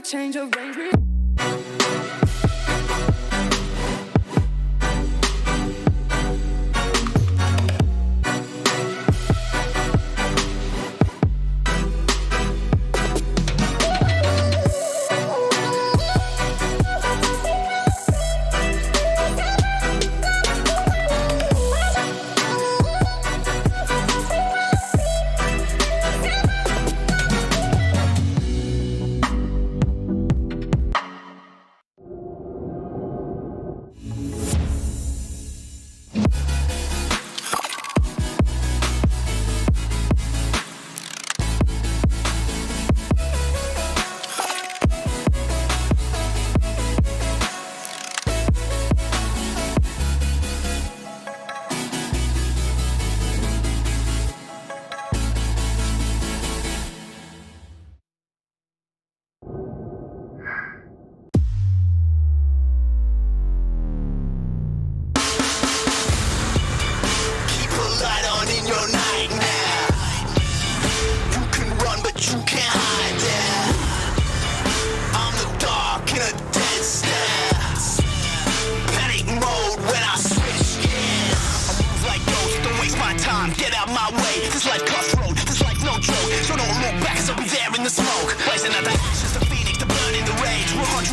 change of range.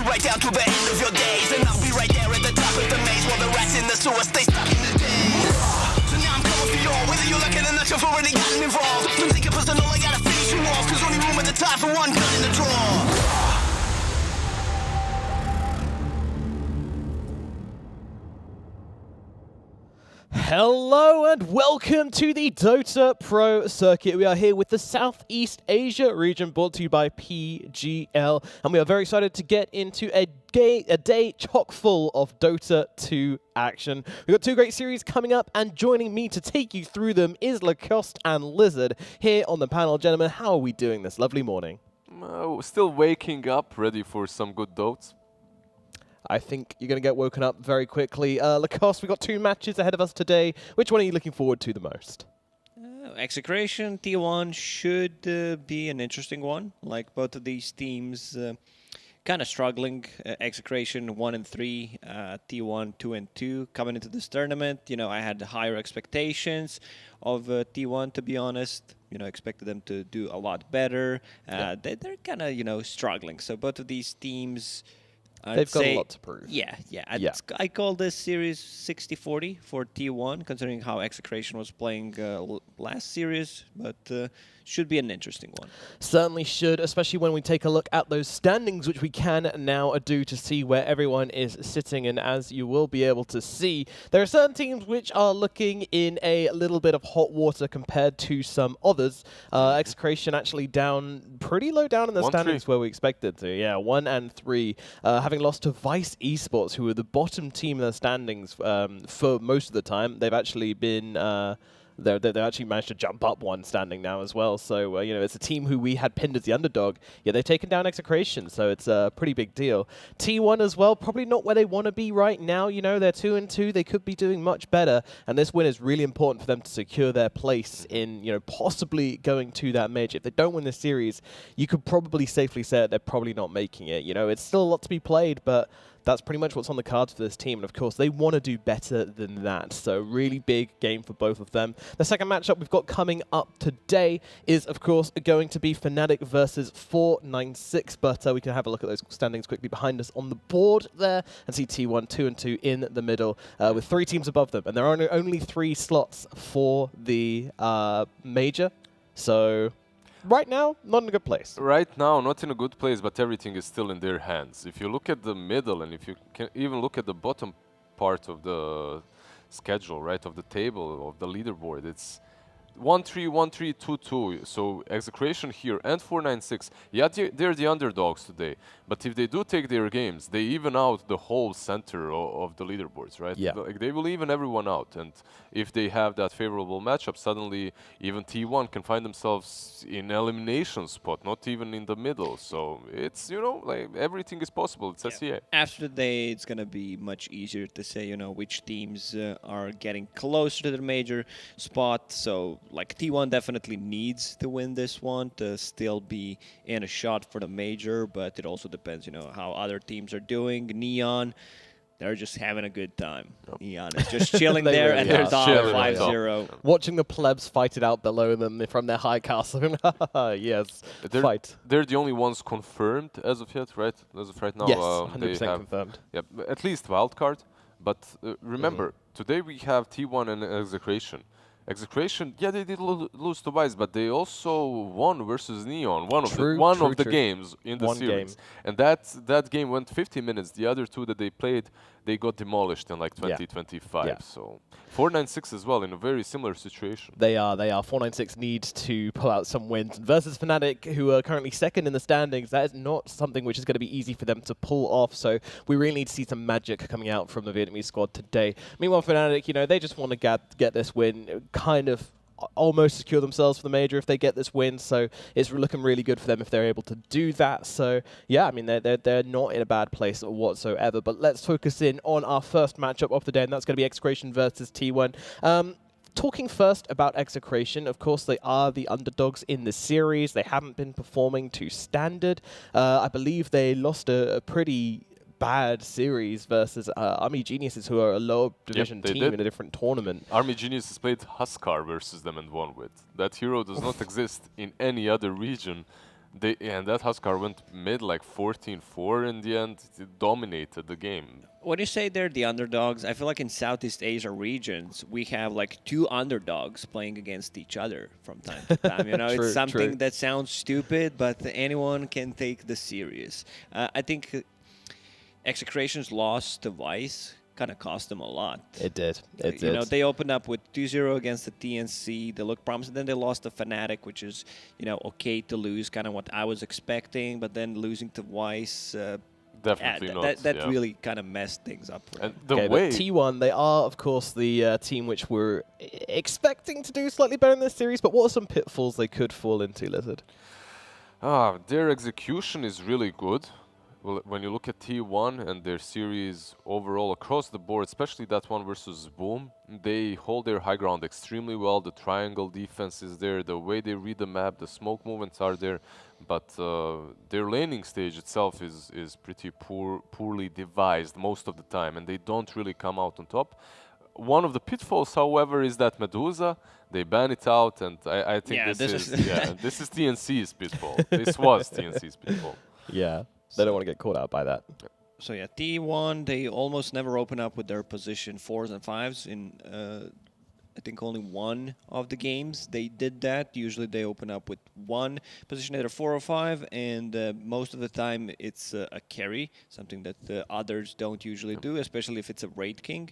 Right down to the end of your days, and I'll be right there at the top of the maze while the rats in the sewer stay stuck in the days. So now I'm coming for y'all, whether you like it or not, you've already gotten involved. Don't take it personal, I gotta finish you off, cause only room at the time for one gun in the drawer. Hello and welcome to the Dota Pro Circuit. We are here with the Southeast Asia region, brought to you by PGL, and we are very excited to get into a day chock full of Dota 2 action. We've got two great series coming up, and joining me to take you through them is Lacoste and Lizard here on the panel. Gentlemen, how are we doing this lovely morning? Still waking up, ready for some good dotes. I think you're going to get woken up very quickly. Lacoste, we've got two matches ahead of us today. Which one are you looking forward to the most? Execration, T1 should be an interesting one. Like both of these teams kind of struggling. Execration 1 and 3, T1 2 and 2 coming into this tournament. You know, I had higher expectations of T1, to be honest. You know, expected them to do a lot better. They're kind of, struggling. So both of these teams... They've got a lot to prove. Yeah. I call this series 60-40 for T1, considering how Execration was playing last series, but should be an interesting one. Certainly should, especially when we take a look at those standings, which we can now do to see where everyone is sitting. And as you will be able to see, there are certain teams which are looking in a little bit of hot water compared to some others. Execration actually down pretty low down in the standings where we expected to. Yeah, 1 and 3. Having lost to Vice Esports, who were the bottom team in the standings for most of the time. They've actually been... They actually managed to jump up one standing now as well. So, it's a team who we had pinned as the underdog. Yeah, they've taken down Execration, so it's a pretty big deal. T1 as well, probably not where they want to be right now. They're 2 and 2. They could be doing much better. And this win is really important for them to secure their place in, possibly going to that major. If they don't win this series, you could probably safely say that they're probably not making it. It's still a lot to be played, but... that's pretty much what's on the cards for this team. And, of course, they want to do better than that. So, really big game for both of them. The second matchup we've got coming up today is, of course, going to be Fnatic versus 496. But we can have a look at those standings quickly behind us on the board there and see T1 2 and 2 in the middle with 3 teams above them. And there are only 3 slots for the major. So... right now, not in a good place. Right now, not in a good place, but everything is still in their hands. If you look at the middle, and if you can even look at the bottom part of the schedule, right, of the table, of the leaderboard, it's 1-3, 1-3, 2-2. So Execration here and 496. Yeah, they're the underdogs today. But if they do take their games, they even out the whole center of the leaderboards, right? Yeah. Like they will even everyone out. And if they have that favorable matchup, suddenly even T1 can find themselves in elimination spot, not even in the middle. So it's, like everything is possible. It's SCA. After the day, it's going to be much easier to say, which teams are getting closer to the major spot. So like T1 definitely needs to win this one to still be in a shot for the major, but it also depends, how other teams are doing. Neon, they're just having a good time. Neon is just chilling They there really at their are. top Chilling on 5-0. Watching the plebs fight it out below them from their high castle. Yes, fight. They're the only ones confirmed as of yet, right? As of right now, Yes, they 100% have confirmed. at least wildcard. But remember, today we have T1 and Execration. Execration, yeah, they did lose to Vice, but they also won versus Neon, one of the games in the series. And that game went 50 minutes. The other two that they played, they got demolished in like 2025. Yeah. So 496 as well in a very similar situation. They are. 496 needs to pull out some wins. Versus Fnatic, who are currently second in the standings, that is not something which is going to be easy for them to pull off. So we really need to see some magic coming out from the Vietnamese squad today. Meanwhile, Fnatic, they just want to get this win, kind of almost secure themselves for the major if they get this win. So it's looking really good for them if they're able to do that. So yeah, I mean, they're not in a bad place whatsoever. But let's focus in on our first matchup of the day, and that's going to be Execration versus T1. Talking first about Execration, of course, they are the underdogs in the series. They haven't been performing to standard. I believe they lost a pretty bad series versus Army Geniuses, who are a lower division team in a different tournament. Army Geniuses played Huskar versus them and won with. That hero does not exist in any other region. And that Huskar went mid like 14-4 in the end. It dominated the game. When you say they're the underdogs, I feel like in Southeast Asia regions, we have like two underdogs playing against each other from time to time. It's something that sounds stupid, but anyone can take this serious. I think Execration's loss to Vice kind of cost them a lot. It did. It did. They opened up with 2-0 against the TNC. They looked promising. Then they lost to Fnatic, which is, okay to lose, kind of what I was expecting. But then losing to Vice, definitely not. That really kind of messed things up. And the way T1, they are, of course, the team which we're expecting to do slightly better in this series. But what are some pitfalls they could fall into, Lizard? Their execution is really good. Well, when you look at T1 and their series overall across the board, especially that one versus Boom, they hold their high ground extremely well. The triangle defense is there, the way they read the map, the smoke movements are there, but their laning stage itself is pretty poorly devised most of the time, and they don't really come out on top. One of the pitfalls, however, is that Medusa, they ban it out, and I think this is TNC's pitfall. This was TNC's pitfall. Yeah. They don't want to get caught out by that. So yeah, T1, they almost never open up with their position 4s and 5s in, I think, only one of the games. They did that. Usually they open up with one position, either 4 or 5, and most of the time it's a carry, something that the others don't usually do, especially if it's a Raid King.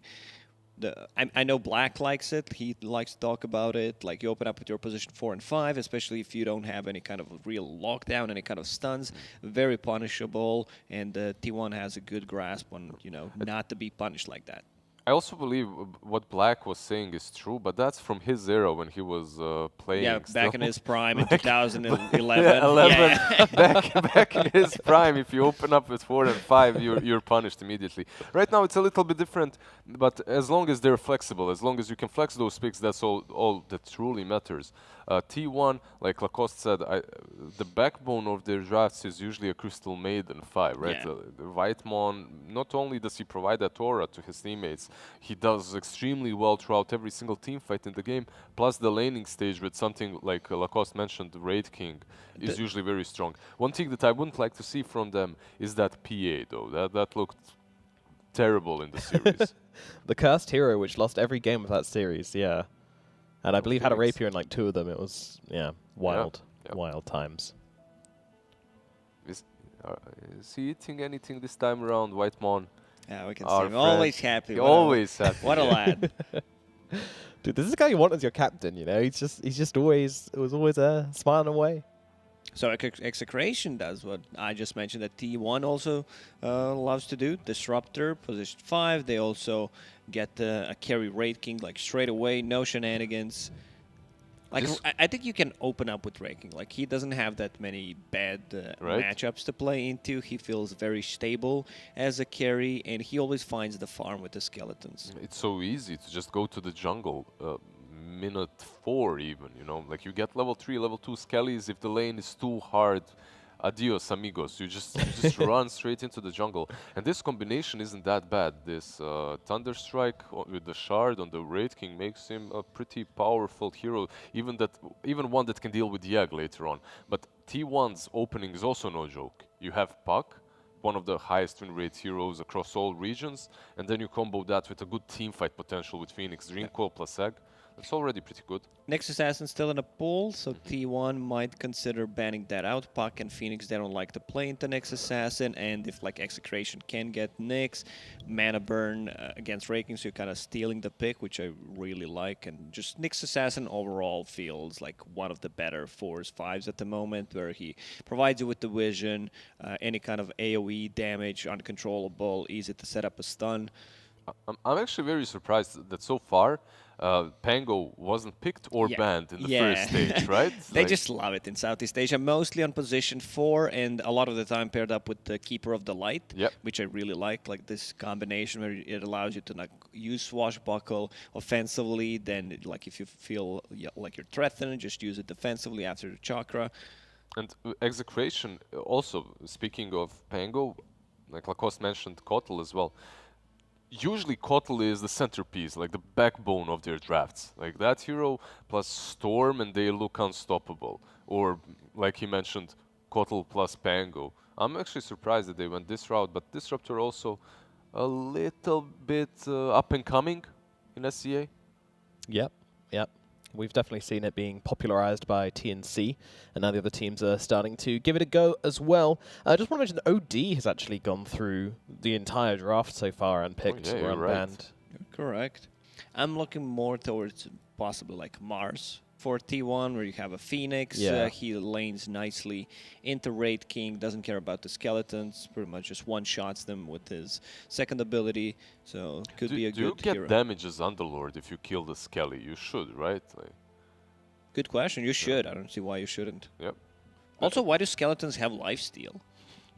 I know Black likes it. He likes to talk about it. Like, you open up with your position 4 and 5, especially if you don't have any kind of real lockdown, any kind of stuns. Very punishable, and T1 has a good grasp on, not to be punished like that. I also believe what Black was saying is true, but that's from his era when he was playing. Yeah, back in his prime in 2011. Yeah, back in his prime, if you open up with 4 and 5, you're punished immediately. Right now, it's a little bit different, but as long as they're flexible, as long as you can flex those picks, that's all that truly matters. T1, like Lacoste said, the backbone of their drafts is usually a Crystal Maiden 5, right? Yeah. The Whitemon, not only does he provide that aura to his teammates, he does extremely well throughout every single team fight in the game, plus the laning stage with something like Lacoste mentioned, the Raid King, is usually very strong. One thing that I wouldn't like to see from them is that PA, though. That looked terrible in the series. The cursed hero, which lost every game of that series, yeah. And I believe had a rapier in like 2 of them. It was, wild times. Is he eating anything this time around, Whitemon? Yeah, we can see him. Always happy. Always happy. What a lad. Dude, this is the guy you want as your captain, He's just always, it was always smiling away. So Execration does what I just mentioned that T1 also loves to do. Disruptor, position 5. They also get a carry Raid King like straight away, no shenanigans. Like, I think you can open up with Raid King. Like, he doesn't have that many bad matchups to play into. He feels very stable as a carry, and he always finds the farm with the skeletons. It's so easy to just go to the jungle. minute 4 even, you know? Like, you get level 3, level 2 skellies. If the lane is too hard, adios, amigos. You just run straight into the jungle. And this combination isn't that bad. This Thunderstrike with the Shard on the Wraith King makes him a pretty powerful hero, even one that can deal with Yag later on. But T1's opening is also no joke. You have Puck, one of the highest win rate heroes across all regions, and then you combo that with a good team fight potential with Phoenix, Dream Coil plus Egg. That's already pretty good. Next Assassin still in a pool, so T1 might consider banning that out. Puck and Phoenix, they don't like to play into Next Assassin, and if like Execration can get Nyx, mana burn against Raking, so you're kind of stealing the pick, which I really like. And just Next Assassin overall feels like one of the better 4s, 5s at the moment, where he provides you with the vision, any kind of AoE damage, uncontrollable, easy to set up a stun. I'm actually very surprised that so far Pango wasn't picked or banned in the first stage, right? They just love it in Southeast Asia, mostly on position 4 and a lot of the time paired up with the Keeper of the Light, which I really like this combination where it allows you to like use Swashbuckle offensively, then like if you feel like you're threatened, just use it defensively after the Chakra. And Execration, also, speaking of Pango, like Lacoste mentioned Kotal as well. Usually Kotal is the centerpiece, like the backbone of their drafts. Like that hero plus Storm and they look unstoppable. Or like he mentioned, Kotal plus Pango. I'm actually surprised that they went this route, but Disruptor also a little bit up and coming in SCA. Yep. We've definitely seen it being popularized by TNC, and now the other teams are starting to give it a go as well. I just want to mention that OD has actually gone through the entire draft so far and picked or unbanned. Right. Correct. I'm looking more towards possibly like Mars for T1, where you have a Phoenix. He lanes nicely into Wraith King, doesn't care about the skeletons, pretty much just one-shots them with his second ability, so could be a good hero. Do you get damage as Underlord if you kill the Skelly? You should, right? Like, good question. You should. I don't see why you shouldn't. Yep. Also, why do skeletons have lifesteal?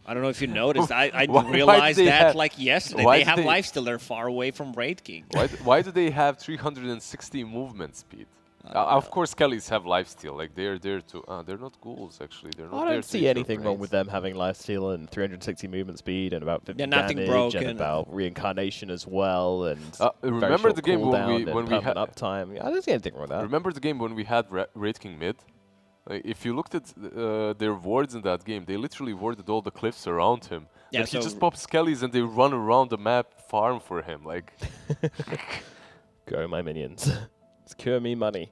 I don't know if you noticed. I realized that like yesterday. They have lifesteal. They're far away from Wraith King. Why do they have 360 movement speed? Of course, Kellys have lifesteal. Like they're there to. They're not ghouls actually. They're not. I don't see anything wrong with them having lifesteal and 360 movement speed and about 50 damage and about reincarnation as well. And remember the game when we had uptime. I don't see anything wrong with that. Remember the game when we had Wraith King mid. Like, if you looked at their wards in that game, they literally warded all the cliffs around him. Yeah, like, he just pops Skellies and they run around the map, farm for him. Like, go my minions. Secure me money.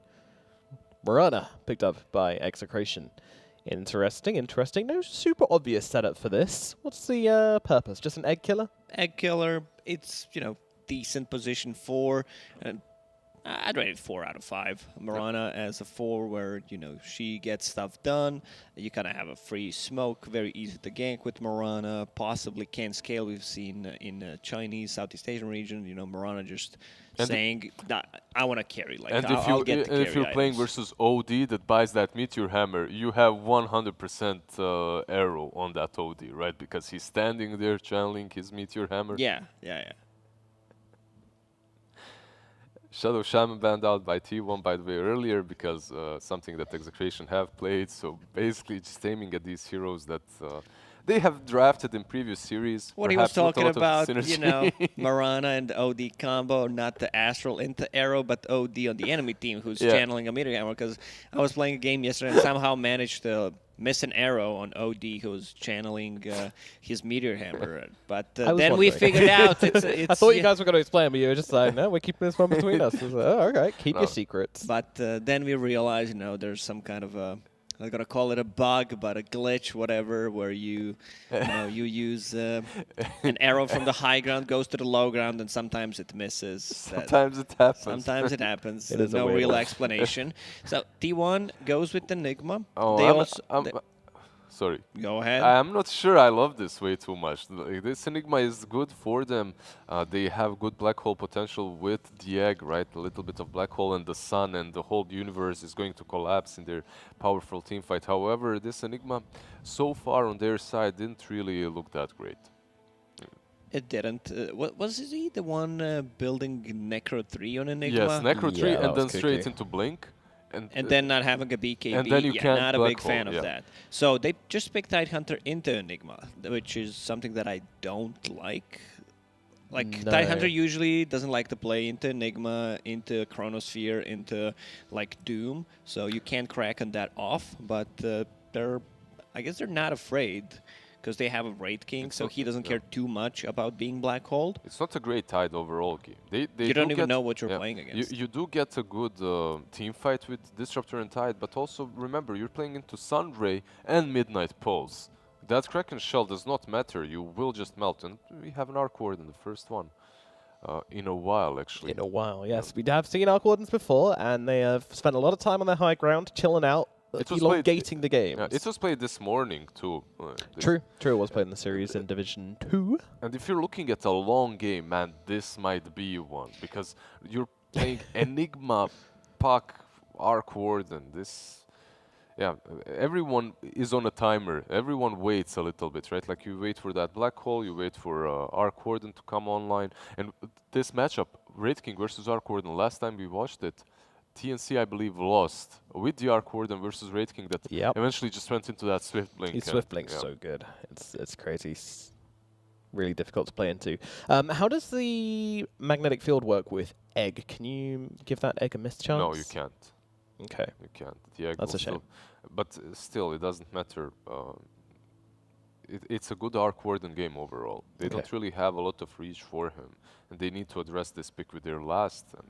Mirana picked up by Execration. Interesting. No super obvious setup for this. What's the purpose? Just an egg killer? Egg killer. It's, decent position 4. I'd rate it 4 out of 5. Mirana as a 4 where, she gets stuff done. You kind of have a free smoke, very easy to gank with Mirana. Possibly can scale. We've seen in Chinese, Southeast Asian region, Mirana just saying, I want to carry. Like, and I'll get the carry if you're playing versus OD that buys that Meteor Hammer, you have 100% arrow on that OD, right? Because he's standing there channeling his Meteor Hammer. Yeah. Shadow Shaman banned out by T1, by the way, earlier because something that Execration have played. So basically just aiming at these heroes that they have drafted in previous series. What he was talking about, Mirana and OD combo, not the Astral into Arrow, but OD on the enemy team who's channeling a Meteor Hammer. Because I was playing a game yesterday and somehow managed to miss an arrow on OD who was channeling his Meteor Hammer. But then we figured out it's I thought you guys were going to explain, but you were just like, no, we're keeping this one between us. I was like, oh, okay, keep your secrets. But then we realized, there's some kind of a, I'm going to call it a bug, but a glitch, whatever, where you use an arrow from the high ground, goes to the low ground, and sometimes it misses. Sometimes it happens. Sometimes it happens. It There's is a no weird real one. explanation. So T1 goes with Enigma. Oh, sorry. Go ahead. I'm not sure I love this way too much. Like, this Enigma is good for them. They have good black hole potential with the egg, right? A little bit of black hole and the sun, and the whole universe is going to collapse in their powerful team fight. However, this Enigma, so far on their side, didn't really look that great. It didn't. What was he the one building Necro 3 on Enigma? Yes, Necro 3 Yeah, that and then was straight kooky. into Blink. And then not having a BKB. and then you yeah, can't not a black big fan hole, of yeah. that. So they just picked Tidehunter into Enigma, which is something that I don't like. Like No. Tidehunter usually doesn't like to play into Enigma, into Chronosphere, into like Doom. So you can't crack on that off. But I guess they're not afraid because they have a Raid King, It's so not- he doesn't yeah. care too much about being black holed. It's not a great Tide overall game. They You don't do even get- know what you're yeah, playing against. You do get a good team fight with Disruptor and Tide, but also remember, you're playing into Sunray and Midnight Pulse. That Kraken Shell does not matter, you will just melt. And we have an Arc Ward in the first one. In a while, actually. In a while, yes. We have seen Arc Wardens before, and they have spent a lot of time on their high ground, chilling out, It was played- elongating the game. Yeah, it was played this morning, too. True, it was played in the series in Division 2. And if you're looking at a long game, man, this might be one. Because you're playing Enigma, Puck, Arc Warden. Yeah, everyone is on a timer. Everyone waits a little bit, right? Like you wait for that black hole, you wait for Arc Warden to come online. And this matchup, Raid King versus Arc Warden, last time we watched it, TNC, I believe, lost with the Arc Warden versus Raid King that Yep. eventually just went into that Swift Blink. His and- Swift Blink's yeah. so good. It's crazy. Really difficult to play into. How does the magnetic field work with Egg? Can you give that Egg a missed chance? No, you can't. Okay. You can't. The egg That's will a shame. But still, it doesn't matter. It's a good Arc Warden game overall. They Okay. don't really have a lot of reach for him, and they need to address this pick with their last. And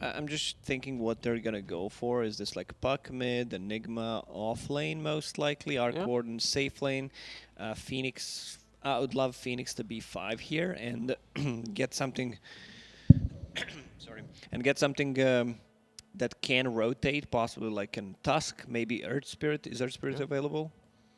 I'm just thinking what they're gonna go for. Is this like Puck mid, Enigma off lane most likely, Arc Yeah. Warden safe lane, Phoenix. I would love Phoenix to be 5 here and get something. Sorry, and get something that can rotate, possibly like in Tusk, maybe Earth Spirit. Is Earth Spirit Yeah. available?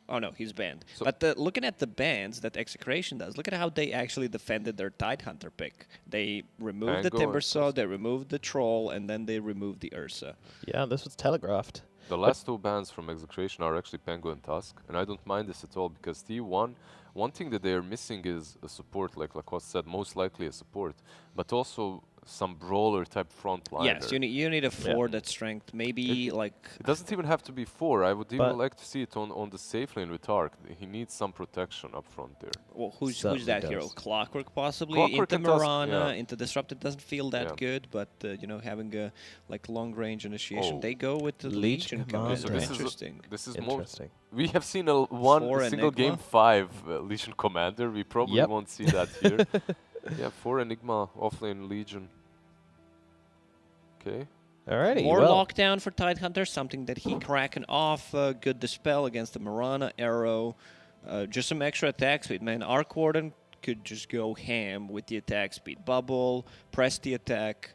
Oh no, he's banned. So- But looking at the bans that Execration does, look at how they actually defended their Tidehunter pick. They removed the Pango and Timbersaw, Tusk. they removed the Troll, and then they removed the Ursa. Yeah, this was telegraphed. the last two bans from Execration are actually Pango and Tusk, and I don't mind this at all because T1, one thing that they are missing is a support, like Lacoste said, most likely a support, but also some brawler type frontliner. Yes, you need a 4 that's strength. Maybe like It doesn't even have to be 4. I would even But- like to see it on the safe lane with Arc. He needs some protection up front there. well, who's Certainly that hero? does. Clockwork possibly. Clockwork into and Tusk, Mirana, yeah. into Disrupted doesn't feel that Yeah. good, but you know, having a like long range initiation, Oh. they go with the Legion Legion Commander. Commander. So this is Interesting. This is more. Interesting. We have seen one For single Enigma? game 5 Legion Commander. We probably Yep. won't see that here. Yeah, 4 Enigma offlane Legion. Okay. Alrighty, More well, lockdown for Tidehunter, something that he cracking off. Good dispel against the Mirana arrow. Just some extra attack speed, man. Arc Warden could just go ham with the attack speed. Bubble, press the attack.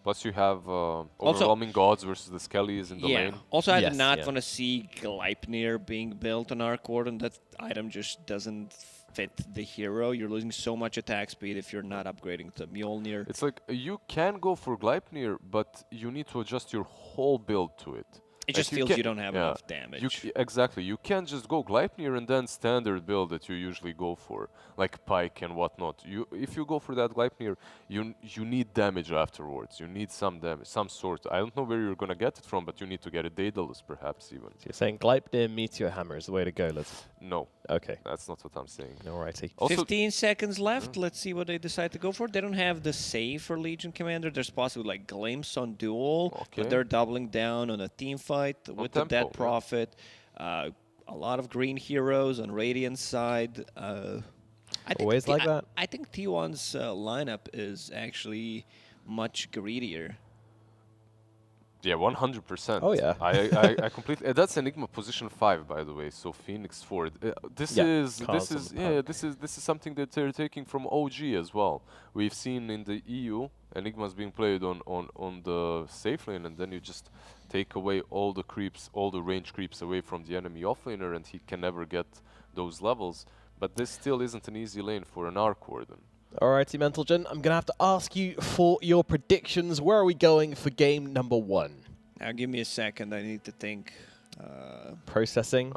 Plus you have Overwhelming Gods versus the Skellies in the lane. Also, I Yes, did not yeah. want to see Gleipnir being built on Arc Warden. That item just doesn't fit the hero. You're losing so much attack speed if you're not upgrading to Mjolnir. It's like you can go for Gleipnir, but you need to adjust your whole build to it. It just feels you don't have enough damage. Exactly. You can't just go Gleipnir and then standard build that you usually go for, like Pike and whatnot. If you go for that Gleipnir, you need damage afterwards. You need some damage, some sort. I don't know where you're gonna get it from, but you need to get it Daedalus perhaps even. so you're saying Gleipnir Meteor Hammer is the way to go, let's... No, Okay, that's not what I'm saying. alrighty. Also, 15 seconds left. Let's see what they decide to go for. They don't have the save for Legion Commander. There's possibly like Glimpse on Duel, Okay. but they're doubling down on a team fight with the tempo, Dead yeah. Prophet. A lot of green heroes on Radiant side. I think Always like that. I think T1's lineup is actually much greedier. yeah, 100%. Oh, yeah. I completely. That's Enigma position 5, by the way. So Phoenix 4. This Yeah, is cards on the puck. this is something that they're taking from OG as well. We've seen in the EU Enigma's being played on the safe lane, and then you just take away all the creeps, all the range creeps away from the enemy offlaner, and he can never get those levels. But this still isn't an easy lane for an Arc Warden. Alrighty, Mental Gen, I'm going to have to ask you for your predictions. Where are we going for game number 1? Now give me a second. I need to think. Processing.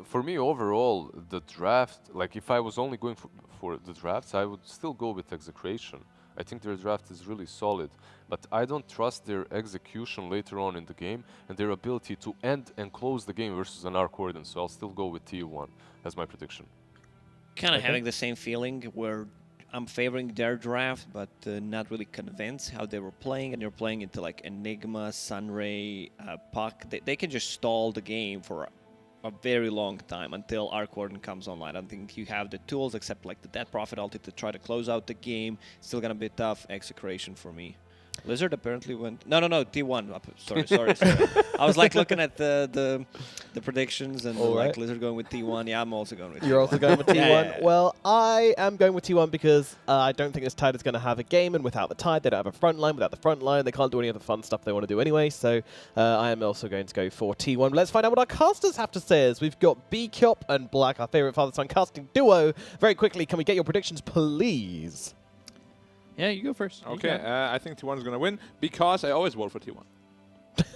For me, overall, the draft, like if I was only going for the drafts, I would still go with Execration. I think their draft is really solid, but I don't trust their execution later on in the game and their ability to end and close the game versus an Arc Warden, so I'll still go with T1 as my prediction. Kind of having the same feeling where I'm favoring their draft, but not really convinced how they were playing, and they're playing into like Enigma, Sunray, Puck. They can just stall the game for a very long time until Arc Warden comes online. I don't think you have the tools except like the Dead Prophet ulti to try to close out the game. Still gonna be tough. Execration for me. Lizard apparently went. No, T1. Sorry. I was like looking at the predictions and like Lizard going with T1. Yeah, I'm also going with. You're T1. also going with T1. Yeah. Well, I am going with T1 because I don't think this Tide is going to have a game, and without the Tide, they don't have a front line. Without the front line, they can't do any of the fun stuff they want to do anyway. So I am also going to go for T1. But let's find out what our casters have to say. As we've got B-Kyop and Black, our favorite father-son casting duo. Very quickly, can we get your predictions, please? Yeah, you go first. Okay, I think T1 is going to win because I always vote for T1.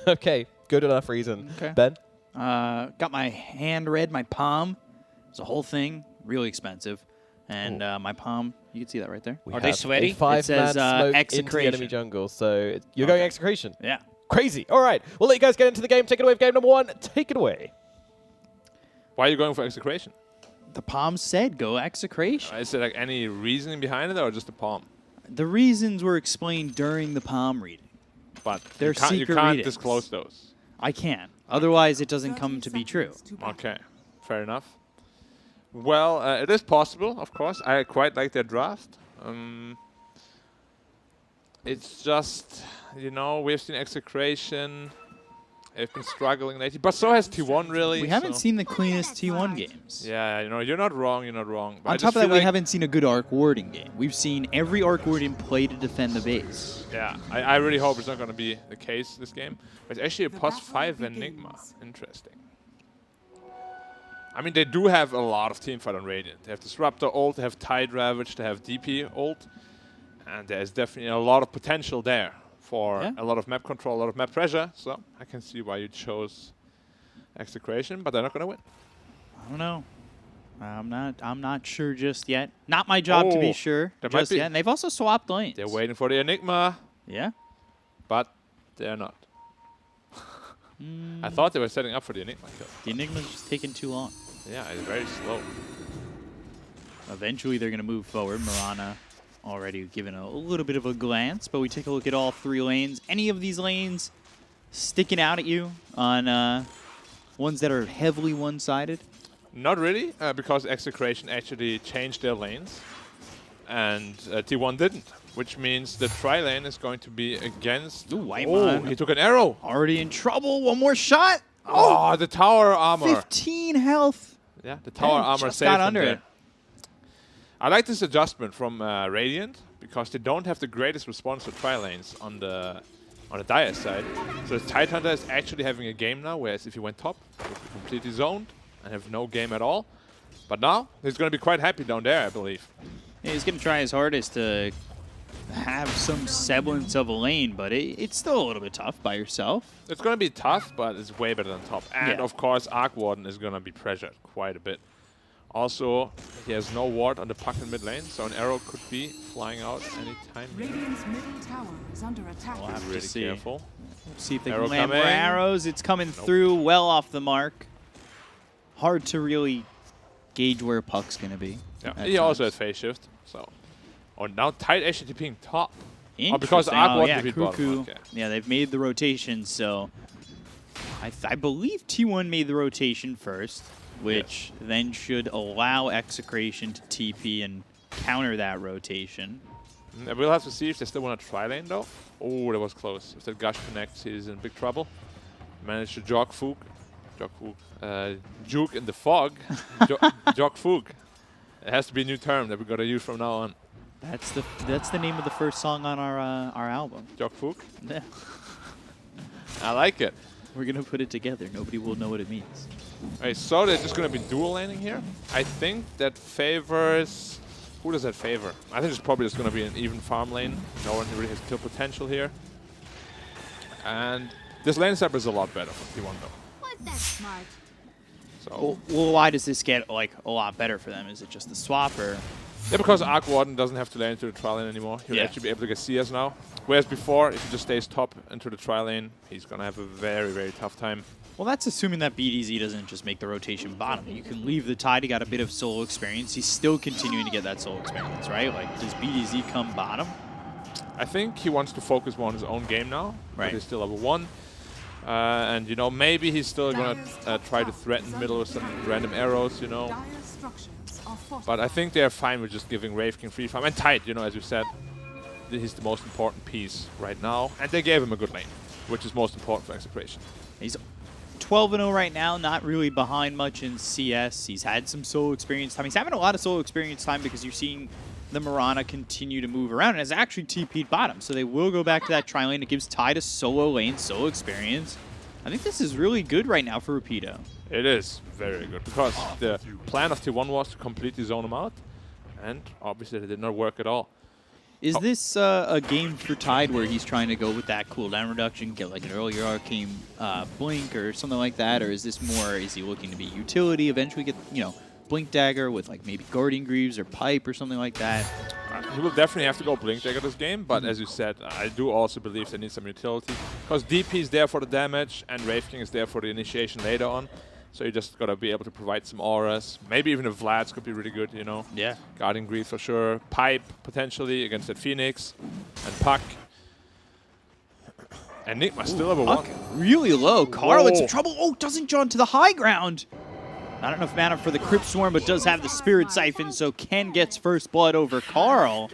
Okay, good enough reason. Okay. Ben? Got my hand read, my palm. It's a whole thing, really expensive. And my palm, you can see that right there. We Are they have sweaty? A 5-man It says, smoke into the Execration. enemy jungle. So you're going Execration. Yeah. Crazy. All right, we'll let you guys get into the game. Take it away with game number 1. Take it away. Why are you going for Execration? The palm said go Execration. Is there like any reasoning behind it or just the palm? The reasons were explained during the palm reading. But They're you secret can't readings. disclose those. I can. Otherwise, it doesn't come to be true. Okay, fair enough. Well, it is possible, of course. I quite like their draft. It's just, you know, we've seen Execration. They've been struggling lately, but so has T1 really. We haven't seen the cleanest T1 games. Yeah, you know, you're not wrong. But On top of that, we haven't seen a good Arc Warden game. We've seen every Arc Warden play to defend the base. Yeah, I really hope it's not going to be the case this game. But it's actually a +5 Enigma. Interesting. I mean, they do have a lot of teamfight on Radiant. They have Disruptor ult, they have Tide Ravage, they have DP ult. And there's definitely a lot of potential there for a lot of map control, a lot of map pressure. So I can see why you chose Execration, but they're not going to win. I don't know. I'm not sure just yet. Not my job to be sure just yet. And they've also swapped lanes. They're waiting for the Enigma. Yeah. But they're not. I thought they were setting up for the Enigma kill. The Enigma's just taking too long. Yeah, it's very slow. Eventually, they're going to move forward. Mirana already given a little bit of a glance, but we take a look at all 3 lanes. Any of these lanes sticking out at you on ones that are heavily one-sided? Not really, because Execration actually changed their lanes, and T1 didn't, which means the tri-lane is going to be against... Ooh, Whitemon. He took an arrow. Already in trouble. One more shot. Oh, the tower armor. 15 health. Yeah, the tower armor just saved got him under there. it. I like this adjustment from Radiant, because they don't have the greatest response to tri-lanes on the Dire side. So the Tidehunter is actually having a game now, whereas if he went top, he would be completely zoned and have no game at all. But now, he's going to be quite happy down there, I believe. Yeah, he's going to try his hardest to have some semblance of a lane, but it's still a little bit tough by yourself. It's going to be tough, but it's way better than top. And of course, Arc Warden is going to be pressured quite a bit. Also, he has no ward on the puck in mid lane, so an arrow could be flying out anytime. Radiant's middle tower is under attack. We'll have Really to see. careful. See if they Arrow can land more coming. arrows. It's coming through well off the mark. Hard to really gauge where Puck's going to be. Yeah. at He also has times. phase shift. So, now Tide actually being top. Interesting. because Arc Warden yeah, defeat bottom. Cuckoo. Okay. Yeah, they've made the rotation, so I believe T1 made the rotation first, which then should allow Execration to TP and counter that rotation. We'll have to see if they still want to try lane though. Oh, that was close. If that Gush connects, he's in big trouble. Managed to jog Fook. Juke in the fog. Jog Fook. It has to be a new term that we got to use from now on. That's the name of the first song on our album. Jog Fook. Yeah. I like it. We're gonna put it together. Nobody will know what it means. Alright, so they're just going to be dual laning here. I think that favors... Who does that favor? I think it's probably just going to be an even farm lane. No one really has kill potential here. And this lane setup is a lot better for T1 though. That's smart. So Well, why does this get like a lot better for them? Is it just the swap or? yeah, because Arc Warden doesn't have to lane into the tri lane anymore. He'll Yeah. actually be able to get CS now. Whereas before, if he just stays top into the tri lane, he's gonna have a very, very tough time. Well, that's assuming that BDZ doesn't just make the rotation bottom. You can leave the Tide. He got a bit of solo experience. He's still continuing to get that solo experience, right? Like, does BDZ come bottom? I think he wants to focus more on his own game now. But Right. he's still level 1. And, you know, maybe he's still going to try to threaten middle with some random arrows, you know. Dire structures are fortified. But I think they're fine with just giving Wraith King free farm. And Tide, you know, as you said, he's the most important piece right now. And they gave him a good lane, which is most important for Execration. He's 12-0 right now, not really behind much in CS. He's had some solo experience time. He's having a lot of solo experience time because you're seeing the Mirana continue to move around and has actually TP'd bottom. So they will go back to that tri lane. It gives Tide a solo lane, solo experience. I think this is really good right now for Rapido. It is very good because the plan of T1 was to completely zone him out. And obviously it did not work at all. Is this a game for Tide where he's trying to go with that cooldown reduction, get like an earlier arcane blink or something like that? Or is this more, is he looking to be utility, eventually get, you know, Blink Dagger with like maybe Guardian Greaves or Pipe or something like that? He will definitely have to go Blink Dagger this game, but as you said, I do also believe they need some utility. Because DP is there for the damage and Wraith King is there for the initiation later on. So you just gotta be able to provide some auras. Maybe even a Vlad's could be really good, you know. Yeah. Guardian Greaves for sure. Pipe potentially against that Phoenix. And Puck. And Nigma still level 1. Puck really low. Carl in some Whoa. trouble. Oh, doesn't jump to the high ground. Not enough mana for the Crypt Swarm, but does have the Spirit Siphon, so Ken gets first blood over Carl.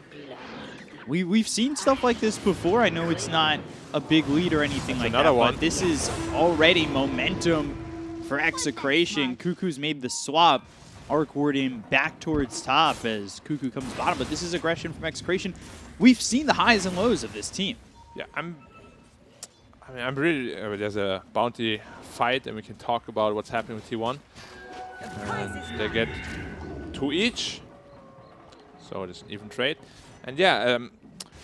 We've seen stuff like this before. I know it's not a big lead or anything like another that, one. but this is already momentum for Execration. Cuckoo's made the swap. Arc Warden back towards top as Cuckoo comes bottom, but this is aggression from Execration. We've seen the highs and lows of this team. Yeah, I'm really, there's a bounty fight and we can talk about what's happening with T1. And they get 2 each. So it is an even trade. And yeah,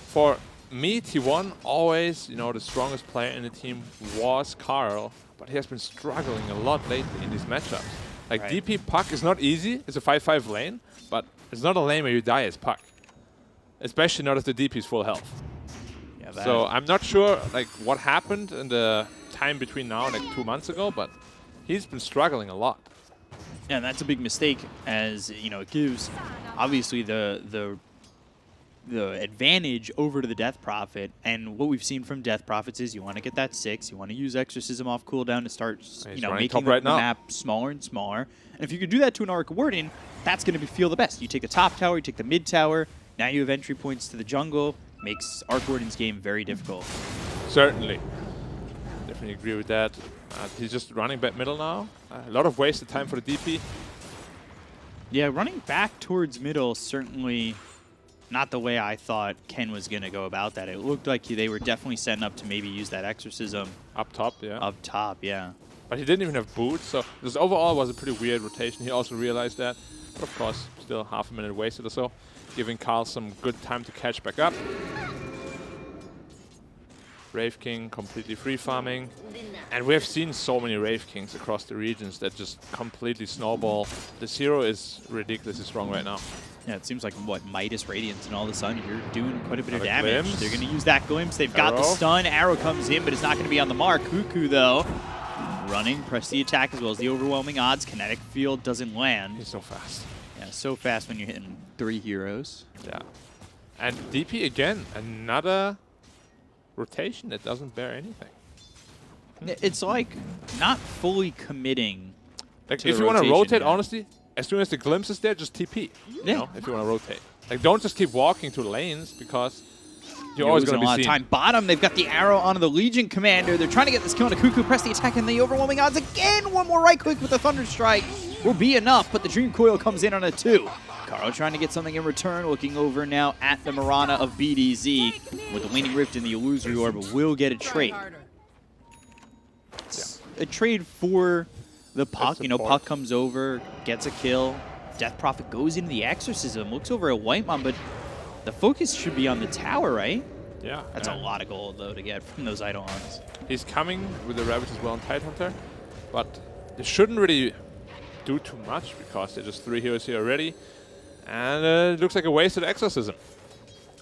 for me, T1 always, you know, the strongest player in the team was Carl, but he has been struggling a lot lately in these matchups. Like Right. DP Puck is not easy. It's a 5-5 lane, but it's not a lane where you die as Puck. Especially not if the DP is full health. Yeah, So I'm not sure like what happened in the time between now and like 2 months ago, but he's been struggling a lot. Yeah, and that's a big mistake, as you know, it gives obviously the advantage over to the Death Prophet. And what we've seen from Death Prophets is you want to get that 6, you want to use Exorcism off cooldown to start, you know, running making top right the now. map smaller and smaller. And if you could do that to an Arc Warden, that's going to feel the best. You take the top tower, you take the mid tower. Now you have entry points to the jungle. Makes Arc Warden's game very difficult. Certainly. Definitely agree with that. He's just running back middle now. A lot of wasted time for the DP. Yeah, running back towards middle, certainly not the way I thought Ken was going to go about that. It looked like they were definitely setting up to maybe use that Exorcism Up top, yeah. up top, yeah. But he didn't even have boots, so this overall was a pretty weird rotation. He also realized that. But of course, still half a minute wasted or so, giving Carl some good time to catch back up. Wraith King completely free farming. And we have seen so many Wraith Kings across the regions that just completely snowball. This hero is ridiculously strong right now. Yeah, it seems like, what, Midas Radiance, and all of a sudden you're doing quite a bit of Another damage. glimpse. They're going to use that glimpse. They've got the Arrow. stun. Arrow comes in, but it's not going to be on the mark. Cuckoo, though, running, press the attack as well as the overwhelming odds. Kinetic Field doesn't land. He's so fast. Yeah, so fast when you're hitting 3 heroes. Yeah. And DP again, another rotation that doesn't bear anything. It's like not fully committing. Like To if the you want to rotation, rotate, yeah. honestly, as soon as the glimpse is there, just TP. You Yeah. know, if you want to rotate. Like don't just keep walking to the lanes because you're You're always losing going to a lot be of seen. time. Bottom, they've got the arrow onto the Legion Commander. They're trying to get this kill on a Cuckoo. Press the attack and the overwhelming odds again. One more right click with the Thunder Strike will be enough, but the Dream Coil comes in on a 2. Carl trying to get something in return, looking over now at the Mirana of BDZ. With the Waning Rift and the Illusory Orb, will get a trade. It's a trade for the Puck. You know, support. Puck comes over, gets a kill. Death Prophet goes into the Exorcism, looks over at Whitemon, but the focus should be on the tower, right? Yeah. That's and a lot of gold, though, to get from those Eidolons. He's coming with the Ravage as well on Tidehunter. but they shouldn't really do too much because they're just 3 heroes here already. And it looks like a wasted Exorcism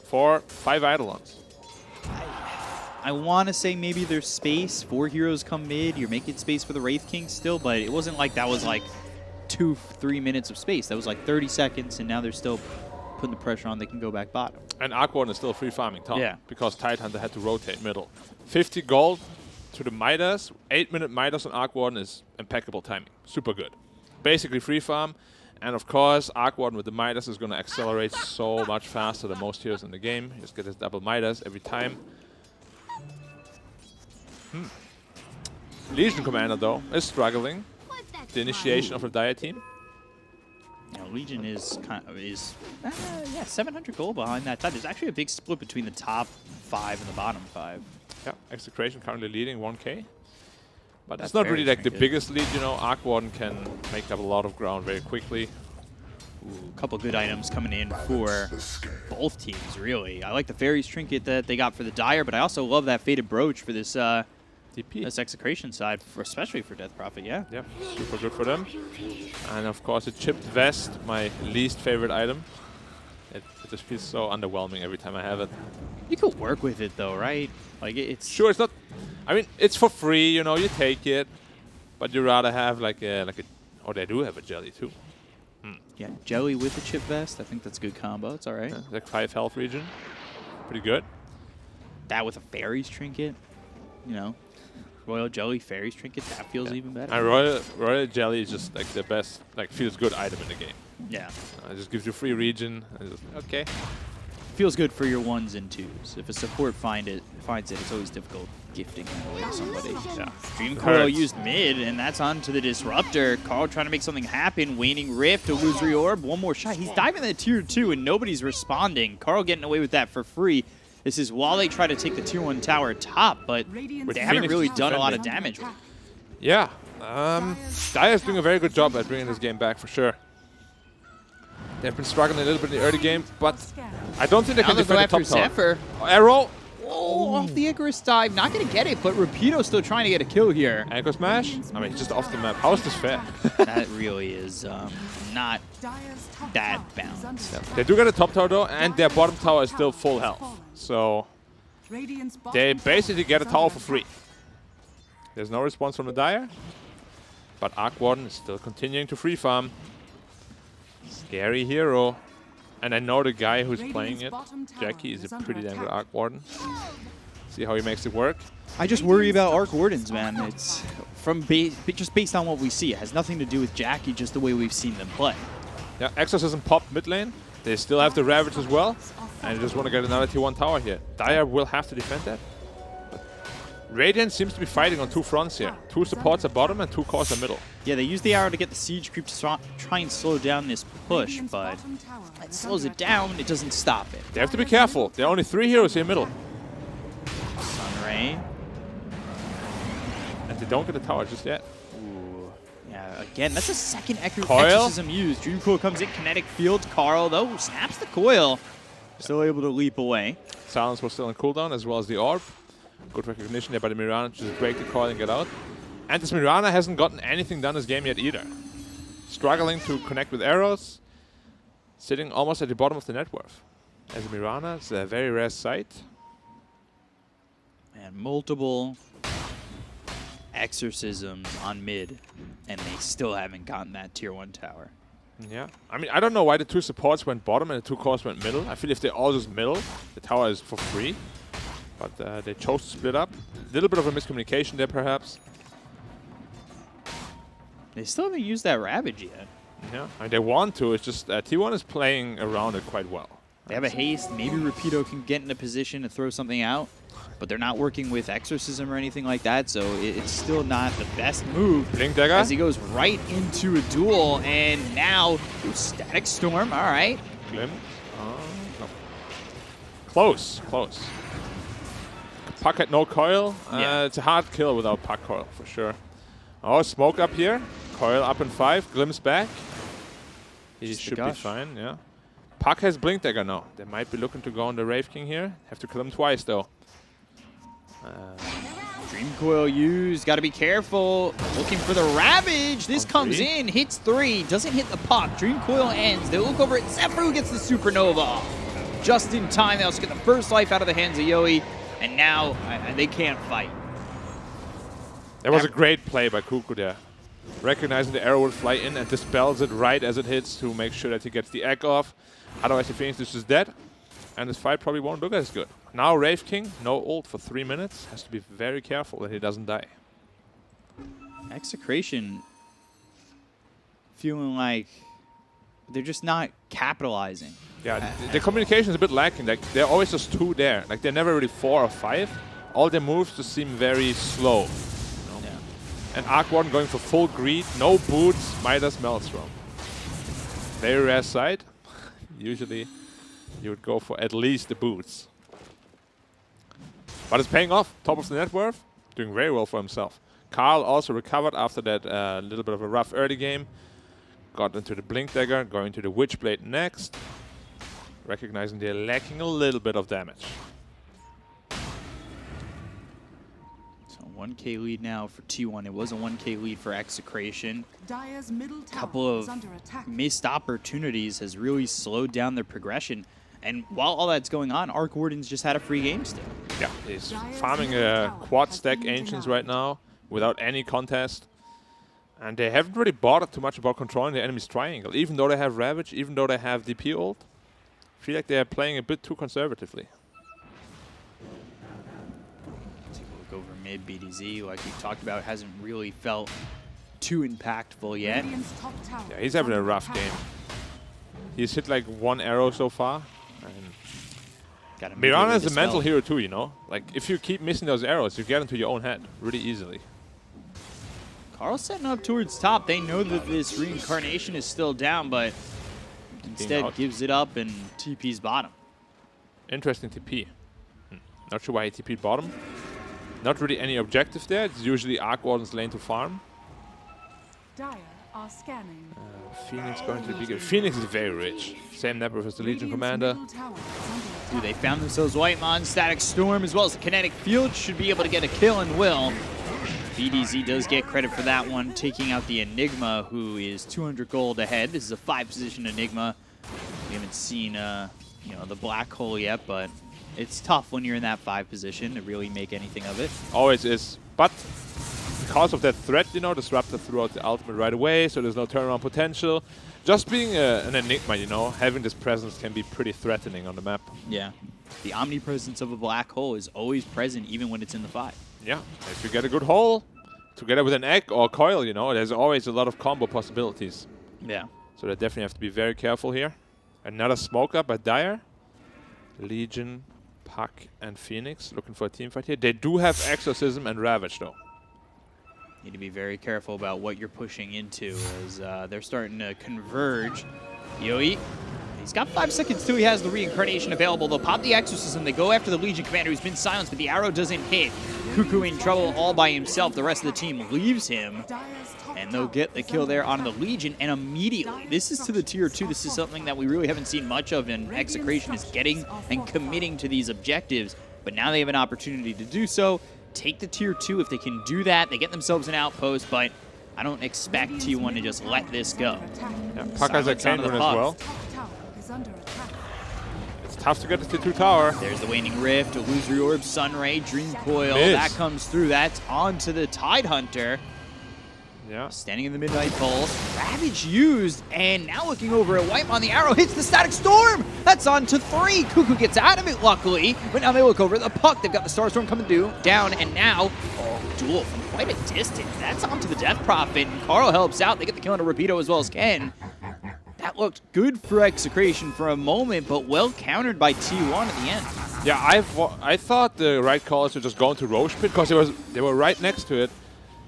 for 5 Eidolons. I want to say maybe there's space. 4 heroes come mid. You're making space for the Wraith King still, but it wasn't like that was like 2-3 minutes of space. That was like 30 seconds, and now they're still putting the pressure on. They can go back bottom. And Arcwarden is still free farming top. Yeah. Because Tidehunter had to rotate middle. 50 gold to the Midas. 8-minute Midas on Arcwarden is impeccable timing. Super good. Basically free farm. And of course, Arcwarden with the Midas is going to accelerate so much faster than most heroes in the game. You just get his double Midas every time. Legion Commander, though, is struggling. The initiation of the Dire team. You know, Legion is yeah, 700 gold behind that top. There's actually a big split between the top 5 and the bottom 5. Yeah, Execration currently leading 1k. But That's it's not very really like the good. biggest lead, you know. Arcwarden can make up a lot of ground very quickly. A couple good items coming in for both teams, really. I like the Fairies Trinket that they got for the Dire, but I also love that Faded Brooch for this DP. this Execration side, especially for Death Prophet, yeah. Yep, super good for them. And of course, a chipped vest, my least favorite item. It just feels so underwhelming every time I have it. You could work with it, though, right? Like, it's... Sure, it's not... I mean, it's for free, you know, you take it. But you rather have like a... Oh, they do have a jelly, too. Yeah, Jelly with the chip vest. I think that's a good combo. It's all right. Yeah, like 5 health region. Pretty good. That with a Fairies Trinket, you know. Royal Jelly Fairies Trinket, that feels even better. And Royal Jelly is just like the best, like feels good item in the game. Yeah. It just gives you free region. And just, okay. Feels good for your 1s and 2s. If a support finds it, it's always difficult gifting that away to somebody. Yeah. Dream Coil Hurts. used mid, and that's onto the Disruptor. Carl trying to make something happen. Waning Rift, Illusory Orb, one more shot. He's diving the tier 2, and nobody's responding. Carl getting away with that for free. This is while they try to take the tier 1 tower top, but they haven't really done a lot of damage. Yeah. Dire's doing a very good job at bringing this game back for sure. They've been struggling a little bit in the early game, but I don't think they Now can they go defend the after top tower. Zephyr. Arrow! Oh, off the Icarus dive. Not going to get it, but Rapido's still trying to get a kill here. Ankle smash? I mean, just off the map. How is this fair? That really is not that balanced. They do get a top tower though, and their bottom tower is still full health. So they basically get a tower for free. There's no response from the Dire, but Arcwarden is still continuing to free farm. Scary hero. And I know the guy who's playing it, Jackie, is a pretty damn good Arcwarden. See how he makes it work. I just worry about Arc Wardens, man. It's from just based on what we see. It has nothing to do with Jackie, just the way we've seen them play. Yeah, Exorcism popped mid lane. They still have the Ravage as well. And they just want to get another tier 1 tower here. Dire will have to defend that. Radiant seems to be fighting on 2 fronts here. 2 supports at bottom and 2 cores at middle. Yeah, they use the arrow to get the siege creep to try and slow down this push, but it slows it down, it doesn't stop it. They have to be careful. There are only 3 heroes here in middle. Sunray. And they don't get a tower just yet. Ooh. Yeah, again, that's a second Coil? Exorcism used. Dream Coil comes in, kinetic field. Carl, though, snaps the coil. Still able to leap away. Silence was still on cooldown as well as the orb. Good recognition there by the Mirana to just break the coil and get out. And this Mirana hasn't gotten anything done this game yet either. Struggling to connect with arrows. Sitting almost at the bottom of the net worth. As a Mirana, it's a very rare sight. And multiple exorcisms on mid, and they still haven't gotten that tier 1 tower. Yeah. I mean, I don't know why the 2 supports went bottom and the 2 cores went middle. I feel if they all just middle, the tower is for free. But they chose to split up. A little bit of a miscommunication there, perhaps. They still haven't used that Ravage yet. Yeah, I mean, they want to. It's just T1 is playing around it quite well. They have a haste. Maybe Rapido can get in a position to throw something out, but they're not working with Exorcism or anything like that, so it's still not the best move. Blink Dagger. As he goes right into a duel, and now Static Storm. All right. Glim. No. Close, close. Puck had no coil. Yeah. It's a hard kill without Puck coil, for sure. Oh, smoke up here. Coil up in 5. Glim's back. He Just a should be gush. fine, yeah. Puck has Blink Dagger now. They might be looking to go on the Wraith King here. Have to kill him twice, though. Dream Coil used. Got to be careful. Looking for the Ravage. This comes three. in. Hits 3. Doesn't hit the puck. Dream Coil ends. They look over at Zephyr, who gets the Supernova off. Just in time. They also get the first life out of the hands of Yoi. And now they can't fight. That was a great play by Kuku there. Recognizing the arrow will fly in and dispels it right as it hits to make sure that he gets the egg off. Otherwise, if Phoenix is dead. And this fight probably won't look as good. Now Wraith King, no ult for 3 minutes. Has to be very careful that he doesn't die. Execration feeling like they're just not capitalizing. Yeah, the communication is a bit lacking. Like, they're always just 2 there. Like, they're never really 4 or 5. All their moves just seem very slow. You know? Yeah. And Arc 1 going for full greed, no boots, Midas Maelstrom. Very rare sight. Usually you would go for at least the boots. But it's paying off. Top of the net worth, doing very well for himself. Carl also recovered after that little bit of a rough early game. Got into the Blink Dagger, going to the Witchblade next. Recognizing they're lacking a little bit of damage. So 1K lead now for T1. It was a 1K lead for Execration. Dire's middle tower Couple is of under attack. missed opportunities has really slowed down their progression. And while all that's going on, Arc Warden's just had a free game still. Yeah, he's farming a quad stack Ancients right now without any contest. And they haven't really bothered too much about controlling the enemy's triangle. Even though they have Ravage, even though they have DP ult, I feel like they're playing a bit too conservatively. Take a look over mid. BDZ, like we talked about, hasn't really felt too impactful yet. Radiant's top tower Yeah, he's is having a under rough attack. game. He's hit like 1 arrow so far. And Got Mirana is a mental hero too, you know? Like, if you keep missing those arrows, you get into your own head really easily. Carl's setting up towards top. They know that this reincarnation is still down, but instead out. gives it up and TP's bottom. Interesting TP. Not sure why he TP'd bottom. Not really any objective there. It's usually Arc Warden's lane to farm. Dire are scanning. Phoenix going to the bigger. Phoenix is very rich. Same net worth as the Legion Radiant's Commander. middle tower is under attack. Dude, they found themselves Whitemon, Static Storm, as well as the Kinetic Field. Should be able to get a kill and will. BDZ does get credit for that one, taking out the Enigma, who is 200 gold ahead. This is a 5-position Enigma. We haven't seen the Black Hole yet, but it's tough when you're in that 5 position to really make anything of it. Always is. But because of that threat, you know, Disruptor threw out the ultimate right away, so there's no turnaround potential. Just being an Enigma, you know, having this presence can be pretty threatening on the map. Yeah. The omnipresence of a Black Hole is always present, even when it's in the 5. Yeah, if you get a good hole, together with an egg or coil, you know, there's always a lot of combo possibilities. Yeah. So they definitely have to be very careful here. Another smoke up by Dire. Legion, Puck, and Phoenix looking for a team fight here. They do have Exorcism and Ravage, though. Need to be very careful about what you're pushing into as they're starting to converge. Yoi, he's got 5 seconds till he has the reincarnation available. They'll pop the Exorcism. They go after the Legion Commander who's been silenced, but the arrow doesn't hit. Cuckoo in trouble all by himself. The rest of the team leaves him, Dire's top and they'll tower get the is kill under there on attack. the Legion, and immediately, this is to the tier 2. This is something that we really haven't seen much of, and Execration is getting and committing to these objectives, but now they have an opportunity to do so. Take the tier 2 if they can do that. They get themselves an outpost, but I don't expect T1 to just let this go. Yeah, Puck has a Silence cane onto the rune as Puck. well. Top tower is under attack. It's tough to get to the 2 tower. There's the Waning Rift, Illusory Orb, Sunray, Dream Coil. Miss. That comes through. That's onto the Tidehunter. Yeah. Standing in the Midnight Pulse. Ravage used, and now looking over at White on the arrow. Hits the Static Storm. That's on to 3. Cuckoo gets out of it, luckily. But now they look over at the Puck. They've got the Starstorm coming down, and now, duel from quite a distance. That's onto the Death Prophet, and Carl helps out. They get the kill on a Rapido as well as Ken. That looked good for Execration for a moment, but well countered by T1 at the end. Yeah, I thought the right call is to just go into Roche Pit because they were right next to it.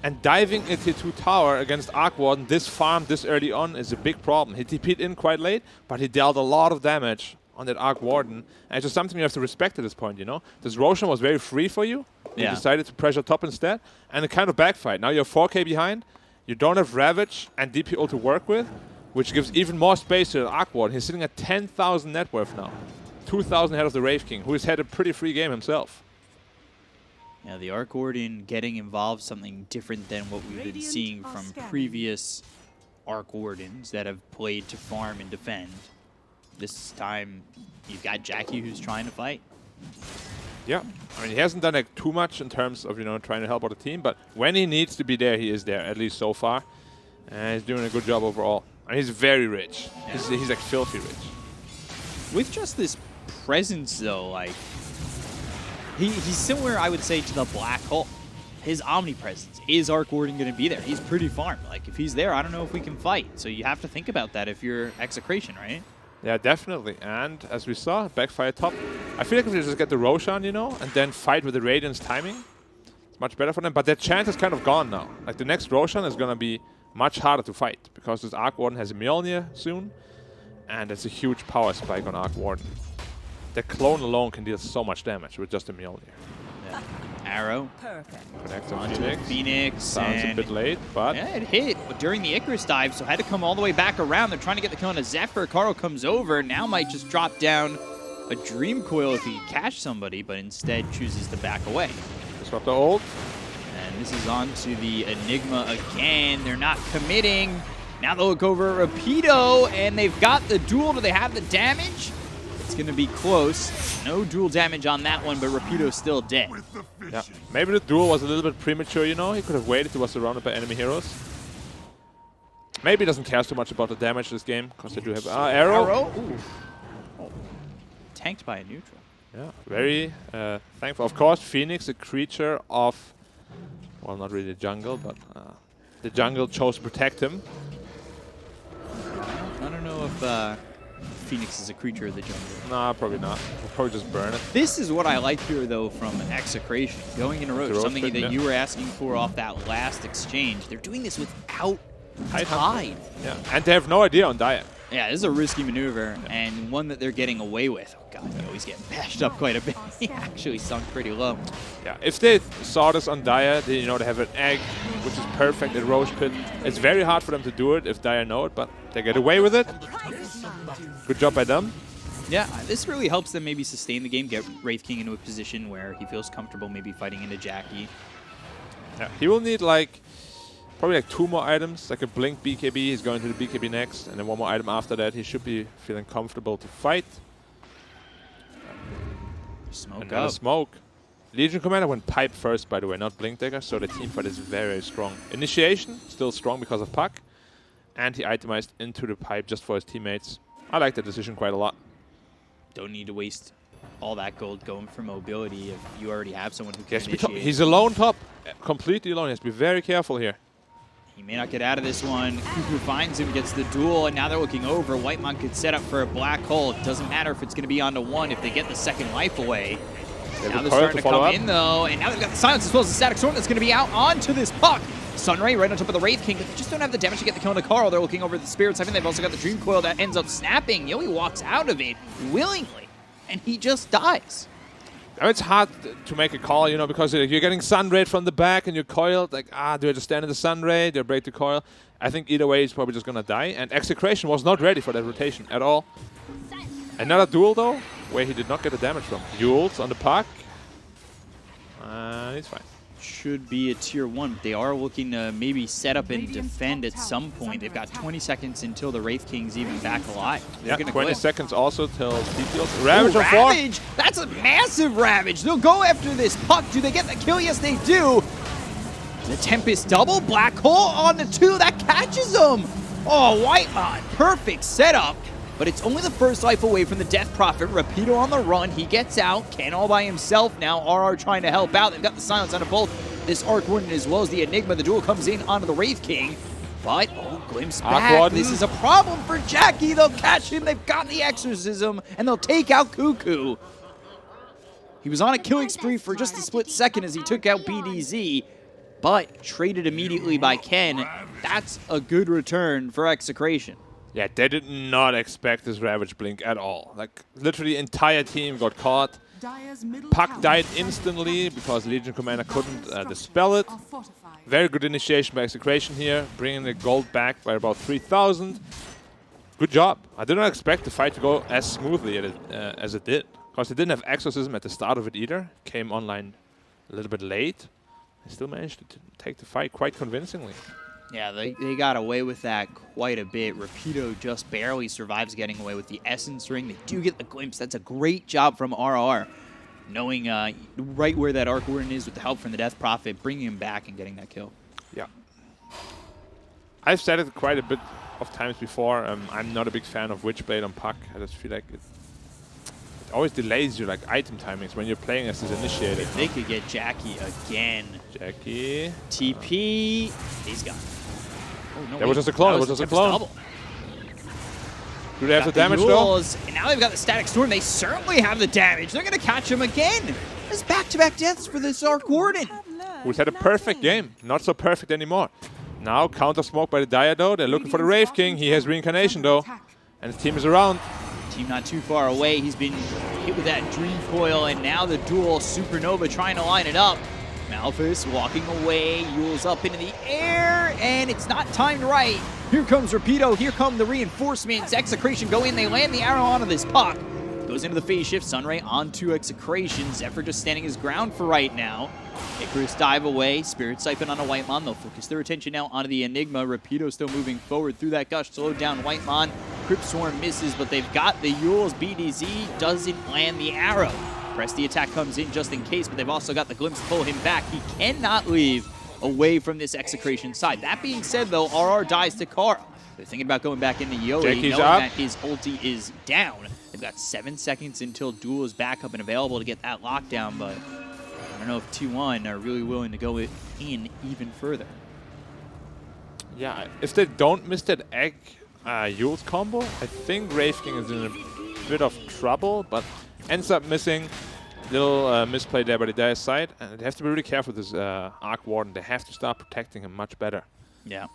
And diving into 2 tower against Arc Warden this farm this early on is a big problem. He TP'd in quite late, but he dealt a lot of damage on that Arc Warden. And it's just something you have to respect at this point, you know? This Roshan was very free for you. You Yeah. decided to pressure top instead, and it kind of backfired. Now you're 4K behind. You don't have Ravage and DP ult to work with, which gives even more space to the Arc Warden. He's sitting at 10,000 net worth now. 2,000 ahead of the Wraith King, who has had a pretty free game himself. Yeah, the Arc Warden getting involved, something different than what we've been Radiant seeing are from scanning. previous Arc Wardens that have played to farm and defend. This time, you've got Jackie who's trying to fight. Yeah, I mean, he hasn't done like too much in terms of, you know, trying to help out the team, but when he needs to be there, he is there, at least so far. And he's doing a good job overall. And he's very rich. He's like filthy rich. With just this presence, though, like, he's similar, I would say, to the Black Hole. His omnipresence. Is Arc Warden going to be there? He's pretty farmed. Like, if he's there, I don't know if we can fight. So you have to think about that if you're Execration, right? Yeah, definitely. And as we saw, backfire top. I feel like if they just get the Roshan, you know, and then fight with the Radiant's timing, it's much better for them. But their chance is kind of gone now. Like, the next Roshan is going to be much harder to fight because this Arc Warden has a Mjolnir soon, and it's a huge power spike on Arc Warden. The clone alone can deal so much damage with just a Mjolnir. Yeah. Arrow Connects on onto Phoenix. Phoenix. Sounds a bit late, but Yeah, it hit during the Icarus dive, so had to come all the way back around. They're trying to get the kill on a Zephyr. Carl comes over, now might just drop down a Dream Coil if he can catch somebody, but instead chooses to back away. disrupt the ult. And this is on to the Enigma again. They're not committing. Now they'll look over at Rapido, and they've got the duel. Do they have the damage? It's going to be close. No dual damage on that one, but Rapido's still dead. Yeah. Maybe the duel was a little bit premature, you know? He could have waited. He was surrounded by enemy heroes. Maybe he doesn't care too much about the damage this game, because they do have arrow. Ooh. Oh. Tanked by a neutral. Yeah, very thankful. Of course, Phoenix, a creature of, well, not really the jungle, but the jungle chose to protect him. I don't know if Phoenix is a creature of the jungle. Nah, probably not. We'll probably just burn it. This is what I like here, though, from Execration. Going in a roach, roach something pit, that yeah. you were asking for off that last exchange. They're doing this without Tide. Tide. Yeah, and they have no idea on Dire. Yeah, this is a risky maneuver, and one that they're getting away with. Oh, God, no, he's getting bashed up quite a bit. He actually sunk pretty low. Yeah, if they saw this on Dire, they, you know, they have an egg, which is perfect at Roach Pit. It's very hard for them to do it if Dire know it, but they get away with it. Good job by them. Yeah, this really helps them maybe sustain the game, get Wraith King into a position where he feels comfortable maybe fighting into Jackie. Yeah, he will need like probably like 2 more items, like a Blink BKB. He's going to the BKB next, and then 1 more item after that. He should be feeling comfortable to fight. Smoke Another up. smoke. Legion Commander went pipe first, by the way, not Blink Dagger, so the team fight is very, very strong. Initiation, still strong because of Puck. And he itemized into the pipe just for his teammates. I like that decision quite a lot. Don't need to waste all that gold going for mobility if you already have someone who He can has to be top. initiate. He's alone top. Completely alone. He has to be very careful here. He may not get out of this one. Cuckoo finds him, gets the duel, and now they're looking over. Whitemon could set up for a black hole. It doesn't matter if it's going to be onto 1 if they get the second life away. Now they're starting to come in, though, and now they've got the silence as well as the static storm that's going to be out onto this puck. Sunray right on top of the Wraith King, but they just don't have the damage to get the kill on the Carl. They're looking over the Spirits. I think they've also got the Dream Coil that ends up snapping. Yoi walks out of it willingly, and he just dies. It's hard to make a call, you know, because you're getting Sunray from the back and you're coiled. Like, do I just stand in the Sunray? Do I break the coil? I think either way, he's probably just going to die. And Execration was not ready for that rotation at all. Another duel, though, where he did not get the damage from. Duels on the puck. He's fine. Should be a tier 1, but they are looking to maybe set up and defend at some point. They've got 20 seconds until the Wraith King's even back alive. They're Yeah, gonna 20 go. seconds also till T-Fields. Ravage Ooh, on 4. Ravage! That's a massive Ravage. They'll go after this puck. Do they get the kill? Yes, they do. The Tempest double. Black Hole on the 2. That catches them. Oh, Whitemon. Perfect setup. But it's only the first life away from the Death Prophet. Rapido on the run. He gets out. Ken all by himself now. RR trying to help out. They've got the silence on both this Arc Warden as well as the Enigma. The duel comes in onto the Wraith King. But, glimpse back. Warden. This is a problem for Jackie. They'll catch him. They've got the Exorcism. And they'll take out Cuckoo. He was on a killing spree for just a split second as he took out BDZ. But traded immediately by Ken. That's a good return for Execration. Yeah, they did not expect this Ravage Blink at all. Like, literally entire team got caught. Dire's middle Puck tower died is instantly under because Legion Commander couldn't Dire's dispel it. structures are fortified. Very good initiation by Execration here, bringing the gold back by about 3,000. Good job. I did not expect the fight to go as smoothly as it did. Because they didn't have Exorcism at the start of it either. Came online a little bit late. They still managed to take the fight quite convincingly. Yeah, they got away with that quite a bit. Rapido just barely survives getting away with the Essence Ring. They do get the glimpse. That's a great job from RR, knowing right where that Arc Warden is with the help from the Death Prophet, bringing him back and getting that kill. Yeah. I've said it quite a bit of times before. I'm not a big fan of Witchblade on Puck. I just feel like it always delays your like item timings when you're playing as this initiator. If they could get Jackie again. Jackie. TP. He's gone. Oh, no, That was just a clone. That was just a clone. Double. Do they have the Got damage though? Yules, and now they've got the Static Storm. They certainly have the damage. They're going to catch him again. There's back-to-back deaths for this Arc Warden. Who's had a perfect game. Not so perfect anymore. Now counter smoke by the Dire though. They're looking for the Wraith King. He has reincarnation though. And his team is around. Team not too far away. He's been hit with that Dream Coil, and now the dual Supernova trying to line it up. Malphus walking away, Yules up into the air, and it's not timed right. Here comes Rapido, here come the reinforcements. Execration go in, they land the arrow onto this puck. Goes into the phase shift, Sunray onto Execration. Zephyr just standing his ground for right now. Icarus dive away, Spirit Siphon on a Whitemon. They'll focus their attention now onto the Enigma. Rapido still moving forward through that gush, slowed down Whitemon. Crypt Swarm misses, but they've got the Yules. BDZ doesn't land the arrow. Press the attack comes in just in case, but they've also got the glimpse to pull him back. He cannot leave away from this Execration side. That being said, though, RR dies to Kara. They're thinking about going back into Yoi, knowing that his ulti is down. They've got 7 seconds until Duel is back up and available to get that lockdown, but I don't know if T1 are really willing to go in even further. Yeah, if they don't miss that egg Yules combo, I think Wraith King is in a bit of trouble, but ends up missing. Little misplay there by the Dire side, and they have to be really careful with this Arc Warden. They have to start protecting him much better. Yeah.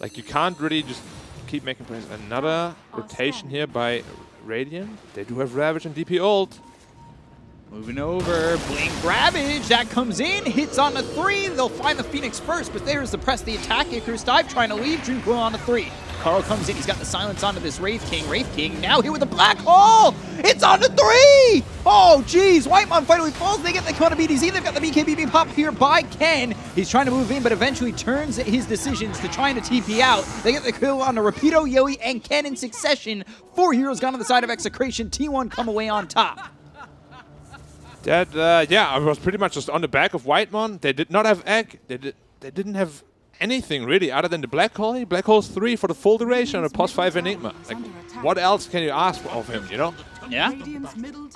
Like, you can't really just keep making plays. Another rotation here by Radiant. They do have Ravage and DP ult. Moving over, Blink Ravage, that comes in, hits on the 3. They'll find the Phoenix first, but there's the press the attack. Icarus dive trying to leave, Dream Coil on the 3. Carl comes in, he's got the silence onto this Wraith King. Wraith King now hit with a black hole! It's on the 3! Oh, geez, Whitemon finally falls. They get the kill to BDZ. They've got the BKB pop here by Ken. He's trying to move in, but eventually turns his decisions to trying to TP out. They get the kill on the Rapido, Yoi, and Ken in succession. 4 heroes gone to the side of Execration. T1 come away on top. That, yeah, I was pretty much just on the back of Whitemon. They did not have egg. They didn't have anything really other than the Black Hole. Black Hole's 3 for the full duration and a +5 Enigma. Like, what else can you ask of him, you know? Yeah.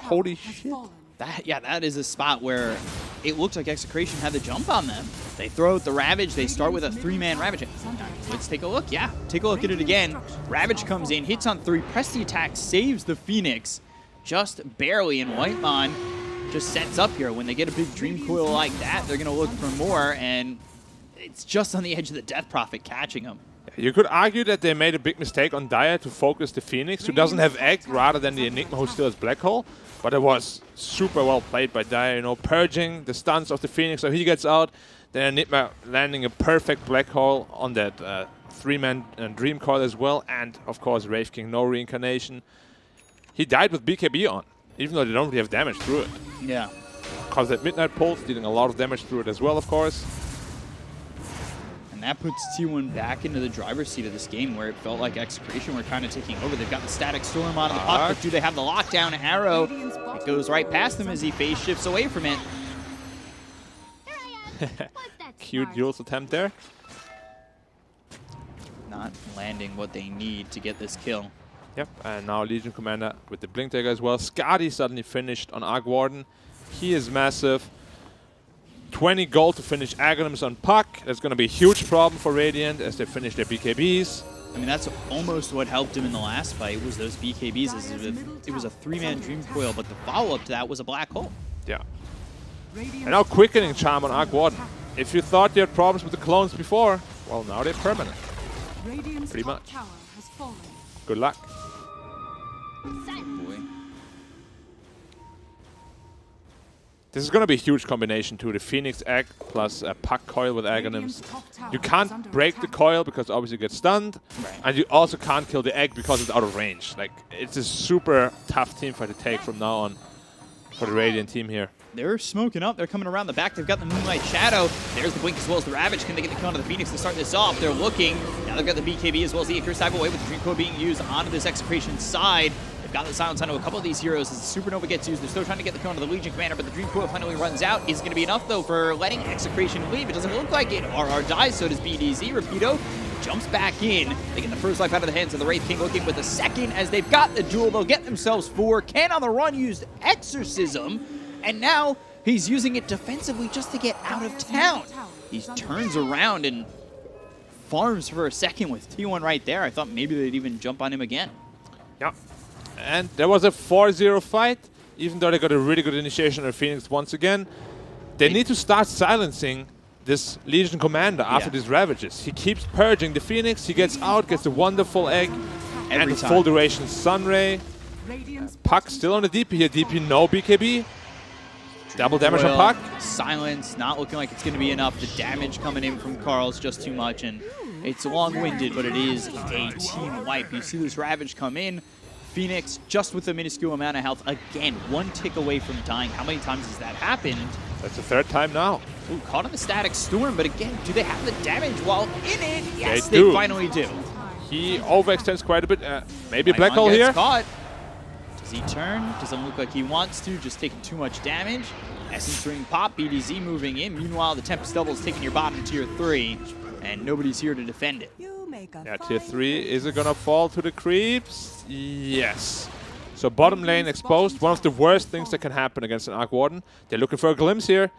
Holy shit. That is a spot where it looked like Execration had the jump on them. They throw out the Ravage. They start with a 3-man Ravage. Let's take a look. Yeah, take a look at it again. Ravage comes in, hits on 3, press the attack, saves the Phoenix just barely, and Whitemon just sets up here. When they get a big Dream Coil like that, they're going to look for more, and it's just on the edge of the Death Prophet catching them. You could argue that they made a big mistake on Dire to focus the Phoenix, who doesn't have egg, rather than the Enigma, who still has Black Hole. But it was super well played by Dire, you know, purging the stunts of the Phoenix so he gets out. Then Enigma landing a perfect Black Hole on that 3-man Dream Coil as well. And, of course, Wraith King, no reincarnation. He died with BKB on, even though they don't really have damage through it. Yeah. Because that Midnight Pulse dealing a lot of damage through it as well, of course. And that puts T1 back into the driver's seat of this game, where it felt like Execration were kind of taking over. They've got the Static Storm on the puck, but do they have the lockdown arrow? It goes right past them as he phase shifts away from it. Cute Yules attempt there. Not landing what they need to get this kill. Yep, and now Legion Commander with the Blink Dagger as well. Skadi suddenly finished on Arc Warden. He is massive. 20 gold to finish Aghanims on Puck. That's going to be a huge problem for Radiant as they finish their BKBs. I mean, that's almost what helped him in the last fight, was those BKBs. It was a 3-man Dream Coil, but the follow-up to that was a Black Hole. Yeah. And now Quickening Charm on Arc Warden. If you thought you had problems with the clones before, well, now they're permanent. Pretty much. Good luck. Boy. This is going to be a huge combination too. The Phoenix Egg plus a Puck Coil with Aghanims. You can't break the coil because obviously you get stunned. Right. And you also can't kill the egg because it's out of range. Like, it's a super tough team fight to take from now on for the Radiant team here. they're smoking up. They're coming around the back. They've got the Moonlight Shadow. There's the Blink as well as the Ravage. Can they get the kill onto the Phoenix to start this off? They're looking. Now they've got the BKB as well as the Icarus dive away with the Dream Core being used onto this Execration side. They've got the silence onto a couple of these heroes as the Supernova gets used. They're still trying to get the kill onto the Legion Commander, but the Dream Core finally runs out. Is it going to be enough, though, for letting Execration leave? It doesn't look like it. RR dies, so does BDZ. Rapido jumps back in. They get the first life out of the hands of the Wraith King, looking with the second as they've got the duel. They'll get themselves 4. Ken on the run used Exorcism, and now he's using it defensively just to get out of town. He turns around and farms for a second with T1 right there. I thought maybe they'd even jump on him again. Yeah. And there was a 4-0 fight, even though they got a really good initiation of Phoenix once again. They need to start silencing this Legion Commander after these Ravages. He keeps purging the Phoenix, he gets out, gets the wonderful egg, and the full duration Sunray. Puck still on the DP here. DP no BKB. Double damage on Puck. Silence, not looking like it's going to be enough. The damage coming in from Carl's just too much, and it's long-winded, but it is a team wipe. You see this Ravage come in. Phoenix, just with a minuscule amount of health, again, 1 tick away from dying. How many times has that happened? That's the 3rd time now. Ooh, caught on the Static Storm, but again, do they have the damage while in it? Yes, They do. finally do. He overextends quite a bit. Maybe a black hole here. Caught. Does he turn? Doesn't look like he wants to, just taking too much damage. Essence Ring pop, BDZ moving in. Meanwhile, the Tempest Double is taking your bottom tier 3, and nobody's here to defend it. Yeah, tier 3. Is it gonna fall to the creeps? Yes. So bottom lane exposed. One of the worst things that can happen against an Arc Warden. They're looking for a glimpse here.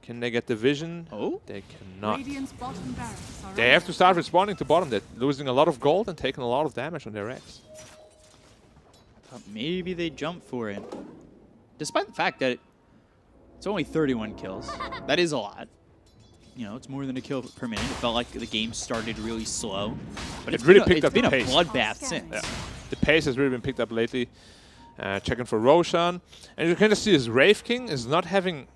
Can they get the vision? Oh. They cannot. Bottom barracks are They have to start responding to bottom. They're losing a lot of gold and taking a lot of damage on their X. Thought maybe they jump for it. Despite the fact that it's only 31 kills. That is a lot. You know, it's more than a kill per minute. It felt like the game started really slow. But It really picked up it's the been a pace. bloodbath since. Yeah. The pace has really been picked up lately. Checking for Roshan. And you can just see his Wraith King is not having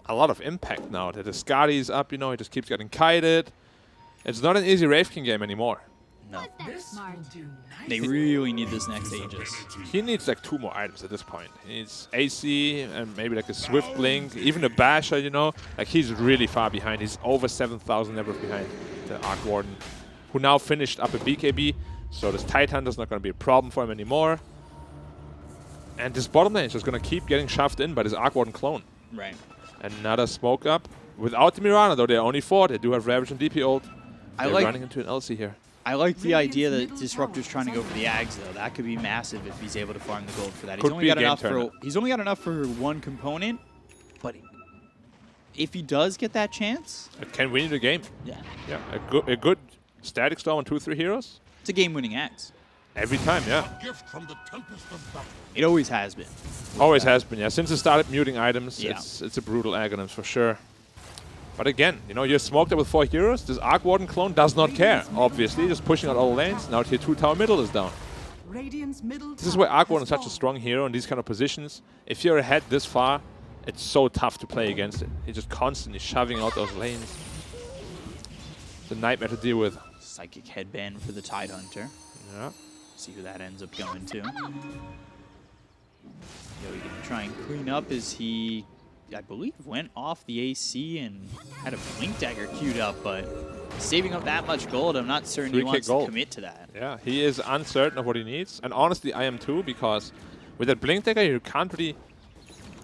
a lot of impact now. That the Skadi is up, you know, he just keeps getting kited. It's not an easy Wraith King game anymore. No. They really need this next Aegis. He needs like 2 more items at this point. He needs AC and maybe like a Swift Blink, even a Basher, you know. Like he's really far behind. He's over 7,000 ever behind the Arc Warden, who now finished up a BKB. So this Tidehunter's not going to be a problem for him anymore. And this bottom lane is just going to keep getting shoved in by this Arc Warden clone. Right. Another smoke up. Without the Mirana, though, they're only 4. They do have Ravage and DP ult. They're running into an LC here. I like the idea that Disruptor's trying to go for the Ags, though. That could be massive if he's able to farm the gold for that. Could be a game turner. He's only got enough for 1 component, but if he does get that chance, It can win the game. yeah, Yeah, a good Static Storm on 2-3 heroes. it's a game-winning Ags. Every time, yeah. It always has been. Always has been, yeah. Since it started muting items, Yeah. it's a brutal agonist for sure. But again, you know, you're smoked up with 4 heroes. This Arc Warden clone does not care, obviously. Just pushing out all lanes. Now tier 2 tower middle is down. This is why Arc Warden is such a strong hero in these kind of positions. If you're ahead this far, it's so tough to play against it. He's just constantly shoving out those lanes. It's a nightmare to deal with. Psychic Headband for the Tidehunter. Yeah. See who that ends up going to. Yo, he's going to try and clean up as he, I believe, went off the AC and had a Blink Dagger queued up, but saving up that much gold, I'm not certain he 3K wants gold. to commit to that. Yeah, he is uncertain of what he needs. And honestly, I am too, because with that Blink Dagger, you can't really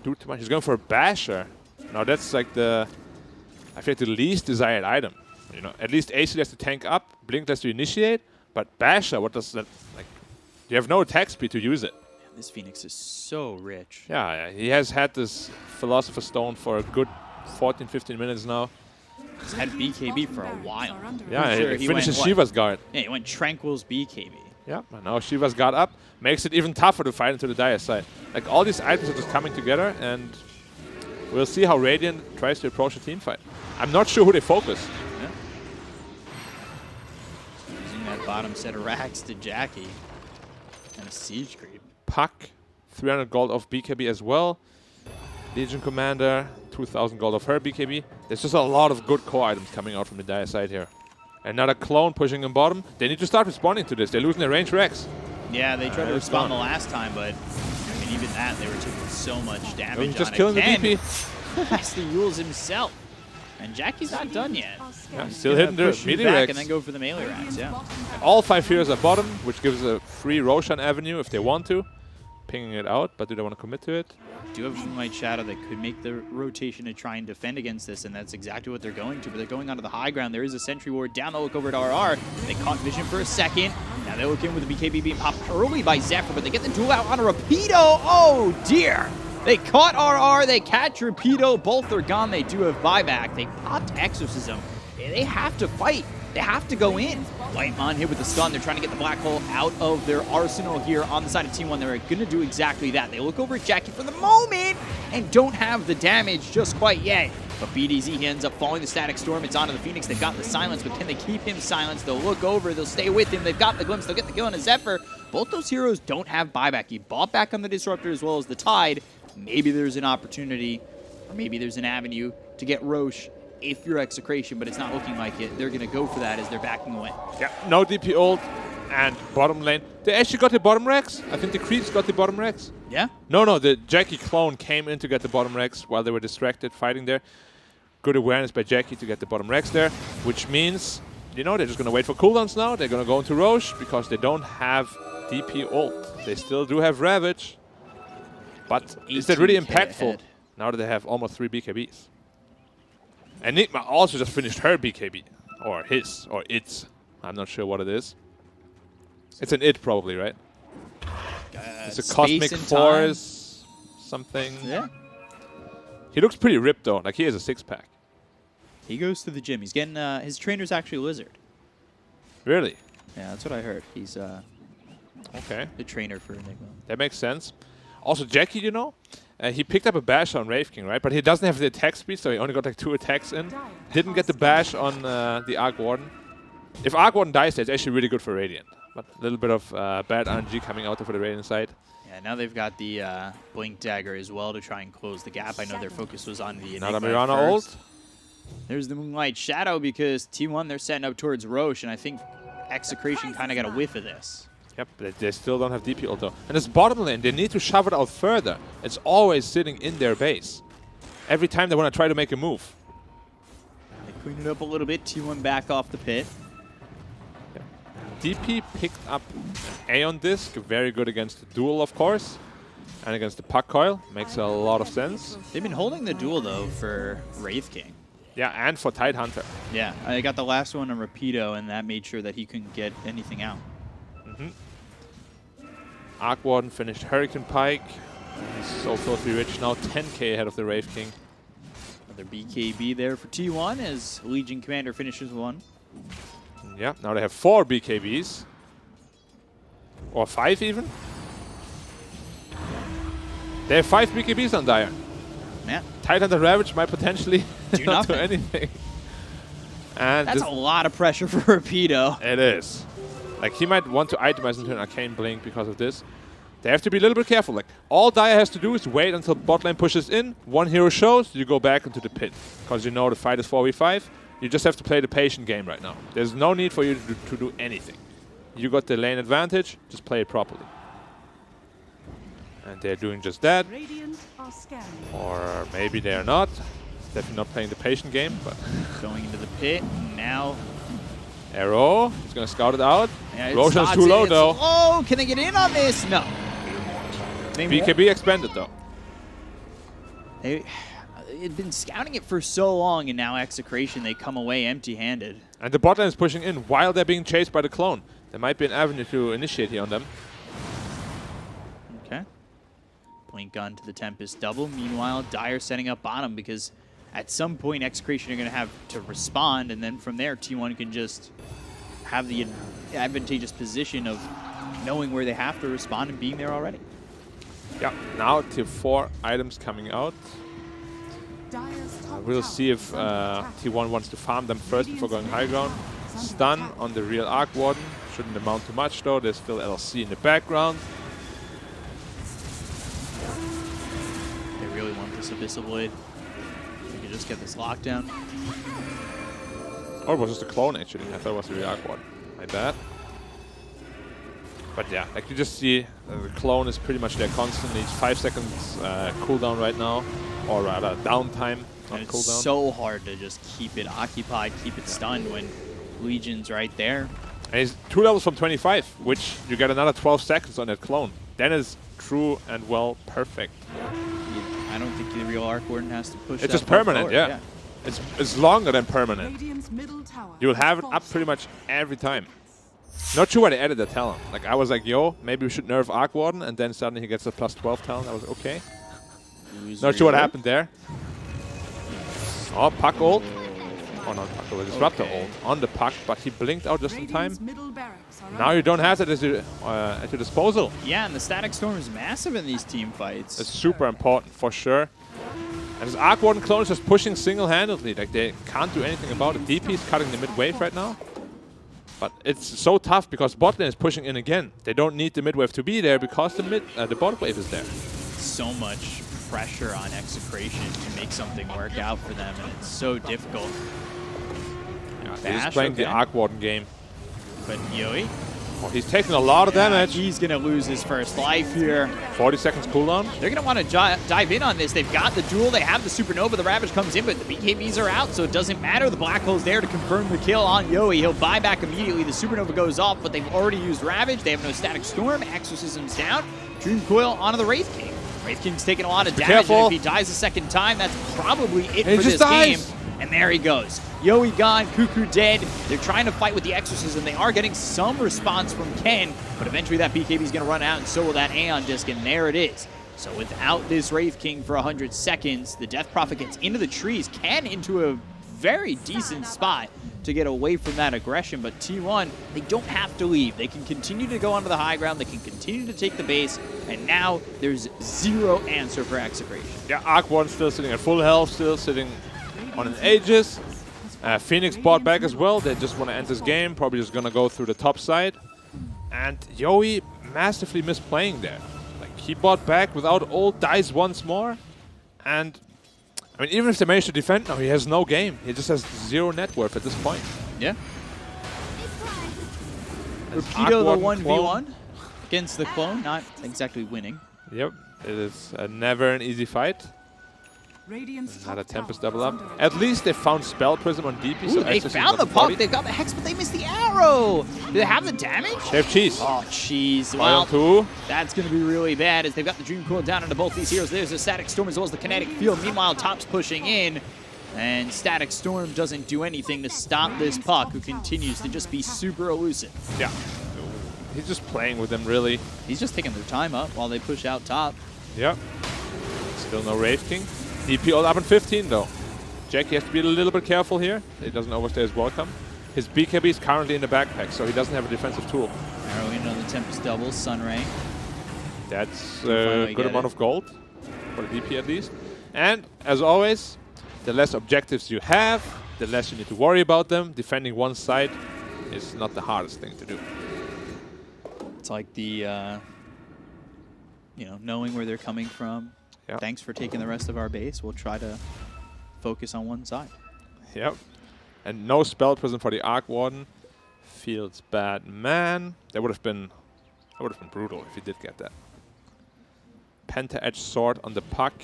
do too much. He's going for a Basher. Now that's like the, I feel like the least desired item. You know, at least AC has to tank up, Blink has to initiate, but Basher, what does that, like, you have no attack speed to use it. Man, this Phoenix is so rich. Yeah, he has had this Philosopher's Stone for a good 14, 15 minutes now. He's had BKB for a while. Yeah, Sure, he he finishes went what? Shiva's Guard. Yeah, he went Tranquil's BKB. Yeah, and now Shiva's Guard up. Makes it even tougher to fight into the Dire side. Like, all these items are just coming together, and we'll see how Radiant tries to approach a team fight. I'm not sure who they focus. Yeah. Using that bottom set of racks to Jackie. And a Siege Creep. Puck, 300 gold off BKB as well. Legion Commander, 2,000 gold off her BKB. There's just a lot of good core items coming out from the Dire side here. Another clone pushing in bottom. They need to start responding to this. They're losing their range Rex. Yeah, they tried to respond gone. the last time, but I mean, even that, they were taking so much damage. Just on killing it. the Ken DP. has to Yules himself. And Jackie's not done yet. Yeah, still hitting the Push you melee back racks. and then go for the melee racks, yeah. All 5 heroes are bottom, which gives a free Roshan avenue if they want to. Pinging it out, but do they want to commit to it? Do have Moonlight Shadow that could make the rotation to try and defend against this, and that's exactly what they're going to. But they're going onto the high ground. There is a sentry ward down. They'll look over at RR. They caught vision for a second. Now they look in with the BKB being popped early by Zephyr, but they get the duel out on a Rapido. Oh, dear. They caught RR. They catch Rapido. Both are gone. They do have buyback. They popped Exorcism. They have to fight. They have to go in. Whitemon hit with the stun. They're trying to get the Black Hole out of their arsenal here on the side of T1. They're going to do exactly that. They look over at Jackie for the moment and don't have the damage just quite yet. But BDZ, he ends up following the Static Storm. It's onto the Phoenix. They've got the silence, but can they keep him silenced? They'll look over. They'll stay with him. They've got the glimpse. They'll get the kill on a Zephyr. Both those heroes don't have buyback. He bought back on the Disruptor as well as the Tide. Maybe there's an opportunity, or maybe there's an avenue to get Roche if you're Execration, but it's not looking like it. They're going to go for that as they're backing away. Yeah, no DP ult and bottom lane. They actually got the bottom racks. I think the creeps got the bottom racks. Yeah? No, the Jackie clone came in to get the bottom racks while they were distracted fighting there. Good awareness by Jackie to get the bottom racks there, which means, you know, they're just going to wait for cooldowns now. They're going to go into Roche because they don't have DP ult. They still do have Ravage. But is that really 18K impactful ahead. now that they have almost 3 BKBs? Enigma also just finished her BKB. Or his, or its. I'm not sure what it is. It's an it probably, right? It's a Space Cosmic and Force something. Yeah. He looks pretty ripped though, like he has a 6-pack. He goes to the gym. He's getting, his trainer's actually Lizard. Really? Yeah, that's what I heard. He's Okay. the trainer for Enigma. That makes sense. Also, Jackie, you know, he picked up a bash on Wraith King, right? But he doesn't have the attack speed, so he only got like 2 attacks in. Didn't get the bash on the Arc Warden. If Arc Warden dies, that's actually really good for Radiant. But a little bit of bad RNG coming out for the Radiant side. Yeah, now they've got the Blink Dagger as well to try and close the gap. I know their focus was on the Enigma Not a at Mirana first. ult. There's the Moonlight Shadow because T1, they're setting up towards Roche, and I think Execration kind of got a whiff of this. Yep, they still don't have DP ult though. And this bottom lane, they need to shove it out further. It's always sitting in their base. Every time they want to try to make a move. They clean it up a little bit. T1 back off the pit. DP picked up an Aeon Disc, very good against the duel, of course. And against the Puck Coil, makes a lot of sense. They've been holding the duel, though, for Wraith King. Yeah, and for Tidehunter. Yeah, I got the last one on Rapido, and that made sure that he couldn't get anything out. Arc Warden finished Hurricane Pike. He's so close to be rich now, 10k ahead of the Wraith King. Another BKB there for T1 as Legion Commander finishes one. Yeah, now they have 4 BKBs. Or 5 even. They have 5 BKBs on Dire. Yeah, Tidehunter Ravage might potentially Do not do nothing. anything. And that's this- a lot of pressure for Rapido. It is. Like, he might want to itemize into an Arcane Blink because of this. They have to be a little bit careful. Like, all Dire has to do is wait until bot lane pushes in. One hero shows, you go back into the pit. Because you know the fight is 4v5. You just have to play the patient game right now. There's no need for you to do anything. You got the lane advantage, just play it properly. And they're doing just that. Radiant are scanning. Or maybe they're not. Definitely not playing the patient game, but... Going into the pit, now... Arrow, he's going to scout it out. Yeah, it Roshan's spots too it, low, it's though. low. Can they get in on this? No. BKB expanded, though. They had been scouting it for so long, and now Execration, they come away empty-handed. And the bot lane is pushing in while they're being chased by the clone. There might be an avenue to initiate here on them. Okay. Blink gun to the Tempest double. Meanwhile, Dire setting up bottom because at some point Execration are going to have to respond, and then from there T1 can just have the advantageous position of knowing where they have to respond and being there already. Yeah, now tier 4 items coming out. Dire's top We'll tower see if is under attack. T1 wants to farm them first before going high ground. Stun on the real Arc Warden. Shouldn't amount to much though. There's still LLC in the background. They really want this Abyssal Blade. They can just get this lockdown. Or it was just a clone actually. I thought it was the real Arc Warden. My bad. But yeah, like you just see, the clone is pretty much there constantly. It's 5 seconds cooldown right now. or rather downtime, not And it's cooldown. so hard to just keep it occupied, keep it stunned when Legion's right there. And he's 2 levels from 25, which you get another 12 seconds on that clone. Then it's true and well perfect. I don't think the real Arc Warden has to push. It's that just far permanent, forward. yeah. It's longer than permanent. Radiant's middle tower. You'll have it has up pretty fallen. much every time. Not sure why they added that talent. Like, I was like, yo, maybe we should nerf Arc Warden, and then suddenly he gets a plus 12 talent. I was okay. Not sure what happened there. Oh, Puck ult. Oh, not Puck ult, Disruptor ult on the Puck, but he blinked out just in time. Radiant's middle barracks are Now you don't have that at your disposal. Yeah, and the Static Storm is massive in these team fights. It's super important for sure. And this Arc Warden clone is just pushing single-handedly. Like, they can't do anything about it. DP is cutting the mid wave right now. But it's so tough because bot lane is pushing in again. They don't need the mid wave to be there because the bot wave is there. So much pressure on Execration to make something work out for them, and it's so difficult. He's Bash, playing the okay. Arc Warden game. But Yui, Oh, he's taking a lot of damage. he's going to lose his first life here. 40 seconds cooldown. They're going to want to dive in on this. They've got the duel. They have the Supernova. The Ravage comes in, but the BKBs are out, so it doesn't matter. The Black Hole's there to confirm the kill on Yui. He'll buy back immediately. The Supernova goes off, but they've already used Ravage. They have no Static Storm. Exorcism's down. Dream Coil onto the Wraith King. Wraith King's taking a lot of Be damage, careful. and if he dies a second time, that's probably it He for just this game. dies. And there he goes. Yui gone, Cuckoo dead. They're trying to fight with the Exorcism. They are getting some response from Ken, but eventually that BKB is going to run out, and so will that Aeon Disc, and there it is. So without this Wraith King for 100 seconds, the Death Prophet gets into the trees, Ken into a very decent spot to get away from that aggression, but T1, they don't have to leave. They can continue to go onto the high ground, they can continue to take the base, and now there's zero answer for Execration. Yeah, Arc Warden still sitting at full health, still sitting on an Aegis. Phoenix bought back as well. They just want to end this game. Probably just going to go through the top side. And Yui massively misplaying there. Like, he bought back without ult, dies once more. And, I mean, even if they manage to defend now, he has no game. He just has 0 net worth at this point. Yeah. As Rapido Arc the Warden 1v1 clone. against the clone, not exactly winning. Yep, it is never an easy fight. Radiant's top Another Tempest tower double up. is under At least they found Spell Prism on DP. Ooh, so they Exorcism found the got puck, 40. they got the Hex, but they missed the arrow. Do they have the damage? They have cheese. Oh, jeez. Fire Well, on 2. that's going to be really bad as they've got the Dream Coil down into both these heroes. There's a Static Storm as well as the Kinetic Field. Meanwhile, Top's pushing in, and Static Storm doesn't do anything to stop this puck, who continues to just be super elusive. Yeah. He's just playing with them, really. He's just taking their time up while they push out top. Yep. Still no Wraith King. DP all up in 15, though. Jackie has to be a little bit careful here. He doesn't overstay his welcome. His BKB is currently in the backpack, so he doesn't have a defensive tool. Arrow in on the Tempest double, Sunray. That's finally a get good amount it. of gold, for the DP at least. And, as always, the less objectives you have, the less you need to worry about them. Defending one side is not the hardest thing to do. It's like the, knowing where they're coming from. Yeah. Thanks for taking the rest of our base. We'll try to focus on one side. Yep. And no Spell Prism for the Arc Warden. Feels bad, man. That would have been brutal if he did get that. Penta-Edge Sword on the Puck.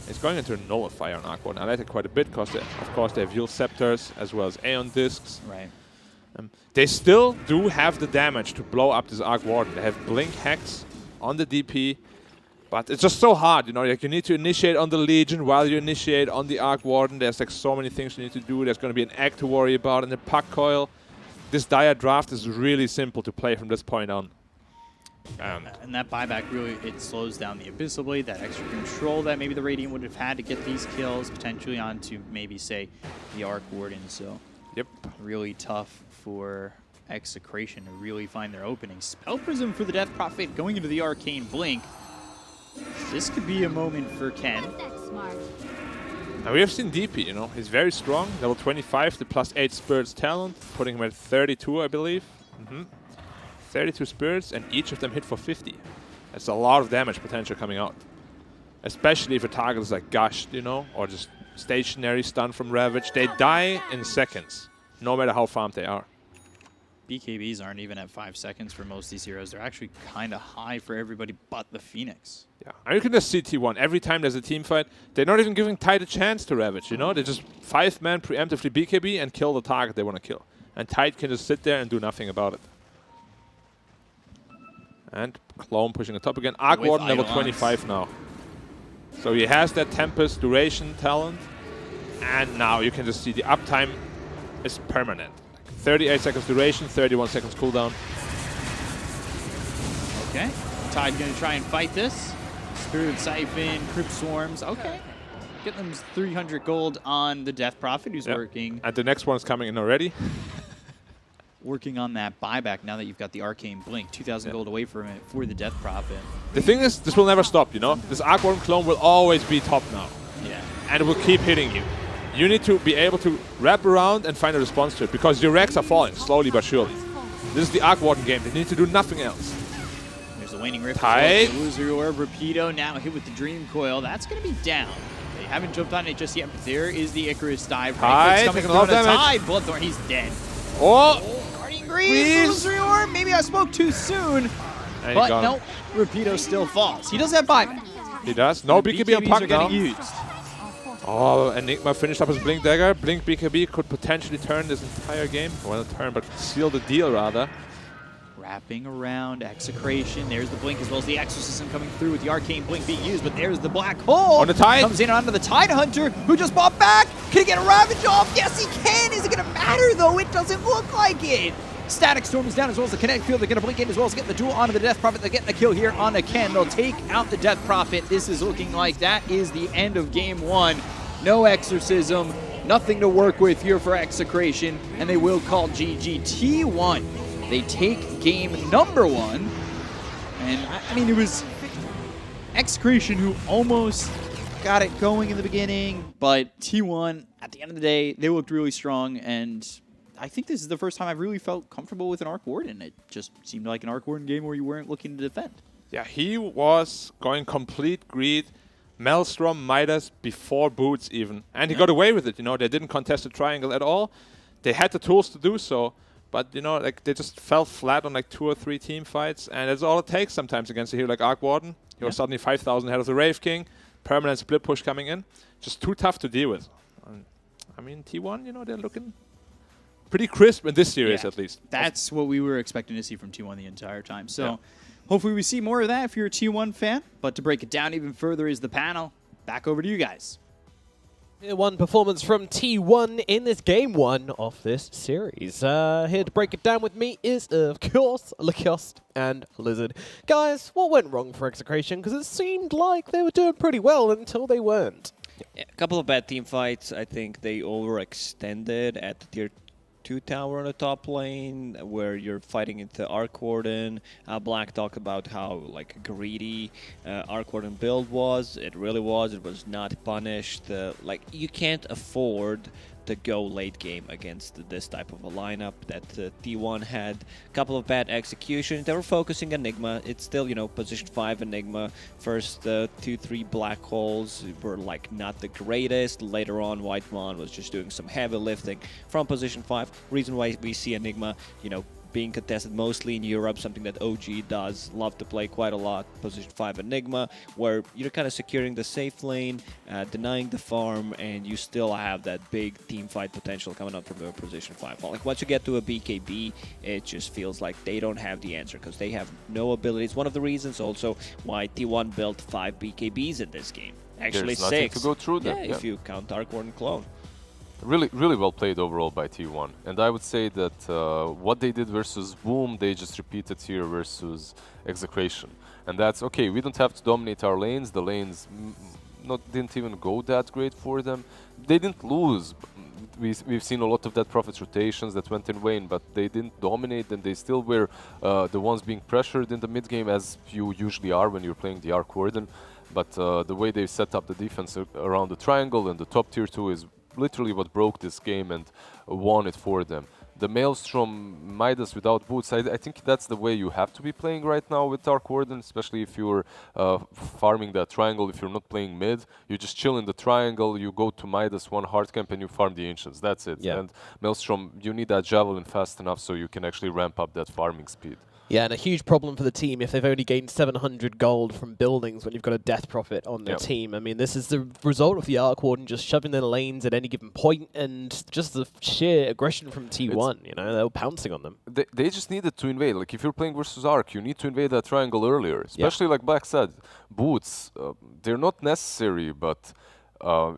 It's going into a Nullifier on Arc Warden. I like it quite a bit because, of course, they have Yule Scepters as well as Aeon Discs. Right. They still do have the damage to blow up this Arc Warden. They have Blink Hex on the DP, but it's just so hard, like you need to initiate on the Legion while you initiate on the Arc Warden. There's like so many things you need to do. There's going to be an egg to worry about and a Puck Coil. This Dire Draft is really simple to play from this point on. And that buyback really, it slows down the Abyssal Blade, that extra control that maybe the Radiant would have had to get these kills, potentially onto maybe, say, the Arc Warden. So, Yep. really tough for Execration to really find their opening. Spell Prism for the Death Prophet going into the Arcane Blink. This could be a moment for Ken. Now we have seen DP, he's very strong. Level 25, the +8 Spirits talent, putting him at 32, I believe. 32 Spirits, and each of them hit for 50. That's a lot of damage potential coming out. Especially if a target is like gushed, or just stationary stun from Ravage. They die in seconds, no matter how farmed they are. BKBs aren't even at 5 seconds for most of these heroes. They're actually kind of high for everybody but the Phoenix. Yeah, and you can just see T1 every time there's a team fight. They're not even giving Tide a chance to Ravage, you know? They just 5-man preemptively BKB and kill the target they want to kill. And Tide can just sit there and do nothing about it. And Clone pushing the top again. Arc With Warden level Eidolons. 25 now. So he has that Tempest duration talent. And now you can just see the uptime is permanent. 38 seconds duration, 31 seconds cooldown. Okay. Tide going to try and fight this. Spirit Siphon, Crypt Swarms. Okay. Get them 300 gold on the Death Prophet, who's Yep. working And the next one's coming in already. on that buyback now that you've got the Arcane Blink. 2,000 gold away from it for the Death Prophet. The thing is, this will never stop, you know? This Arc Warden clone will always be top now. Yeah. And it will keep hitting you. You need to be able to wrap around and find a response to it, because your Rex are falling, slowly but surely. This is the Arc Warden game. They need to do nothing else. There's the Waning Rift. Tide. Illusory Orb. Rapido now hit with the Dream Coil. That's going to be down. They haven't jumped on it just yet, but there is the Icarus dive. Tide, Coming taking through a lot on of the damage. Tide. Bloodthorn, he's dead. Oh! Guardian Greaves. Greaves. Illusory Orb. Maybe I spoke too soon. And he But got him. no, Rapido still falls. He does have buyback. He does. No BKB on BKBs Puck are now. getting used. Oh, Enigma finished up his Blink Dagger. Blink BKB could potentially turn this entire game. Well, not turn, but seal the deal, rather. Wrapping around, Execration. There's the Blink as well as the Exorcism coming through with the Arcane Blink being used, but there's the Black Hole. On the Tide. Comes in onto the Tide Hunter, who just bought back. Can he get a Ravage off? Yes, he can. Is it going to matter, though? It doesn't look like it. Static Storm is down as well as the Kinetic Field. They're going to blink in as well as get the duel onto the Death Prophet. They're getting the kill here on the Ken. They'll take out the Death Prophet. This is looking like that is the end of game one. No Exorcism, nothing to work with here for Execration, and they will call GG. T1, they take game number one, and I mean, it was Execration who almost got it going in the beginning, but T1, at the end of the day, they looked really strong, and I think this is the first time I've really felt comfortable with an Arc Warden. It just seemed like an Arc Warden game where you weren't looking to defend. Yeah, he was going complete greed. Maelstrom, Midas, before Boots even. And he got away with it, you know. They didn't contest the triangle at all. They had the tools to do so. But, you know, like they just fell flat on like 2 or 3 team fights. And that's all it takes sometimes against a hero like Arc Warden. He was suddenly 5,000 ahead of the Wraith King. Permanent split push coming in. Just too tough to deal with. I mean, T1, you know, they're looking pretty crisp in this series at least. That's what we were expecting to see from T1 the entire time. So hopefully we see more of that if you're a T1 fan. But to break it down even further is the panel. Back over to you guys. Tier 1 performance from T1 in this game 1 of this series. Here to break it down with me is, of course, Lacoste and Lizard. Guys, what went wrong for Execration? Because it seemed like they were doing pretty well until they weren't. A couple of bad team fights. I think they overextended at the tier 2 tower on the top lane, where you're fighting into Arc Warden. Black talked about how like greedy Arc Warden build was. It really was. It was not punished. Like you can't afford to go late game against this type of a lineup that T1 had. A couple of bad executions. They were focusing Enigma. It's still, you know, position 5 Enigma. First 2-3 black holes were like not the greatest. Later on, Whitemon was just doing some heavy lifting from position 5. Reason why we see Enigma, you know, being contested mostly in Europe, something that OG does love to play quite a lot. Position 5 Enigma, where you're kind of securing the safe lane, denying the farm, and you still have that big team fight potential coming up from your position 5. Like once you get to a BKB, it just feels like they don't have the answer because they have no abilities. One of the reasons also why T1 built 5 BKBs in this game. Actually There's nothing 6. to go through them. Yeah, if you count Arc Warden Clone. Really, really well played overall by T1. And I would say that what they did versus Boom, they just repeated here versus Execration. And that's okay, we don't have to dominate our lanes. The lanes didn't even go that great for them. They didn't lose. We've seen a lot of that Prophet's rotations that went in vain, but they didn't dominate, and they still were the ones being pressured in the mid game, as you usually are when you're playing the Arc Warden. But the way they set up the defense around the triangle and the top tier 2 is literally what broke this game and won it for them. the Maelstrom Midas without boots, I think that's the way you have to be playing right now with Dark Warden, especially if you're farming that triangle. If you're not playing mid, you just chill in the triangle, you go to Midas, one hard camp, and you farm the Ancients. That's it. Yeah. And Maelstrom, you need that Javelin fast enough so you can actually ramp up that farming speed. Yeah, and a huge problem for the team if they've only gained 700 gold from buildings when you've got a death profit on their team. I mean, this is the result of the Arc Warden just shoving their lanes at any given point, and just the sheer aggression from T1, you know, they were pouncing on them. They just needed to invade. Like, if you're playing versus Arc, you need to invade that triangle earlier. Especially, like Black said, boots, they're not necessary, but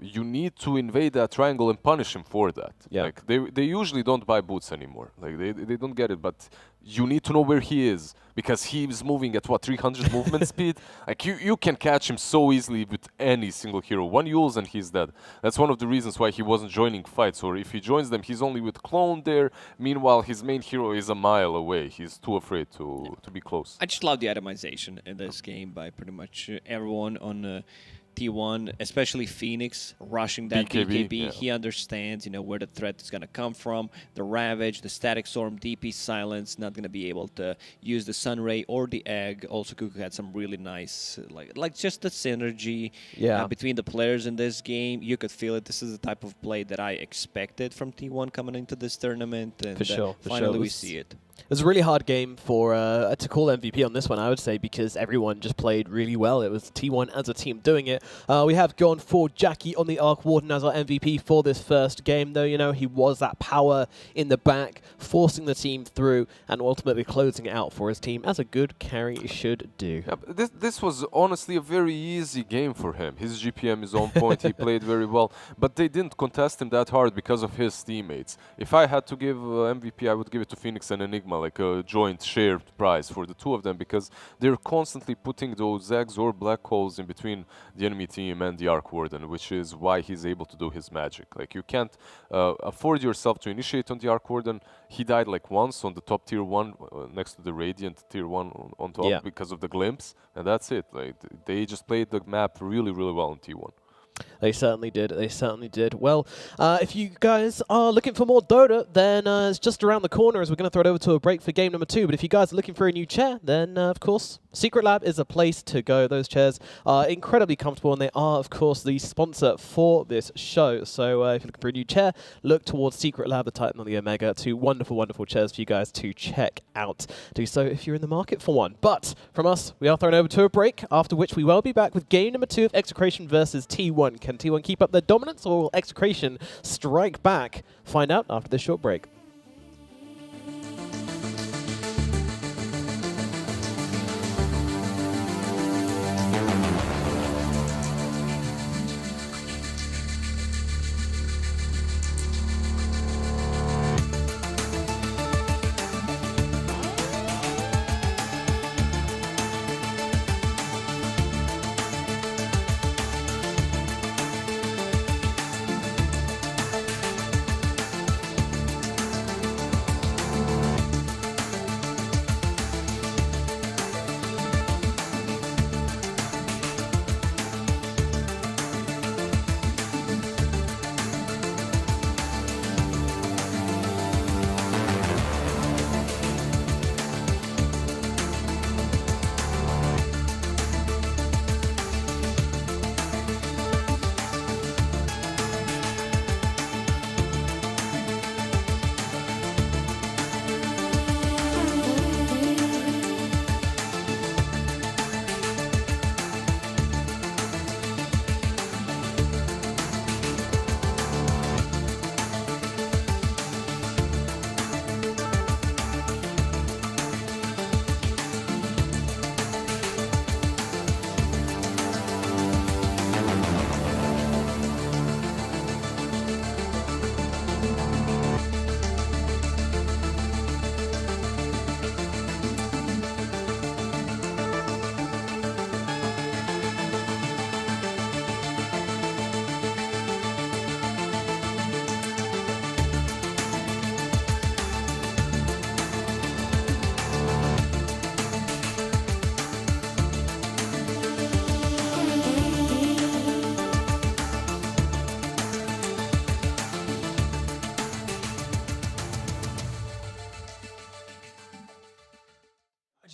you need to invade that triangle and punish him for that. Yeah. Like, they usually don't buy boots anymore. Like, they don't get it, but you need to know where he is, because he's moving at, what, 300 movement speed? Like, you can catch him so easily with any single hero. One Yules and he's dead. That's one of the reasons why he wasn't joining fights, or if he joins them, he's only with Clone there. Meanwhile, his main hero is a mile away. He's too afraid to be close. I just love the itemization in this game by pretty much everyone on T1, especially Phoenix, rushing that BKB. Yeah. He understands, you know, where the threat is going to come from. The Ravage, the Static Storm, DP Silence, not going to be able to use the Sunray or the Egg. Also, Cuckoo had some really nice, like just the synergy between the players in this game. You could feel it. This is the type of play that I expected from T1 coming into this tournament. And For sure. finally we see it. It was a really hard game for to call MVP on this one, I would say, because everyone just played really well. It was T1 as a team doing it. We have gone for Jackie on the Arc Warden as our MVP for this first game, though. You know, he was that power in the back, forcing the team through and ultimately closing it out for his team, as a good carry should do. Yeah, but this was honestly a very easy game for him. His GPM is on point. He played very well, but they didn't contest him that hard because of his teammates. If I had to give MVP, I would give it to Phoenix and Enigma, like a joint shared prize for the two of them, because they're constantly putting those eggs or black holes in between the enemy team and the Arc Warden, which is why he's able to do his magic. Like, you can't afford yourself to initiate on the Arc Warden. He died like once on the top tier 1 next to the Radiant tier 1 on top because of the glimpse, and that's it. Like, they just played the map really, really well on T1. They certainly did. They certainly did. Well, if you guys are looking for more Dota, then it's just around the corner as we're going to throw it over to a break for game number 2. But if you guys are looking for a new chair, then, of course, Secret Lab is a place to go. Those chairs are incredibly comfortable, and they are, of course, the sponsor for this show. So if you're looking for a new chair, look towards Secret Lab, the Titan, and the Omega. 2 wonderful, wonderful chairs for you guys to check out. Do so if you're in the market for one. But from us, we are thrown over to a break, after which we will be back with game number 2 of Execration versus T1. Can T1 keep up their dominance, or will Execration strike back? Find out after this short break.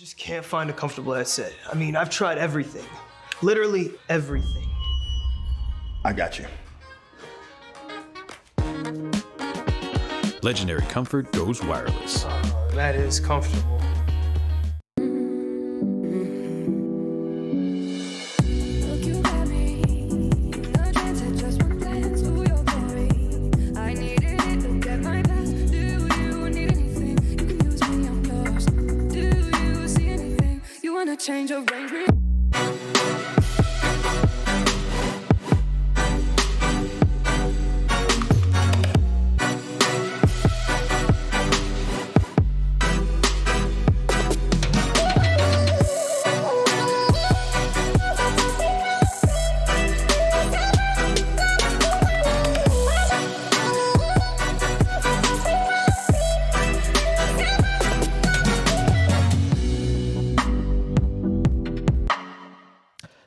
just can't find a comfortable headset. I mean, I've tried everything. Literally everything. I got you. Legendary comfort goes wireless. That is comfortable. Change of range.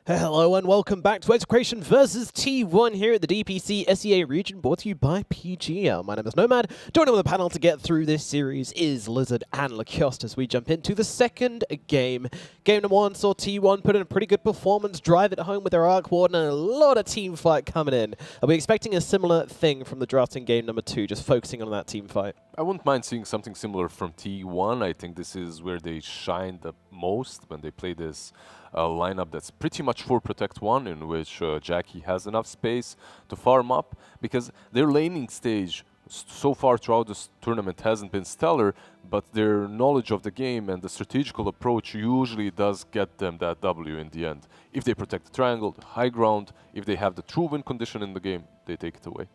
Hello and welcome back to Execration versus T1 here at the DPC SEA region, brought to you by PGL. My name is Nomad. Joining on the panel to get through this series is Lizard and Lacoste as we jump into the second game. Game number 1 saw T1 put in a pretty good performance, drive it home with their Arc Warden, and a lot of team fight coming in. Are we expecting a similar thing from the draft in game number 2, just focusing on that team fight? I wouldn't mind seeing something similar from T1. I think this is where they shine the most when they play this lineup that's pretty much 4 protect 1, in which Jackie has enough space to farm up, because their laning stage so far throughout this tournament hasn't been stellar, but their knowledge of the game and the strategical approach usually does get them that W in the end. If they protect the triangle, the high ground, if they have the true win condition in the game, they take it away.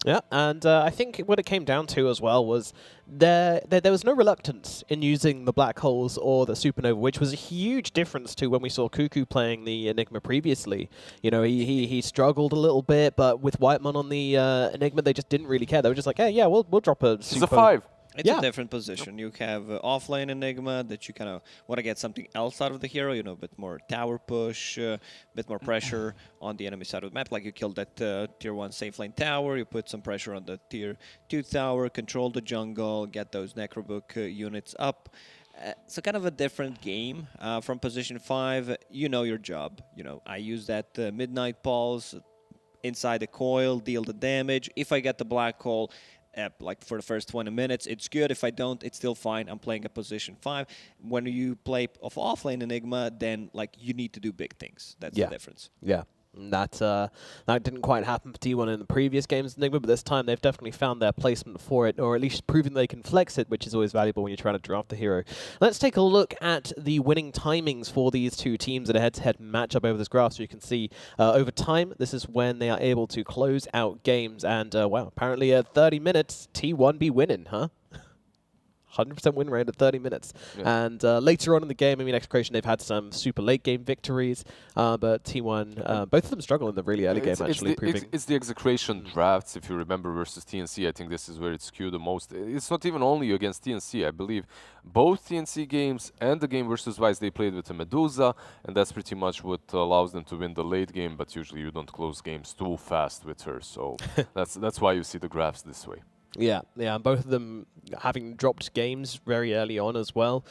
Yeah, and I think what it came down to as well was there was no reluctance in using the black holes or the supernova, which was a huge difference to when we saw Cuckoo playing the Enigma previously. You know, he struggled a little bit, but with Whitemon on the Enigma, they just didn't really care. They were just like, hey, yeah, we'll drop a super. It's a 5. It's a different position. You have offlane Enigma that you kind of want to get something else out of the hero, you know, a bit more tower push, a bit more pressure on the enemy side of the map. Like you killed that tier 1 safe lane tower, you put some pressure on the tier 2 tower, control the jungle, get those Necrobook units up. So kind of a different game from position 5. You know your job. You know, I use that Midnight Pulse inside the coil, deal the damage. If I get the black hole, like for the first 20 minutes, it's good. If I don't, it's still fine. I'm playing a position 5. When you play of offlane Enigma, then like you need to do big things. That's the difference. Yeah. That didn't quite happen for T1 in the previous games Enigma, but this time they've definitely found their placement for it, or at least proving they can flex it, which is always valuable when you're trying to draft the hero. Let's take a look at the winning timings for these two teams in a head-to-head matchup over this graph. So you can see over time, this is when they are able to close out games, and wow, apparently at 30 minutes, T1 be winning, huh? 100% win rate at 30 minutes. Yeah. And later on in the game, I mean, Execration, they've had some super late game victories, but T1, both of them struggle in the really early game, actually. It's the Execration drafts, if you remember, versus TNC. I think this is where it's skewed the most. It's not even only against TNC. I believe both TNC games and the game versus Vice, they played with a Medusa, and that's pretty much what allows them to win the late game, but usually you don't close games too fast with her. So that's why you see the graphs this way. Yeah, and both of them having dropped games very early on as well,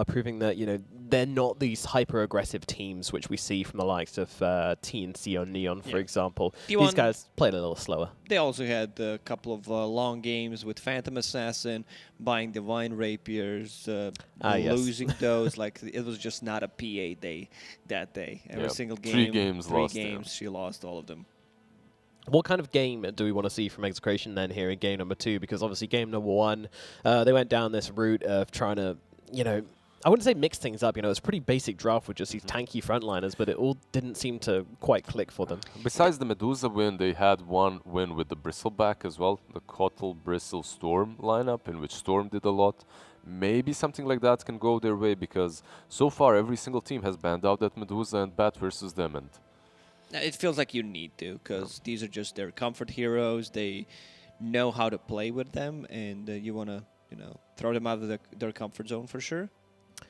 proving that, you know, they're not these hyper-aggressive teams which we see from the likes of TNC or Neon, for example. These guys played a little slower. They also had a couple of long games with Phantom Assassin, buying Divine Rapiers, losing those. Like, it was just not a PA day that day. Every single game, 3 games lost. She lost all of them. What kind of game do we want to see from Execration then here in game number 2? Because obviously game number 1, they went down this route of trying to, you know, I wouldn't say mix things up. You know, it's a pretty basic draft with just these tanky frontliners, but it all didn't seem to quite click for them. Besides the Medusa win, they had one win with the Bristleback as well, the Kotl, Bristle, Storm lineup, in which Storm did a lot. Maybe something like that can go their way, because so far every single team has banned out that Medusa and Bat versus them, and it feels like you need to, because these are just their comfort heroes. They know how to play with them, and you want to, you know, throw them out of their comfort zone for sure.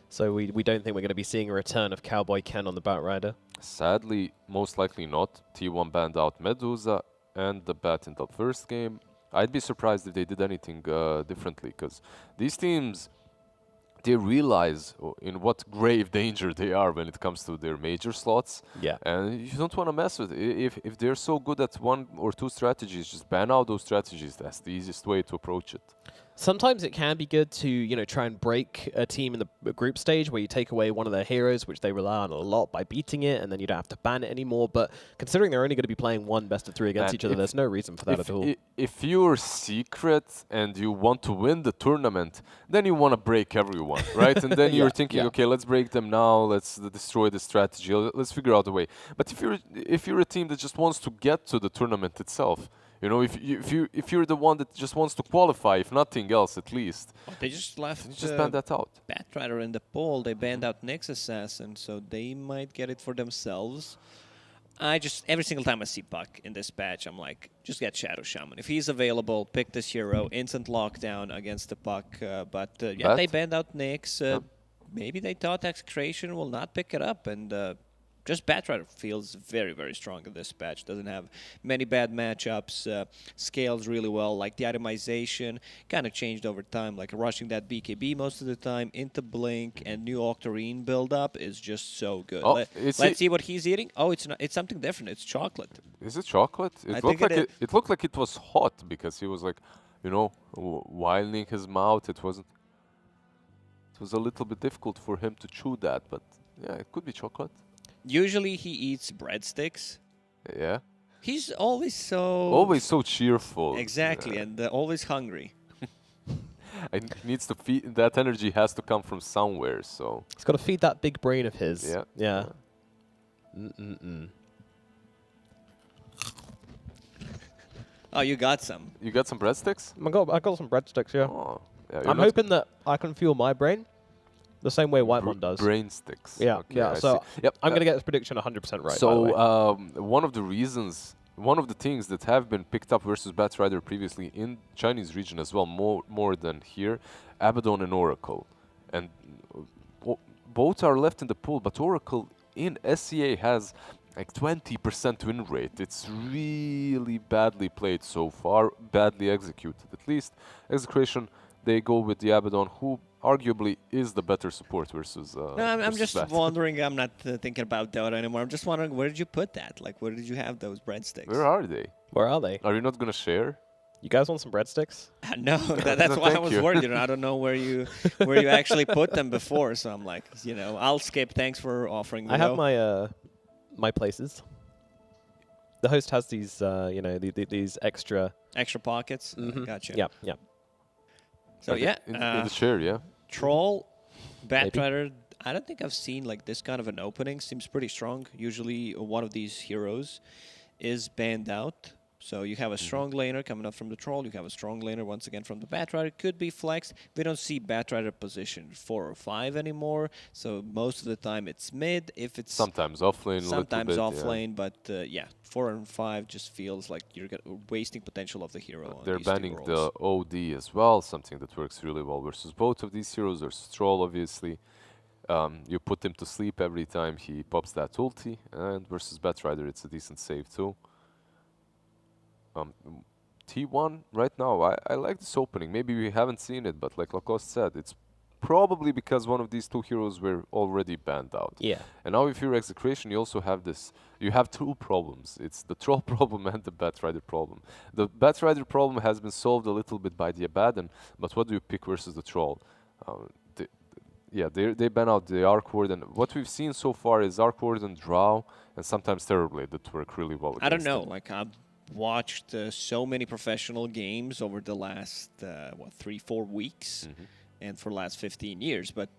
So we don't think we're going to be seeing a return of Cowboy Ken on the Bat Rider? Sadly, most likely not. T1 banned out Medusa and the Bat in the first game. I'd be surprised if they did anything differently, because these teams, they realize in what grave danger they are when it comes to their major slots. Yeah. And you don't want to mess with it. If they're so good at one or two strategies, just ban out those strategies. That's the easiest way to approach it. Sometimes it can be good to, you know, try and break a team in the group stage where you take away one of their heroes, which they rely on a lot, by beating it, and then you don't have to ban it anymore. But considering they're only going to be playing one best of 3 against each other, there's no reason for that at all. If you're secret and you want to win the tournament, then you want to break everyone, right? And then you're thinking, okay, let's break them now. Let's destroy the strategy. Let's figure out a way. But if you're a team that just wants to get to the tournament itself, you know, if you're the one that just wants to qualify, if nothing else, at least. They just left. You just ban that out. Batrider in the poll. They banned out Nyx Assassin, so they might get it for themselves. Every single time I see Puck in this patch, I'm like, just get Shadow Shaman. If he's available, pick this hero. Instant lockdown against the Puck. Yeah, they banned out Nyx. Maybe they thought Execration will not pick it up, and just Batrider feels very, very strong in this patch. Doesn't have many bad matchups. Scales really well. Like the itemization kind of changed over time. Like rushing that BKB most of the time into Blink and new Octarine build-up is just so good. Let's see what he's eating. Oh, it's not. It's something different. It's chocolate. Is it chocolate? It looked like it was hot because he was like, you know, wilding his mouth. It was a little bit difficult for him to chew that, but yeah, it could be chocolate. Usually he eats breadsticks. Yeah. He's always so cheerful. Exactly, and always hungry. It needs to feed. That energy has to come from somewhere. So he's got to feed that big brain of his. Yeah. Yeah. Oh, you got some. You got some breadsticks? I got some breadsticks. Yeah. Oh, yeah, I'm hoping that I can fuel my brain the same way Whitemon does. Brain sticks. Yeah, okay, yeah. So yep. I'm going to get this prediction 100% right. So one of the things that have been picked up versus Batrider previously in Chinese region as well, more than here, Abaddon and Oracle, and both are left in the pool. But Oracle in SCA has like 20% win rate. It's really badly played so far, badly executed. At least Execration, they go with the Abaddon, who arguably is the better support versus. No, I'm just wondering. I'm not thinking about Dota anymore. I'm just wondering, where did you put that? Like, where did you have those breadsticks? Where are they? Where are they? Are you not gonna share? You guys want some breadsticks? No, that's why I was worried. You know, I don't know where you actually put them before. So I'm like, you know, I'll skip. Thanks for offering. I have my my places. The host has these, you know, these extra pockets. Gotcha. Yeah, yeah. So yeah, in the chair, yeah. Troll, Batrider. I don't think I've seen like this kind of an opening. Seems pretty strong. Usually one of these heroes is banned out. So you have a strong laner coming up from the Troll. You have a strong laner once again from the Batrider. Could be flexed. We don't see Batrider position 4 or 5 anymore. So most of the time it's mid. If it's sometimes offlane, sometimes offlane, but yeah, 4 and 5 just feels like you're wasting potential of the hero. They're banning the OD as well, something that works really well versus both of these heroes. There's Troll, obviously. You put him to sleep every time he pops that ulti, and versus Batrider, it's a decent save too. T1 right now, I like this opening. Maybe we haven't seen it, but like Lacoste said, it's probably because one of these two heroes were already banned out. Yeah. And now if you're Execration, you also have this, you have two problems. It's the Troll problem and the Batrider problem. The Batrider problem has been solved a little bit by the Abaddon, but what do you pick versus the Troll? They ban out the Arc Ward, and what we've seen so far is Arc Ward and Drow, and sometimes Terrorblade that work really well. I don't know, like I've watched so many professional games over the last 3-4 weeks, and for the last 15 years. But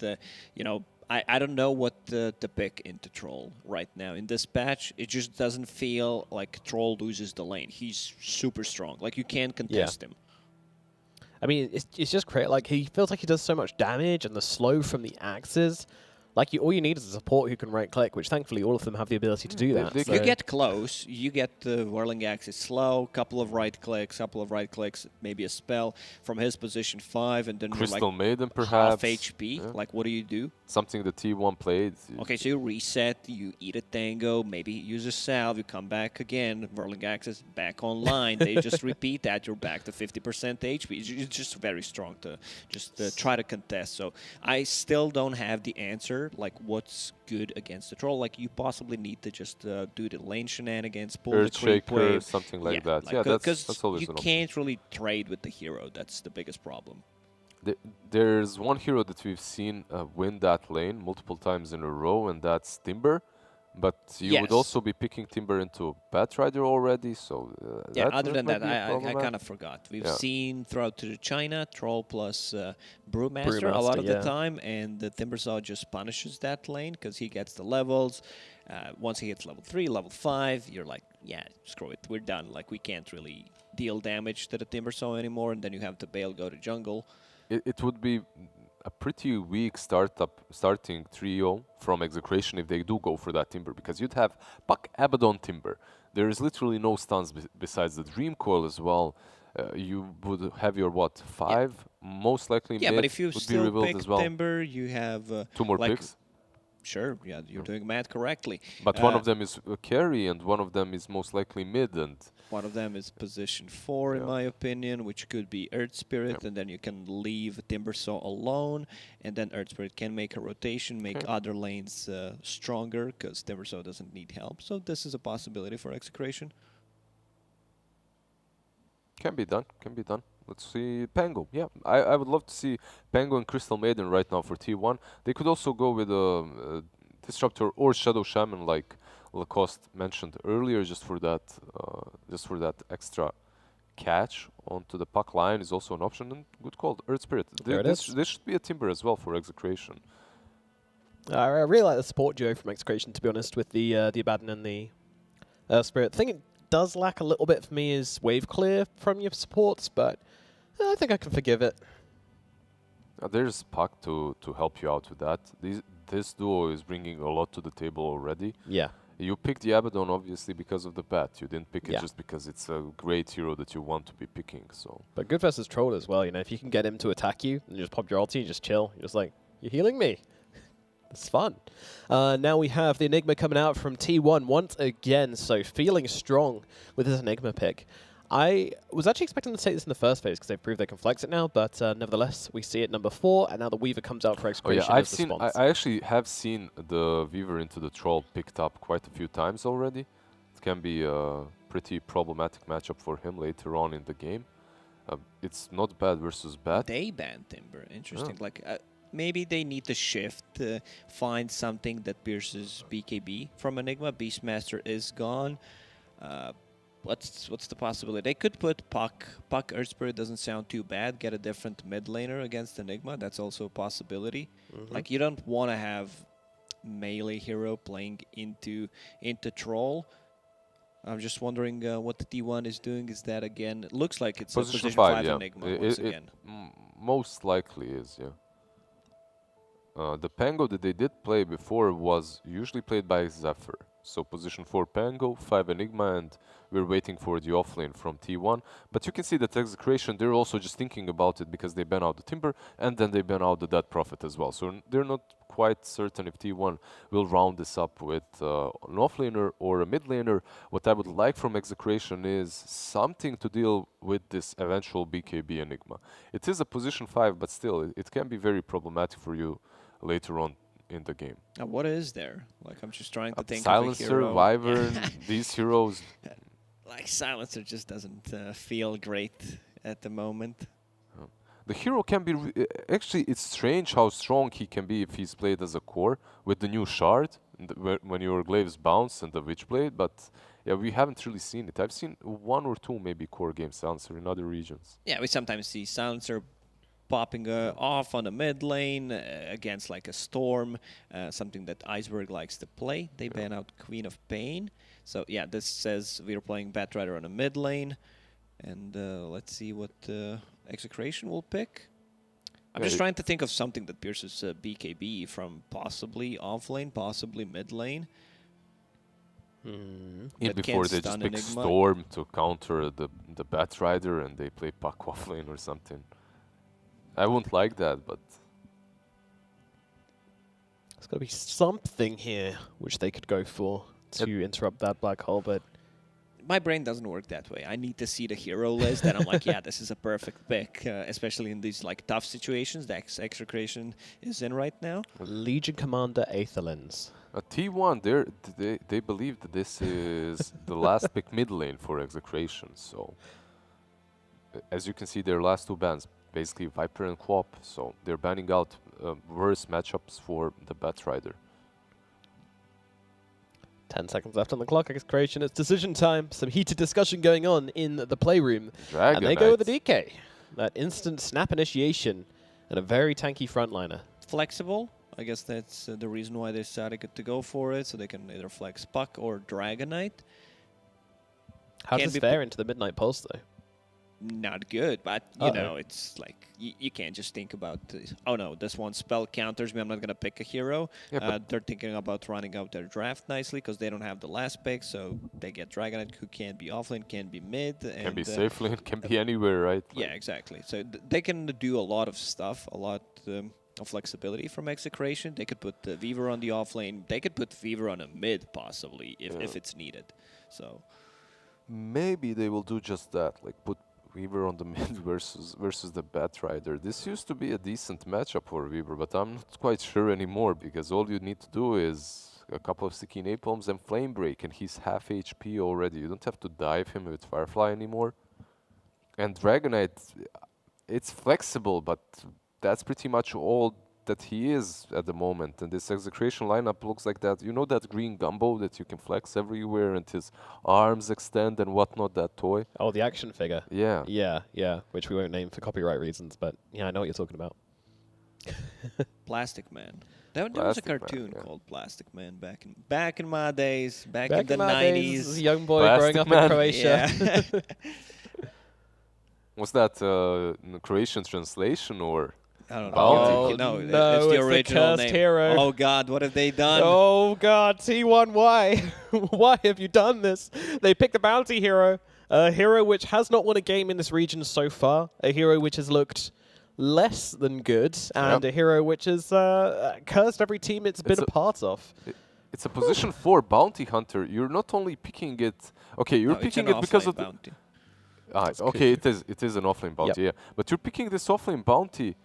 you know, I don't know what to pick into Troll right now in this patch. It just doesn't feel like Troll loses the lane. He's super strong. Like you can't contest him. I mean, it's just great. Like he feels like he does so much damage, and the slow from the axes. Like, all you need is a support who can right-click, which thankfully all of them have the ability to do that. You get close, you get the Whirling Axe is slow, couple of right clicks, maybe a spell from his position 5, and then Crystal you're like Maiden, half perhaps. HP. Yeah. Like, what do you do? Something the T1 played. Okay, so you reset, you eat a tango, maybe use a salve, you come back again, Whirling Axe is back online. They just repeat that, you're back to 50% HP. It's just very strong to just try to contest. So I still don't have the answer, like what's good against the troll. Like, you possibly need to just do the lane shenanigans, pull the creep Earthshaker, wave. something like Yeah, that. Yeah, that's always you an option. can't really trade with the hero. That's the biggest problem. There's one hero that we've seen win that lane multiple times in a row, and that's Timber. But you would also be picking Timber into Batrider already, so yeah. that Other than might that, be I kind of forgot. We've seen throughout to China Troll plus Brewmaster a lot of the time, and the Timbersaw just punishes that lane because he gets the levels. Once he hits level 3, level 5, you're like, yeah, screw it, we're done. Like, we can't really deal damage to the Timbersaw anymore, and then you have to bail, go to jungle. It would be a pretty weak starting trio from Execration if they do go for that Timber, because you'd have Puck, Abaddon, Timber. There is literally no stuns besides the Dream Coil as well. You would have your, what, 5? Most likely mid but if you would be still revealed pick as well. Timber, you have 2 more like, picks. Sure, yeah, you're doing math correctly. But one of them is a carry, and one of them is most likely mid, and one of them is position 4, in my opinion, which could be Earth Spirit, and then you can leave Timbersaw alone, and then Earth Spirit can make a rotation, make other lanes stronger, because Timbersaw doesn't need help. So this is a possibility for Execration. Can be done, can be done. Let's see Pango. Yeah, I would love to see Pango and Crystal Maiden right now for T1. They could also go with a Disruptor or Shadow Shaman, like Lacoste mentioned earlier, just for that extra catch onto the puck line is also an option. And good call, Earth Spirit. This should be a Timber as well for Execration. I really like the support duo from Execration, to be honest, with the Abaddon and the Spirit. The thing it does lack a little bit for me is wave clear from your supports, but I think I can forgive it. There's Puck to help you out with that. This duo is bringing a lot to the table already. Yeah. You picked the Abaddon obviously because of the bat. You didn't pick it just because it's a great hero that you want to be picking. So. But good versus Troll as well. You know, if you can get him to attack you and just pop your ulti and just chill, you're just like, you're healing me. It's fun. Now we have the Enigma coming out from T1 once again, so feeling strong with this Enigma pick. I was actually expecting them to take this in the first phase because they've proved they can flex it now, but nevertheless, we see it number 4, and now the Weaver comes out for Execration as the response. I actually have seen the Weaver into the Troll picked up quite a few times already. It can be a pretty problematic matchup for him later on in the game. It's not bad versus bad. They banned Timber. Interesting. Like, maybe they need to shift, find something that pierces BKB from Enigma. Beastmaster is gone. What's the possibility? They could put Puck. Earth Spirit doesn't sound too bad. Get a different mid laner against Enigma. That's also a possibility. Like, you don't want to have melee hero playing into Troll. I'm just wondering what the T1 is doing. Is that again? It looks like it's position a position 5 yeah. Enigma once again. Most likely is, yeah. The Pango that they did play before was usually played by Zephyr. So position 4 Pango, 5 Enigma, and we're waiting for the offlane from T1. But you can see that Execration, they're also just thinking about it because they ban out the Timber, and then they ban out the Dead Prophet as well. So they're not quite certain if T1 will round this up with an offlaner or a mid laner. What I would like from Execration is something to deal with this eventual BKB Enigma. It is a position 5, but still, it can be very problematic for you later on in the game. What is there? Like, I'm just trying to think Silencer, of a hero. Wyvern, these heroes. Like, Silencer just doesn't feel great at the moment. The hero can be... actually, it's strange how strong he can be if he's played as a core with the new shard, when your glaives bounce and the Witchblade, but yeah, we haven't really seen it. I've seen 1 or 2 maybe core game Silencer in other regions. Yeah, we sometimes see Silencer popping off on the mid lane against like a Storm, something that Iceberg likes to play. They ban out Queen of Pain. So yeah, this says we're playing Batrider on a mid lane. And let's see what Execration will pick. I'm just trying to think of something that pierces BKB from possibly off lane, possibly mid lane. Before they just pick Storm to counter the Batrider and they play Puck off lane or something. I wouldn't like that, but... There's got to be something here which they could go for to interrupt that black hole, but... My brain doesn't work that way. I need to see the hero list, and I'm like, yeah, this is a perfect pick, especially in these like tough situations that Execration is in right now. Legion Commander Aethelins. T1, they believe that this is the last pick mid lane for Execration. So, as you can see, their last two bans, basically Viper and Quap. So they're banning out worse matchups for the Batrider. 10 seconds left on the clock. Execration, it's decision time. Some heated discussion going on in the playroom. And they go with the DK. That instant snap initiation and a very tanky frontliner. Flexible. I guess that's the reason why they decided to go for it, so they can either flex Puck or Dragonite. How does this fare into the Midnight Pulse, though? Not good, but, you know, it's like, you can't just think about, oh no, this one spell counters me, I'm not going to pick a hero. Yeah, they're thinking about running out their draft nicely because they don't have the last pick, so they get Dragonite, who can be offlane, can be mid. Can be safe lane, can be anywhere, right? Yeah, exactly. So they can do a lot of stuff, a lot of flexibility from Execration. They could put Weaver on the offlane. They could put Weaver on a mid, possibly, if it's needed. So maybe they will do just that, like put Weaver on the mid versus the Batrider. This used to be a decent matchup for Weaver, but I'm not quite sure anymore because all you need to do is a couple of sticky napalms and Flame Break, and he's half HP already. You don't have to dive him with Firefly anymore. And Dragonite, it's flexible, but that's pretty much all that he is at the moment. And this Execration lineup looks like that. You know that green Gumbo that you can flex everywhere and his arms extend and whatnot, that toy? Oh, the action figure. Yeah. Yeah, which we won't name for copyright reasons, but yeah, I know what you're talking about. Plastic Man. There was a cartoon called Plastic Man back in my days, back in the 90s. Young boy growing up in Croatia. Yeah. Was that a Croatian translation or? I don't know. Oh, no, no, it's the original name. Hero. Oh God, what have they done? Oh God, T1, why? Why have you done this? They picked the bounty hero, a hero which has not won a game in this region so far, a hero which has looked less than good, and a hero which has cursed every team it's been a part of. It's a position 4 bounty hunter. You're not only picking it. Okay, you're picking it because of bounty. Okay, it is an offlane bounty, yeah. But you're picking this offlane bounty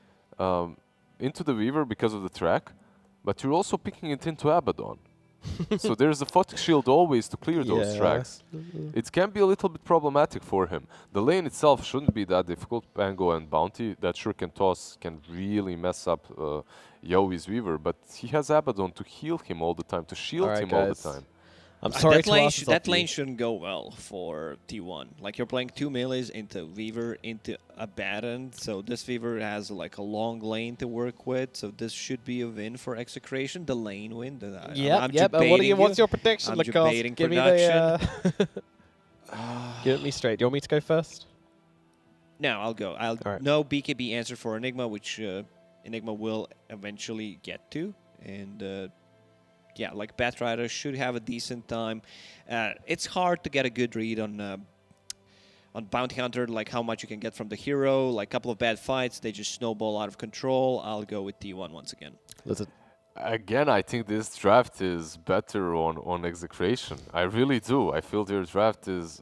into the Weaver because of the track, but you're also picking it into Abaddon. So there's a Photic Shield always to clear those tracks. It can be a little bit problematic for him. The lane itself shouldn't be that difficult. Pango and Bounty, that Shuriken Toss can really mess up Yowi's Weaver, but he has Abaddon to heal him all the time, to shield him all the time. I'm sorry that lane shouldn't go well for T1. Like, you're playing 2 melees into Weaver, into Abaddon, so this Weaver has like a long lane to work with, so this should be a win for Execration, the lane win. What's your prediction, Lacoste? Give me the... Give it me straight. Do you want me to go first? No, I'll go. No BKB answer for Enigma, which Enigma will eventually get to, and... yeah, like Batrider should have a decent time. It's hard to get a good read on Bounty Hunter, like how much you can get from the hero. Like a couple of bad fights, they just snowball out of control. I'll go with T1 once again. Listen. Again, I think this draft is better on Execration. I really do. I feel their draft is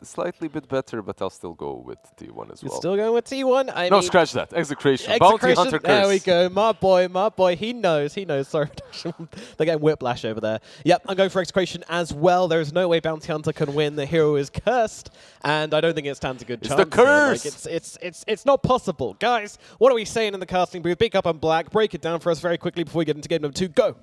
slightly bit better, but I'll still go with T1 as well. You're still going with T1? No, scratch that. Execration. Bounty Hunter curse. There we go. My boy. He knows. Sorry, they're getting whiplash over there. Yep, I'm going for Execration as well. There's no way Bounty Hunter can win. The hero is cursed, and I don't think it stands a good chance. It's the curse. Like, it's not possible. Guys, what are we saying in the casting booth? Big up on Black. Break it down for us very quickly before we get into game number 2. Go.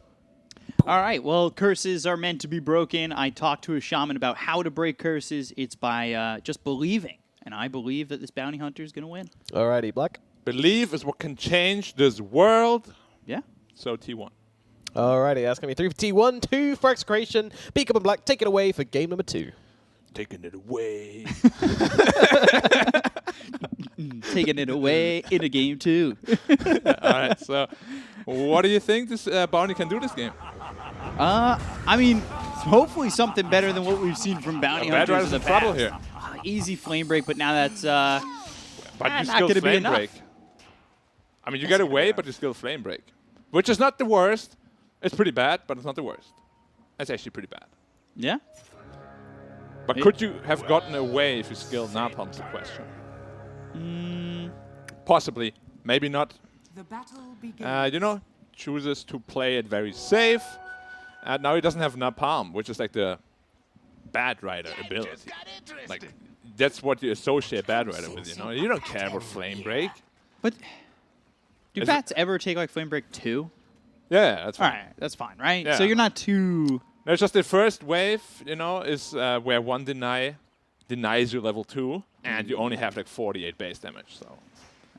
All right, well, curses are meant to be broken. I talked to a shaman about how to break curses. It's by just believing, and I believe that this bounty hunter is going to win. Alrighty, Black. Believe is what can change this world. Yeah. So T1. Alrighty, that's going to be 3 for T1, 2 for Execration. Beak up and Black, take it away for game number 2. Taking it away. Taking it away in a game too. All right, so what do you think this Bounty can do this game? I mean, hopefully something better than what we've seen from Bounty Bad Hunters Rider's in in the trouble past. here. Easy flame break, but now that's But you not still gonna be flame enough. break. I mean, you get away, but you still flame break. Which is not the worst. It's pretty bad, but it's not the worst. It's actually pretty bad. yeah. But could you have gotten away if you skilled Napalm's the question? Possibly. Maybe not. The battle begins. You know, chooses to play it very safe. And now he doesn't have Napalm, which is like the Bad Rider ability. Like, that's what you associate Bad Rider with, you know? You don't care about Flame Break. But do Is bats ever take like flame break 2? Yeah, that's All fine. right, that's fine, right? Yeah. So you're not too. There's just the first wave, you know, is where one denies you level 2, and you only have like 48 base damage, so.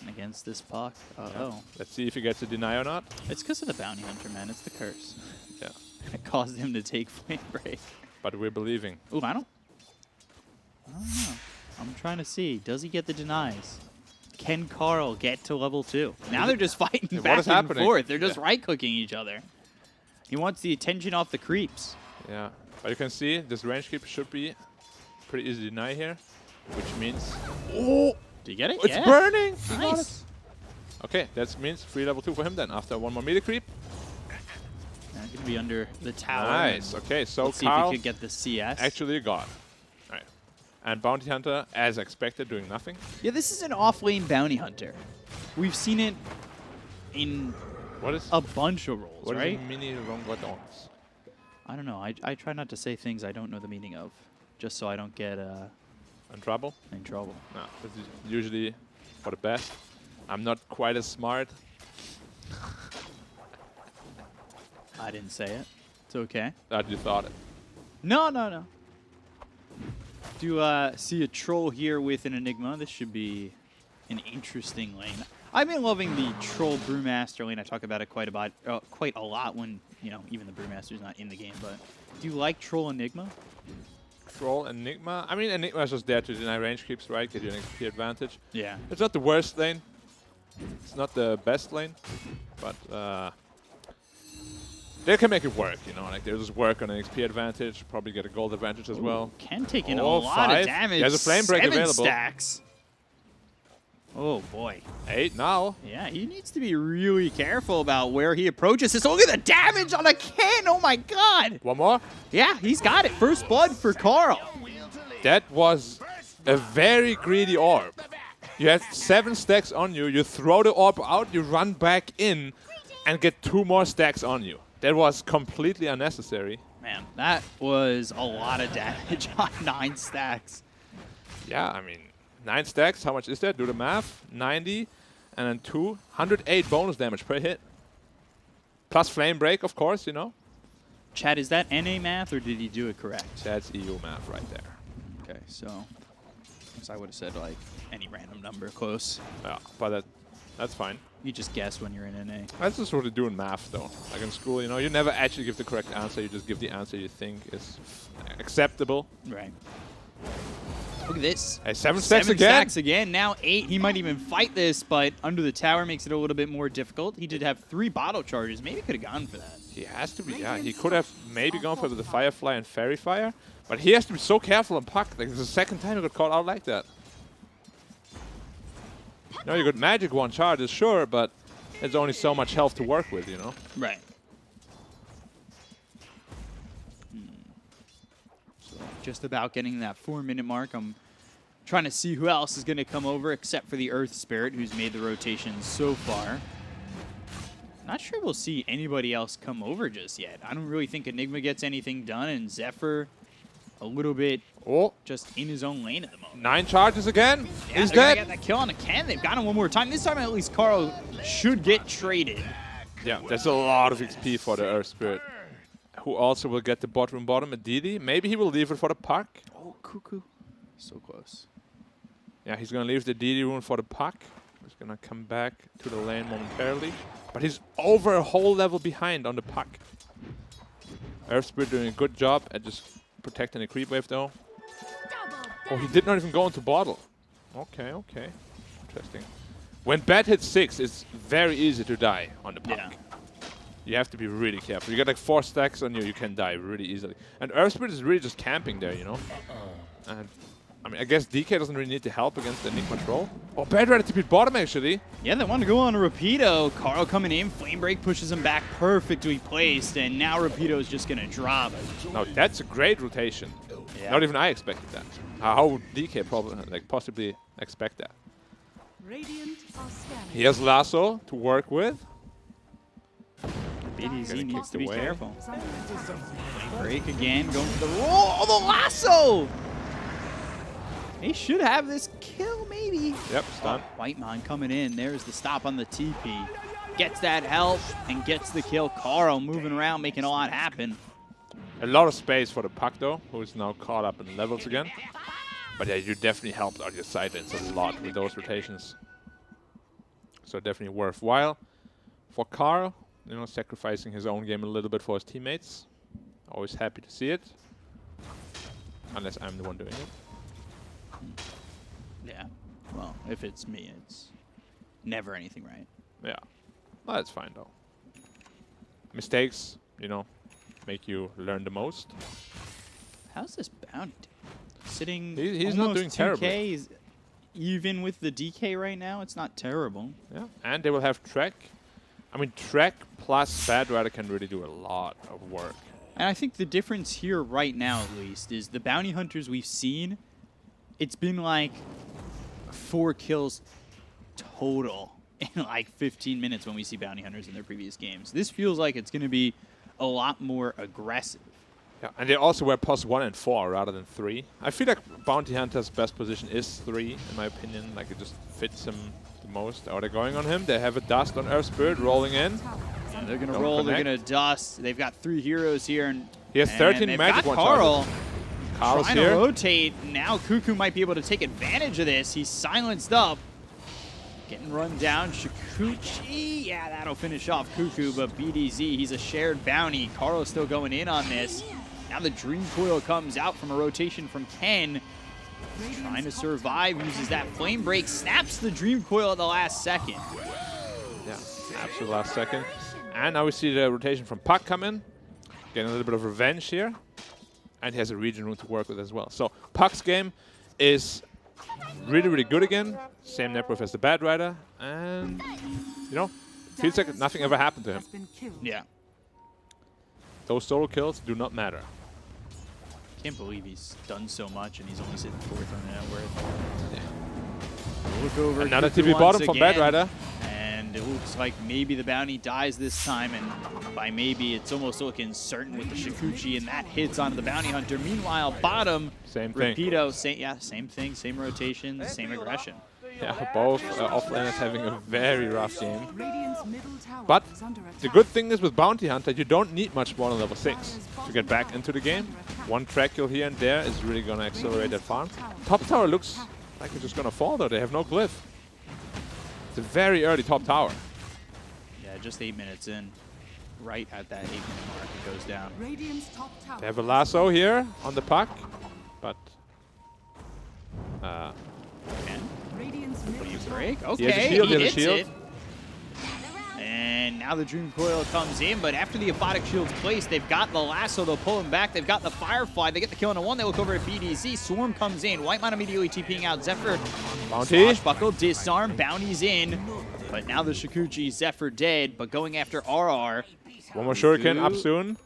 And against this puck. Oh. Let's see if he gets a deny or not. It's because of the bounty hunter, man. It's the curse. Yeah. It caused him to take flame break. But we're believing. Ooh, I don't know. I'm trying to see. Does he get the denies? Can Carl get to level 2? Now they're just fighting What back is and happening? forth. They're just Yeah. right-clicking each other. He wants the attention off the creeps. Yeah. But you can see this range creep should be pretty easy to deny here, which means. Oh! Do you get it? It's Yeah. burning! He got Nice. it. Okay, that means free level 2 for him then after one more meter creep. Going to be under the tower. Nice. Okay, so Let's see if Carl he could get the CS. actually got it. Right. And Bounty Hunter, as expected, doing nothing. Yeah, this is an off-lane bounty hunter. We've seen it in What is a bunch of roles, what is right? a mini Rongodons? I don't know. I try not to say things I don't know the meaning of, just so I don't get In trouble? in trouble. No, this is usually for the best. I'm not quite as smart. I didn't say it. It's okay. That you thought it. No, no, no. Do see a troll here with an Enigma. This should be an interesting lane. I've been loving the troll Brewmaster lane. I talk about it quite a lot when, you know, even the Brewmaster's not in the game. But do you like troll Enigma? Troll Enigma. I mean, Enigma is just there to deny range creeps, right? Get you an XP advantage. Yeah. It's not the worst lane. It's not the best lane, but they can make it work, you know. Like, they'll just work on an XP advantage, probably get a gold advantage as well. Can take in a Oh, lot 5. of damage. There's a flame break 7 available. stacks. Oh, boy. 8 now. Yeah, he needs to be really careful about where he approaches this. Look at the damage on a can. Oh, my God. One more. Yeah, he's got it. First blood for Carl. That was a very greedy orb. You have 7 stacks on you. You throw the orb out, you run back in, and get 2 more stacks on you. That was completely unnecessary. Man, that was a lot of damage on 9 stacks. Yeah, I mean, 9 stacks, how much is that? Do the math. 90, and then 2. 108 bonus damage per hit. Plus flame break, of course, you know. Chad, is that NA math, or did he do it correct? That's EU math right there. Okay, so I would have said, like, any random number close. Yeah, but that's fine. You just guess when you're in NA. That's just what they do in math, though. Like in school, you know, you never actually give the correct answer. You just give the answer you think is acceptable. Right. Look at this. Hey, 7 stacks 7 again. stacks again. Now 8. He might even fight this, but under the tower makes it a little bit more difficult. He did have 3 bottle charges. Maybe could have gone for that. He has to be, yeah. He could have maybe gone for the Firefly and Fairy Fire, but he has to be so careful on puck. Like, it's the second time he got caught out like that. You know, you got magic 1 charges, sure, but there's only so much health to work with, you know? Right. So just about getting that 4-minute mark. I'm trying to see who else is going to come over except for the Earth Spirit, who's made the rotation so far. Not sure we'll see anybody else come over just yet. I don't really think Enigma gets anything done, and Zephyr a little bit just in his own lane at the moment. 9 charges again. Yeah, He's they're gonna dead. get that kill on a can. They've got him one more time. This time, at least, Carl should get traded. Yeah, that's a lot of XP for the Earth Spirit, who also will get the bottom at DD. Maybe he will leave it for the puck. Oh, cuckoo. So close. Yeah, he's going to leave the DD rune for the puck. He's going to come back to the lane momentarily. But he's over a whole level behind on the puck. Earth Spirit doing a good job at just protecting the creep wave, though. Oh, he did not even go into bottle. Okay, okay. Interesting. When bat hits 6, it's very easy to die on the puck. Yeah. You have to be really careful. You get like 4 stacks on you, you can die really easily. And Earthspirit is really just camping there, you know? And I mean, I guess DK doesn't really need to help against the Enigma troll. Oh, bad ready to beat bottom actually. Yeah, they want to go on a Rapido. Carl coming in, Flame Break pushes him back perfectly placed, and now Rapido is just going to drop. No, that's a great rotation. Yeah. Not even I expected that. How would DK probably possibly expect that? Radiant are scanning. He has Lasso to work with. BDZ needs to be away. careful. Break again, going for the roll. Oh, the lasso! He should have this kill, maybe. Yep, stun. Whitemon coming in. There's the stop on the TP. Gets that help and gets the kill. Carl moving around, making a lot happen. A lot of space for the puck though, who is now caught up in levels again. But yeah, you definitely helped out your side lanes a lot with those rotations. So definitely worthwhile for Carl. You know, sacrificing his own game a little bit for his teammates. Always happy to see it. Unless I'm the one doing it. Yeah. Well, if it's me, it's never anything right. Yeah. Well, that's fine though. Mistakes, you know, make you learn the most. How's this bounty doing? Sitting He's not doing 2K, terribly. he's even with the DK right now, it's not terrible. Yeah. And they will have Trek. I mean, Trek plus Bad Rider can really do a lot of work. And I think the difference here right now, at least, is the bounty hunters we've seen, it's been like 4 kills total in like 15 minutes when we see bounty hunters in their previous games. This feels like it's going to be a lot more aggressive. Yeah, and they also were +1 and 4 rather than 3. I feel like Bounty Hunter's best position is 3, in my opinion. Like, it just fits him the most. Oh, they're going on him. They have a dust on Earth Spirit rolling in. Yeah, they're going to Don't roll, connect. they're going to dust. They've got 3 heroes here. And He has 13 they've magic got one Carl charges. Carl's trying here. to rotate. Now Cuckoo might be able to take advantage of this. He's silenced up. Getting run down. Shikuchi. Yeah, that'll finish off Cuckoo, but BDZ, he's a shared bounty. Carl's still going in on this. Now the Dream Coil comes out from a rotation from Ken. Trying to survive, uses that Flame Break, snaps the Dream Coil at the last second. Yeah, absolute last second. And now we see the rotation from Puck come in. Getting a little bit of revenge here. And he has a region room to work with as well. So Puck's game is really, really good again. Same net worth as the Bad Rider. And, you know, feels like nothing ever happened to him. Yeah. Those solo kills do not matter. Can't believe he's done so much and he's only sitting 4th on the net worth. Yeah. Look over Another Cuckoo TP bottom once from Bad again, Rider. And it looks like maybe the bounty dies this time, and by maybe it's almost looking certain with the Shikuchi, and that hits onto the bounty hunter. Meanwhile, bottom, Same thing. Rapido, same thing, same rotation, same aggression. Yeah, both offlaners having a very rough game. Radiant's middle tower But is under the attack. good thing is with Bounty Hunter, you don't need much more than level 6 to get back into the game. One track kill here and there is really going to accelerate that farm. Top tower looks like it's just going to fall though. They have no glyph. It's a very early top tower. Yeah, just 8 minutes in. Right at that 8-minute mark, it goes down. Radiant's top tower. They have a lasso here on the puck, but Radiant's middle tower. Break. He has a Okay, shield, he he has a hits shield. it. And now the Dream Coil comes in, but after the Aphotic Shield's placed, they've got the Lasso, they'll pull him back, they've got the Firefly, they get the kill on a 1, they look over at BDZ, Swarm comes in, Whitemon immediately TPing out Zephyr. Bounty. Swashbuckle, disarm, Bounty's in, but now the Shikuchi, Zephyr dead, but going after RR. One more shuriken up soon.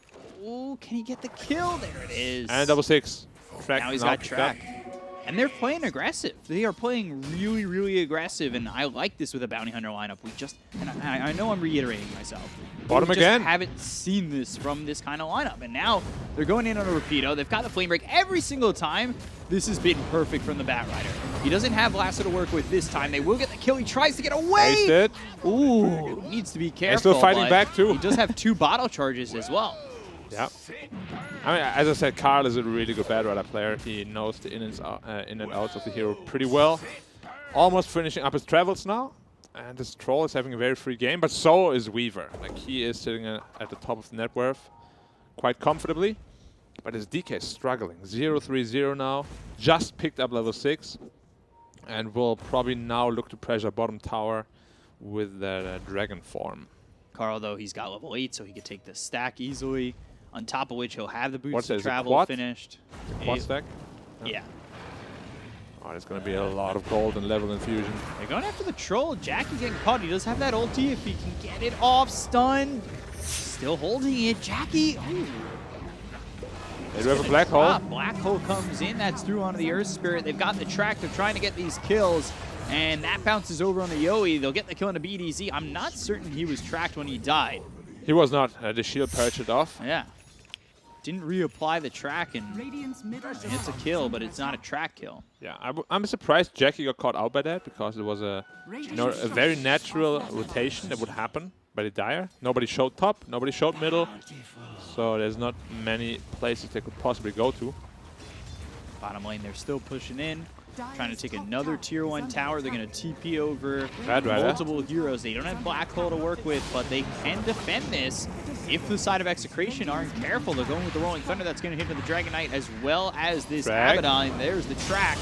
Ooh, can he get the kill? There it is. And double 6. Track Now he's now got picked up. track. And they're playing aggressive. They are playing really, really aggressive, and I like this with a Bounty Hunter lineup. We just, and I know I'm reiterating myself. but Bottom we again. just haven't seen this from this kind of lineup. And now they're going in on a Rapido. They've got the Flame Break every single time. This has been perfect from the Bat Rider. He doesn't have Lasso to work with this time. They will get the kill. He tries to get away. Aced it. Ooh, needs to be careful. still fighting but back, too. He does have 2 bottle charges as well. Yeah. I mean, as I said, Carl is a really good Bad Rider player. He knows the in and outs of the hero pretty well. Almost finishing up his travels now. And this Troll is having a very free game, but so is Weaver. Like, he is sitting at the top of the net worth quite comfortably. But his DK is struggling. 0-3-0 now. Just picked up level 6. And will probably now look to pressure bottom tower with the dragon form. Carl, though, he's got level 8, so he could take the stack easily. On top of which he'll have the boots What's to that, is it travel quad? finished. The quad stack? Yeah. Oh, there's going to be a lot of gold and level infusion. They're going after the troll. Jackie getting caught. He does have that ulti if he can get it off. Stunned. Still holding it. Jackie. Ooh. They do have a black hole. Black hole comes in. That's through onto the Earth Spirit. They've got the track. They're trying to get these kills. And that bounces over on the Yowie. They'll get the kill on the BDZ. I'm not certain he was tracked when he died. He was not. The shield perched it off. Yeah. Didn't reapply the track, and Radiant's middle it's a kill, but it's not a track kill. Yeah, I'm surprised Jackie got caught out by that, because it was a very natural rotation that would happen by the Dire. Nobody showed top, nobody showed middle, so there's not many places they could possibly go to. Bottom lane, they're still pushing in, trying to take another tier 1 tower. They're going to TP over multiple heroes. They don't have Black Hole to work with, but they can defend this. If the side of Execration aren't careful, they're going with the Rolling Thunder. That's going to hit the Dragon Knight as well as this Abaddon. There's the track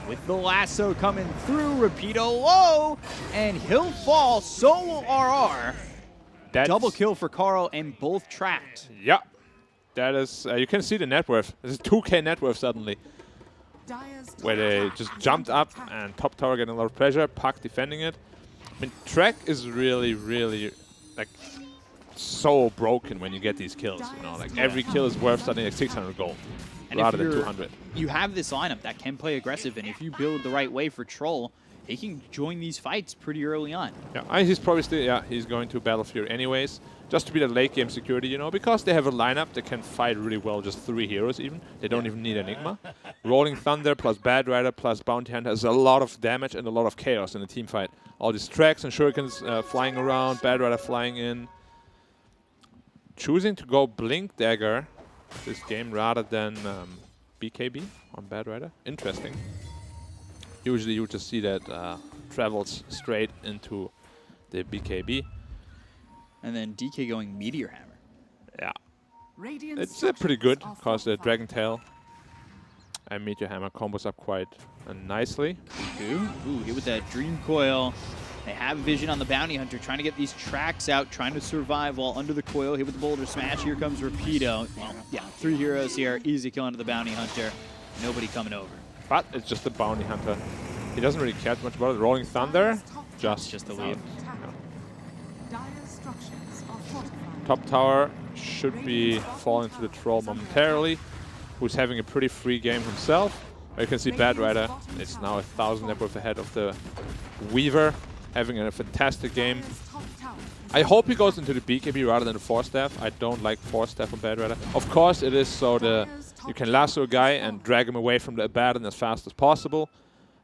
with the lasso coming through. Rapido low, and he'll fall. So will RR. Double kill for Carl, and both tracked. Yeah. That is, you can see the net worth. This is 2k net worth suddenly. Where they just jumped up and top tower getting a lot of pressure, Puck defending it. I mean, track is really, really like so broken when you get these kills. You know, like every kill is worth something like 600 gold rather than 200. You have this lineup that can play aggressive, and if you build the right way for Troll, he can join these fights pretty early on. Yeah, he's probably still, he's going to Battle Fury anyways, just to be the late game security, you know, because they have a lineup that can fight really well, just 3 heroes even. They don't even need Enigma. Rolling Thunder plus Bad Rider plus Bounty Hunter has a lot of damage and a lot of chaos in the team fight. All these tracks and shurikens flying around, Bad Rider flying in. Choosing to go Blink Dagger this game rather than BKB on Bad Rider. Interesting. Usually you just see that travels straight into the BKB. And then DK going Meteor Hammer. Yeah. It's pretty good, because the Dragon Tail and Meteor Hammer combos up quite nicely. Ooh, hit with that Dream Coil. They have vision on the Bounty Hunter, trying to get these tracks out, trying to survive while under the coil. Hit with the Boulder Smash. Here comes Rapido. Well, yeah, 3 heroes here. Easy kill onto the Bounty Hunter. Nobody coming over. But it's just the Bounty Hunter. He doesn't really care much about it. Rolling Thunder, just a lead. Top tower should be falling to the troll momentarily, who's having a pretty free game himself. But you can see Bad Rider, it's now 1,000 net worth ahead of the Weaver, having a fantastic game. I hope he goes into the BKB rather than the Force Staff. I don't like Force Staff on Bad Rider. Of course, it is so you can lasso a guy and drag him away from the Abaddon as fast as possible.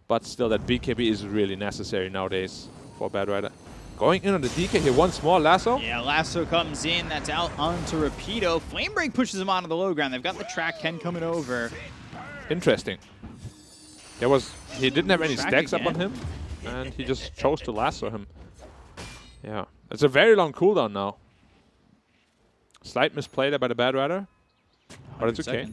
But still, that BKB is really necessary nowadays for Bad Rider. Going in on the DK here once more, lasso. Yeah, lasso comes in. That's out onto Rapido. Flame Break pushes him onto the low ground. They've got the track. Ken coming over. Interesting. He didn't have any stacks up on him, and he just chose to lasso him. Yeah, it's a very long cooldown now. Slight misplay there by the Bad Rider, but it's okay.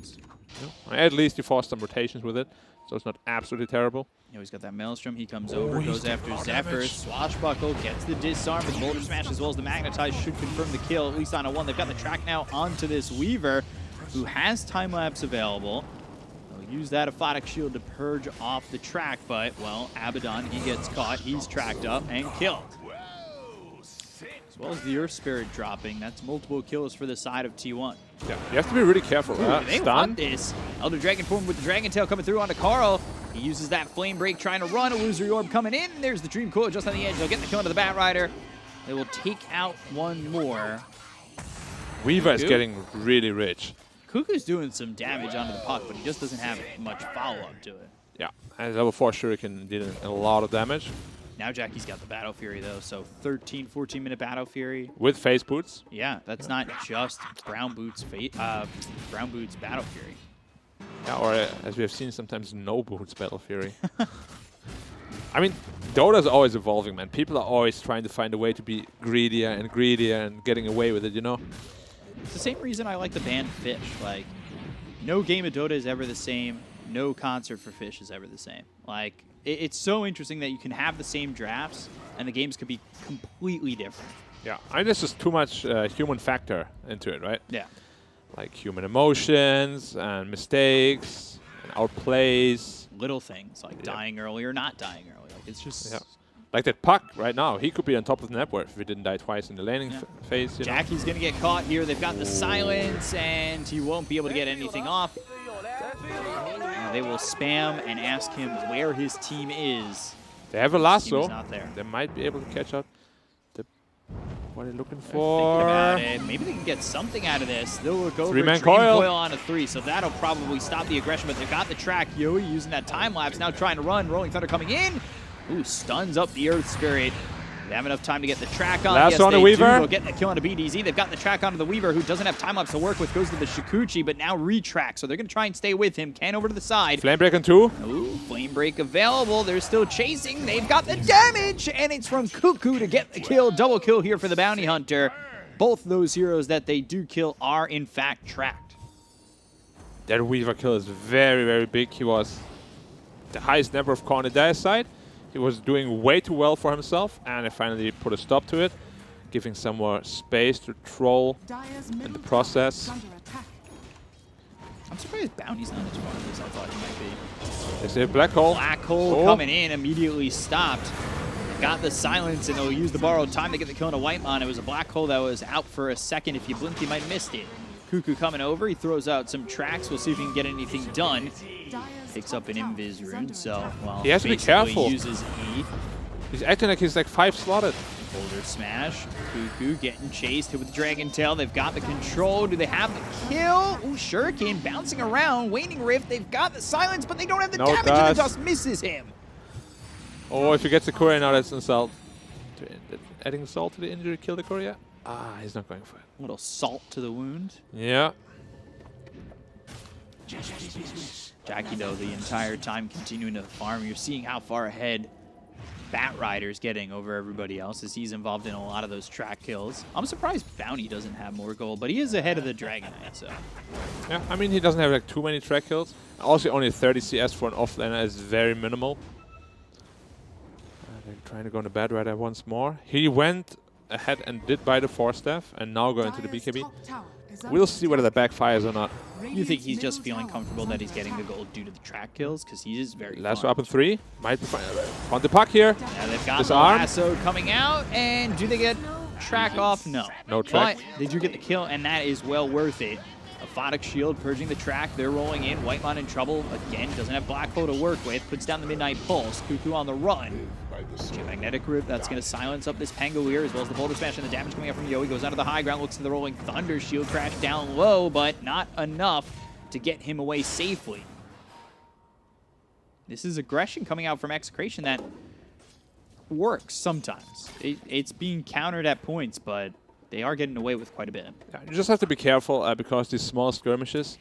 Yeah. At least he forced some rotations with it, so it's not absolutely terrible. You know, he's got that Maelstrom. He comes over, goes after Zephyr. Swashbuckle gets the disarm, but Boulder Smash as well as the Magnetize should confirm the kill, at least on a 1. They've got the track now onto this Weaver, who has time-lapse available. They'll use that Aphotic Shield to purge off the track, but, well, Abaddon, he gets caught. He's tracked up and killed. As well as the Earth Spirit dropping. That's multiple kills for the side of T1. Yeah, you have to be really careful. They want this. Elder Dragon form with the Dragon Tail coming through onto Carl. He uses that Flame Break, trying to run. Illusory Orb coming in. There's the Dream Coil just on the edge. They'll get the kill into the Bat Rider. They will take out one more. Weaver is getting really rich. Cuckoo's doing some damage onto the puck, but he just doesn't have much follow-up to it. Yeah, and level 4 Shuriken did a lot of damage. Now Jackie's got the Battle Fury, though, so 13, 14-minute Battle Fury. With face boots. Yeah, that's not just Brown Boots Battle Fury. Yeah, or as we have seen, sometimes no boots Battle Fury. I mean, Dota's always evolving, man. People are always trying to find a way to be greedier and getting away with it, you know? It's the same reason I like the band Fish. Like, no game of Dota is ever the same. No concert for Fish is ever the same. Like, it's so interesting that you can have the same drafts and the games could be completely different. Yeah, I think there's just too much human factor into it, right? Yeah. Like human emotions and mistakes and outplays. Little things like dying early or not dying early. Like it's just... Yeah. Like that Puck right now, he could be on top of the net worth if he didn't die twice in the laning phase. You Jackie's going to get caught here. They've got the silence, and he won't be able to get anything off. They will spam and ask him where his team is. They have a lasso. He's not there. They might be able to catch up. What are they looking Thinking for? about it. Maybe they can get something out of this. They'll look over Three-man Dream coil. on a 3, so that'll probably stop the aggression, but they've got the track. Yoi using that time lapse, now trying to run. Rolling Thunder coming in. Ooh, stuns up the Earth Spirit. They have enough time to get the track on. Lasso on the Weaver. They'll get the kill on a BDZ. They've got the track onto the Weaver, who doesn't have time lapse to work with. Goes to the Shikuchi, but now retrack. So they're going to try and stay with him. Can over to the side. Flame break on 2. Ooh, flame break available. They're still chasing. They've got the damage, and it's from Cuckoo to get the kill. Double kill here for the Bounty Hunter. Both those heroes that they do kill are, in fact, tracked. That Weaver kill is very, very big. He was the highest number of core on the Dire side. He was doing way too well for himself, and they finally put a stop to it, giving some more space to troll in the process. I'm surprised Bounty's not as far as I thought he might be. They say Black Hole. Black Hole coming in, immediately stopped. Got the silence, and they'll use the borrowed time to get the kill on a Whitemon. It was a Black Hole that was out for a second. If you blinked, you might have missed it. Cuckoo coming over. He throws out some tracks. We'll see if he can get anything done. Picks up an Invis rune, so, well, he has to be careful. Uses E. He's acting like he's like 5 slotted. Boulder smash. Cuckoo getting chased, hit with the Dragon Tail. They've got the control. Do they have the kill? Ooh, Shuriken bouncing around. Waning Rift. They've got the silence, but they don't have the damage, and the dust misses him. Oh, if he gets the Korea now, that's insult. Adding salt to the injury, kill the Korea? Ah, he's not going for it. A little salt to the wound. Yeah. Jackie, though, the entire time continuing to farm. You're seeing how far ahead Bat Rider's getting over everybody else as he's involved in a lot of those track kills. I'm surprised Bounty doesn't have more gold, but he is ahead of the Dragon Knight, so. Yeah, I mean, he doesn't have like too many track kills. Also, only 30 CS for an offlaner is very minimal. They're trying to go on the Bat Rider once more. He went ahead and did buy the 4-staff, and now going to the BKB. We'll see whether that backfires or not. You think he's just feeling comfortable that he's getting the gold due to the track kills? Because he is very Lasso fun. up in 3. Might be fine. On the Puck here. Yeah, they've got this the arm. lasso coming out, and do they get track off? No. No track. But they do get the kill, and that is well worth it. A Photic Shield purging the track. They're rolling in. Whitemon in trouble. Again, doesn't have Black Hole to work with. Puts down the Midnight Pulse. Cuckoo on the run. Magnetic Rip, that's going to silence up this Pangolier, as well as the Boulder Smash and the damage coming up from Yo. He goes out of the high ground, looks to the Rolling Thunder. Shield crash down low, but not enough to get him away safely. This is aggression coming out from Execration that works sometimes. It's being countered at points, but they are getting away with quite a bit. Yeah, you just have to be careful because these small skirmishes,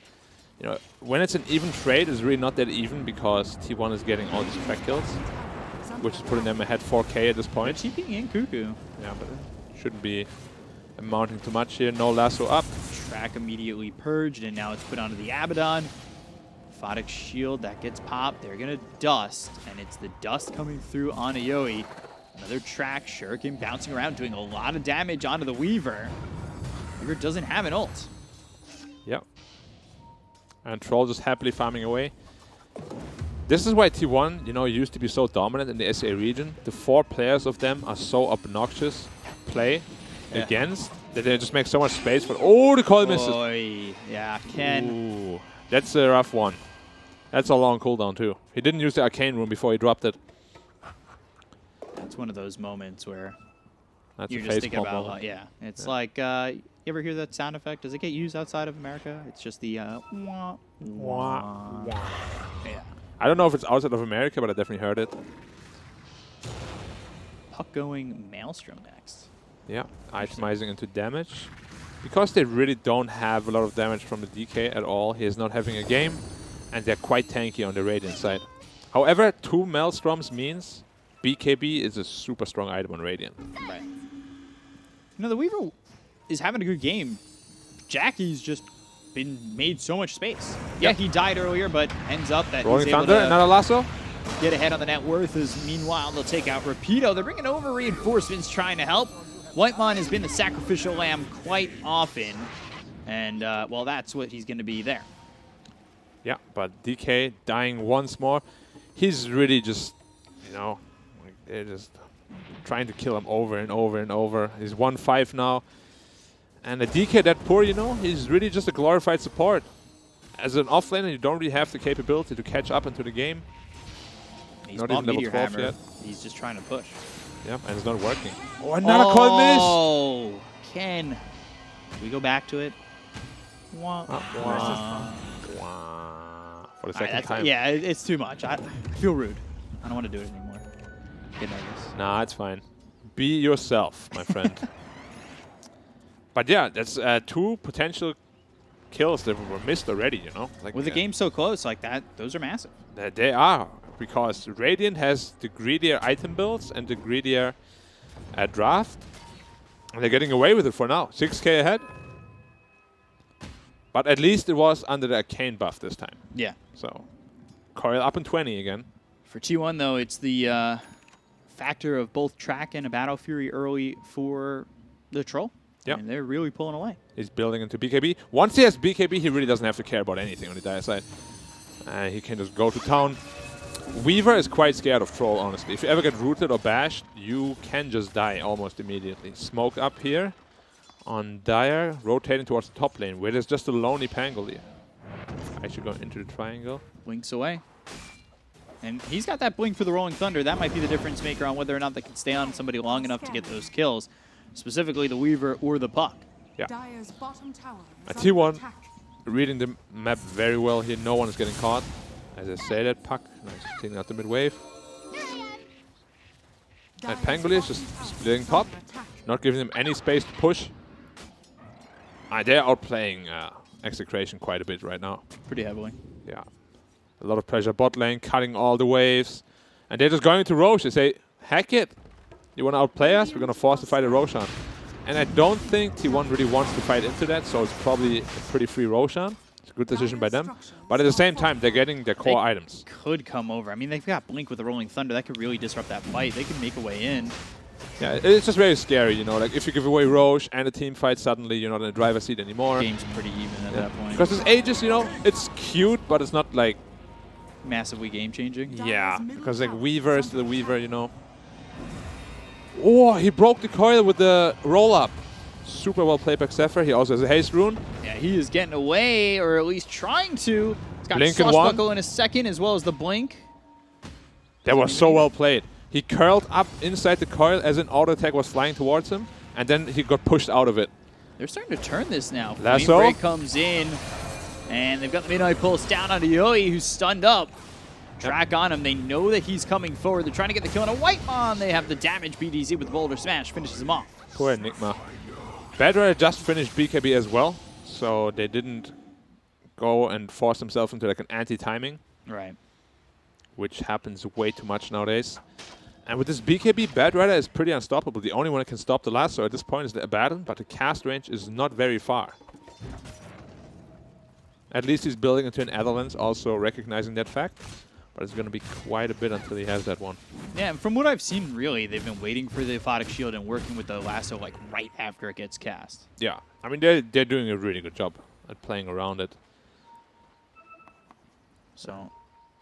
you know, when it's an even trade, it's really not that even because T1 is getting all these track kills, which is putting them ahead 4K at this point. They're TPing in Cuckoo. Yeah, but it shouldn't be amounting too much here. No lasso up. Track immediately purged, and now it's put onto the Abaddon. Photic Shield, that gets popped. They're going to dust, and it's the dust coming through on Yoi. Another track, Shuriken bouncing around, doing a lot of damage onto the Weaver. Weaver doesn't have an ult. Yep. And Troll just happily farming away. This is why T1, you know, used to be so dominant in the SA region. The 4 players of them are so obnoxious to play against that they just make so much space for. Oh, the coil misses. Oy. Yeah, Ken. Ooh, that's a rough one. That's a long cooldown too. He didn't use the arcane rune before he dropped it. That's one of those moments where That's you're a just face thinking palm about, moment. it's like, you ever hear that sound effect? Does it get used outside of America? It's just the, wah, wah. Yeah. I don't know if it's outside of America, but I definitely heard it. Puck going Maelstrom next. Yeah, itemizing into damage. Because they really don't have a lot of damage from the DK at all, he is not having a game, and they're quite tanky on the Radiant side. However, 2 Maelstroms means BKB is a super strong item on Radiant. Right. You know, the Weaver is having a good game. Jackie's just been made so much space. Yeah, he died earlier, but ends up that Rolling he's able Thunder, to another lasso. get ahead on the net worth. As meanwhile, they'll take out Rapido. They're bringing over reinforcements, trying to help. Whitemon has been the sacrificial lamb quite often, and well, that's what he's going to be there. Yeah, but DK dying once more. He's really just, you know, like they're just trying to kill him over and over and over. He's 1-5 now. And the DK that poor, you know, he's really just a glorified support. As an offlaner, you don't really have the capability to catch up into the game. He's not even level Meteor 12 Hammer. yet. He's just trying to push. Yeah, and it's not working. Oh, another coil miss! Oh, Ken. Can we go back to it? Wah, wah. For the second time. Yeah, it's too much. I feel rude. I don't want to do it anymore. Get nervous. Nah, it's fine. Be yourself, my friend. But yeah, that's 2 potential kills that were missed already, you know? Like, with the game so close like that, those are massive. They are, because Radiant has the greedier item builds and the greedier draft. And they're getting away with it for now. 6k ahead. But at least it was under the Arcane buff this time. Yeah. So, Coil up in 20 again. For T1, though, it's the factor of both Track and a Battle Fury early for the Troll. Yeah. And they're really pulling away. He's building into BKB. Once he has BKB, he really doesn't have to care about anything on the dire side. He can just go to town. Weaver is quite scared of Troll, honestly. If you ever get rooted or bashed, you can just die almost immediately. Smoke up here on Dire, rotating towards the top lane, where there's just a lonely Pangolier. Actually going into the triangle. Blinks away. And he's got that blink for the Rolling Thunder. That might be the difference maker on whether or not they can stay on somebody long enough to get those kills. Specifically the Weaver or the Puck. Yeah. Dire's bottom tower is T1 under attack. reading the map very well here. No one is getting caught. As I say that, Puck nice, taking out the mid wave. And Pangolier is just splitting top, not giving them any space to push. They're outplaying Execration quite a bit right now. Pretty heavily. Yeah. A lot of pressure bot lane, cutting all the waves. And they're just going to Roche. They say, heck it. You want to outplay us? We're going to force the fight at Roshan. And I don't think T1 really wants to fight into that, so it's probably a pretty free Roshan. It's a good decision by them. But at the same time, they're getting their core items. Could come over. I mean, they've got Blink with the Rolling Thunder. That could really disrupt that fight. They could make a way in. Yeah, it's just very scary, you know. Like, if you give away Roche and a team fight, suddenly you're not in the driver's seat anymore. Game's pretty even at that point. Because this Aegis, you know, it's cute, but it's not like... massively game-changing. Yeah, because like Weaver is the Weaver, you know. Oh, he broke the coil with the roll-up. Super well played by Zephyr. He also has a haste rune. Yeah, he is getting away, or at least trying to. He's got Blink in one. Swashbuckle in a second, as well as the Blink. That was so well played. He curled up inside the coil as an auto attack was flying towards him, and then he got pushed out of it. They're starting to turn this now. Lasso. Flame Break comes in, and they've got the Midnight Pulse down onto Yoi, who's stunned up. Track on him. They know that he's coming forward. They're trying to get the kill on a Whitemon. They have the damage. BDZ with Boulder Smash finishes him off. Poor Enigma. Bad Rider just finished BKB as well, so they didn't go and force themselves into like an anti-timing. Right. Which happens way too much nowadays. And with this BKB, Bad Rider is pretty unstoppable. The only one that can stop the lasso at this point is the Abaddon, but the cast range is not very far. At least he's building into an Avalanche, also recognizing that fact. But it's going to be quite a bit until he has that one. Yeah, and from what I've seen, really, they've been waiting for the Aphotic Shield and working with the lasso like right after it gets cast. Yeah, I mean, they're doing a really good job at playing around it. So,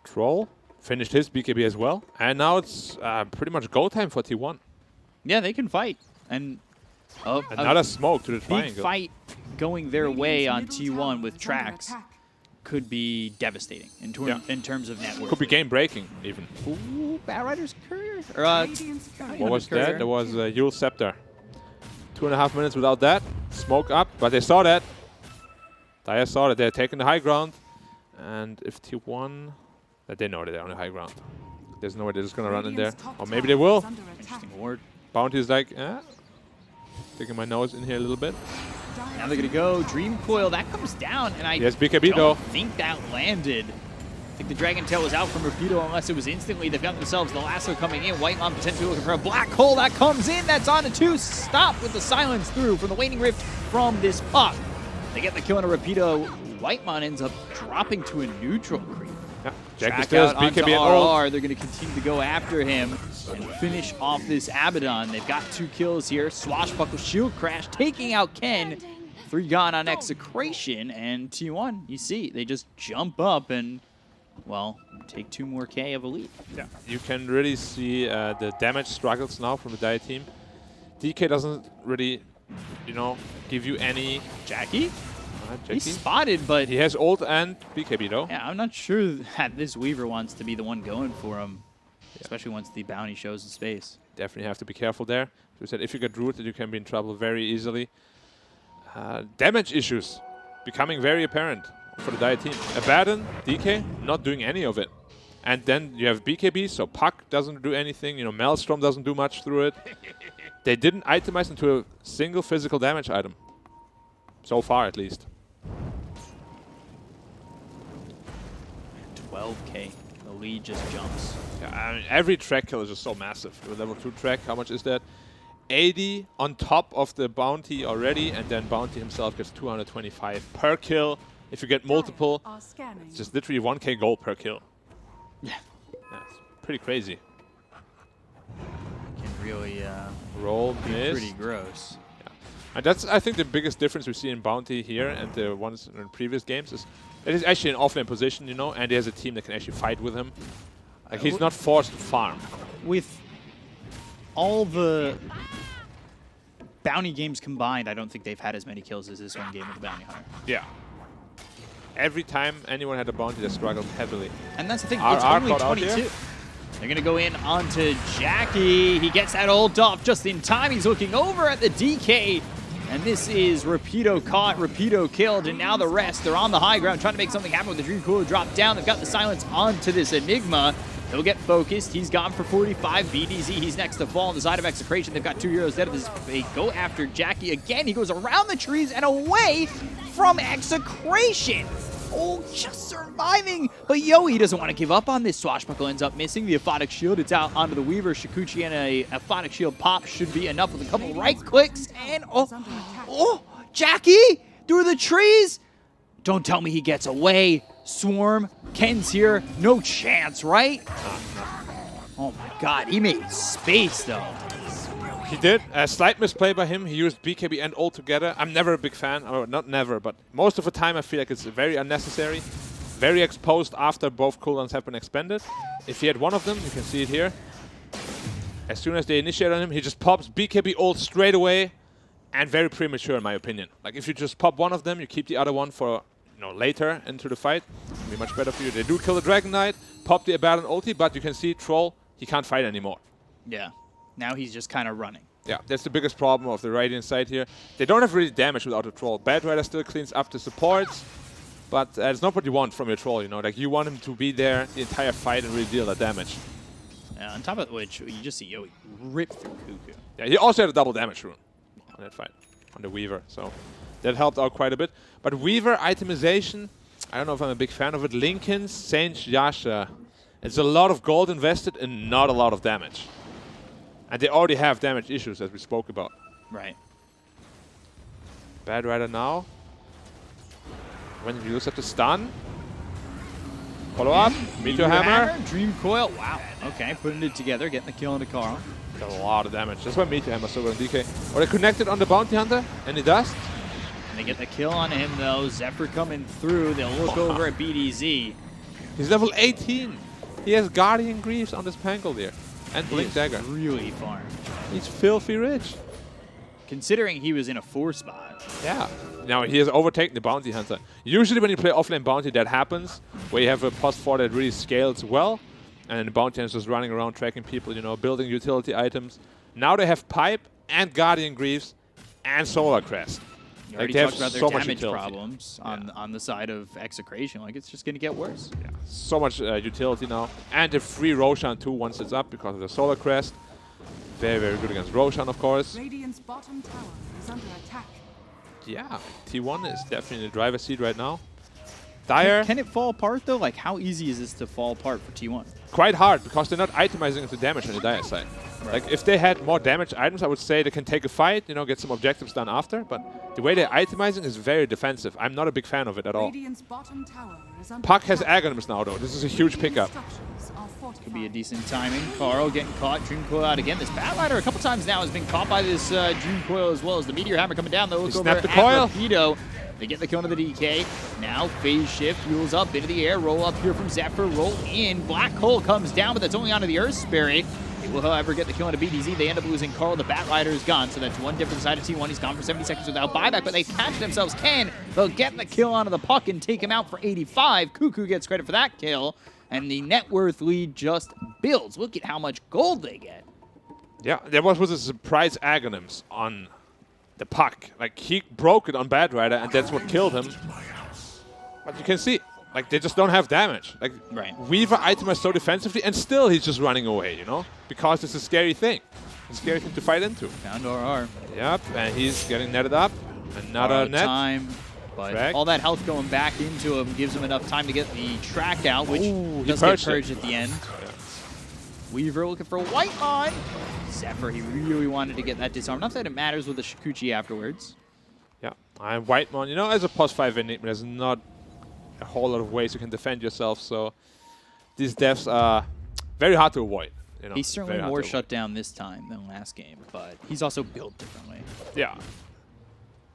Troll finished his BKB as well. And now it's pretty much go time for T1. yeah, they can fight. And another smoke to the big triangle. fight going their way on Radiant's T1 middle with tower is under Trax attack. could be devastating in terms of network. Could be game breaking even. Ooh, Bad Rider's Courier? Or, Radiant's courier. What was Courier. that? There was Yule's Scepter. 2.5 minutes without that. Smoke up, but they saw that. Dire saw that they're taking the high ground. And if T1... they know that they're on the high ground. There's no way they're just going to run in there. Radiant's top Or maybe tower they will. is under attack. Interesting ward. Bounty's like, sticking my nose in here a little bit. Now they're going to go Dream Coil. That comes down, and I Yes, BKB don't though. think that landed. I think the Dragon Tail was out from Rapido unless it was instantly. They've got themselves the lasso coming in. Whitemon potentially looking for a black hole. That comes in. That's on a 2. Stop with the silence through from the Waning Rift from this Puck. They get the kill on a Rapido. Whitemon ends up dropping to a neutral creep. Yeah. Jack Track still has out onto BKB and ult. RR. They're going to continue to go after him and finish off this Abaddon. They've got 2 kills here. Swashbuckle Shield Crash taking out Ken. 3 gone on Execration, and T1, you see, they just jump up and, well, take 2 more K of a lead. Yeah, you can really see the damage struggles now from the Dire team. DK doesn't really, you know, give you any... Jackie? Jackie? He's spotted, but... He has ult and BKB though. Yeah, I'm not sure that this Weaver wants to be the one going for him, especially once the bounty shows his face. Definitely have to be careful there. As we said, if you get rooted, you can be in trouble very easily. Damage issues becoming very apparent for the Dire team. Abaddon, DK, not doing any of it. And then you have BKB, so Puck doesn't do anything. You know, Maelstrom doesn't do much through it. They didn't itemize into a single physical damage item. So far, at least. 12K. The lead just jumps. Yeah, I mean, every track kill is just so massive. The level 2 track, how much is that? 80 on top of the bounty already, and then bounty himself gets 225 per kill. If you get multiple, it's just literally 1k gold per kill. Yeah. That's pretty crazy. Can really Roll, be miss. pretty gross. Yeah. And that's, I think, the biggest difference we see in bounty here and the ones in previous games is it is actually an offlane position, you know, and he has a team that can actually fight with him. Like, he's not forced to farm. With all the bounty games combined, I don't think they've had as many kills as this one game with the bounty hunter. Yeah. Every time anyone had a bounty, they struggled heavily. And that's the thing, it's only 22. They're going to go in onto Jackie. He gets that ult off just in time. He's looking over at the DK. And this is Rapido caught, Rapido killed, and now the rest, they're on the high ground trying to make something happen with the Dream Cooler drop down. They've got the silence onto this Enigma. He'll get focused. He's gone for 45. BDZ, he's next to fall on the side of Execration. They've got 2 heroes dead. They go after Jackie again. He goes around the trees and away from Execration. Oh, just surviving. But Yoey doesn't want to give up on this. Swashbuckle ends up missing the Aphotic Shield. It's out onto the Weaver. Shikuchi and a Aphotic Shield pop should be enough with a couple right clicks. And oh, Jackie through the trees. Don't tell me he gets away. Swarm, Ken's here. No chance, right? Oh my god, he made space though. He did. A slight misplay by him. He used BKB and ult together. I'm never a big fan, or not never, but most of the time I feel like it's very unnecessary. Very exposed after both cooldowns have been expended. If he had one of them, you can see it here. As soon as they initiate on him, he just pops BKB ult straight away, and very premature in my opinion. Like if you just pop one of them, you keep the other one for later into the fight. It'll be much better for you. They do kill the Dragon Knight, pop the Abaddon ulti, but you can see Troll, he can't fight anymore. Yeah. Now he's just kind of running. Yeah, that's the biggest problem of the Radiant side here. They don't have really damage without a Troll. Bad Rider still cleans up the supports, but it's not what you want from your Troll, you know. Like, you want him to be there the entire fight and really deal that damage. On top of which, you just see Yoey rip through Cuckoo. Yeah, he also had a double damage rune on that fight, on the Weaver, so that helped out quite a bit. But Weaver itemization, I don't know if I'm a big fan of it. Linken's, Saint Yasha. It's a lot of gold invested and not a lot of damage. And they already have damage issues, as we spoke about. Right. Bad Rider now. When you use at the stun. Follow up. Meteor Hammer. Dream Coil. Wow. Okay, putting it together, getting the kill into Carl. Got a lot of damage. That's why Meteor Hammer is so good on DK. Are they connected on the Bounty Hunter? Any dust? And they get the kill on him, though. Zephyr coming through. They'll look over at BDZ. He's level 18. He has Guardian Greaves on this Pangle there. And Blink Dagger. Really farm. He's filthy rich. Considering he was in a 4 spot. Yeah. Now he has overtaken the Bounty Hunter. Usually when you play offlane Bounty, that happens. Where you have a +4 that really scales well. And then the Bounty Hunter is just running around tracking people, you know, building utility items. Now they have Pipe and Guardian Greaves and Solar Crest. You already talked about their damage problems on the side of Execration. Like, it's just going to get worse. Yeah, so much utility now. And the free Roshan too once it's up because of the Solar Crest. Very, very good against Roshan, of course. Radiant's bottom tower is under attack. Yeah, T1 is definitely in the driver's seat right now. Dire, Can it fall apart though? Like, how easy is this to fall apart for T1? quite hard because they're not itemizing into damage on the Dire side. Like, if they had more damage items, I would say they can take a fight, you know, get some objectives done after. But the way they're itemizing is very defensive. I'm not a big fan of it at all. Radiant's bottom tower is under Puck has attack. Aghanims now, though. This is a huge pickup. Structures are fortified. Could be a decent timing. Carl getting caught. Dream Coil out again. This Batrider a couple times now has been caught by this Dream Coil as well as the Meteor Hammer coming down. They'll look over snapped the at coil. Rapido. They get the kill into the DK. Now phase shift, wheels up into the air. Roll up here from Zephyr. Roll in. Black Hole comes down, but that's only onto the Earth Spirit. They will, however, get the kill into BDZ. They end up losing Carl. The Batrider is gone, so that's one different side of T1. He's gone for 70 seconds without buyback, but they catch themselves 10. They'll get the kill onto the Puck and take him out for 85. Cuckoo gets credit for that kill, and the net worth lead just builds. Look at how much gold they get. Yeah, there was a surprise Aghanims on the Puck. Like, he broke it on Batrider, and that's what killed him. But you can see, like, they just don't have damage. Like, Right. Weaver itemized so defensively, and still he's just running away, you know? Because it's a scary thing. It's a scary thing to fight into. Found RR. Yep, and he's getting netted up. Another Out of net. time, but Track. all that health going back into him gives him enough time to get the track out, which Ooh, he does get purged it. purged at the end. Weaver looking for a white line. Zephyr, he really wanted to get that disarm. Not that it matters with the Shikuchi afterwards. Yeah, I'm Whitemon. You know, as a +5 enigma, there's not a whole lot of ways you can defend yourself, so these deaths are very hard to avoid. You know, He's certainly very hard more to shut down this time than last game, but he's also built differently. avoid. Yeah.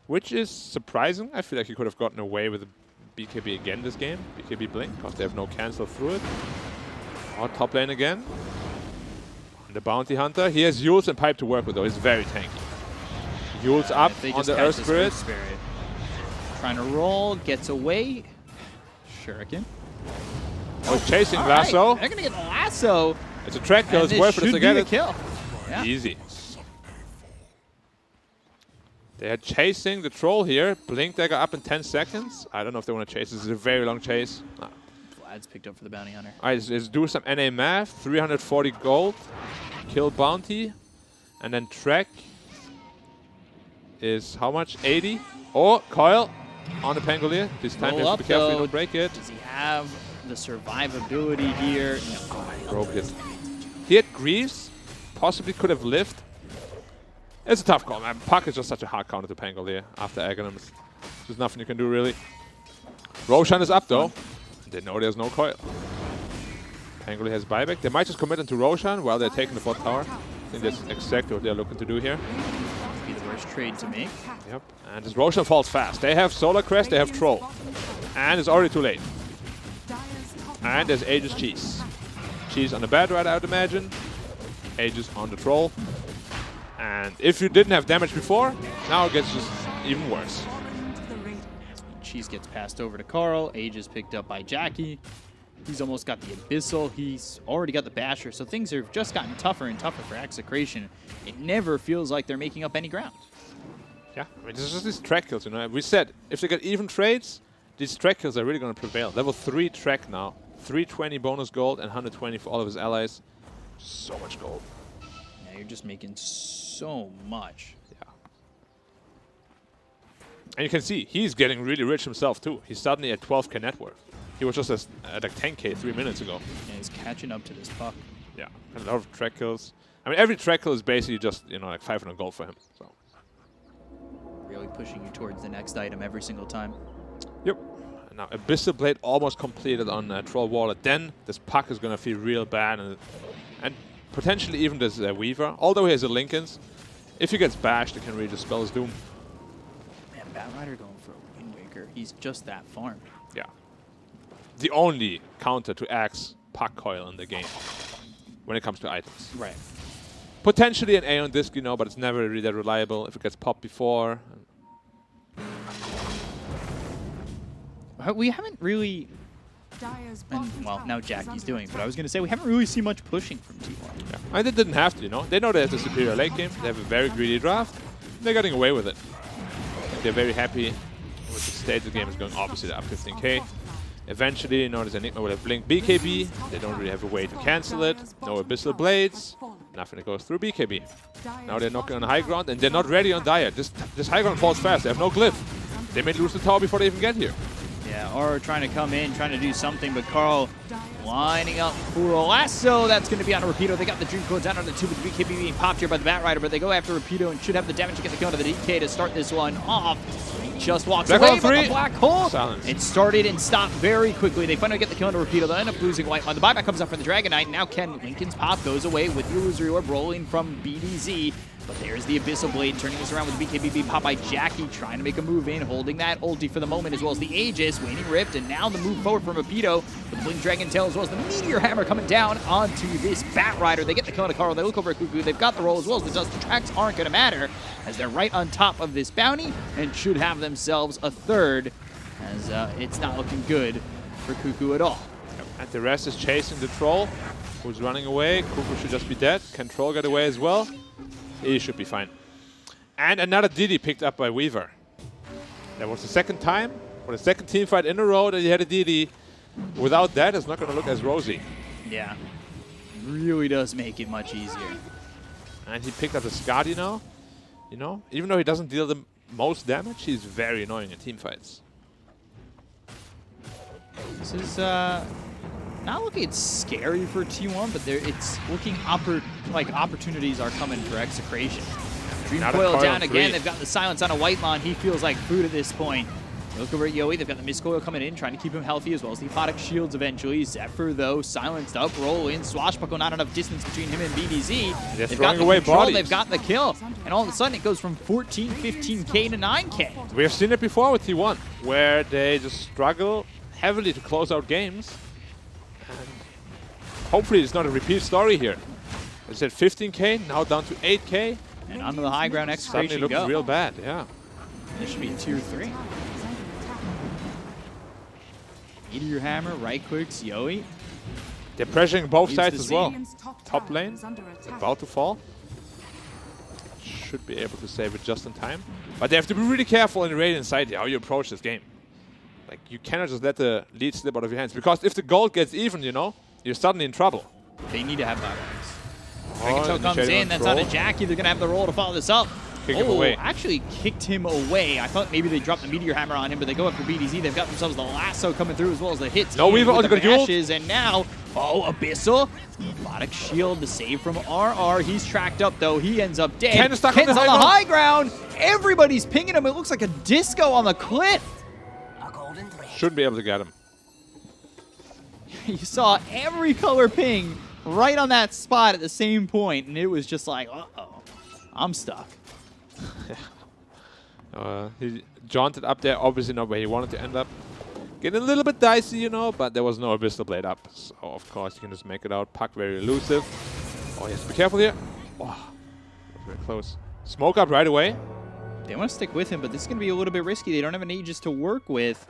Which is surprising. I feel like he could have gotten away with a BKB again this game. BKB Blink, because they have no cancel through it. Or top lane again. The Bounty Hunter. He has Yules and Pipe to work with, though. He's very tanky. Yules up If they on just the catch Earth this Spirit. Spirit. Trying to roll, gets away. Shuriken. Oh, he's chasing All right, Lasso. they're going to get the Lasso. It's a track kill. And It's this worth it should to be get the it. kill. Yeah. Easy. They are chasing the Troll here. Blink Dagger up in 10 seconds. I don't know if they want to chase. This is a very long chase. Vlad's picked up for the Bounty Hunter. All right, let's do some NA math. 340 gold. Kill Bounty. And then track is how much? 80. Oh, Coil on the Pangolier. This time you Roll have to up, be careful you though. don't break it. Does he have the survivability here? No. Broke it. He had Greaves. Possibly could have lived. It's a tough call, man. Puck is just such a hard counter to Pangolier after Aghanims. There's nothing you can do, really. Roshan is up, though. They know there's no coil. Pangolier has buyback. They might just commit into Roshan while they're taking the bot tower. I think that's exactly what they're looking to do here. Be the worst trade to make. Yep. And this Roshan falls fast. They have Solar Crest, they have Troll. And it's already too late. And there's Aegis Cheese. Cheese on the Batrider, I would imagine. Aegis on the Troll. And if you didn't have damage before, now it gets just even worse. Cheese gets passed over to Carl. Age is picked up by Jackie. He's almost got the Abyssal. He's already got the Basher. So things have just gotten tougher and tougher for Execration. It never feels like they're making up any ground. Yeah, I mean, this is these track kills, you know. We said if they get even trades, these track kills are really going to prevail. Level 3 track now. 320 bonus gold and 120 for all of his allies. So much gold. Yeah, you're just making so much. Yeah. And you can see, he's getting really rich himself, too. He's suddenly at 12k net worth. He was just at like 10k 3 minutes ago. And he's catching up to this Puck. Yeah, a lot of track kills. I mean, every track kill is basically just, you know, like 500 gold for him. So. Really pushing you towards the next item every single time. Yep. And now Abyssal Blade almost completed on Troll Waller. Then this Puck is going to feel real bad. And potentially even this Weaver. Although he has a Lincolns, if he gets bashed, it can really just spell his doom. Man, Batrider going for a Wind Waker. He's just that farmed. Yeah. The only counter to Axe Puck Coil in the game when it comes to items. Right. Potentially an Aeon Disc, you know, but it's never really that reliable if it gets popped before. We haven't really... And, well, now Jackie's doing, but I was going to say we haven't really seen much pushing from T1. Yeah. And they didn't have to, you know. They know they have the superior late game. They have a very greedy draft. They're getting away with it. They're very happy with the state the game is going. Obviously, they're up 15k. Eventually, you know, there's Enigma with a Blink BKB. They don't really have a way to cancel it. No Abyssal Blades. Nothing that goes through BKB. Now they're knocking on high ground, and they're not ready on Dire. This high ground falls fast. They have no glyph. They may lose the tower before they even get here. Yeah, or trying to come in, trying to do something, but Carl lining up for a lasso. That's going to be on a Rapido. They got the Dream Code down on the 2 with the BKB being popped here by the Bat Rider, but they go after Rapido and should have the damage to get the kill to the DK to start this one off. He just walks away, but the Black Hole, it started and stopped very quickly. They finally get the kill into Rapido. They end up losing Whitemon. The buyback comes up for the Dragon Knight. Now Ken, Lincoln's pop goes away with the Illusory Orb rolling from BDZ. But there's the Abyssal Blade turning this around with the BKB being popped by Jackie, trying to make a move in, holding that ulti for the moment, as well as the Aegis, Waning Rift, and now the move forward from Rapido, the Blink Dragon Tail, as well as the Meteor Hammer coming down onto this Bat Rider. They get the kill to Carl, they look over at Cuckoo, they've got the roll as well as the dust. The tracks aren't going to matter, as they're right on top of this bounty, and should have themselves a third, as it's not looking good for Cuckoo at all. And the rest is chasing the Troll, who's running away. Cuckoo should just be dead. Can Troll get away as well? He should be fine. And another DD picked up by Weaver. That was the second time, or the second team fight in a row that he had a DD. Without that, it's not going to look as rosy. Yeah, really does make it much easier. And he picked up the Skadi now. You know, even though he doesn't deal the most damage, he's very annoying in team fights. This is not looking scary for T1, but it's looking like opportunities are coming for Execration. Dream Coil down again. They've got the silence on a Whitemon. He feels like food at this point. Look over at Yoey. They've got the Mist Coil coming in, trying to keep him healthy, as well as the Aphotic Shields eventually. Zephyr, though, silenced up, roll in. Swashbuckle, not enough distance between him and BDZ. They've got the control, they've got the kill. And all of a sudden, it goes from 14, 15K to 9K. We have seen it before with T1, where they just struggle heavily to close out games. And hopefully it's not a repeat story here. I said 15K, now down to 8K. And onto the high ground Execration suddenly looks real bad, yeah. This should be a tier 3. Meteor Hammer, right clicks, Yoey. They're pressuring both sides as well. Top lane, about to fall. Should be able to save it just in time. But they have to be really careful in the Radiant side here, how you approach this game. Like, you cannot just let the lead slip out of your hands. Because if the gold gets even, you know, you're suddenly in trouble. They need to have buybacks. Dragon comes in, that's on a Jackie. They're going to have the roll to follow this up. Kick him away. Actually kicked him away. I thought maybe they dropped the Meteor Hammer on him, but they go after BDZ. They've got themselves the lasso coming through as well as the hits. No, we've only got dashes, and now, Abyssal. Robotic Shield, the save from RR. He's tracked up, though. He ends up dead. Ken's stuck on the high ground. Everybody's pinging him. It looks like a disco on the cliff. Shouldn't be able to get him. You saw every color ping right on that spot at the same point, and it was just like, uh-oh, I'm stuck. He jaunted up there, obviously not where he wanted to end up. Getting a little bit dicey, you know, but there was no Abyssal Blade up. So, of course, you can just make it out. Puck very elusive. Oh, he has to be careful here. Oh, very close. Smoke up right away. They want to stick with him, but this is going to be a little bit risky. They don't have an Aegis to work with.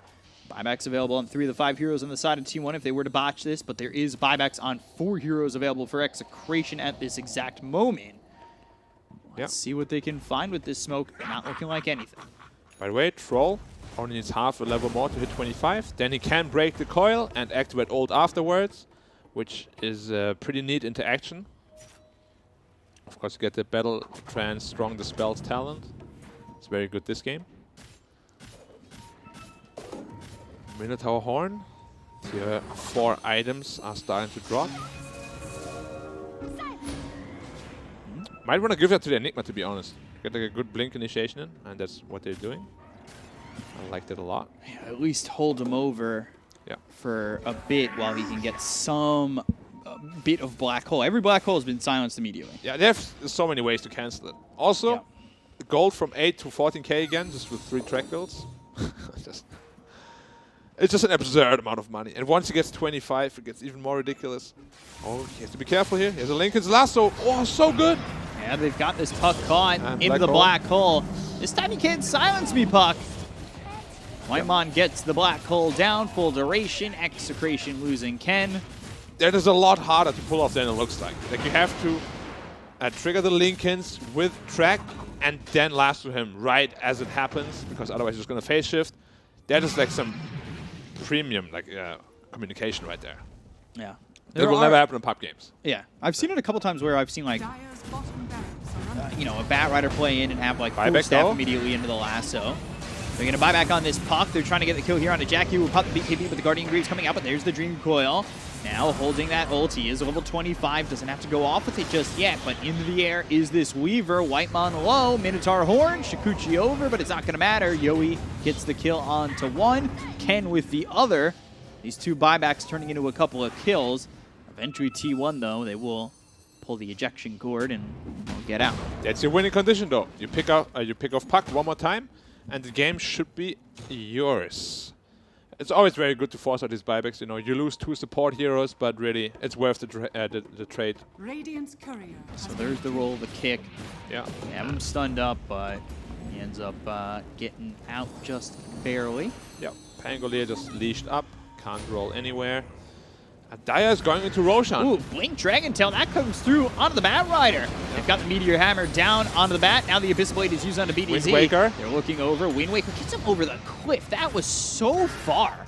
Buybacks available on 3 of the 5 heroes on the side of T1 if they were to botch this, but there is buybacks on 4 heroes available for Execration at this exact moment. Let's see what they can find with this smoke. Not looking like anything. By the way, Troll only needs half a level more to hit 25. Then he can break the coil and activate ult afterwards, which is pretty neat interaction. Of course, you get the Battle Trance Strong Dispels talent. It's very good this game. Minotaur Horn. Tier 4 items are starting to drop. Might want to give that to the Enigma, to be honest. Get like a good blink initiation in, and that's what they're doing. I liked it a lot. Yeah, at least hold him over for a bit while he can get some bit of black hole. Every black hole has been silenced immediately. Yeah, they have so many ways to cancel it. Also, the gold from 8 to 14K again, just with 3 track builds. It's just an absurd amount of money. And once he gets 25, it gets even more ridiculous. Oh, he has to be careful here. Here's a Lincoln's lasso. Oh, so good. Yeah, they've got this puck caught into the black hole. This time you can't silence me, puck. Whitemon gets the black hole down, full duration. Execration losing Ken. That is a lot harder to pull off than it looks like. Like, you have to trigger the Lincolns with track and then lasso him right as it happens, because otherwise he's just going to phase shift. That is like some premium communication right there. Yeah. That will never happen in pop games. Yeah. I've seen it a couple times where I've seen, like, you know, a Bat Rider play in and have, like, full staff immediately into the lasso. They're going to buy back on this Puck. They're trying to get the kill here on a Jackie. Will pop the BKB, but the Guardian Greaves coming out. But there's the Dream Coil. Now holding that ult. He is level 25. Doesn't have to go off with it just yet. But into the air is this Weaver. Whitemon low. Minotaur Horn. Shikuchi over, but it's not going to matter. Yoi gets the kill onto one. Ken with the other. These two buybacks turning into a couple of kills. Eventually T1, though, they will pull the ejection cord and get out. That's your winning condition, though. You pick off Puck one more time, and the game should be yours. It's always very good to force out these buybacks. You know, you lose 2 support heroes, but really, it's worth the trade. Radiant's courier. So there's the roll, the kick. Yeah. They have him stunned up, but he ends up getting out just barely. Yeah. Pangolier just leashed up, can't roll anywhere. Daya is going into Roshan. Ooh, Blink Dragon Tail, that comes through onto the Bat Rider. They've got the Meteor Hammer down onto the Bat. Now the Abyssal Blade is used onto BDZ. Wind Waker. They're looking over. Wind Waker gets him over the cliff. That was so far.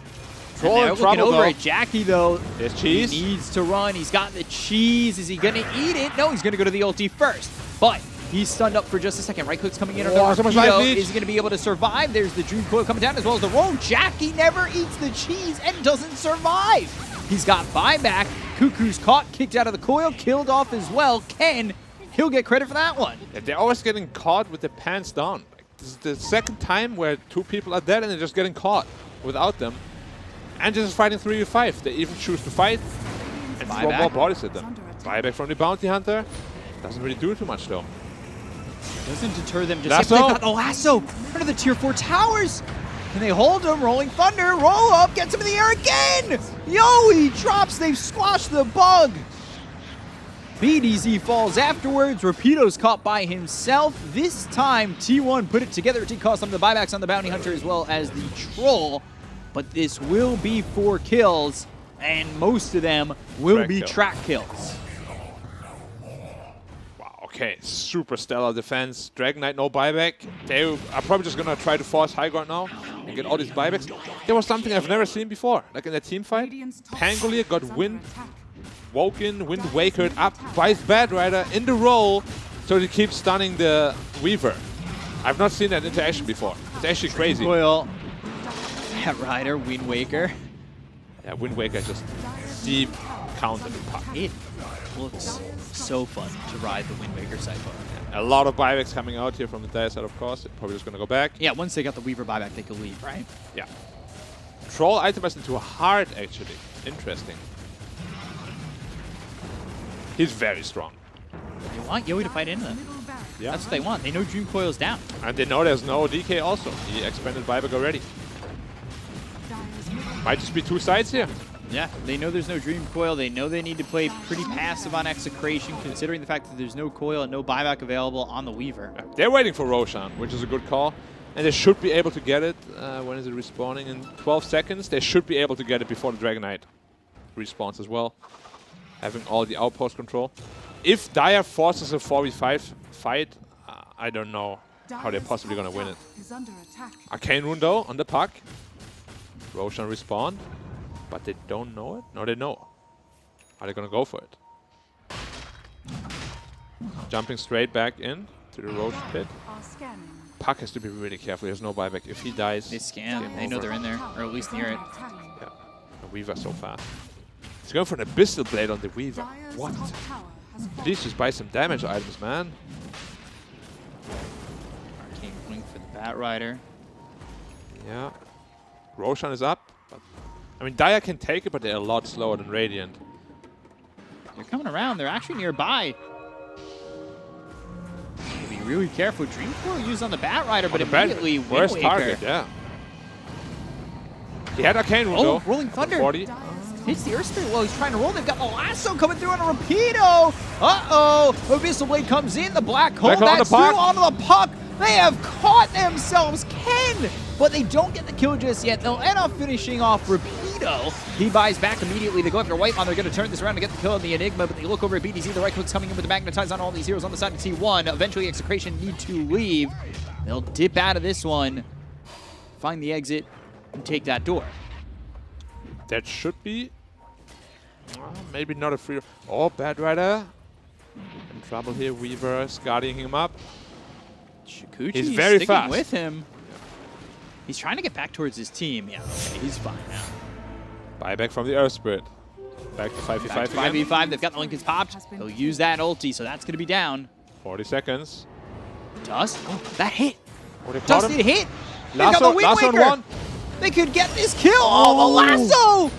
Troll and they're in looking trouble, over though. at Jackie, though. There's cheese. He needs to run. He's got the cheese. Is he going to eat it? No, he's going to go to the ulti first. But he's stunned up for just a second. Right click's coming in on the so much Rapido. life leech. Is he going to be able to survive? There's the Dream Coil coming down as well as the roll. Jackie never eats the cheese and doesn't survive. He's got buyback. Cuckoo's caught, kicked out of the coil, killed off as well. Ken, he'll get credit for that one. Yeah, they're always getting caught with their pants down. Like, this is the second time where 2 people are dead and they're just getting caught without them. And just fighting 3v5. They even choose to fight and throw more bodies at them. Buyback from the Bounty Hunter. Doesn't really do too much, though. Doesn't deter them just Lasso. yet. They've got the lasso under the tier 4 towers. And they hold him, Rolling Thunder, roll up, gets him in the air again! Yo, he drops, they've squashed the bug! BDZ falls afterwards, Rapido's caught by himself. This time, T1 put it together. It did cost them the buybacks on the Bounty Hunter as well as the Troll. But this will be 4 kills, and most of them will be track kills. Okay, super stellar defense. Dragon Knight, no buyback. They are probably just going to try to force high ground now and get all these buybacks. There was something I've never seen before. Like in that team fight, Pangolier got Wind Wakered up by his Bat Rider in the roll, so he keeps stunning the Weaver. I've not seen that interaction before. It's actually crazy. Coil, Bat Rider, Wind Waker. Yeah, Wind Waker just deep counter the Puck. It looks so fun to ride the Wind Waker sidebar. A lot of buybacks coming out here from the Dire side, of course. They're probably just going to go back. Yeah, once they got the Weaver buyback, they could leave, right? Yeah. Troll itemized into a heart, actually. Interesting. He's very strong. They want Yoi to fight into them. Yeah. That's what they want. They know Dream Coil's down. And they know there's no DK also. He expanded buyback already. Might just be 2 sides here. Yeah, they know there's no Dream Coil. They know they need to play pretty passive on Execration, considering the fact that there's no coil and no buyback available on the Weaver. Yeah. They're waiting for Roshan, which is a good call. And they should be able to get it. When is it respawning? In 12 seconds. They should be able to get it before the Dragon Knight respawns as well. Having all the outpost control. If Dire forces a 4v5 fight, I don't know how they're possibly going to win it. Arcane Rune though, on the Puck. Roshan respawn. But they don't know it? No, they know. Are they going to go for it? Jumping straight back in to the Roach pit. Puck has to be really careful. He has no buyback. If he dies, they scan. They know they're in there, or at least near it. Yeah. The Weaver so fast. He's going for an Abyssal Blade on the Weaver. What? Please just buy some damage items, man. Arcane Blink for the Bat Rider. Yeah. Roshan is up. I mean, Dire can take it, but they're a lot slower than Radiant. They're coming around. They're actually nearby. Be really careful. Dream Coil used on the Bat Rider, but immediately worst target, yeah. He had Arcane Rune, though. Rolling Thunder. 40. Hits the Earth Spirit while he's trying to roll. They've got the lasso coming through on a Rapido. Uh-oh. Abyssal Blade comes in. The black hole. That's through onto the Puck. They have caught themselves. Ken! But they don't get the kill just yet. They'll end up finishing off Rapido. He buys back immediately. They go after Whitemon. They're going to turn this around and get the kill on the Enigma, but they look over at BDZ. The right click's coming in with the Magnetize on all these heroes on the side of T1. Eventually, Execration need to leave. They'll dip out of this one, find the exit, and take that door. That should be... maybe not a free... Oh, Bat Rider. In trouble here. Weaver guarding him up. Shikuchi He's very sticking fast. with him. He's trying to get back towards his team. Yeah, okay, he's fine now. Buyback from the Earth Spirit. Back to 5v5 Back to again. 5v5. They've got the Lincolns popped. He'll use that ulti, so that's going to be down. 40 seconds. Dust. Oh, that hit. Oh, they caught Dust him. did hit. They've got the Lasso, Wind lasso on Waker. one. They could get this kill. Oh, the lasso.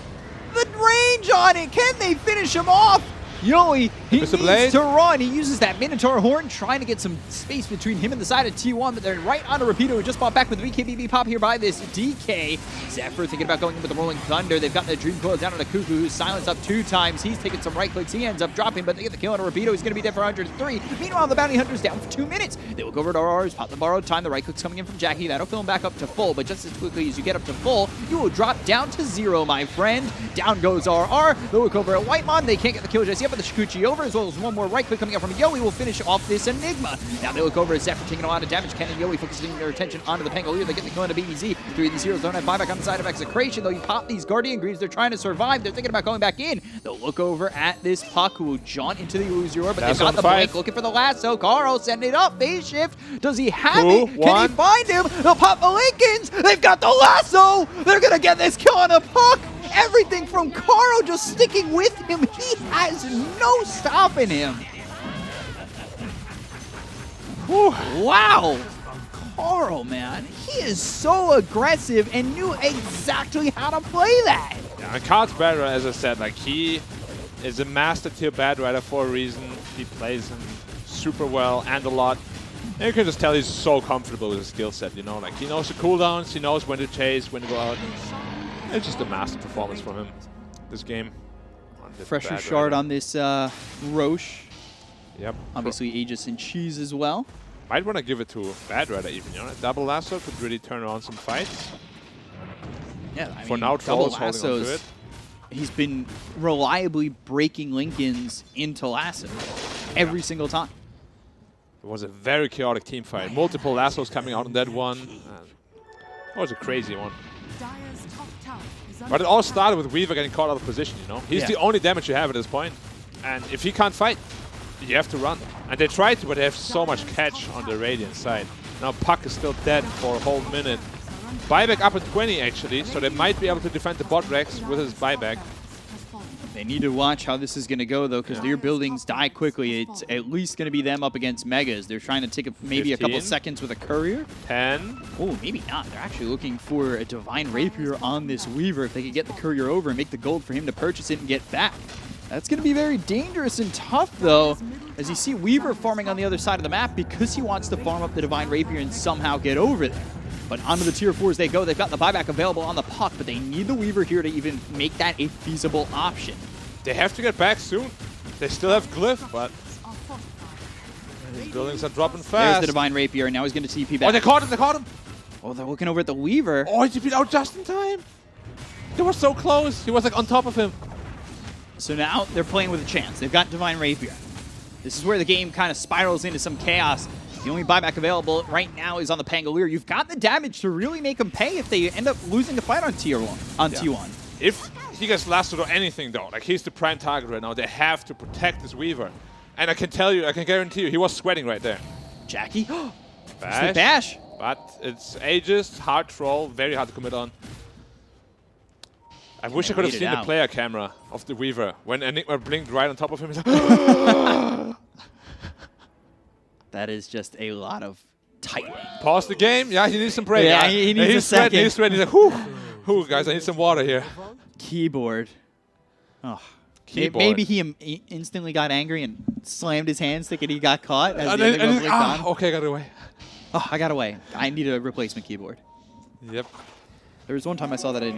The range on it. Can they finish him off? Yoey, he needs Mr. Blade. to run. He uses that Minotaur Horn, trying to get some space between him and the side of T1, but they're right on a Rapido, who just bought back with the BKBB pop here by this DK. Zephyr thinking about going in with the Rolling Thunder. They've got the Dream Coil down on a Cuckoo, who's silenced up 2 times. He's taking some right clicks. He ends up dropping, but they get the kill on a Rapido. He's going to be dead for 103. Meanwhile, the Bounty Hunter's down for 2 minutes. They look over at RR's, pop the borrowed time. The right click's coming in from Jackie. That'll fill him back up to full, but just as quickly as you get up to full, you will drop down to 0, my friend. Down goes RR. They look over at Whitemon. They can't get the kill just yet, but the Shikuchi over, as well as one more right click coming out from Yoey will finish off this Enigma. Now they look over at Zephyr taking a lot of damage. Ken and Yoey focusing their attention onto the Pangolier. They get the kill into BEZ. 3 of these heroes don't have buyback on the side of Execration, though you pop these Guardian Greaves. They're trying to survive. They're thinking about going back in. They'll look over at this Puck, who will jaunt into the Illusior, but they've got the blink looking for the lasso. Carl sending it up. Phase shift. Does he have it? Can he find him? They'll pop the Lincolns. They've got the lasso. They're going to get this kill on a Puck. Everything from Carl just sticking with him. He has no stopping him. Whew. Wow. Carl, man, he is so aggressive and knew exactly how to play that. Yeah, and Carl's better, as I said, like he is a master tier bad rider for a reason. He plays him super well and a lot. And you can just tell he's so comfortable with his skill set, you know, like he knows the cooldowns, he knows when to chase, when to go out. It's just a master performance from him this game. Fresher shard on this Roche. Yep. Obviously Aegis and Cheese as well. Might want to give it to Bad Rider even, you know. Double lasso could really turn on some fights. Yeah, I For mean, now, double Troll is holding on to it. He's been reliably breaking Lincolns into lasso every single time. It was a very chaotic team fight. Multiple lassos coming out on that one. That was a crazy one. Dire's top tower is under But it all started with Weaver getting caught out of position, you know. He's the only damage you have at this point. And if he can't fight, you have to run. And they tried to, but they have so much catch on the Radiant side. Now Puck is still dead for a whole minute. Buyback up at 20 actually, so they might be able to defend the bot Rex with his buyback. They need to watch how this is going to go, though, because their buildings die quickly. It's at least going to be them up against Megas. They're trying to take maybe a couple 15. seconds with a Courier. 10. Oh, maybe not. They're actually looking for a Divine Rapier on this Weaver if they could get the Courier over and make the gold for him to purchase it and get back. That's going to be very dangerous and tough, though, as you see Weaver farming on the other side of the map because he wants to farm up the Divine Rapier and somehow get over there. But onto the tier 4s they go. They've got the buyback available on the Puck, but they need the Weaver here to even make that a feasible option. They have to get back soon. They still have Glyph, but these buildings are dropping fast. There's the Divine Rapier, and now he's going to TP back. Oh, they caught him, they caught him. Oh, they're looking over at the Weaver. Oh, he TP'd out just in time. They were so close. He was like on top of him. So now they're playing with a chance. They've got Divine Rapier. This is where the game kind of spirals into some chaos. The only buyback available right now is on the Pangolier. You've got the damage to really make them pay if they end up losing the fight on tier 1, on T1. If he gets lasted or anything though, like he's the prime target right now, they have to protect this Weaver. And I can tell you, I can guarantee you, he was sweating right there. Jackie? Bash. Bash. But it's Aegis, hard troll, very hard to commit on. I wish I could have seen the player camera of the Weaver. When Enigma blinked right on top of him, he's like, That is just a lot of tightening. Pause the game. Yeah, he needs some break. Yeah, he needs a second. He's sweating. He's like, whew. Whew, guys, I need some water here. Keyboard. Oh. Keyboard. Maybe he instantly got angry and slammed his hands thinking he got caught as the Enigma blinked on. Okay, got away. Oh, I got away. I need a replacement keyboard. Yep. There was one time I saw that in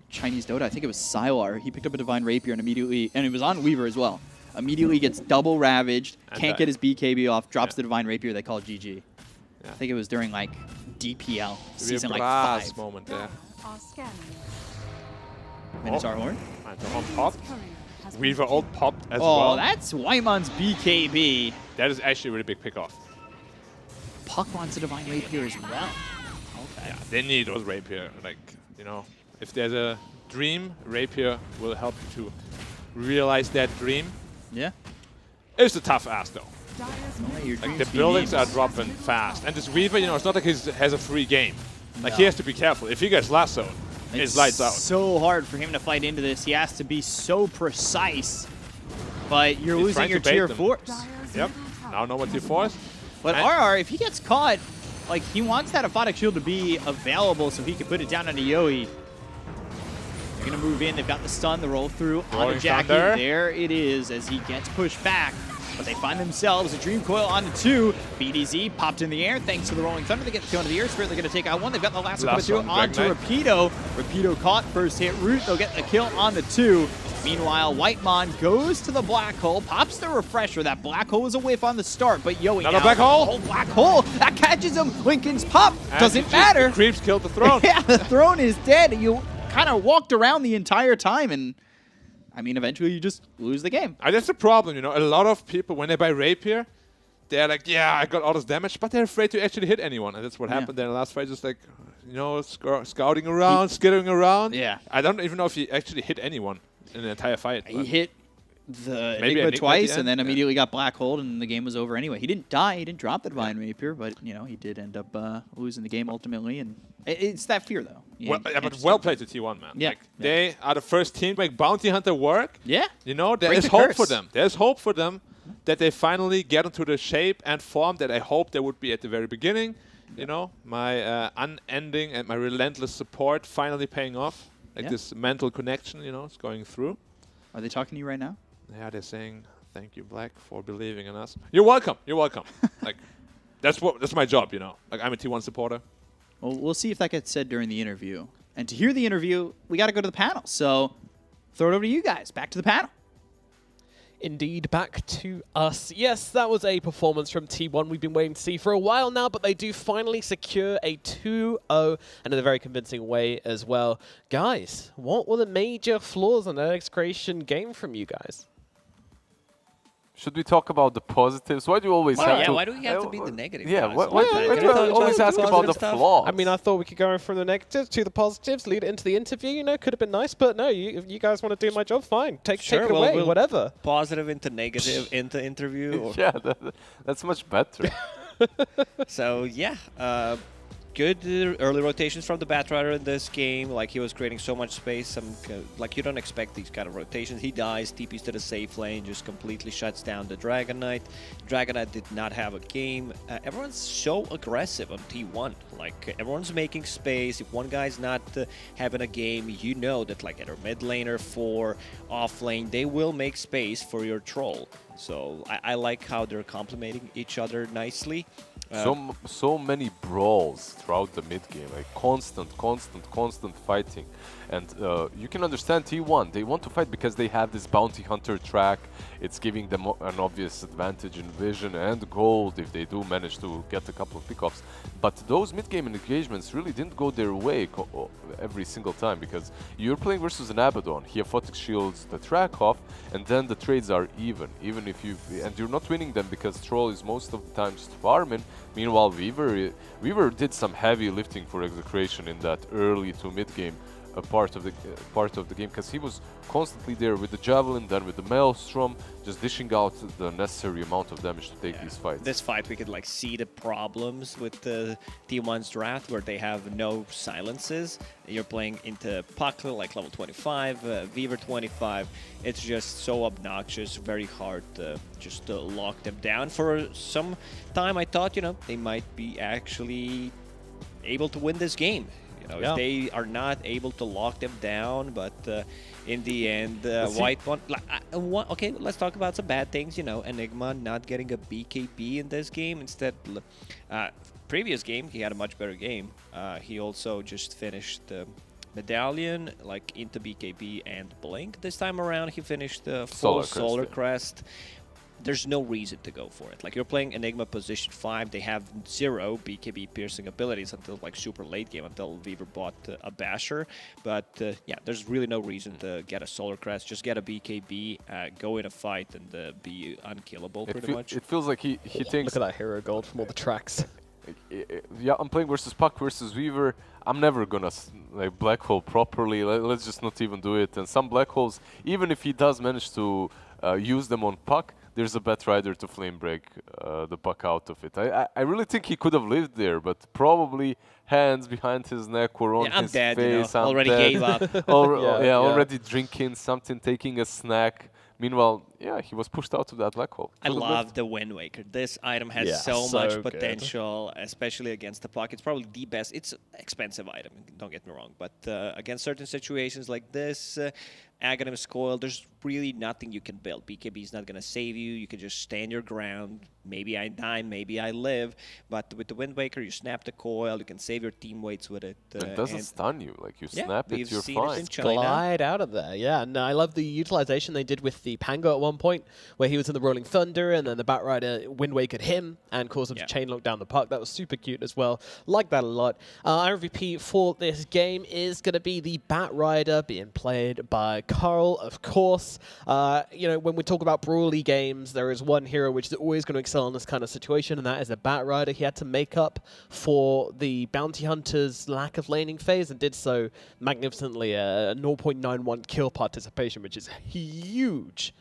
Chinese Dota. I think it was Sylar. He picked up a Divine Rapier and immediately, and it was on Weaver as well. Immediately gets double ravaged, can't get his BKB off, drops the Divine Rapier. They call it GG. Yeah. I think it was during like DPL season like 5. Moment there. Minotaur Horn. Minotaur popped. Weaver ult popped as well. Oh, that's Wymon's BKB. That is actually a really big pick off. Puck wants a Divine Rapier as well. Okay. Yeah, they need those Rapier. Like, you know, if there's a dream, Rapier will help you to realize that dream. Yeah. It's a tough ask though. Like the buildings are dropping fast. And this Weaver, you know, it's not like he has a free game. Like, he has to be careful. If he gets lassoed, it's lights out. So hard for him to fight into this. He has to be so precise. But you're He's losing trying your to bait tier them. 4s. Yep. Now no more tier 4s. But And- RR, if he gets caught, like, he wants that Aphotic Shield to be available so he can put it down onto Yoi. They're going to move in. They've got the stun, the roll through onto Rolling Jackie. Thunder. There it is as he gets pushed back. But they find themselves a Dream Coil onto 2. BDZ popped in the air thanks to the Rolling Thunder. They get the kill into the air spirit. They're going to take out 1. They've got the last one Last to 2 one, onto Drag Rapido. Rapido caught first hit root. They'll get the kill on the 2. Meanwhile, Whitemon goes to the black hole, pops the refresher. That black hole was a whiff on the start, but Yoi Another now, black hole? Oh, black hole! That catches him! Lincoln's pop! And Doesn't the matter! creeps killed the throne. Yeah, the throne is dead. You kind of walked around the entire time, and I mean, eventually you just lose the game. That's the problem, you know. A lot of people, when they buy Rapier, they're like, yeah, I got all this damage, but they're afraid to actually hit anyone. And that's what happened there in the last fight. Just like, you know, scouting around, skittering around. Yeah. I don't even know if he actually hit anyone in the entire fight. He hit the Maybe Enigma Enigma twice, at the and then end? immediately got black holed, and the game was over anyway. He didn't die. He didn't drop the Divine Rapier, but, you know, he did end up losing the game ultimately. And it's that fear, though. Well, but well played to T1, man. Yeah. Like, they are the first team to make Bounty Hunter work. Yeah. You know, Break there's the hope curse. for them. There's hope for them that they finally get into the shape and form that I hoped they would be at the very beginning. You know, my unending and my relentless support finally paying off. Like this mental connection, you know, is going through. Are they talking to you right now? Yeah, they're saying, thank you, Black, for believing in us. You're welcome. You're welcome. Like, that's my job, you know. Like, I'm a T1 supporter. Well, we'll see if that gets said during the interview. And to hear the interview, we got to go to the panel. So throw it over to you guys. Back to the panel. Indeed, back to us. Yes, that was a performance from T1 we've been waiting to see for a while now, but they do finally secure a 2-0, and in a very convincing way as well. Guys, what were the major flaws in that Execration game from you guys? Should we talk about the positives? Why do you always have to... Why do we have to be the negative Yeah, guys? why Can do I you talk always about ask the about the positive stuff? flaws? I mean, I thought we could go from the negatives to the positives, lead it into the interview. You know, could have been nice, but no, if you guys want to do my job, fine. Take it away, we'll whatever. Positive into negative into interview. Or Yeah, that's much better. So yeah, good early rotations from the Batrider in this game. Like, he was creating so much space. Like, you don't expect these kind of rotations. He dies, TPs to the safe lane, just completely shuts down the Dragon Knight. Dragon Knight did not have a game. Everyone's so aggressive on T1. Like, everyone's making space. If one guy's not having a game, you know that, like, either mid laner for off lane, they will make space for your troll. So I like how they're complementing each other nicely. So many brawls throughout the mid game, like constant fighting, and you can understand T1. They want to fight because they have this bounty hunter track. It's giving them an obvious advantage in vision and gold if they do manage to get a couple of pickoffs. But those mid game engagements really didn't go their way every single time, because you're playing versus an Abaddon. He aphotic shields the track off, and then the trades are even if you and you're not winning them because Troll is most of the time just farming. Meanwhile, Weaver did some heavy lifting for Execration in that early to mid game part of the game, because he was constantly there with the Javelin, then with the Maelstrom, just dishing out the necessary amount of damage to take these fights. This fight, we could like see the problems with the T1's draft, where they have no silences. You're playing into Puck like level 25, Weaver 25. It's just so obnoxious, very hard to just lock them down. For some time, I thought, you know, they might be actually able to win this game. You know, if they are not able to lock them down, but in the end, Whitemon... okay, let's talk about some bad things. You know, Enigma not getting a BKB in this game. Instead, previous game, he had a much better game. He also just finished Medallion, like, into BKB and Blink. This time around, he finished full Solar Crest. There's no reason to go for it. Like, you're playing Enigma position 5. They have 0 BKB piercing abilities until like super late game, until Weaver bought a Basher. But yeah, there's really no reason to get a Solar Crest. Just get a BKB, go in a fight, and be unkillable pretty much. It feels like he thinks... Look at that hero gold from all the tracks. Yeah, I'm playing versus Puck versus Weaver. I'm never gonna like black hole properly. Let's just not even do it. And some black holes, even if he does manage to use them on Puck, there's a bat rider to flame break the puck out of it. I really think he could have lived there, but probably hands behind his neck or on I'm his dead, face. I'm already dead. gave up. Already drinking something, taking a snack. Meanwhile, yeah, he was pushed out of that black hole. I love the Wind Waker. This item has so much potential, especially against the puck. It's probably the best. It's an expensive item, don't get me wrong. But against certain situations like this, Aghanim's Coil, there's really nothing you can build. BKB is not going to save you. You can just stand your ground. Maybe I die, maybe I live. But with the Wind Waker, you snap the coil. You can save your team weights with it. It doesn't stun you. Like, you snap it, you're fine. Glide out of there, yeah. And I love the utilization they did with the Pango at one point, where he was in the Rolling Thunder, and then the Bat Rider Wind Wakered him and caused him to chain lock down the puck. That was super cute as well. Like that a lot. Our MVP for this game is going to be the Bat Rider, being played by Carl, of course. You know, when we talk about brawly games, there is one hero which is always going to excel in this kind of situation, and that is a Bat Rider. He had to make up for the Bounty Hunter's lack of laning phase, and did so magnificently. A 0.91 kill participation, which is huge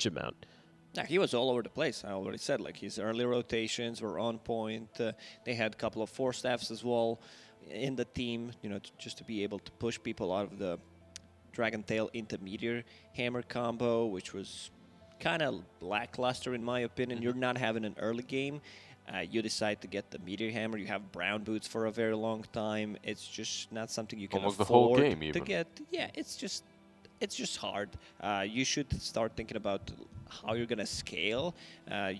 amount. Yeah, he was all over the place. I already said, like, his early rotations were on point. They had a couple of 4-staffs as well in the team, you know, just to be able to push people out of the Dragon Tail into Meteor Hammer combo, which was kind of lackluster in my opinion. You're not having an early game. You decide to get the Meteor Hammer. You have brown boots for a very long time. It's just not something you can almost afford the whole game to even. get. Yeah, it's just hard. You should start thinking about how you're gonna scale.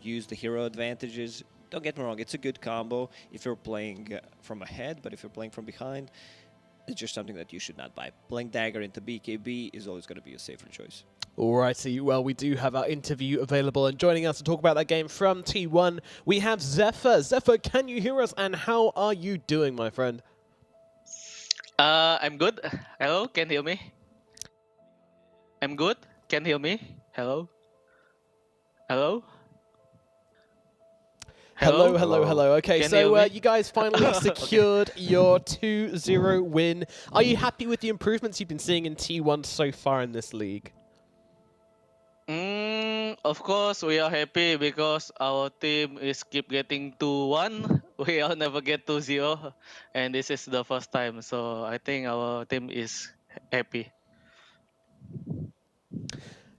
Use the hero advantages. Don't get me wrong, it's a good combo if you're playing from ahead, but if you're playing from behind, it's just something that you should not buy. Playing Dagger into BKB is always going to be a safer choice. Alrighty, well, we do have our interview available, and joining us to talk about that game from T1, we have Zephyr. Zephyr, can you hear us, and how are you doing, my friend? I'm good. Hello, can you hear me? I'm good. Can you hear me? Hello? Hello? Hello. Okay, Can so you guys finally secured your 2-0 win. Are you happy with the improvements you've been seeing in T1 so far in this league? Of course, we are happy because our team is keep getting 2-1. We all never get 2-0, and this is the first time. So I think our team is happy.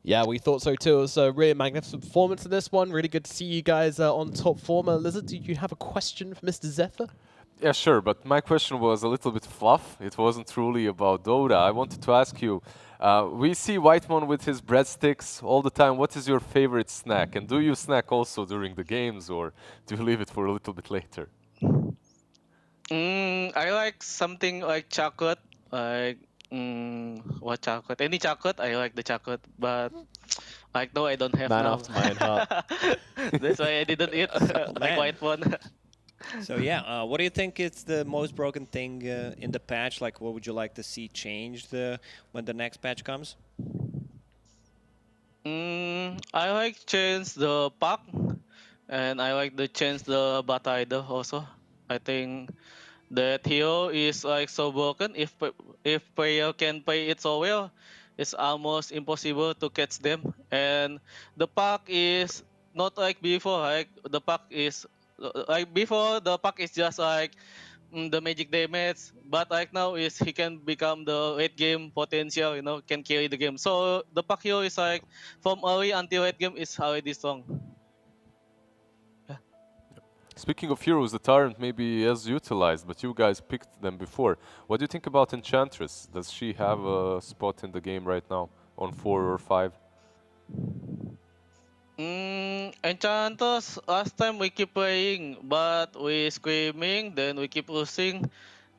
Yeah, we thought so too. It was a really magnificent performance in this one. Really good to see you guys on top form. Lizard, do you have a question for Mr. Zephyr? Yeah, sure, but my question was a little bit fluff. It wasn't truly about Dota. I wanted to ask you, we see Whitemon with his breadsticks all the time. What is your favorite snack? And do you snack also during the games, or do you leave it for a little bit later? I like something like chocolate, like what chocolate? Any chocolate? I like the chocolate, but like no, I don't have Man now. after my own heart. That's why I didn't eat like white one. So yeah, what do you think is the most broken thing in the patch? Like, what would you like to see changed when the next patch comes? I like change the pack, and I like the change the Bataida also. I think that hero is like so broken. If player can play it so well, it's almost impossible to catch them. And the pack is not like before. Like the pack is like before, the pack is just like the magic damage. But like now is he can become the late game potential. You know, can carry the game. So the pack hero is like from early until late game is already strong. Speaking of heroes that aren't maybe as utilized, but you guys picked them before. What do you think about Enchantress? Does she have a spot in the game right now on 4 or 5? Enchantress, last time we keep playing, but we screaming, then we keep losing.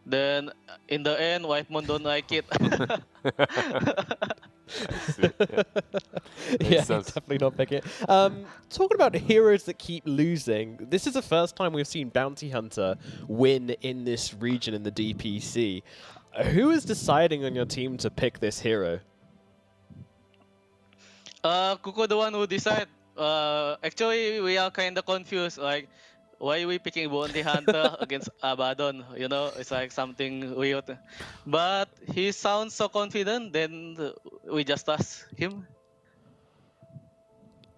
Then in the end, Whitemon don't like it. Yeah, definitely not pick it. Talking about heroes that keep losing, this is the first time we've seen Bounty Hunter win in this region in the DPC. Who is deciding on your team to pick this hero? Kuko the one who decide. Actually, we are kind of confused. Like, why are we picking Bounty Hunter against Abaddon? You know, it's like something weird. But he sounds so confident, then we just trust him.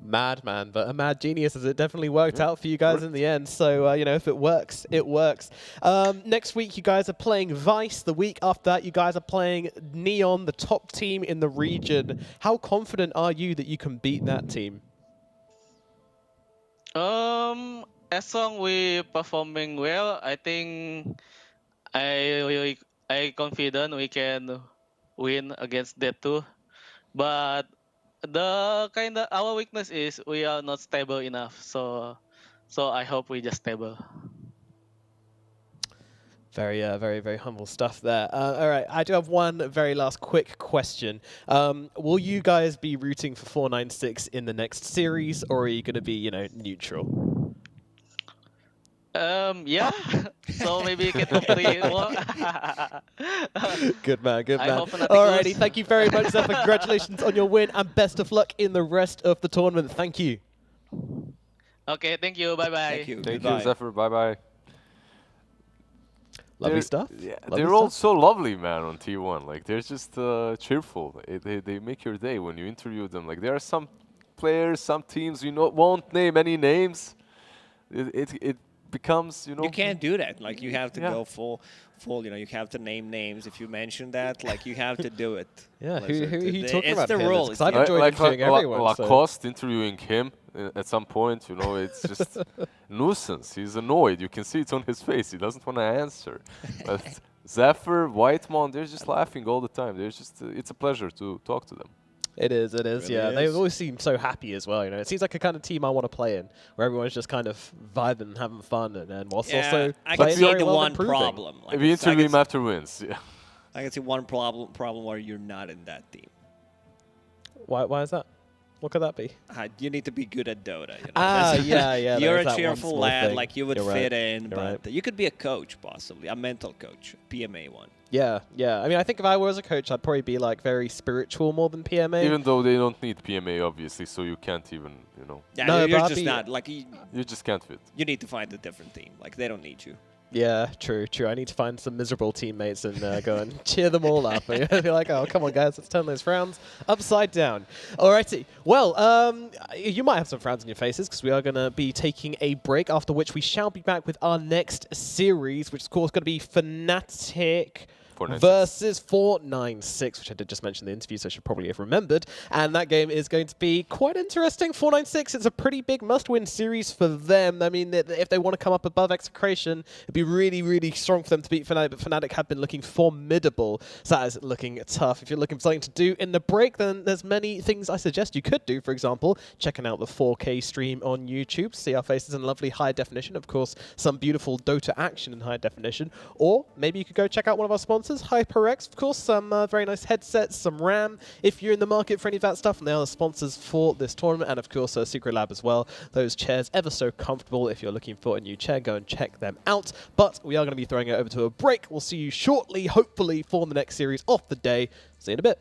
Madman, but a mad genius, as it definitely worked out for you guys in the end. So, you know, if it works, it works. Next week, you guys are playing Vice. The week after that, you guys are playing Neon, the top team in the region. How confident are you that you can beat that team? As long we performing well, I think I confident we can win against that too. But the our weakness is we are not stable enough. So I hope we just stable. Very, very humble stuff there. All right, I do have one very last quick question. Will you guys be rooting for 496 in the next series, or are you going to be, you know, neutral? Yeah. So maybe you can complete more. Good man, good I man. hope Fnatic Alrighty, lose. thank you very much, Zephyr. Congratulations on your win, and best of luck in the rest of the tournament. Thank you. Okay, thank you. Bye bye. Thank you. Thank Goodbye. you, Zephyr. Bye-bye. Lovely stuff. Yeah, Lovely they're all stuff. so lovely, man, on T1. Like, they're just cheerful. They make your day when you interview them. Like, there are some players, some teams, you know, won't name any names. It becomes, you know... You can't do that. Like, you have to go full, you know, you have to name names. If you mention that, like, you have to do it. Yeah, who are you talking it's about the here? rule. Because I've enjoyed interviewing everyone. Lacoste interviewing him at some point, you know, it's just nuisance. He's annoyed. You can see it on his face. He doesn't want to answer. But Zephyr, Whitemon, they're just laughing all the time. They're just, it's a pleasure to talk to them. It is, Really yeah. is. They always seem so happy as well, you know. It seems like a kind of team I want to play in, where everyone's just kind of vibing and having fun, and whilst also I can playing see very the well one and improving. problem. Like, If you I interview can him after wins, yeah. I can see one problem where you're not in that team. Why is that? What could that be? You need to be good at Dota. You know? Ah, yeah. You're there's a that one cheerful small lad, thing. like you would You're fit right. in, You're but right. you could be a coach, possibly, a mental coach, PMA one. Yeah. I mean, I think if I was a coach, I'd probably be like very spiritual more than PMA. Even though they don't need PMA, obviously, so you can't even, you know... Yeah, No, you're but I'd just be- not, like, You just can't fit. you need to find a different team. Like, they don't need you. Yeah, true. I need to find some miserable teammates and go and cheer them all up. I'd be like, oh, come on, guys, let's turn those frowns upside down. Alrighty. Well, you might have some frowns on your faces because we are going to be taking a break, after which we shall be back with our next series, which is, of course, going to be Fnatic 496. versus 496, which I did just mention in the interview, so I should probably have remembered. And that game is going to be quite interesting. 496, it's a pretty big must-win series for them. I mean, if they want to come up above Execration, it'd be really, really strong for them to beat Fnatic, but Fnatic have been looking formidable, so that is looking tough. If you're looking for something to do in the break, then there's many things I suggest you could do. For example, checking out the 4K stream on YouTube, see our faces in lovely high definition, of course, some beautiful Dota action in high definition, or maybe you could go check out one of our sponsors, HyperX, of course, some very nice headsets, some RAM, if you're in the market for any of that stuff, and they are the sponsors for this tournament, and of course, Secret Lab as well. Those chairs ever so comfortable. If you're looking for a new chair, go and check them out. But we are going to be throwing it over to a break. We'll see you shortly, hopefully, for the next series of the day. See you in a bit.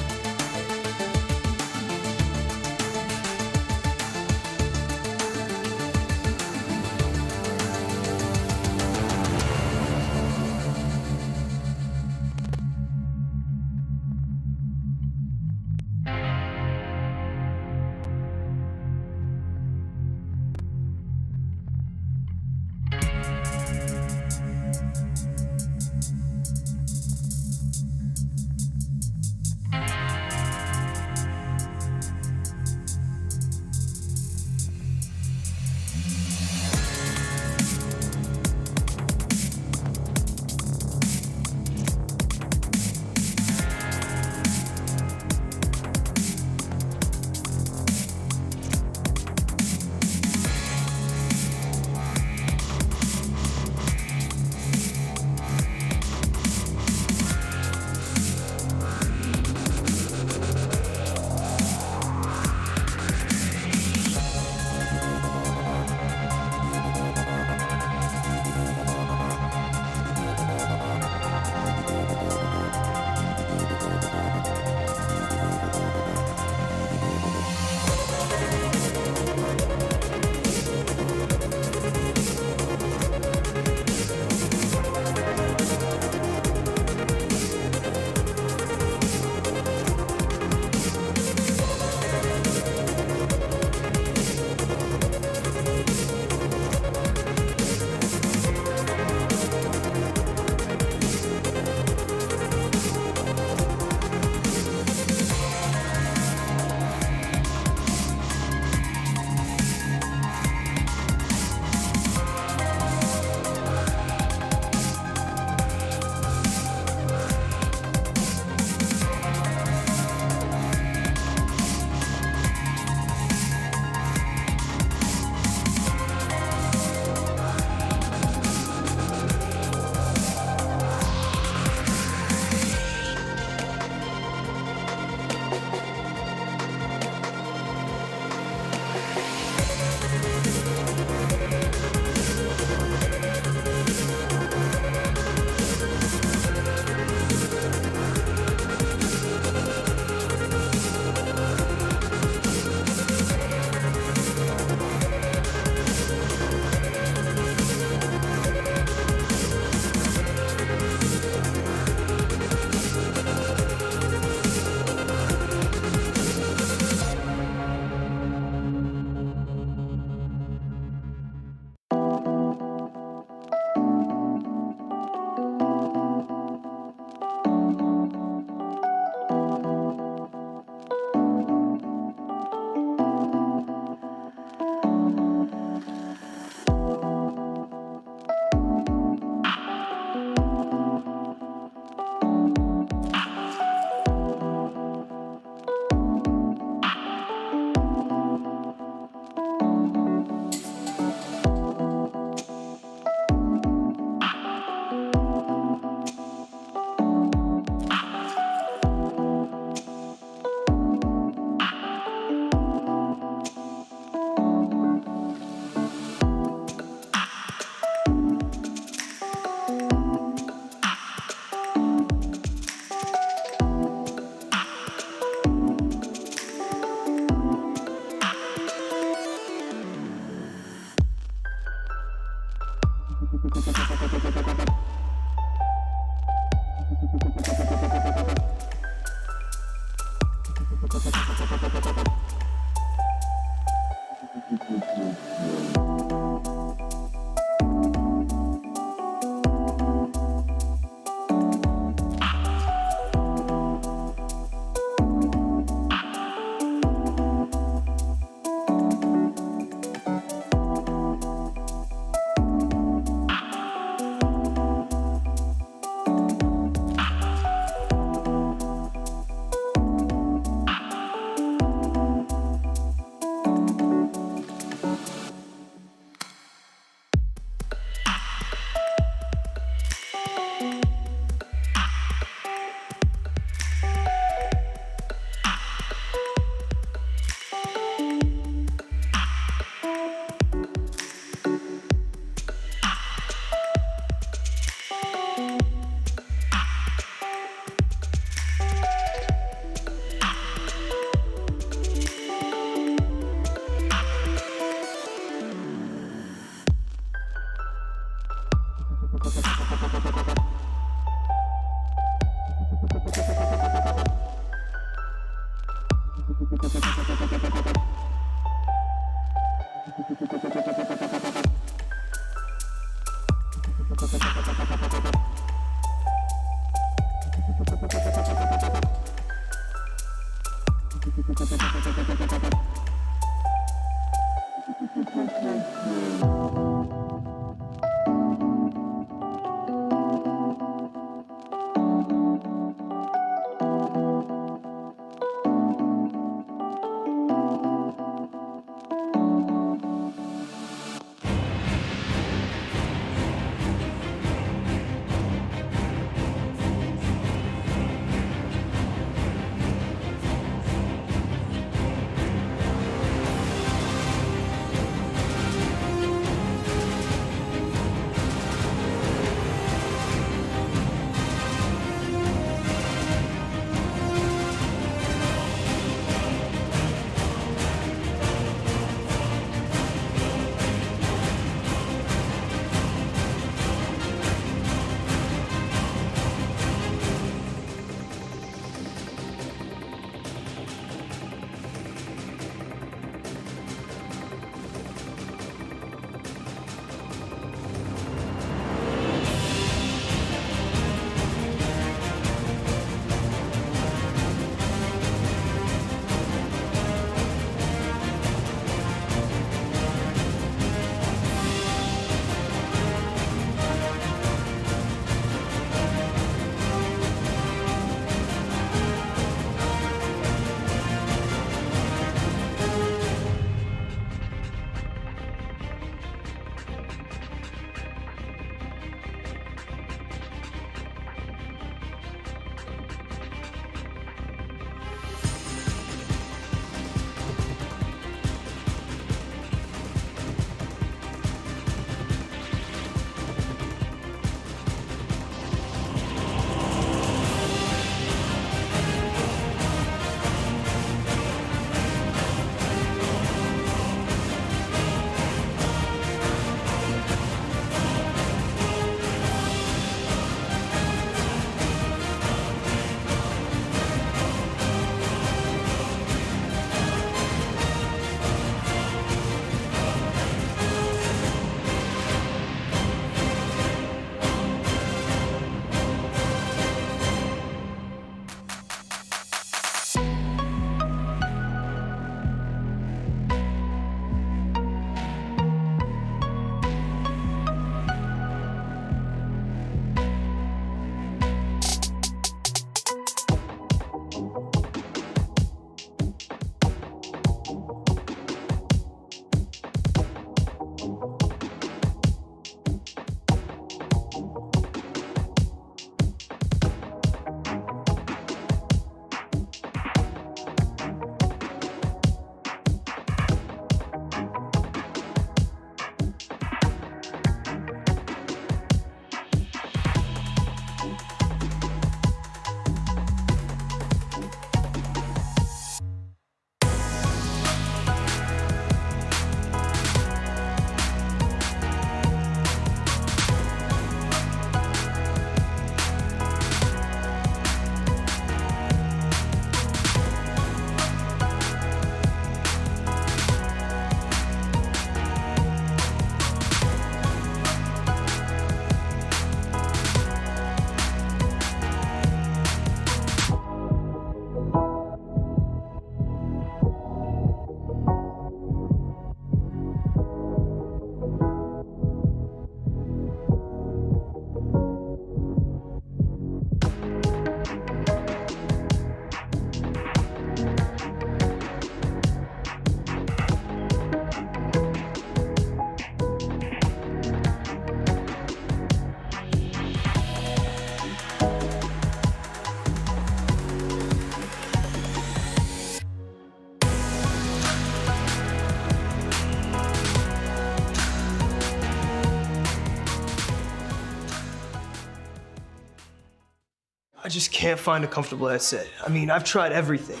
just can't find a comfortable headset. I mean, I've tried everything.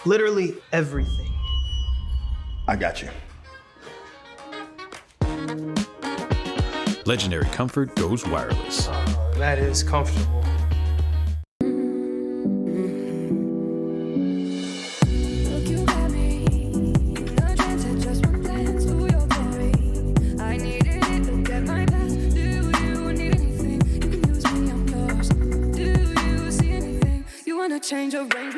Literally everything. I got you. Legendary comfort goes wireless. That is comfortable. Change of range.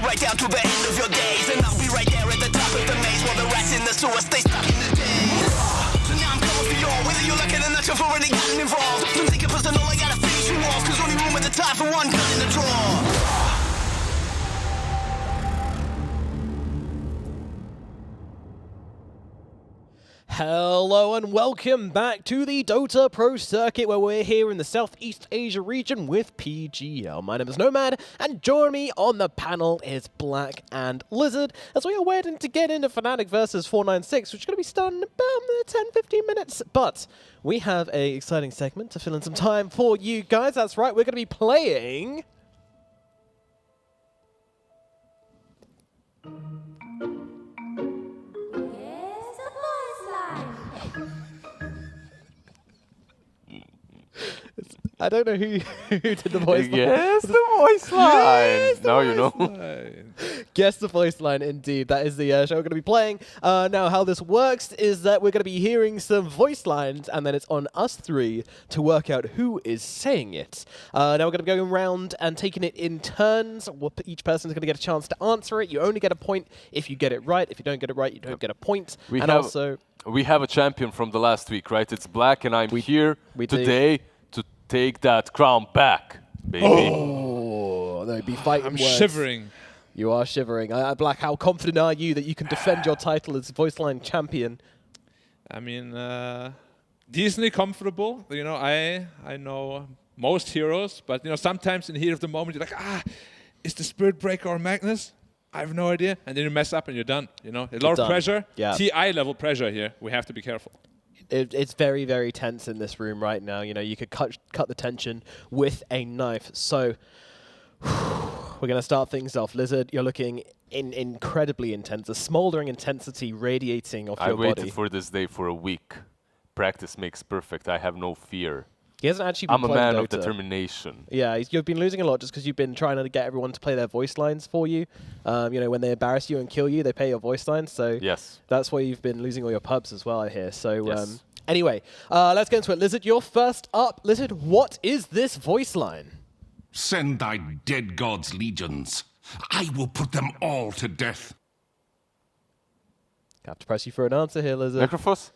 Right down to the end of your days, and I'll be right there at the top of the maze while the rats in the sewer stay stuck in the days. So now I'm coming for y'all, whether you like it or not, you've already gotten involved. Don't take it personal, I gotta finish you off, cause only room at the time for one gun in the drawer. Hello and welcome back to the Dota Pro Circuit, where we're here in the Southeast Asia region with PGL. My name is Nomad, and joining me on the panel is Black and Lizard, as we are waiting to get into Fnatic versus 496, which is going to be starting in about 10-15 minutes. But we have an exciting segment to fill in some time for you guys. That's right, we're going to be playing... I don't know who did the voice line. Yes, the voice line. Yes, now you know. Guess the voice line, indeed. That is the show we're going to be playing. Now, how this works is that we're going to be hearing some voice lines, and then it's on us three to work out who is saying it. Now, we're going to be going around and taking it in turns. Each person's going to get a chance to answer it. You only get a point if you get it right. If you don't get it right, you don't get a point. We have a champion from the last week, right? It's Black, and I'm here today to take that crown back, baby. Oh, they'd be fighting I'm words. shivering. You are shivering. Black, how confident are you that you can defend your title as voice line champion? I mean, decently comfortable. You know, I know most heroes, but you know, sometimes in the heat of the moment, you're like, is the Spirit Breaker or Magnus? I have no idea. And then you mess up and you're done. You know, a lot of pressure. Yeah. TI level pressure here. We have to be careful. It's very, very tense in this room right now. You know, you could cut the tension with a knife. So we're going to start things off. Lizard, you're looking incredibly intense. A smoldering intensity radiating off your body. I waited for this day for a week. Practice makes perfect. I have no fear. He hasn't actually been playing I'm a man Dota. of determination. Yeah, you've been losing a lot just because you've been trying to get everyone to play their voice lines for you. You know, when they embarrass you and kill you, they pay your voice lines. So yes, that's why you've been losing all your pubs as well, I hear. So anyway, let's get into it. Lizard, you're first up. Lizard, what is this voice line? Send thy dead gods legions. I will put them all to death. Have to press you for an answer here, Lizard. Necrophos?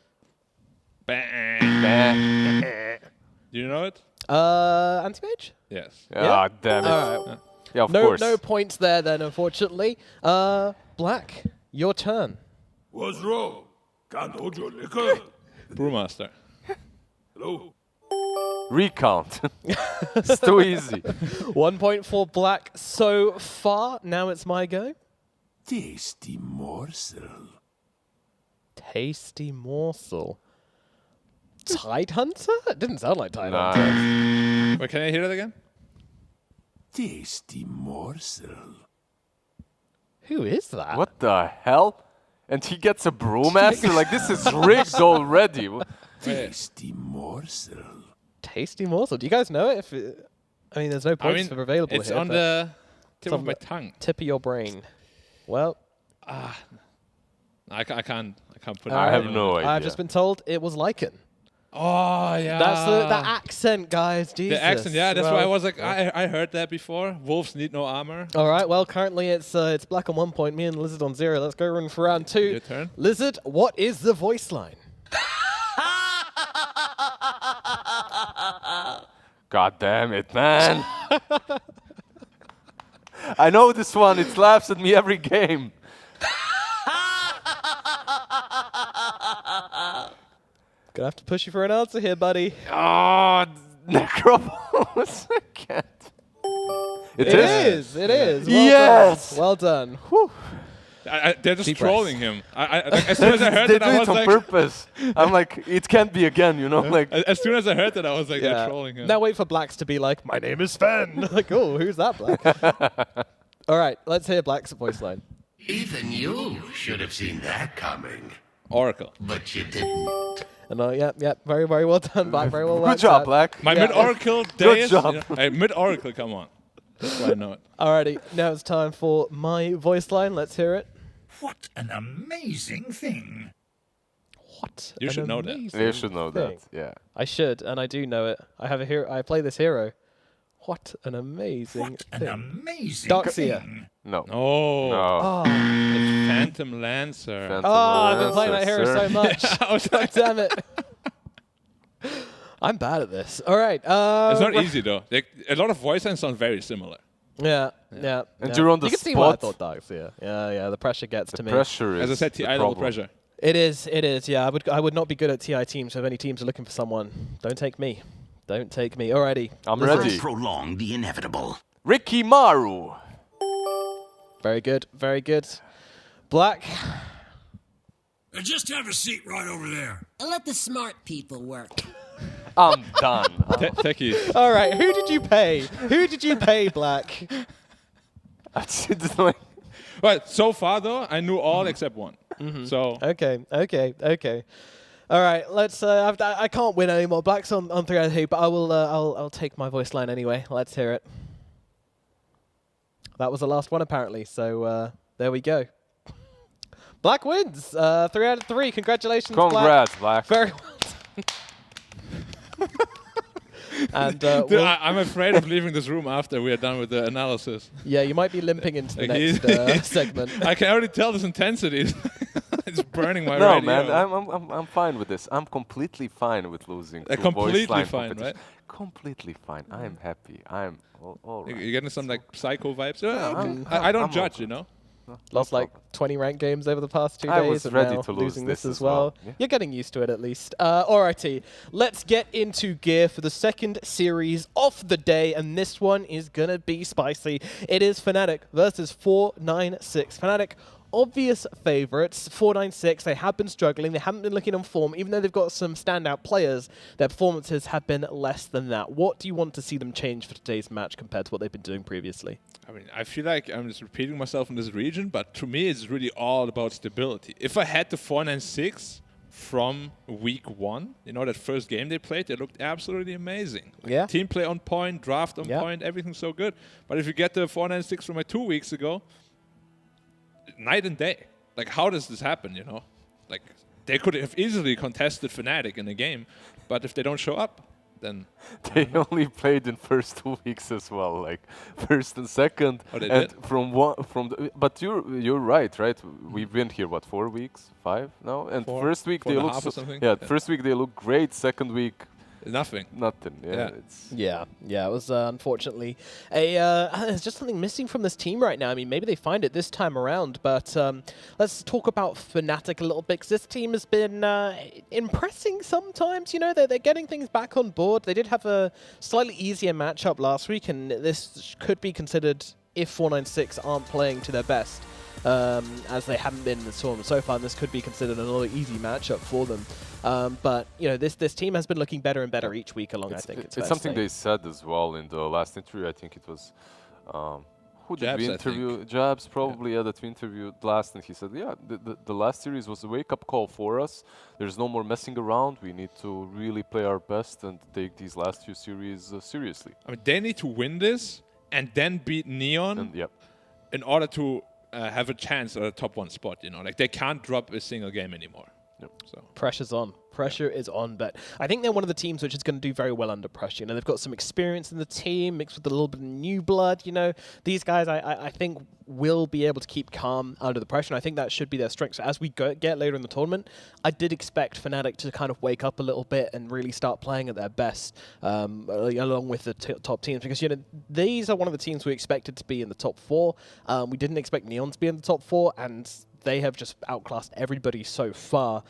Do you know it? Anti-Mage? Yes. Ah, damn it. All right. Yeah, of course. No points there then, unfortunately. Black, your turn. What's wrong? Can't hold your liquor. Brewmaster. Hello? Recount. It's too easy. 1 point for Black so far. Now it's my go. Tasty morsel. Tasty morsel. Tidehunter? It didn't sound like Tidehunter. Wait, can I hear it again? Tasty morsel. Who is that? What the hell? And he gets a Brewmaster? Like, this is rigged already. Tasty morsel. Tasty morsel. Do you guys know it? I mean, there's no points for available it's here. on the tip of my tongue. Tip of your brain. Well, I can't put. I have no idea. I've just been told it was Lycan. Oh yeah. That's the accent, guys. Jesus. The accent, yeah. That's well, why I was like, I heard that before. Wolves need no armor. All right. Well, currently it's Black on 1 point. Me and Lizard on 0. Let's go run for round 2. Your turn. Lizard, what is the voice line? God damn it, man. I know this one. It laughs at me every game. Gonna have to push you for an answer here, buddy. Oh, Necropolis. I can't. It is. It is. Well Yes. done. Well done. Whew. They're just Deep trolling him. Like, as soon as I heard that, I was on like, purpose. I'm like, it can't be again, you know? Like, as soon as I heard that, I was like, they're trolling him. Now wait for Blacks to be like, my name is Sven. Like, oh, who's that Black? All right, let's hear Black's voice line. Even you should have seen that coming. Oracle. But you didn't. And yeah, very, very well done, Black. Very well good job, Black. My mid-Oracle Good days. job. You know, hey, mid-Oracle, come on. That's why I know it. Alrighty, now it's time for my voice line. Let's hear it. What an amazing thing. What? You should know that. You should know that, yeah. I should, and I do know it. I have a hero. I play this hero. What an amazing What thing. an amazing Darkseer. thing. No. Oh. Oh. It's Phantom Lancer. Phantom I've been playing that Lancer, hero sir. so much. I was God like, damn it. I'm bad at this. All right. it's not easy, though. A lot of voice lines sound very similar. Yeah. And you're on the You can see why I spot. thought Darkseer. Yeah. The pressure gets to me. Pressure is As I said, the TI level problem. pressure. It is. Yeah, I would not be good at TI teams. So if any teams are looking for someone, don't take me. Don't take me. Alrighty. I'm Lizard. ready. Prolong the inevitable. Ricky Maru. Very good. Very good. Black. Just have a seat right over there. Let the smart people work. I'm done. Techie. All right. Who did you pay? Who did you pay, Black? It's like, But so far, though, I knew all except one. So Okay. All right. Let's. I can't win anymore. Black's on 3 out of 8, but I will. I'll take my voice line anyway. Let's hear it. That was the last one, apparently. So there we go. Black wins. 3 out of 3. Congratulations, congrats, Black. Very well done. And Dude, I'm afraid of leaving this room after we are done with the analysis. yeah, you might be limping into the Like next segment. I can already tell this intensity. It's burning my No, radio. man, I'm fine with this. I'm completely fine with losing. to completely voice line fine, competition. right? Completely fine. I'm happy. I'm all right. You're getting some like psycho vibes. I'm- I don't I'm judge, okay. you know. Lost like 20 ranked games over the past 2 days. I was and ready now to lose losing this this as as well. well. Yeah. You're getting used to it at least. Alrighty, let's get into gear for the second series of the day, and this one is gonna be spicy. It is Fnatic versus 496. Fnatic, obvious favorites. 496, they have been struggling. They haven't been looking on form. Even though they've got some standout players, their performances have been less than that. What do you want to see them change for today's match compared to what they've been doing previously? I mean, I feel like I'm just repeating myself in this region, but to me, it's really all about stability. If I had the 496 from week 1, you know, that first game they played, they looked absolutely amazing. Like, Yeah. team play on point, draft on point, everything's so good. But if you get the 496 from 2 weeks ago, night and day. Like, how does this happen, you know? Like, they could have easily contested Fnatic in a game, but if they don't show up, then They only played in first 2 weeks as well, like first and second. Oh, they and did? But you're right? We've been here what, 4 weeks, 5 now? And first week four they and a look half or something? yeah, Yeah. first week they look great. Second week nothing. nothing. Yeah, it's Yeah, it was unfortunately there's just something missing from this team right now. I mean, maybe they find it this time around, but let's talk about Fnatic a little bit, because this team has been impressing sometimes. You know, they're getting things back on board. They did have a slightly easier matchup last week, and this could be considered, if 496 aren't playing to their best, as they haven't been in the tournament so far, and this could be considered another easy matchup for them. But you know, this team has been looking better and better each week along. I think it's fair to something say. they said as well in the last interview. I think it was Who did Jabs, we I interview? think. Jabs, probably, yeah, that we interviewed last, and he said, yeah, the last series was a wake-up call for us. There's no more messing around. We need to really play our best and take these last few series seriously. I mean, they need to win this and then beat Neon And yeah, in order to have a chance at a top 1 spot, you know. Like, they can't drop a single game anymore. Yep. So Pressure's on. Pressure is on, but I think they're one of the teams which is going to do very well under pressure. You know, they've got some experience in the team mixed with a little bit of new blood. You know, these guys, I think, will be able to keep calm under the pressure, and I think that should be their strength. So as we get later in the tournament, I did expect Fnatic to kind of wake up a little bit and really start playing at their best, along with the top teams, because, you know, these are one of the teams we expected to be in the top 4. We didn't expect Neon to be in the top 4, and they have just outclassed everybody so far.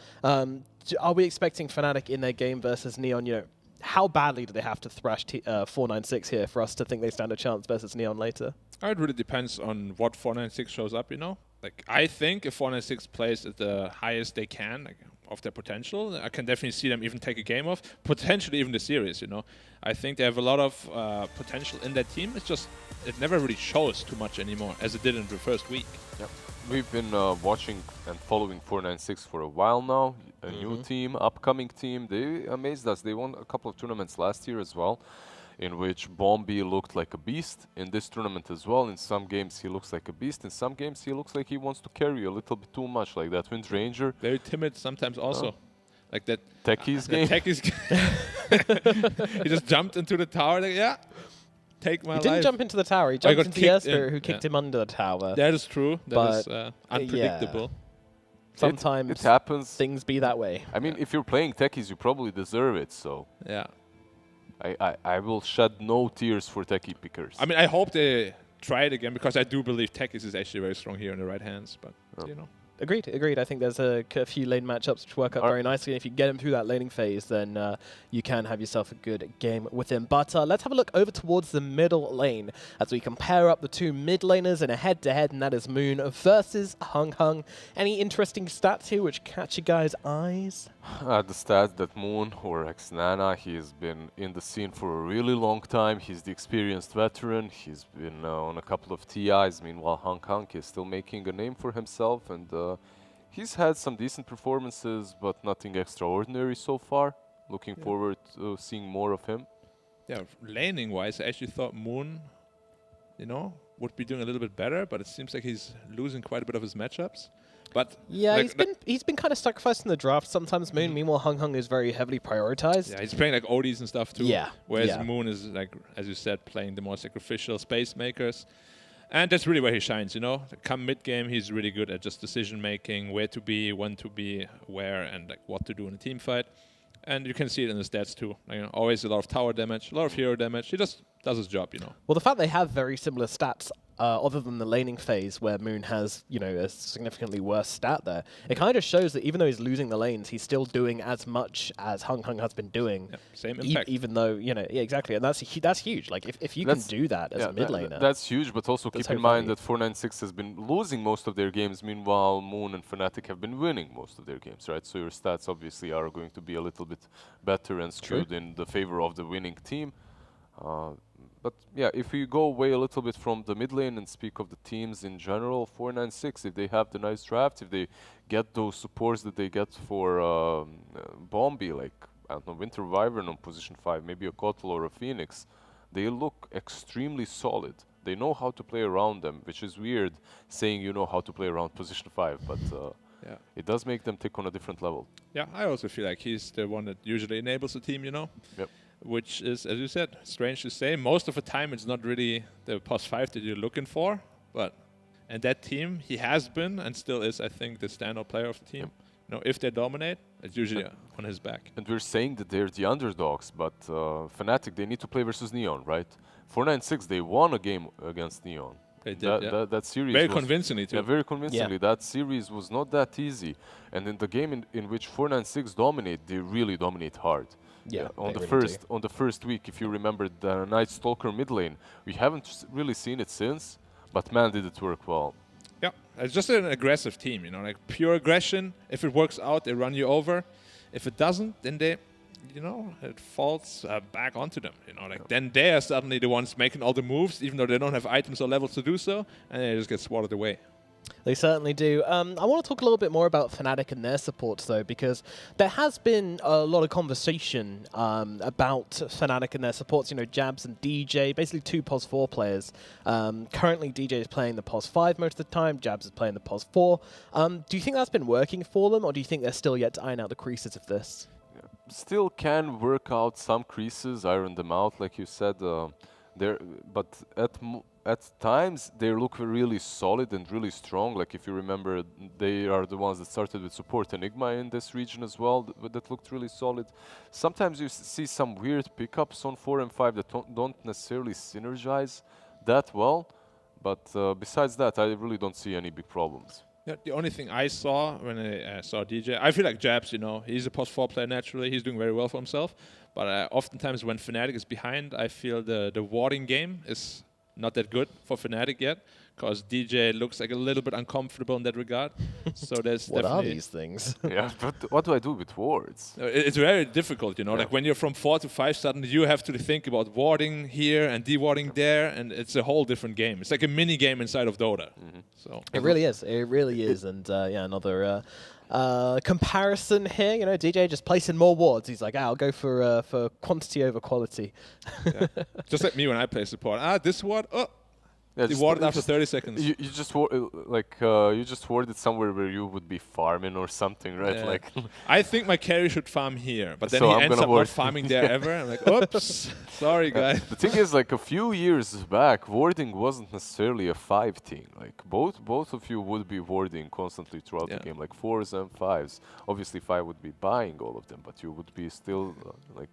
Are we expecting Fnatic in their game versus Neon? You know, how badly do they have to thrash 496 here for us to think they stand a chance versus Neon later? it really depends on what 496 shows up, you know. Like, I think if 496 plays at the highest they can, like, of their potential, I can definitely see them even take a game off, potentially even the series, you know. I think they have a lot of potential in that team. It's just, it never really shows too much anymore, as it did in the first week. Yep. We've been watching and following 496 for a while now. A new team, upcoming team. They amazed us. They won a couple of tournaments last year as well, in which Bombi looked like a beast. In this tournament as well, in some games he looks like a beast. In some games he looks like he wants to carry a little bit too much, like that Wind Ranger. Very timid sometimes also. Like that Techies game. Techies he just jumped into the tower, like, yeah, take my life. He didn't jump into the tower. He jumped into the air spirit, who yeah. kicked him under the tower. That is true. That is unpredictable. Yeah. Sometimes it happens. Things be that way. I mean, if you're playing Techies, you probably deserve it. So yeah, I will shed no tears for Techie pickers. I mean, I hope they try it again, because I do believe Techies is actually very strong here in the right hands. But you know. Agreed. I think there's a few lane matchups which work out very nicely. And if you get him through that laning phase, then you can have yourself a good game with him. But let's have a look over towards the middle lane as we compare up the two mid laners in a head-to-head, and that is Moon versus Hung Hung. Any interesting stats here which catch you guys' eyes? The stats that Moon, or ex-Nana, he's been in the scene for a really long time. He's the experienced veteran. He's been on a couple of TIs. Meanwhile, Hung Hung is still making a name for himself, and he's had some decent performances, but nothing extraordinary so far. Looking forward to seeing more of him. Yeah, laning-wise, I actually thought Moon, you know, would be doing a little bit better, but it seems like he's losing quite a bit of his matchups. But yeah, like, he's been kind of sacrificed in the draft sometimes. Moon, meanwhile, Hung Hung is very heavily prioritized. Yeah, he's playing like ODs and stuff too. Yeah. Whereas Moon is, like, as you said, playing the more sacrificial space makers. And that's really where he shines, you know. Come mid-game, he's really good at just decision-making, where to be, when to be, where, and like what to do in a team fight. And you can see it in the stats too. Like, you know, always a lot of tower damage, a lot of hero damage. He just does his job, you know. Well, the fact they have very similar stats, other than the laning phase where Moon has, you know, a significantly worse stat there, it kind of shows that even though he's losing the lanes, he's still doing as much as Hung Hung has been doing. Yeah, same impact. Even though, you know, yeah, exactly. And that's huge. Like, if you can do that as a mid laner. That's huge, but also keep in mind that 496 has been losing most of their games. Meanwhile, Moon and Fnatic have been winning most of their games, right? So your stats obviously are going to be a little bit better and skewed in the favor of the winning team. But yeah, if we go away a little bit from the mid lane and speak of the teams in general, 496, if they have the nice draft, if they get those supports that they get for Bombi, like, I don't know, Winter Wyvern on position 5, maybe a Kotl or a Phoenix, they look extremely solid. They know how to play around them, which is weird saying you know how to play around position 5, but it does make them tick on a different level. Yeah, I also feel like he's the one that usually enables the team, you know. Yep. Which is, as you said, strange to say. Most of the time, it's not really the plus 5 that you're looking for. And that team, he has been and still is, I think, the standout player of the team. You know, if they dominate, it's usually on his back. And we're saying that they're the underdogs, but Fnatic, they need to play versus Neon, right? 496, they won a game against Neon. They did, that series very was convincingly, too. Yeah, very convincingly. That series was not that easy. And in the game in which 496 dominate, they really dominate hard. Yeah, on the first week, if you remember the Night Stalker mid lane, we haven't really seen it since, but man, did it work well. Yeah, it's just an aggressive team, you know, like pure aggression. If it works out, they run you over. If it doesn't, then they you know, it falls back onto them. You know, like then they are suddenly the ones making all the moves, even though they don't have items or levels to do so, and they just get swatted away. They certainly do. I want to talk a little bit more about Fnatic and their supports, though, because there has been a lot of conversation about Fnatic and their supports. You know, Jabs and DJ, basically two POS 4 players. Currently, DJ is playing the POS 5 most of the time. Jabs is playing the POS 4. Do you think that's been working for them, or do you think they're still yet to iron out the creases of this? Still can work out some creases, iron them out, like you said. But at times they look really solid and really strong. Like if you remember, they are the ones that started with support Enigma in this region as well. That looked really solid. Sometimes you see some weird pickups on 4 and 5 that don't necessarily synergize that well. But besides that, I really don't see any big problems. Yeah, the only thing I saw when I saw DJ, I feel like Jabs, you know, he's a POS 4 player naturally. He's doing very well for himself. But oftentimes when Fnatic is behind, I feel the warding game is not that good for Fnatic yet, because DJ looks like a little bit uncomfortable in that regard. So there's what definitely are these things? Yeah, but what do I do with wards? It's very difficult, you know. Like when you're from 4 to 5, suddenly you have to think about warding here and de-warding there, and it's a whole different game. It's like a mini game inside of Dota. So it really is. It really is. And yeah, another comparison here. You know, DJ just placing more wards. He's like, I'll go for quantity over quality. Yeah. Just like me when I play support. This ward, yeah, you warded after 30 seconds. You just you just warded somewhere where you would be farming or something, right? Yeah. Like I think my carry should farm here, but then so he ends up not farming there ever. I'm like, oops, sorry guys. The thing is, like a few years back, warding wasn't necessarily a 5 thing. Like both of you would be warding constantly throughout the game, like 4s and 5s. Obviously, 5 would be buying all of them, but you would be still like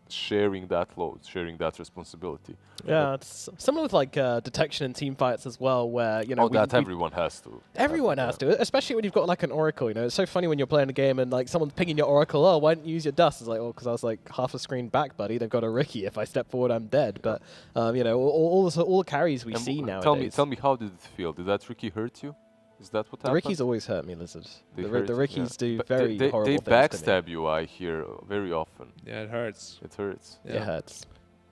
sharing that load, sharing that responsibility. Yeah, it's similar with like detection in team fights as well, where you know everyone has to. Everyone has to, especially when you've got like an Oracle. You know, it's so funny when you're playing a game and like someone's pinging your Oracle. Oh, why didn't you use your dust? It's like, oh, because I was like half a screen back, buddy. They've got a Ricky. If I step forward, I'm dead. But you know, all the carries we see nowadays. Tell me, how did it feel? Did that Ricky hurt you? Is that what happened? The Rickies always hurt me, Lizard. The Rickies do very horrible they things backstab to me. you, I hear, very often. Yeah, it hurts. It hurts. Yeah. It hurts.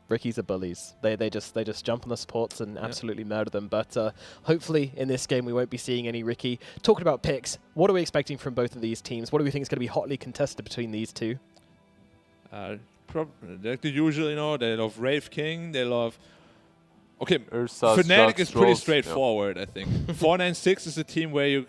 Rickies are bullies. They just jump on the supports and absolutely murder them. But hopefully in this game we won't be seeing any Ricky. Talking about picks, what are we expecting from both of these teams? What do we think is going to be hotly contested between these two? Like the usual, you know, they love Wraith King, they love... Okay, Ursa, Fnatic is pretty straightforward, I think. 496 is a team where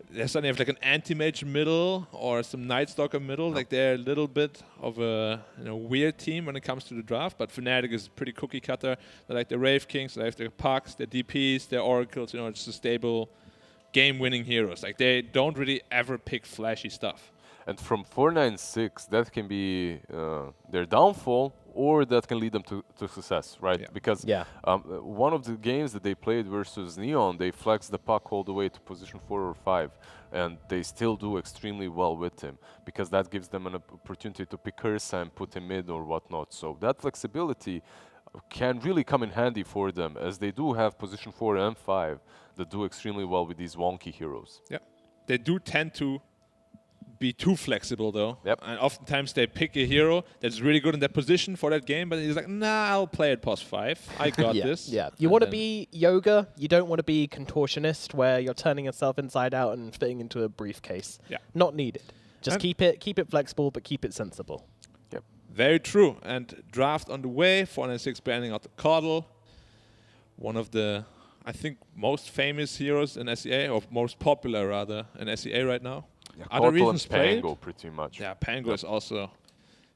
they suddenly have like an anti-mage middle or some Night Stalker middle. Like they're a little bit of a weird team when it comes to the draft, but Fnatic is pretty cookie cutter. They're like the Wraith Kings, they have their Pucks, their DPs, their Oracles, you know, just a stable game-winning heroes. Like they don't really ever pick flashy stuff. And from 496, that can be their downfall, or that can lead them to success, right? Yeah. Because one of the games that they played versus Neon, they flexed the puck all the way to position 4 or 5, and they still do extremely well with him, because that gives them an opportunity to pick Ursa and put him mid or whatnot. So that flexibility can really come in handy for them, as they do have position 4 and 5 that do extremely well with these wonky heroes. Yeah, they do tend to be too flexible though. Yep. And oftentimes they pick a hero that's really good in that position for that game, but he's like, nah, I'll play it POS 5. I got this. Yeah. You want to be Yoga, you don't want to be Contortionist, where you're turning yourself inside out and fitting into a briefcase. Yeah. Not needed. Just keep it flexible, but keep it sensible. Yep. Very true. And draft on the way, 496 banning out the Coddle. One of the, I think, most famous heroes in SEA, or most popular rather, in SEA right now. Yeah, Other regions Pango pretty much. Yeah, Pango is also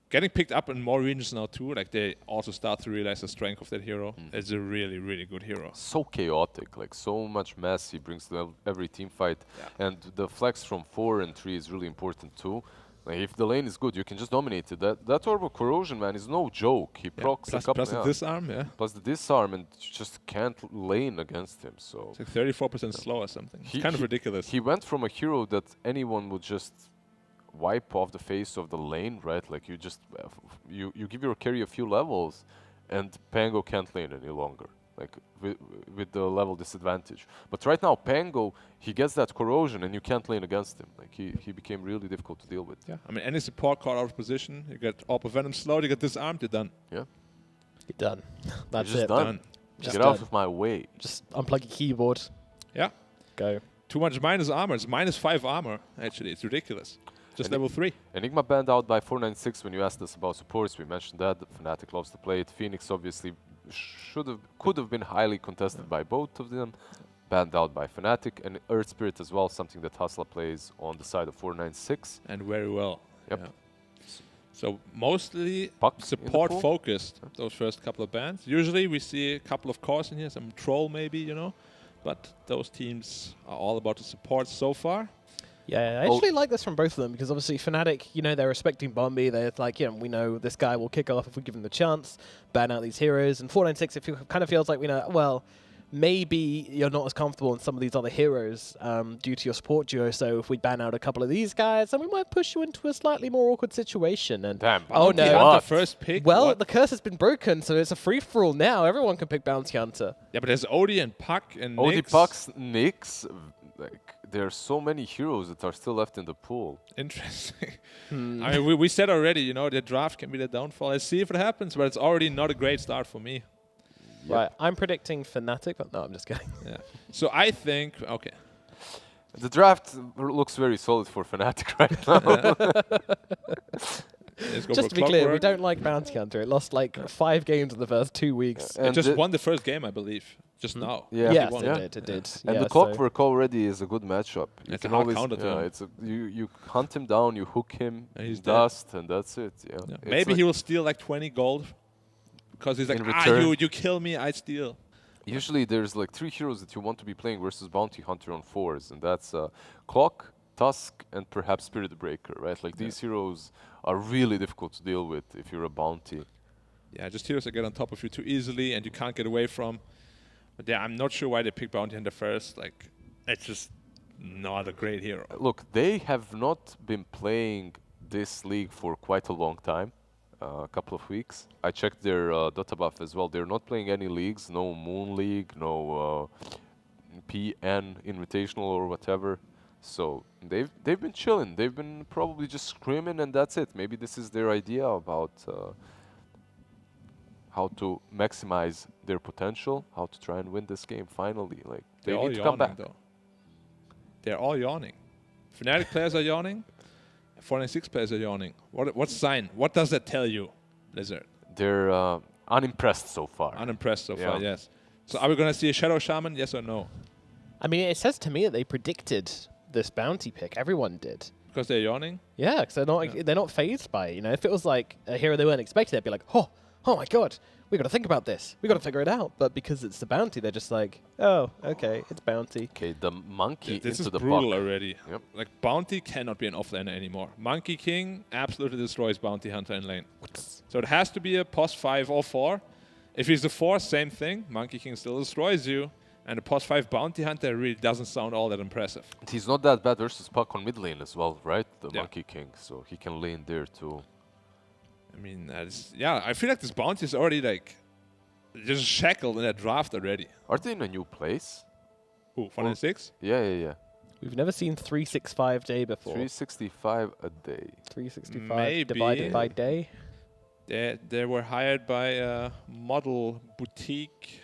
getting picked up in more regions now too. Like they also start to realize the strength of that hero. It's a really, really good hero. So chaotic, like so much mess he brings to every team fight. Yeah. And the flex from 4 and 3 is really important too. Like if the lane is good, you can just dominate it. That Orb of Corrosion, man, is no joke. He procs a couple. Plus the disarm, Plus the disarm, and you just can't lane against him. So it's like 34% slow or something. It's kind of ridiculous. He went from a hero that anyone would just wipe off the face of the lane, right? Like you just you give your carry a few levels, and Pango can't lane any longer. like with the level disadvantage. But right now, Pango, he gets that corrosion, and you can't lane against him. Like he became really difficult to deal with. Yeah, I mean, any support caught out of position, you get Orb of Venom slowed, you get disarmed, you're done. Yeah. You're done. That's just it. done. Just get out of my way. Just unplug your keyboard. Yeah. Go. Too much minus armor. It's -5 armor, actually. It's ridiculous. Just level 3. Enigma banned out by 496 when you asked us about supports. We mentioned that. Fnatic loves to play it. Phoenix obviously could have been highly contested by both of them. Banned out by Fnatic. And Earth Spirit as well, something that Hustler plays on the side of 496. And very well. Yep. Yeah. So mostly Puck support focused, those first couple of bans. Usually we see a couple of cores in here, some troll maybe, you know. But those teams are all about the support so far. Yeah, I actually like this from both of them because obviously Fnatic, you know, they're respecting Bombi. They're like, we know this guy will kick off if we give him the chance, ban out these heroes. And 496, it kind of feels like, well, maybe you're not as comfortable in some of these other heroes due to your support duo. So if we ban out a couple of these guys, then we might push you into a slightly more awkward situation. And damn, oh no, the first pick. Well, the curse has been broken, so it's a free for all now. Everyone can pick Bounty Hunter. Yeah, but there's Odie and Puck and Odie, Nyx. Puck, Nyx. Like, there are so many heroes that are still left in the pool. Interesting. I mean, we said already, you know, the draft can be the downfall. Let's see if it happens, but it's already not a great start for me. Yep. Right, I'm predicting Fnatic, but no, I'm just kidding. Yeah. So I think, okay. The draft looks very solid for Fnatic right now. Just to be clear, we don't like Bounty Hunter. It lost like 5 games in the first 2 weeks. It just won the first game, I believe, just now. Yeah, yes, it did. And yeah, the Clockwork already is a good matchup. You it's can a hard always, counter to him. it's you hunt him down, you hook him, and he's dust, and that's it. Yeah. Maybe he will steal like 20 gold because he's like, you kill me, I steal. Usually there's like 3 heroes that you want to be playing versus Bounty Hunter on 4s, and that's Clock, Tusk, and perhaps Spirit Breaker, right? Like these heroes are really difficult to deal with if you're a Bounty. Yeah, just heroes that get on top of you too easily and you can't get away from. But yeah, I'm not sure why they picked Bounty Hunter first. Like, it's just not a great hero. Look, they have not been playing this league for quite a long time. A couple of weeks. I checked their Dota buff as well. They're not playing any leagues, no Moon League, no PN Invitational or whatever. So they've been chilling. They've been probably just screaming, and that's it. Maybe this is their idea about how to maximize their potential, how to try and win this game finally. Like they need to come back. Though. They're all yawning. Fnatic players are yawning. 496 players are yawning. What sign? What does that tell you, Blizzard? They're unimpressed so far. Unimpressed so far, yes. So are we going to see a Shadow Shaman, yes or no? I mean, it says to me that they predicted this bounty pick. Everyone did. Because they're yawning? Yeah, because they're not phased by it. You know, if it was like a hero they weren't expecting, they'd be like, oh my god, we got to think about this. We got to figure it out. But because it's the bounty, they're just like, oh, okay, it's bounty. Okay, the monkey this into is the brutal buck. already. Yep. Like, bounty cannot be an offlaner anymore. Monkey King absolutely destroys bounty hunter in lane. So it has to be a pos 5 or 4. If he's a 4, same thing. Monkey King still destroys you. And a pos 5 bounty hunter really doesn't sound all that impressive. He's not that bad versus Puck on mid lane as well, right? The Monkey King, so he can lane there too. I mean, yeah, I feel like this bounty is already like just shackled in that draft already. Are they in a new place? Who, 496? Yeah. We've never seen 365 day before. 365 a day. 365 Maybe divided by day. They were hired by a model boutique.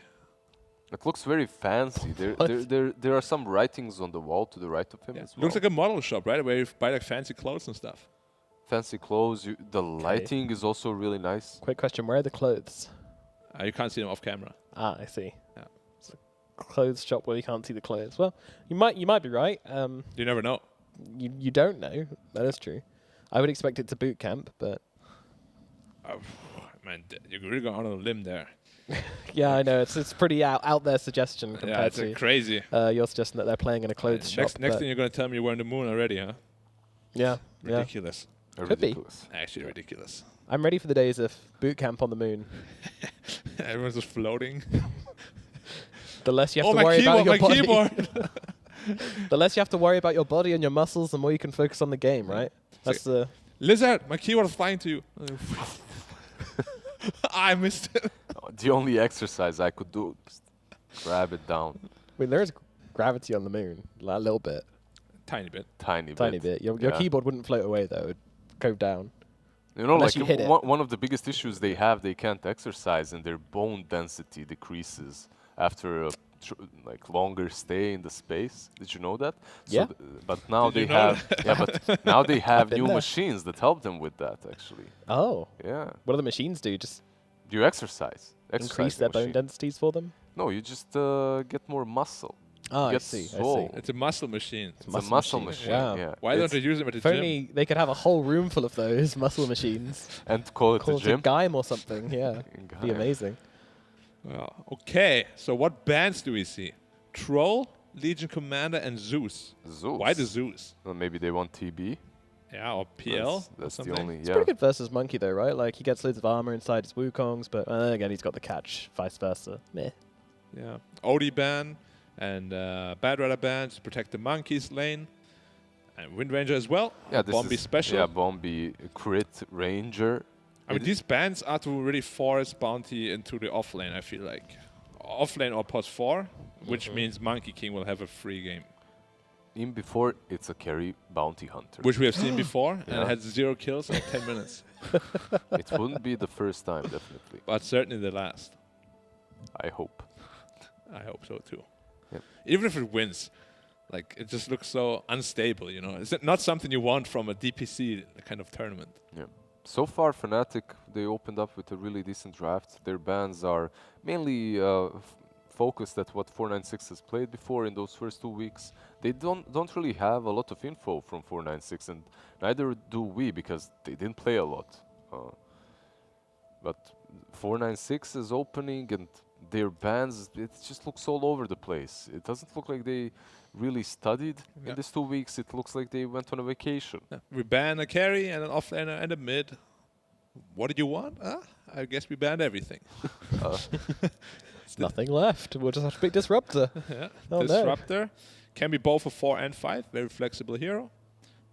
It looks very fancy. There are some writings on the wall to the right of him as well. Looks like a model shop, right? Where you buy like fancy clothes and stuff. Fancy clothes. The lighting is also really nice. Quick question, where are the clothes? You can't see them off camera. Ah, I see. Yeah. It's a clothes shop where you can't see the clothes. Well, you might be right. You never know. You don't know. That is true. I would expect it to boot camp, but... Man, you're really going on a limb there. Yeah, I know. It's pretty out there suggestion compared to crazy. Your suggestion that they're playing in a clothes shop. Next thing you're going to tell me you're wearing the moon already, huh? Yeah. Ridiculous. Could be. Actually ridiculous. I'm ready for the days of boot camp on the moon. Everyone's just floating. The less you have to worry about your body. Keyboard. The less you have to worry about your body and your muscles, the more you can focus on the game, right? That's the... Lizard, my keyboard is flying to you. I missed it. The only exercise I could do Grab it down. I mean, there is gravity on the moon, like a little bit. Tiny bit. Tiny bit. Your keyboard wouldn't float away, though. It would go down. You know, Unless like you hit it. one of the biggest issues they have, they can't exercise, and their bone density decreases after a like longer stay in the space. Did you know that? Yeah. But now Did you they know have. Yeah, but now they have been new there. machines that help them with that. Actually. Oh. Yeah. What do the machines do? Just You exercise. increase their bone densities for them? No, you just get more muscle. Oh, I get see. swole. It's a muscle machine. It's a muscle machine. Wow. Yeah. Why don't they use them at the If gym? only they could have a whole room full of those muscle machines. And call it Call a it gym. a Gaim or something, yeah. Be Gaim. amazing. Well, okay, so what bands do we see? Troll, Legion Commander, and Zeus. Zeus. Why the Zeus? Well, maybe they want TB. Yeah, or PL. That's or the something. only. It's Yeah. pretty good versus Monkey, though, right? Like, he gets loads of armor inside his Wukongs, but again, he's got the catch, vice versa. Meh. Yeah. Odie ban and Bad Rider ban to protect the monkeys lane. And Wind Ranger as well. Yeah, this Bombi is special. Yeah, Bombi crit Ranger. I mean, these bans are to really force bounty into the off lane, I feel like. Off lane or pos 4, which means Monkey King will have a free game. In before, it's a carry bounty hunter. Which we have seen before, and Yeah. it had 0 kills in 10 minutes. It wouldn't be the first time, definitely. But certainly the last. I hope. I hope so too. Yep. Even if it wins, like it just looks so unstable, you know. It's not something you want from a DPC kind of tournament. Yeah. So far, Fnatic, they opened up with a really decent draft. Their bans are mainly focused at what 496 has played before in those first 2 weeks. They don't really have a lot of info from 496, and neither do we because they didn't play a lot. But 496 is opening, and their bans, it just looks all over the place. It doesn't look like they really studied in these 2 weeks. It looks like they went on a vacation. Yeah. We ban a carry and an offlaner and a mid. What did you want? I guess we banned everything. There's nothing left. We'll just have to pick Disruptor. Yeah. Oh, Disruptor can be both a 4 and 5. Very flexible hero.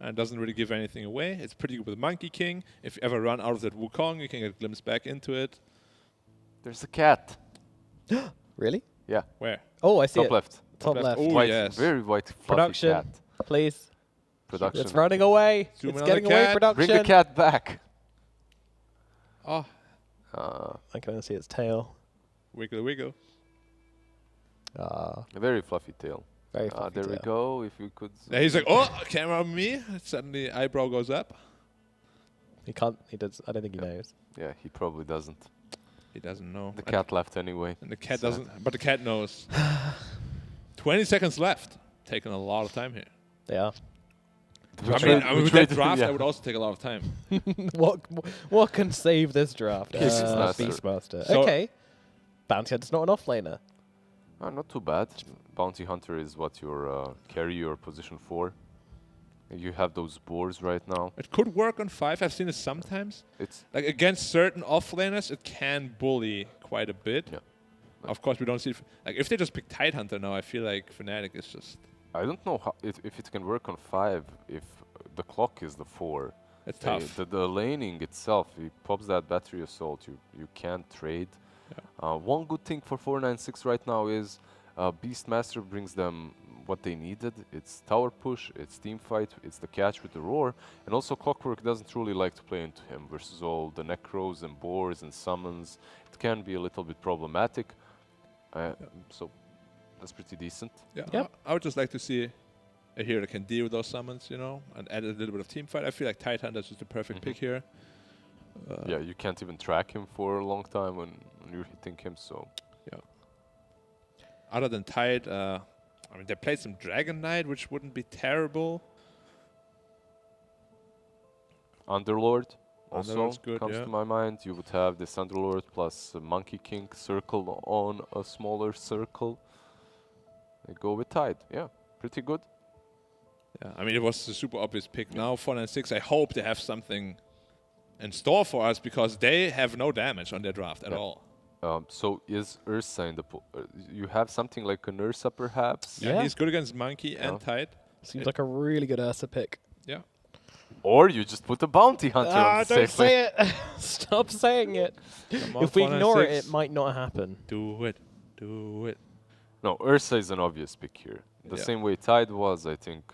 And doesn't really give anything away. It's pretty good with Monkey King. If you ever run out of that Wukong, you can get a glimpse back into it. There's a cat. Really? Yeah. Where? Oh, I see Top it. left. Top left. Oh, White, yes. very white, fluffy Production, cat. please. Production. It's running away. Zoom It's in on getting the away, cat. production. Bring the cat back. Oh, I can only see its tail. wiggle wiggle. A very fluffy tail. Very fluffy There we tail. go. If you could. Yeah, he's like, oh, camera on me. Suddenly eyebrow goes up. He can't. He does. I don't think he knows. Yeah, he probably doesn't. He doesn't know. The cat left anyway. And the cat Sad. doesn't, but the cat knows. 20 seconds left. Taking a lot of time here. They are. I mean, with that draft, I would also take a lot of time. What can save this draft? Beastmaster. Beastmaster. So- Okay. Bounty Hunter's not an offlaner. Not too bad. Bounty Hunter is what your carry your position for. You have those boars right now. It could work on 5. I've seen it sometimes. It's Like against certain offlaners, it can bully quite a bit. Yeah. Of course, we don't see. Like if they just pick Tidehunter now, I feel like Fnatic is just. I don't know how if it can work on 5 if the clock is the 4. It's tough. The laning itself, he pops that battery assault. You can't trade. Yeah. One good thing for 496 right now is Beastmaster brings them what they needed. It's tower push, it's team fight, it's the catch with the roar, and also Clockwork doesn't really like to play into him versus all the necros and boars and summons. It can be a little bit problematic. So that's pretty decent. Yeah. Yep. I would just like to see a hero that can deal with those summons, you know, and add a little bit of team fight. I feel like Tidehunter is just the perfect pick here. Yeah, you can't even track him for a long time when you're hitting him, so... Yeah. Other than Tide, I mean, they played some Dragon Knight, which wouldn't be terrible. Underlord also Underlord's good, comes yeah. to my mind. You would have this Underlord plus Monkey King circle on a smaller circle. They go with Tide, yeah, pretty good. Yeah, I mean, it was a super obvious pick. Now 496, I hope they have something in store for us because they have no damage on their draft at all. So is Ursa in the pool? You have something like an Ursa perhaps? Yeah, he's good against Monkey and Tide. Seems like a really good Ursa pick. Yeah. Or you just put a bounty hunter on the don't safe say lane. it. Stop saying it. Come on, If we ignore it, 496. it might not happen. Do it. Do it. No, Ursa is an obvious pick here. The same way Tide was, I think.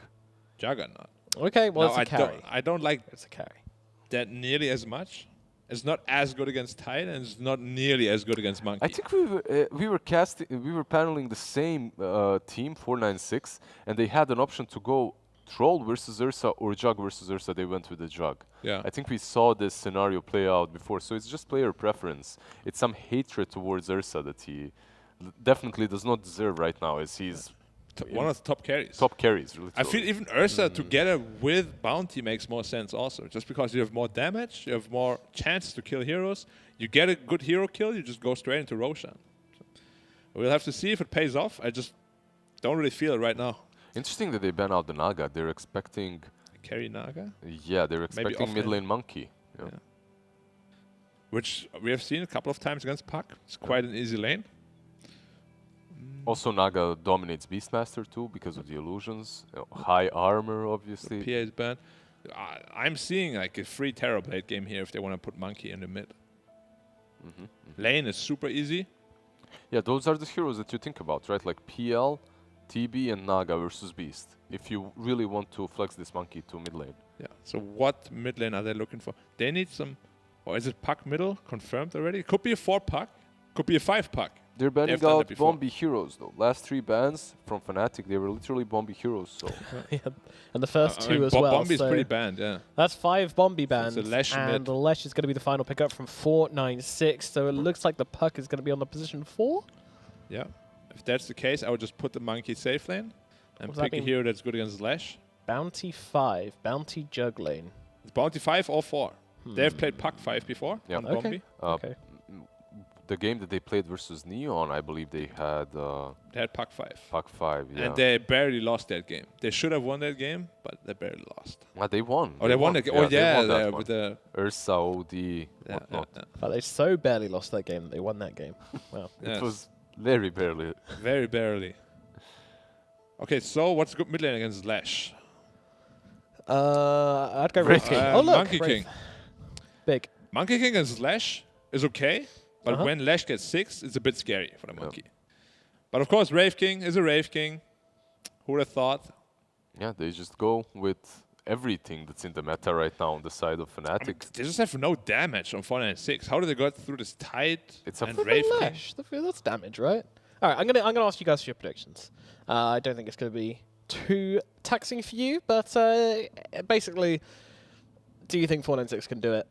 Juggernaut. Okay, well, No, it's a carry. I don't like It's a carry. that nearly as much. It's not as good against Tide, and it's not nearly as good against Monkey. I think we were paneling the same team 496, and they had an option to go Troll versus Ursa or Jug versus Ursa. They went with the Jug. Yeah. I think we saw this scenario play out before, so it's just player preference. It's some hatred towards Ursa that he definitely does not deserve right now, as he's one of the top carries. Top carries, really. I feel even Ursa together with Bounty makes more sense also. Just because you have more damage, you have more chances to kill heroes. You get a good hero kill, you just go straight into Roshan. So we'll have to see if it pays off. I just don't really feel it right now. Interesting that they ban out the Naga. They're expecting... Carry Naga? Yeah, they're expecting mid lane Monkey. Yeah. Which we have seen a couple of times against Puck. It's quite an easy lane. Also, Naga dominates Beastmaster too because of the illusions. High armor, obviously. PA is banned. I'm seeing like a free Terrorblade game here if they want to put Monkey in the mid. Lane is super easy. Yeah, those are the heroes that you think about, right? Like PL, TB, and Naga versus Beast. If you really want to flex this Monkey to mid lane. Yeah. So what mid lane are they looking for? They need some... Or is it Puck middle confirmed already? It could be a 4 Puck. Could be a 5 Puck. They're banning out Bombi heroes, though. Last 3 bans from Fnatic, they were literally Bombi heroes. So, yeah. And the first 2 as well. Bombi's pretty banned, yeah. That's 5 Bombi bans. So Lesh and the Lesh is going to be the final pickup from 496. So it looks like the Puck is going to be on the position 4. Yeah. If that's the case, I would just put the Monkey safe lane and pick a hero that's good against Lesh. Bounty 5. Bounty Jug lane. It's Bounty 5 or 4. They've played Puck 5 before on Bombi. Okay. The game that they played versus Neon, I believe they had... they had Puck 5. Puck 5, yeah. And they barely lost that game. They should have won that game, but they barely lost. They won. Oh, they won the game. Oh, yeah. With the Ursa, OD, whatnot. But they so barely lost that game that they won that game. Wow. It was very barely. Very barely. Okay, so what's good mid lane against Lash? I'd go Wraith King. Oh, look. Monkey King. Big. Monkey King against Lash is okay. But when Lash gets 6, it's a bit scary for the Monkey. But of course, Wraith King is a Wraith King. Who would have thought? Yeah, they just go with everything that's in the meta right now on the side of Fnatic. I mean, they just have no damage on 496. How did they go through this Tide and Wraith King? Lash. That's damage, right? All right, I'm gonna ask you guys for your predictions. I don't think it's going to be too taxing for you, but basically, do you think 496 can do it?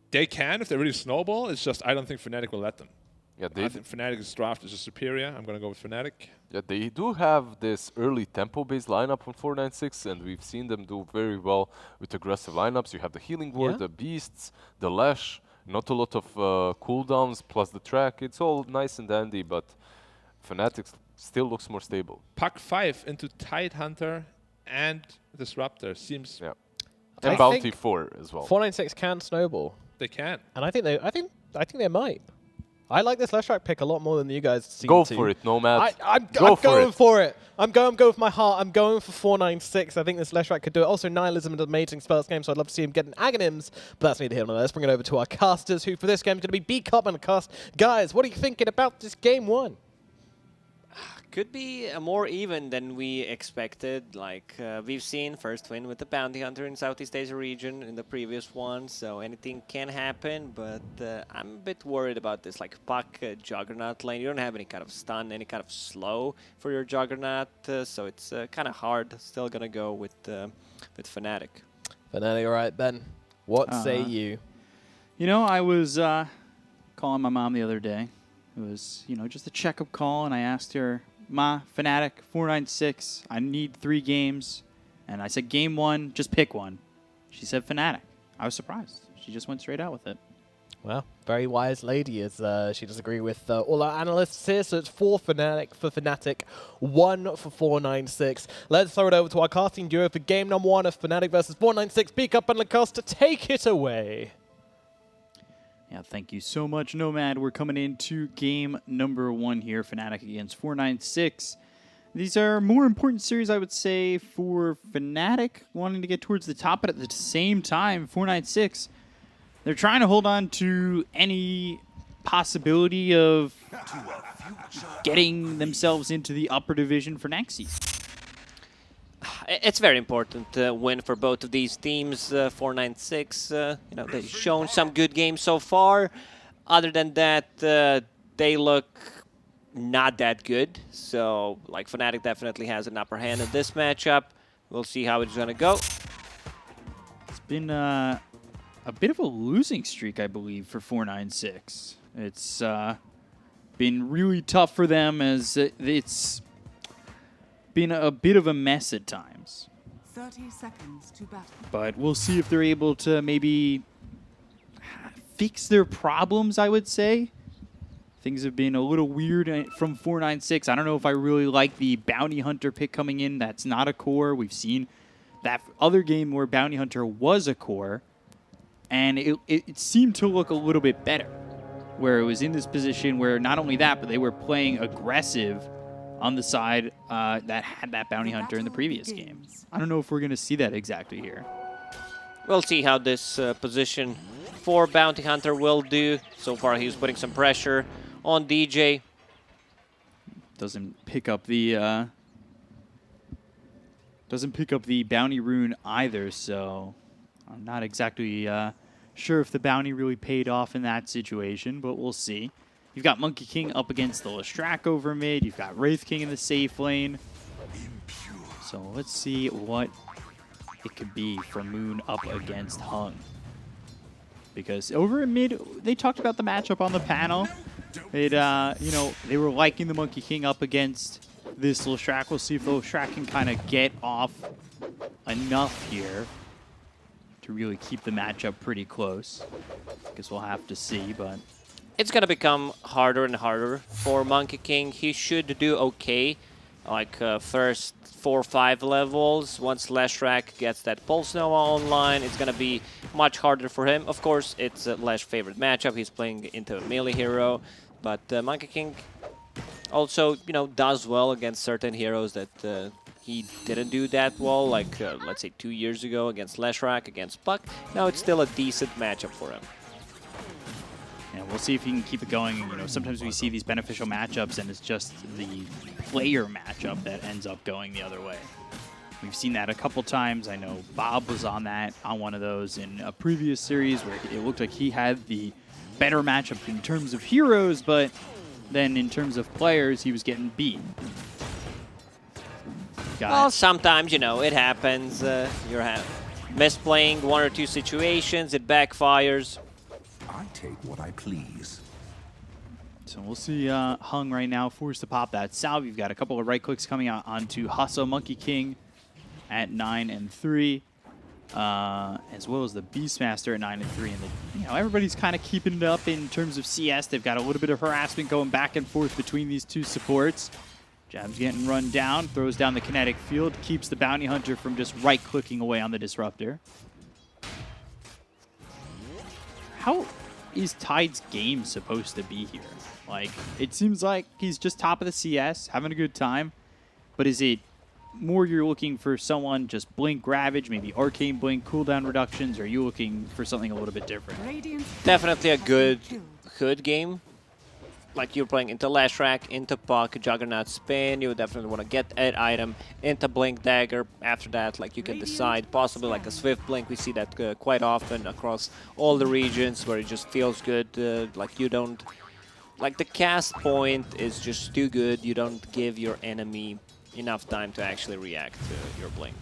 They can if they really snowball. It's just I don't think Fnatic will let them. Yeah, I think Fnatic's draft is just superior. I'm going to go with Fnatic. Yeah, they do have this early tempo-based lineup on 496, and we've seen them do very well with aggressive lineups. You have the Healing Ward, the Beasts, the Lash, not a lot of cooldowns, plus the track. It's all nice and dandy, but Fnatic still looks more stable. Puck 5 into Tidehunter and Disruptor seems... Yeah. And Bounty 4 as well. 496 can snowball. They can. And I think they might. I like this Leshrac pick a lot more than you guys seem Go to. for it, Nomad. I'm going for it. I'm going with my heart. I'm going for 496. I think this Leshrac could do it. Also, Nihilism is an amazing spells game, so I'd love to see him get an Aghanims. But that's neither here nor there. Let's bring it over to our casters, who for this game is going to be B-Cup and a cast. Guys, what are you thinking about this game 1? Could be more even than we expected. Like we've seen first win with the Bounty Hunter in Southeast Asia region in the previous one, so anything can happen. But I'm a bit worried about this. Like Puck Juggernaut lane, you don't have any kind of stun, any kind of slow for your Juggernaut, so it's kind of hard. Still gonna go with Fnatic. Fnatic, all right, Ben. What say you? You know, I was calling my mom the other day. It was, just a checkup call, and I asked her, Ma, Fnatic, 496, I need 3 games. And I said, game 1, just pick one. She said Fnatic. I was surprised. She just went straight out with it. Well, very wise lady, as she does agree with all our analysts here. So it's 4 Fnatic for Fnatic, 1 for 496. Let's throw it over to our casting duo for game number 1 of Fnatic versus 496. B-Cup and Lacoste, take it away. Yeah, thank you so much, Nomad. We're coming into game number 1 here, Fnatic against 496. These are more important series, I would say, for Fnatic, wanting to get towards the top, but at the same time, 496, they're trying to hold on to any possibility of getting themselves into the upper division for next season. It's very important win for both of these teams. 496, you know, they've shown some good games so far. Other than that, they look not that good. So, like, Fnatic definitely has an upper hand in this matchup. We'll see how it's going to go. It's been a bit of a losing streak, I believe, for 496. It's been really tough for them as it's been a bit of a mess at times. 30 seconds to battle. But we'll see if they're able to maybe fix their problems, I would say. Things have been a little weird from 496. I don't know if I really like the Bounty Hunter pick coming in. That's not a core. We've seen that other game where Bounty Hunter was a core, and it seemed to look a little bit better, where it was in this position where not only that, but they were playing aggressive on the side that had that Bounty Hunter in the previous game. I don't know if we're going to see that exactly here. We'll see how this position for Bounty Hunter will do. So far, he's putting some pressure on DJ. Doesn't pick up the bounty rune either, so I'm not exactly sure if the bounty really paid off in that situation, but we'll see. You've got Monkey King up against the Lestrak over mid. You've got Wraith King in the safe lane. So let's see what it could be for Moon up against Hung. Because over in mid, they talked about the matchup on the panel. It, you know, they were liking the Monkey King up against this Lestrak. We'll see if the Lestrak can kind of get off enough here to really keep the matchup pretty close. Guess we'll have to see, but it's going to become harder and harder for Monkey King. He should do okay, like first 4 or 5 levels. Once Lestrak gets that Pulse Nova online, it's going to be much harder for him. Of course, it's Lesh' favorite matchup. He's playing into a melee hero, but Monkey King also, you know, does well against certain heroes that he didn't do that well, like let's say 2 years ago against Lestrak, against Puck. Now it's still a decent matchup for him. Yeah, we'll see if he can keep it going. You know, sometimes we see these beneficial matchups, and it's just the player matchup that ends up going the other way. We've seen that a couple times. I know Bob was on one of those in a previous series where it looked like he had the better matchup in terms of heroes, but then in terms of players, he was getting beat. Well, sometimes, you know, it happens. You're misplaying 1 or 2 situations, it backfires. I take what I please. So we'll see Hung right now forced to pop that salve. You've got a couple of right clicks coming out onto Hustle Monkey King at 9 and 3, as well as the Beastmaster at 9 and 3. And you know, everybody's kind of keeping it up in terms of CS. They've got a little bit of harassment going back and forth between these two supports. Jab's getting run down, throws down the kinetic field, keeps the Bounty Hunter from just right-clicking away on the Disruptor. How is Tide's game supposed to be here? Like, it seems like he's just top of the CS, having a good time. But is it more you're looking for someone just Blink Ravage, maybe Arcane Blink, cooldown reductions, or are you looking for something a little bit different? Definitely a good hood game. Like you're playing into Lestrak, into Puck, Juggernaut Spin, you would definitely want to get that item into Blink Dagger. After that, like you can decide, possibly like a Swift Blink. We see that quite often across all the regions where it just feels good. Like you don't, like the cast point is just too good. You don't give your enemy enough time to actually react to your Blink.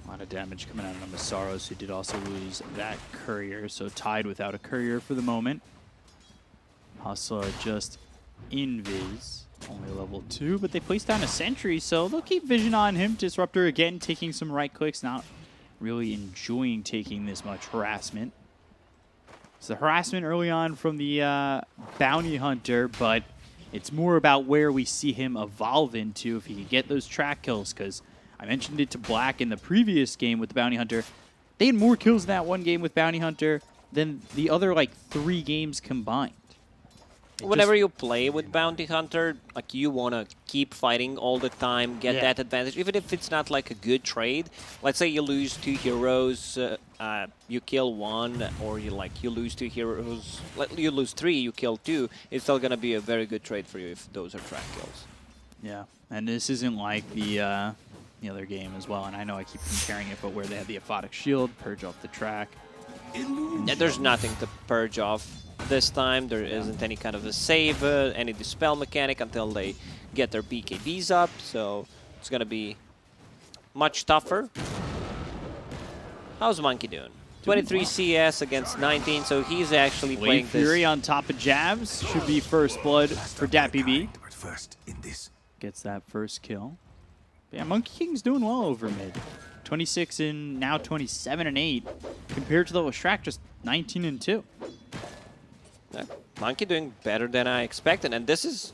A lot of damage coming out of Masaros, who did also lose that Courier, so Tide without a Courier for the moment. Hustler just invis, only level 2, but they placed down a Sentry, so they'll keep vision on him. Disruptor again taking some right clicks, not really enjoying taking this much harassment. It's the harassment early on from the Bounty Hunter, but it's more about where we see him evolve into if he can get those track kills, because I mentioned it to Black in the previous game with the Bounty Hunter. They had more kills in that one game with Bounty Hunter than the other, like, 3 games combined. Whenever you play with Bounty Hunter, like you want to keep fighting all the time, get that advantage, even if it's not like a good trade. Let's say you lose 2 heroes, you kill 1, or you lose 2 heroes, you lose 3, you kill 2. It's still gonna be a very good trade for you if those are track kills. Yeah, and this isn't like the other game as well. And I know I keep comparing it, but where they had the aphotic shield, purge off the track. Yeah, there's nothing to purge off this time. There isn't any kind of a save, any dispel mechanic until they get their BKBs up, so it's gonna be much tougher. How's Monkey doing? 23 CS against 19, so he's actually playing this. Fury on top of Jabs should be first blood for DPC. Gets that first kill. But yeah, Monkey King's doing well over mid. 26 and now 27 and 8 compared to the Leshrac, just 19 and 2. Yeah, Monkey doing better than I expected, and this is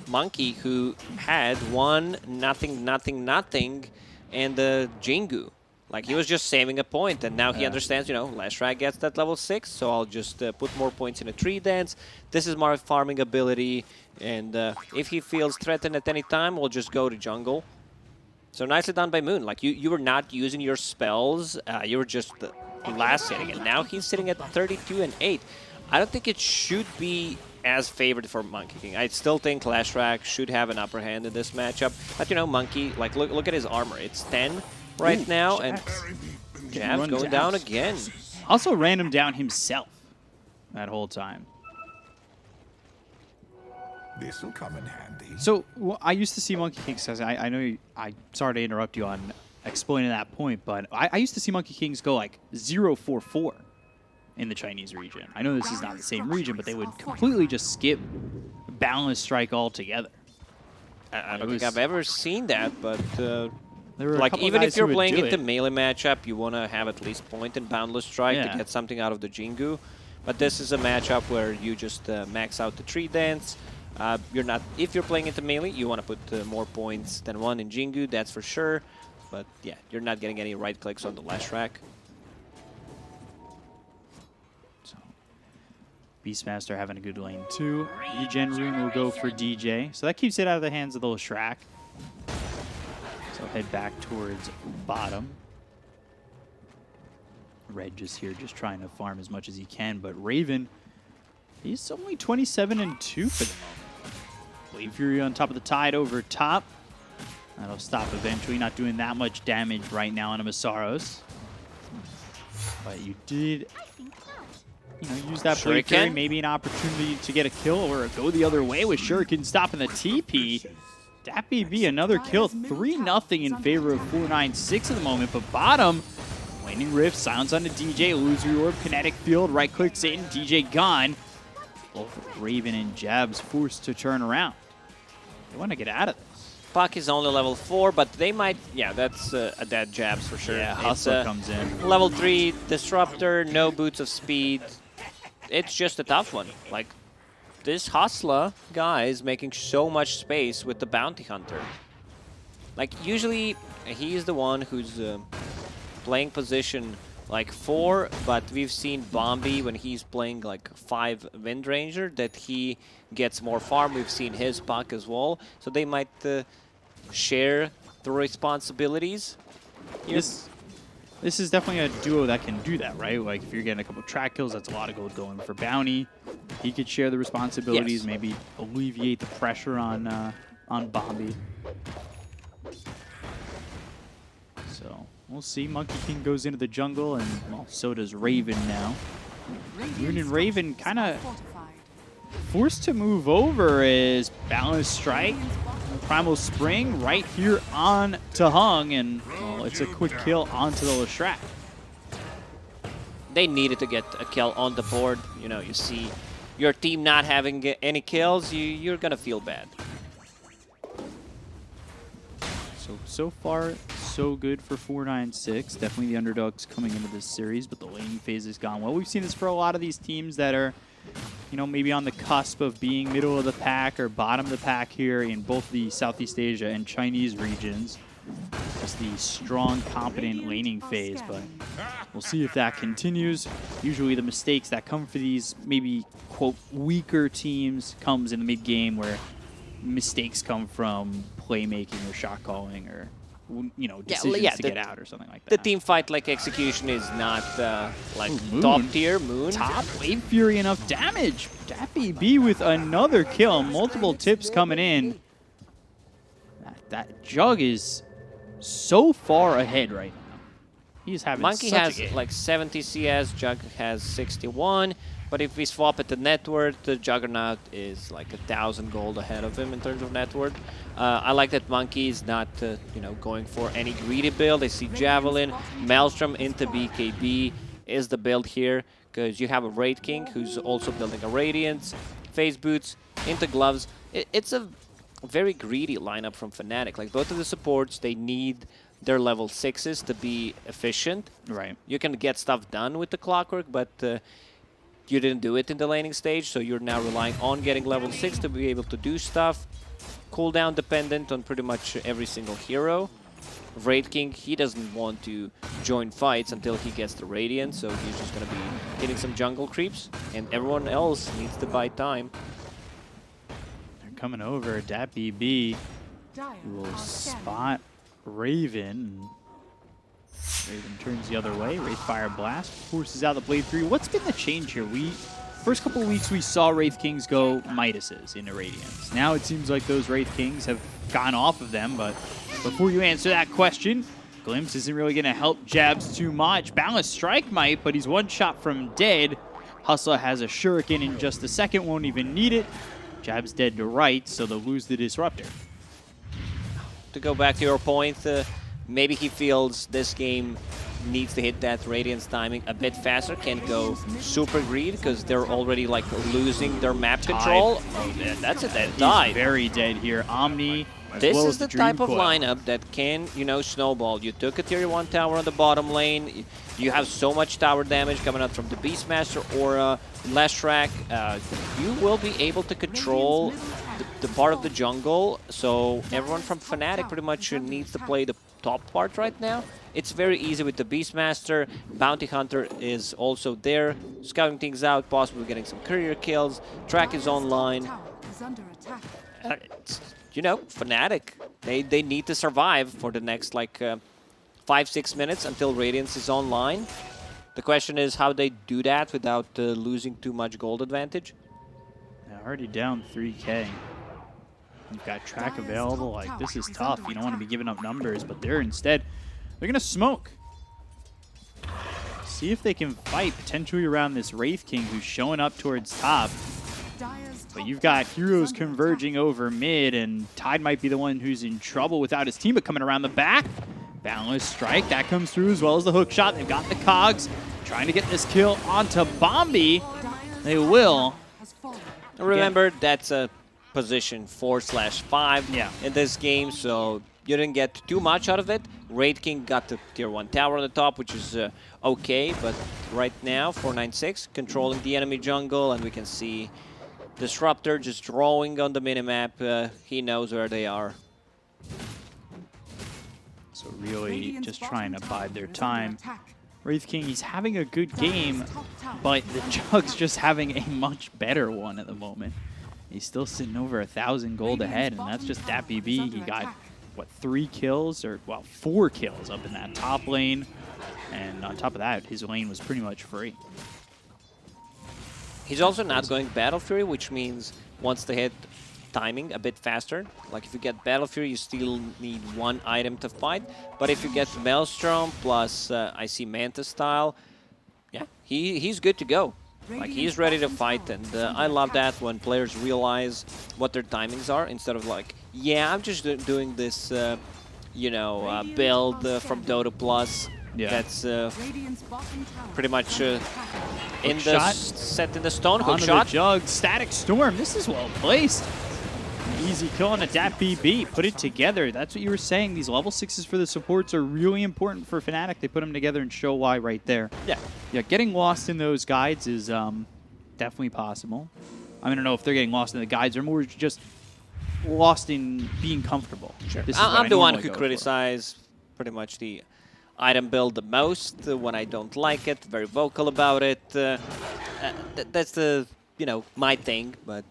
Monkey who had 1 nothing and the Jingu. Like, he was just saving a point, and now he understands, you know, Leshrac gets that level 6, so I'll just put more points in a tree dance. This is my farming ability, and if he feels threatened at any time, we'll just go to jungle. So nicely done by Moon. Like, you were not using your spells, you were just last hitting, and now he's sitting at 32 and 8. I don't think it should be as favored for Monkey King. I still think Leshrac should have an upper hand in this matchup. But, you know, Monkey, like, look at his armor. It's 10 right now, and Jab's going down again. Also ran him down himself that whole time. This will come in handy. So I used to see Monkey Kings, I know sorry to interrupt you on explaining that point, but I used to see Monkey Kings go like 0-4-4 in the Chinese region. I know this is not the same region, but they would completely just skip Balance Strike altogether. I don't think I've ever seen that, but There like, even if you're playing into melee matchup, you want to have at least point in Boundless Strike to get something out of the Jingu. But this is a matchup where you just max out the tree dance. You're not, if you're playing into melee, you want to put more points than 1 in Jingu, that's for sure. But yeah, you're not getting any right clicks on the Leshrac. So Beastmaster having a good lane too. Regen Rune will go for DJ. So that keeps it out of the hands of the Leshrac. So head back towards bottom. Red just here, just trying to farm as much as he can, but Raven, he's only 27 and 2 for the moment. Blade Fury on top of the Tide over top. That'll stop eventually, not doing that much damage right now on a Masaros. But you did, you know, use that Blade Fury, maybe an opportunity to get a kill or go the other way with Shuriken stopping the TP. DPC another kill, 3-0 in favor of 496 at the moment, but bottom, Waning Rift, silence on the DJ, Illusory Orb, Kinetic Field, right clicks in, DJ gone. Both Raven and Jabs forced to turn around. They want to get out of this. Puck is only level 4, but they might, yeah, that's a dead Jabs for sure. Yeah, Hustler comes in. Level 3 Disruptor, no Boots of Speed. It's just a tough one. Like, this Hustler guy is making so much space with the Bounty Hunter. Like, usually he's the one who's playing position like 4, but we've seen Bombi when he's playing like 5 Wind Ranger that he gets more farm. We've seen his Puck as well, so they might share the responsibilities. This is definitely a duo that can do that, right? Like, if you're getting a couple track kills, that's a lot of gold going for Bounty. He could share the responsibilities, maybe alleviate the pressure on Bombi. So we'll see. Monkey King goes into the jungle, and well, so does Raven now. Rune and Raven kind of forced to move over as Balance Strike. Primal Spring right here on to Hung, and well, it's a quick kill onto the Leshrac. They needed to get a kill on the board. You know, you see your team not having any kills, you're gonna feel bad. So far, so good for 496. Definitely the underdogs coming into this series, but the laning phase has gone well. We've seen this for a lot of these teams that are, you know, maybe on the cusp of being middle of the pack or bottom of the pack here in both the Southeast Asia and Chinese regions. just the strong, competent laning phase, but we'll see if that continues. Usually the mistakes that come for these maybe, quote, weaker teams comes in the mid-game where mistakes come from playmaking or shot calling or, you know, decisions to get out or something like that. The team fight like Execution is not like Ooh, top tier. Moon. Top Wave Fury, enough damage. DPC with another kill. Multiple tips coming in. That Jug is so far ahead right now. He's having Monkey such has a game. like 70 CS, Jug has 61. But if we swap it to net worth, the Juggernaut is like 1,000 gold ahead of him in terms of net worth. I like that Monkey is not, you know, going for any greedy build. I see Javelin, Maelstrom into BKB is the build here, because you have a Wraith King who's also building a Radiance, Phase Boots into Gloves. It's a very greedy lineup from Fnatic. Like both of the supports, they need their level 6s to be efficient. Right. You can get stuff done with the Clockwork, but you didn't do it in the laning stage, so you're now relying on getting level 6 to be able to do stuff. Cooldown dependent on pretty much every single hero. Wraith King, he doesn't want to join fights until he gets the Radiant, so he's just going to be hitting some jungle creeps, and everyone else needs to buy time. They're coming over. DPC will spot Raven. Raven turns the other way. Wraith Fire Blast forces out the Blade 3. What's been the change here? First couple of weeks we saw Wraith Kings go Midases into Radiance. Now it seems like those Wraith Kings have gone off of them, but before you answer that question, Glimpse isn't really going to help Jabs too much. Balanced Strike might, but he's one shot from dead. Hustler has a Shuriken in just a second, won't even need it. Jabs dead to right, so they'll lose the Disruptor. To go back to your point, maybe he feels this game needs to hit that Radiance timing a bit faster, can't go super greedy because they're already like losing their map control. Oh, man, that's it, that died. He's very dead here. Omni. This is the type of lineup that can, you know, snowball. You took a tier 1 tower on the bottom lane. You have so much tower damage coming out from the Beastmaster or Leshrac. You will be able to control the part of the jungle. So everyone from Fnatic pretty much needs to play the top part right now. It's very easy with the Beastmaster. Bounty Hunter is also there, scouting things out, possibly getting some career kills. Track is online. You know, Fnatic, they need to survive for the next like 5-6 minutes until Radiance is online. The question is how they do that without losing too much gold advantage. They're already down 3K. You've got Track available. Like, this is tough. You don't want to be giving up numbers, but they're going to smoke. See if they can fight potentially around this Wraith King who's showing up towards top. But you've got heroes converging over mid, and Tide might be the one who's in trouble without his team, but coming around the back. Balanced Strike, that comes through as well as the hook shot. They've got the cogs trying to get this kill onto Bombi. They will. Remember, that's a position 4/5 in this game, so you didn't get too much out of it. Wraith King got the tier 1 tower on the top, which is okay, but right now, 496, controlling the enemy jungle, and we can see Disruptor just drawing on the minimap. He knows where they are. So really just trying to bide their time. Wraith King, he's having a good game, but the Jug's just having a much better one at the moment. He's still sitting over 1,000 gold ahead, and that's just DPC. He got, what, 3 kills? Or, well, 4 kills up in that top lane. And on top of that, his lane was pretty much free. He's also not going Battle Fury, which means once they hit timing a bit faster. Like if you get Battle Fury, you still need 1 item to fight. But if you get Maelstrom plus I see Manta style, yeah, he's good to go. Like he's ready to fight, and I love that when players realize what their timings are instead of like, yeah, I'm just doing this, you know, build from Dota Plus. Yeah. That's pretty much set in the stone. Hook shot. The Jug. Static Storm. This is well placed. Easy kill on a DPC. Put it together. That's what you were saying. These level 6s for the supports are really important for Fnatic. They put them together and show why right there. Yeah. Yeah, getting lost in those guides is definitely possible. I don't know if they're getting lost in the guides or more just lost in being comfortable. Sure. I'm the one who criticized pretty much the item build the most when I don't like it. Very vocal about it. That's the, you know, my thing. But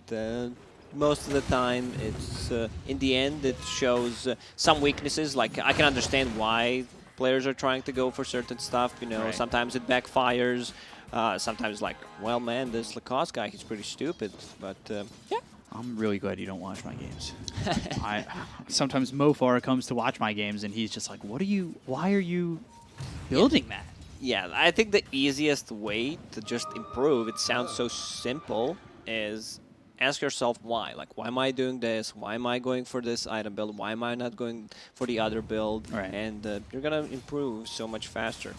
most of the time, it's in the end, it shows some weaknesses. Like, I can understand why players are trying to go for certain stuff. You know, sometimes it backfires. Sometimes, like, well, man, this Lacoste guy, he's pretty stupid. But yeah. I'm really glad you don't watch my games. Sometimes Mofar comes to watch my games and he's just like, why are you building that? Yeah, I think the easiest way to just improve, it sounds so simple, is ask yourself why. Like, why am I doing this? Why am I going for this item build? Why am I not going for the other build? And you're going to improve so much faster.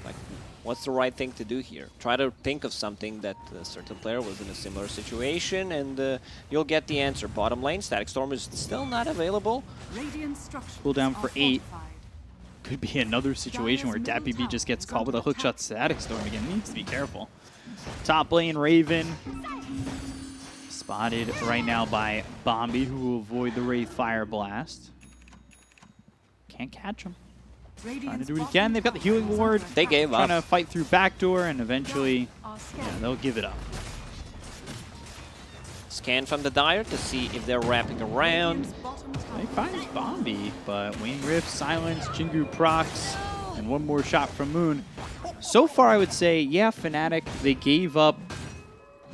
Like, what's the right thing to do here? Try to think of something that a certain player was in a similar situation, and you'll get the answer. Bottom lane, Static Storm is still not available. Cooldown for 8. Could be another situation where DPC just gets caught with a hookshot Static Storm again. Needs to be careful. Top lane, Raven. Spotted right now by Bombi, who will avoid the Wraith Fire Blast. Can't catch him. Trying to do it again. They've got the healing ward. They gave up. Trying to fight through backdoor, and eventually, they'll give it up. Scan from the Dire to see if they're wrapping around. They find Bombi, but Waning Rift, Silence, Jingu procs, and one more shot from Moon. So far, I would say, yeah, Fnatic, they gave up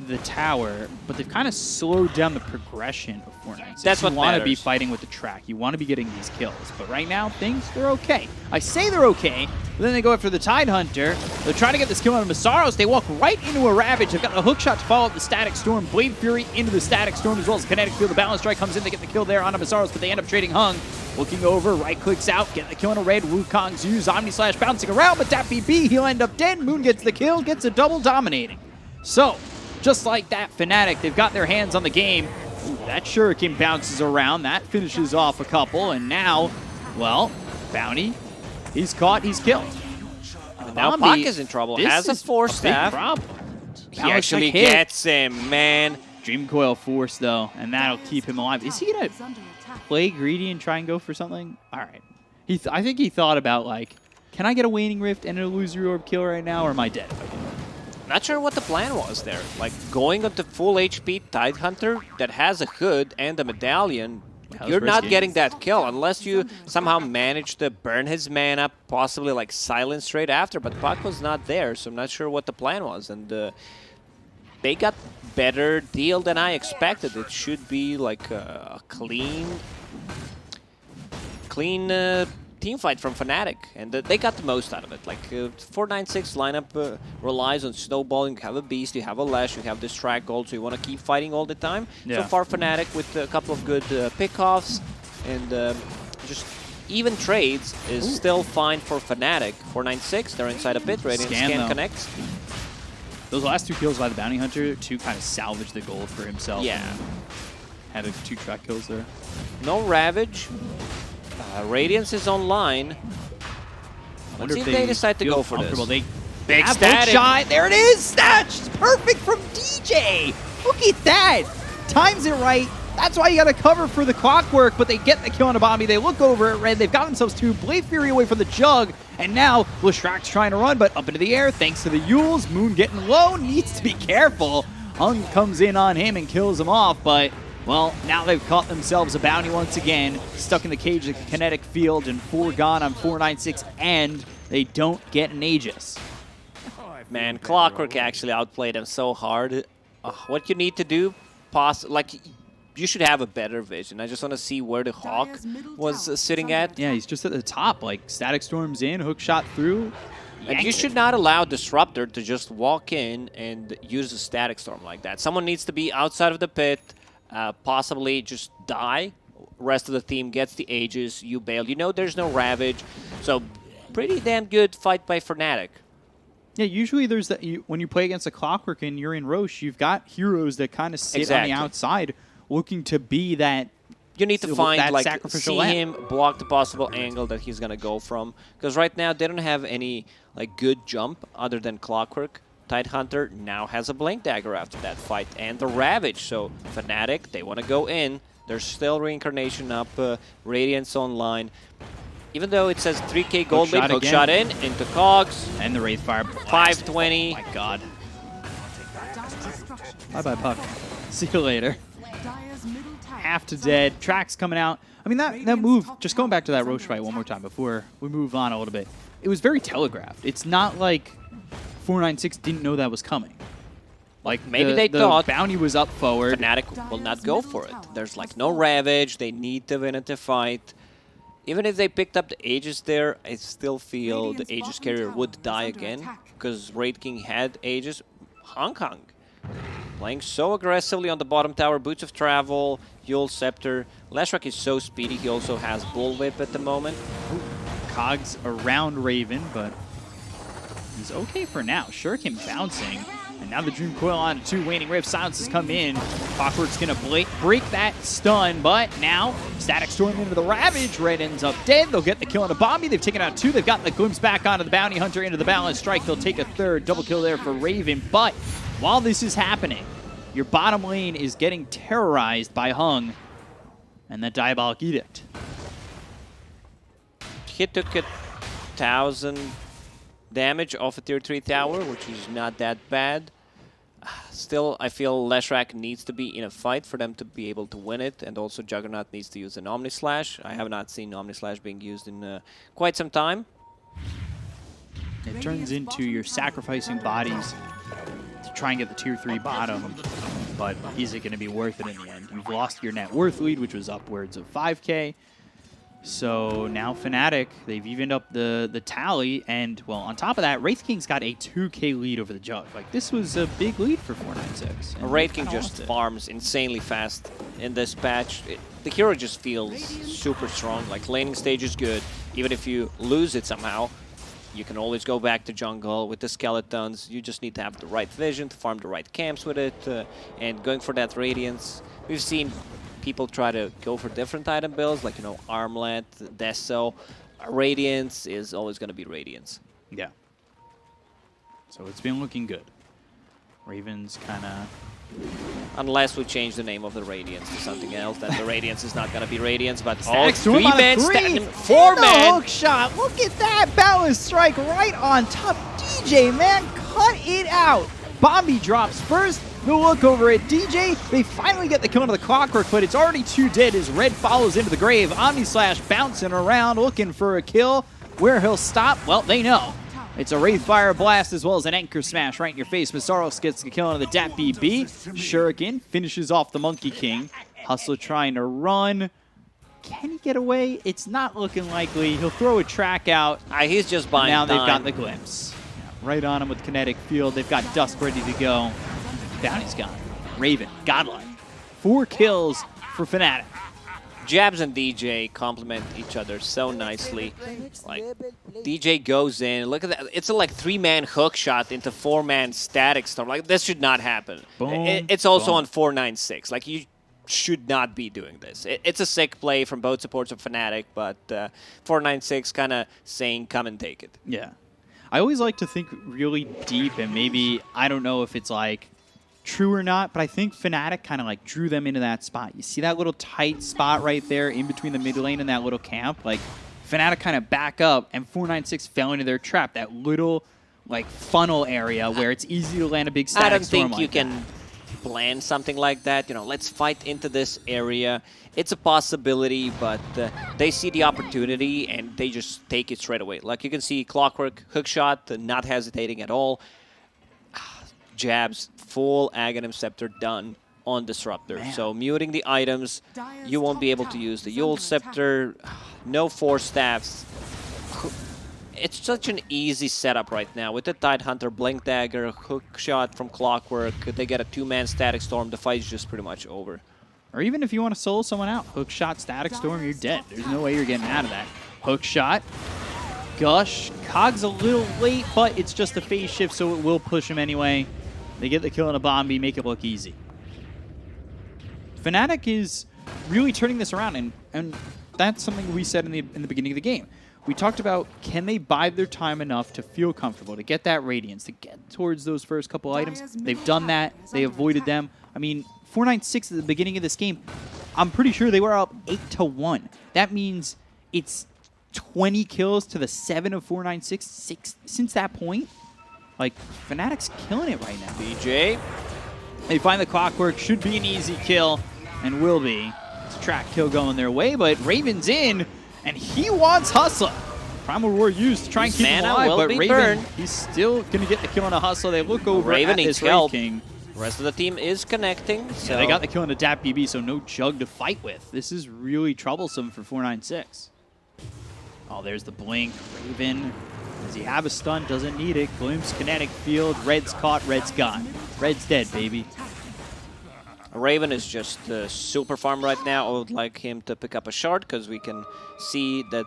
the tower, but they've kind of slowed down the progression of Fortnite. That's what you want to matters. be fighting with the track. You want to be getting these kills. But right now, they're okay. I say they're okay, but then they go after the Tidehunter. They're trying to get this kill on Masaros. They walk right into a Ravage. They've got a hook shot to follow up the Static Storm. Blade Fury into the Static Storm as well as Kinetic Field. The Balance Strike comes in. They get the kill there on Masaros, but they end up trading Hung. Looking over, right clicks out, getting the kill on a Red. Wukong's used Omni Slash bouncing around, but DPC, he'll end up dead. Moon gets the kill, gets a double dominating. So, just like that, Fnatic, they've got their hands on the game. Ooh, that Shuriken bounces around. That finishes off a couple. And now, well, Bounty, he's caught, he's killed. And now Puck is in trouble. Has a Force Staff. Big problem. He actually gets him, man. Dream Coil Force, though, and that'll keep him alive. Is he going to play greedy and try and go for something? All right. I think he thought about, like, can I get a Waning Rift and an Illusory Orb kill right now, or am I dead if I do? Not sure what the plan was there. Like, going up to full HP Tidehunter that has a hood and a medallion, you're not getting that kill unless you somehow manage to burn his mana, possibly like silence straight after. But Puck was not there, so I'm not sure what the plan was. And they got better deal than I expected. It should be like a clean team fight from Fnatic, and they got the most out of it. Like, 4-9-6 lineup relies on snowballing. You have a Beast, you have a Lash, you have this track gold, so you want to keep fighting all the time. Yeah. So far, Fnatic with a couple of good pickoffs, and just even trades is still fine for Fnatic. 4-9-6, they're inside a pit, Radiant Scan connects. Those last 2 kills by the Bounty Hunter to kind of salvage the gold for himself. Yeah. Had 2 track kills there. No Ravage. Radiance is online. Let's see if they decide to go for this. Big Static shot. There it is. Snatch. It's perfect from DJ. Look at that. Times it right. That's why you got to cover for the Clockwork, but they get the kill on a Bombi. They look over at Red. They've got themselves 2. Blade Fury away from the Jug. And now Leshrakt's trying to run, but up into the air thanks to the Yules. Moon getting low. Needs to be careful. Hung comes in on him and kills him off, but well, now they've caught themselves a Bounty once again, stuck in the cage of the Kinetic Field, and 4 gone on 4-9-6, and they don't get an Aegis. Man, Clockwork actually outplayed them so hard. What you need to do, you should have a better vision. I just want to see where the Hawk was sitting at. Yeah, he's just at the top, like Static Storm's in, hook shot through. And you should not allow Disruptor to just walk in and use a Static Storm like that. Someone needs to be outside of the pit, possibly just die. Rest of the team gets the Aegis, you bail. You know there's no Ravage, so pretty damn good fight by Fnatic. Yeah, usually there's that. When you play against a Clockwork and you're in Roche, you've got heroes that kind of sit on the outside, looking to be that. You need to find, like, sacrificial see him, block the possible angle that he's gonna go from. Because right now they don't have any good jump other than Clockwork. Tidehunter now has a Blink Dagger after that fight and the Ravage. So Fnatic, they want to go in. There's still Reincarnation up, Radiance online. Even though it says 3K gold lead, Hookshot hook again. shot in, into Cogs. And the Wraithfire blast. 520. Oh my god. Bye-bye, Puck. See you later. Half to dead. Tracks coming out. I mean, that move, just going back to that Roche fight one more time before we move on a little bit, it was very telegraphed. It's not like 496 didn't know that was coming. Like, Maybe the they thought bounty was up forward. Fnatic will not go for it. There's like no Ravage. They need to win the fight. Even if they picked up the Aegis there, I still feel the Aegis carrier would die again because Raid King had Aegis. Hong Kong playing so aggressively on the bottom tower. Boots of Travel, Yule Scepter. Leshrac is so speedy. He also has Bullwhip at the moment. Cogs around Raven, but he's okay for now. Shuriken bouncing. And now the Dream Coil on 2. Waning Rift. Silence has come in. Clockwork's going to break that stun, but now Static Storm into the Ravage. Red ends up dead. They'll get the kill on a Bombi. They've taken out 2. They've got the glimpse back onto the Bounty Hunter into the Balance Strike. They'll take a 3rd. Double kill there for Raven. But while this is happening, your bottom lane is getting terrorized by Hung and that Diabolic Edict. He took 1,000 damage off a tier 3 tower, which is not that bad. Still, I feel Leshrac needs to be in a fight for them to be able to win it, and also Juggernaut needs to use an Omni Slash. I have not seen Omni Slash being used in quite some time. It turns into you're sacrificing bodies to try and get the tier 3 bottom, but is it going to be worth it in the end? You've lost your net worth lead, which was upwards of 5K. So now Fnatic, they've evened up the tally, and, well, on top of that, Wraith King's got a 2K lead over the Jug. Like, this was a big lead for 496. Wraith King just farms insanely fast in this patch. The hero just feels super strong. Like, laning stage is good. Even if you lose it somehow, you can always go back to jungle with the skeletons. You just need to have the right vision to farm the right camps with it, and going for that Radiance. We've seen people try to go for different item builds, like, you know, Armlet, Deso. Radiance is always going to be Radiance. Yeah. So it's been looking good. Raven's kind of... Unless we change the name of the Radiance to something else, then the Radiance is not going to be Radiance, but Static Storm on a 3! 4-man! Hook shot! Look at that! Balance Strike right on top. DJ, man, cut it out! Bombi drops first. They'll look over at DJ. They finally get the kill into the Clockwork, but it's already 2 dead as Red follows into the grave. Omni Slash bouncing around, looking for a kill. Where he'll stop, well, they know. It's a Wraithfire Blast as well as an Anchor Smash right in your face. Masaros gets the kill into the DAP BB. Shuriken finishes off the Monkey King. Hustler trying to run. Can he get away? It's not looking likely. He'll throw a track out. He's just buying now time. They've got the glimpse. Right on him with Kinetic Field. They've got Dusk ready to go. Bounty's gone. Raven, godlike. 4 kills for Fnatic. Jabs and DJ complement each other so nicely. Like, DJ goes in. Look at that. It's a, like, 3-man hook shot into 4-man Static Storm. Like, this should not happen. Boom, it's also boom. on 496. Like, you should not be doing this. It's a sick play from both supports of Fnatic, but 496 kind of saying, come and take it. Yeah. I always like to think really deep, and maybe, I don't know if it's like true or not, but I think Fnatic kind of like drew them into that spot. You see that little tight spot right there in between the mid lane and that little camp? Like, Fnatic kind of back up, and 496 fell into their trap, that little like funnel area where it's easy to land a big Static Storm. I don't think you can plan something like that. You know, let's fight into this area. It's a possibility, but they see the opportunity and they just take it straight away. Like, you can see Clockwork, hook shot, not hesitating at all. Jabs, full Aghanim Scepter done on Disruptor. Man. So muting the items, you won't be able to use the Yule Scepter, no Force Staffs. It's such an easy setup right now. With the Tidehunter, Blink Dagger, hook shot from Clockwork, they get a 2-man Static Storm, the fight's just pretty much over. Or even if you want to solo someone out, hook shot, Static Storm, you're dead. There's no way you're getting out of that. Hook shot, Gush, Cog's a little late, but it's just a phase shift, so it will push him anyway. They get the kill on a Bombi, make it look easy. Fnatic is really turning this around, and that's something we said in the beginning of the game. We talked about, can they bide their time enough to feel comfortable, to get that Radiance, to get towards those first couple items? They've done that. They avoided them. I mean, 496 at the beginning of this game, I'm pretty sure they were up 8-1. That means it's 20 kills to the 7 of 496 since that point. Like, Fnatic's killing it right now. DJ. They find the clockwork, should be an easy kill, and will be. It's a track kill going their way, but Raven's in, and he wants Hustler. Primal Roar used to try and keep him alive, but Raven, burned. he's still going to get the kill on a Hustler. They look over Raven at needs this help. Wraith King. The rest of the team is connecting. So Yeah, they got the kill on the DAP BB, so no Jug to fight with. This is really troublesome for 496. Oh, there's the blink. Raven, does he have a stun? Doesn't need it. Glimpse, kinetic field. Red's caught, Red's gone. Red's dead, baby. Raven is just super farm right now. I would like him to pick up a shard because we can see that,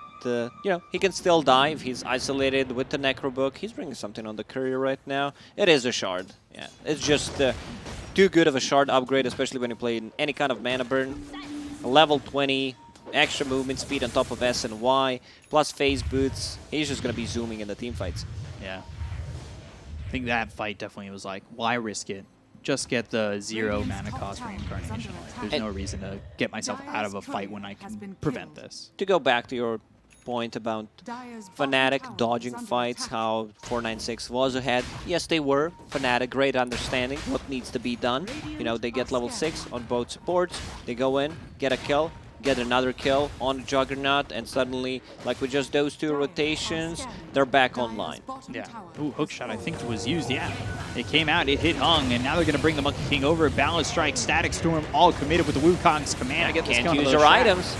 you know, he can still die if he's isolated with the Necro Book. He's bringing something on the courier right now. It is a shard. Yeah, it's just too good of a shard upgrade, especially when you play in any kind of mana burn. Level 20, extra movement speed on top of S and Y, plus phase boots. He's just going to be zooming in the team fights. Yeah. I think that fight definitely was like, why risk it? Just get the 0 mana cost reincarnation. Like, there's no reason to get myself out of a fight when I can prevent this. To go back to your point about Fnatic dodging fights, how 496 was ahead. Yes, they were. Fnatic, great understanding what needs to be done. You know, they get level 6 on both supports. They go in, get a kill, get another kill on Juggernaut, and suddenly, like with just those 2 rotations, they're back online. Yeah. Ooh, hookshot I think was used, yeah. It came out, it hit Hung, and now they're going to bring the Monkey King over. Balance Strike, Static Storm, all committed with the Wukong's command. I get this Can't use their items.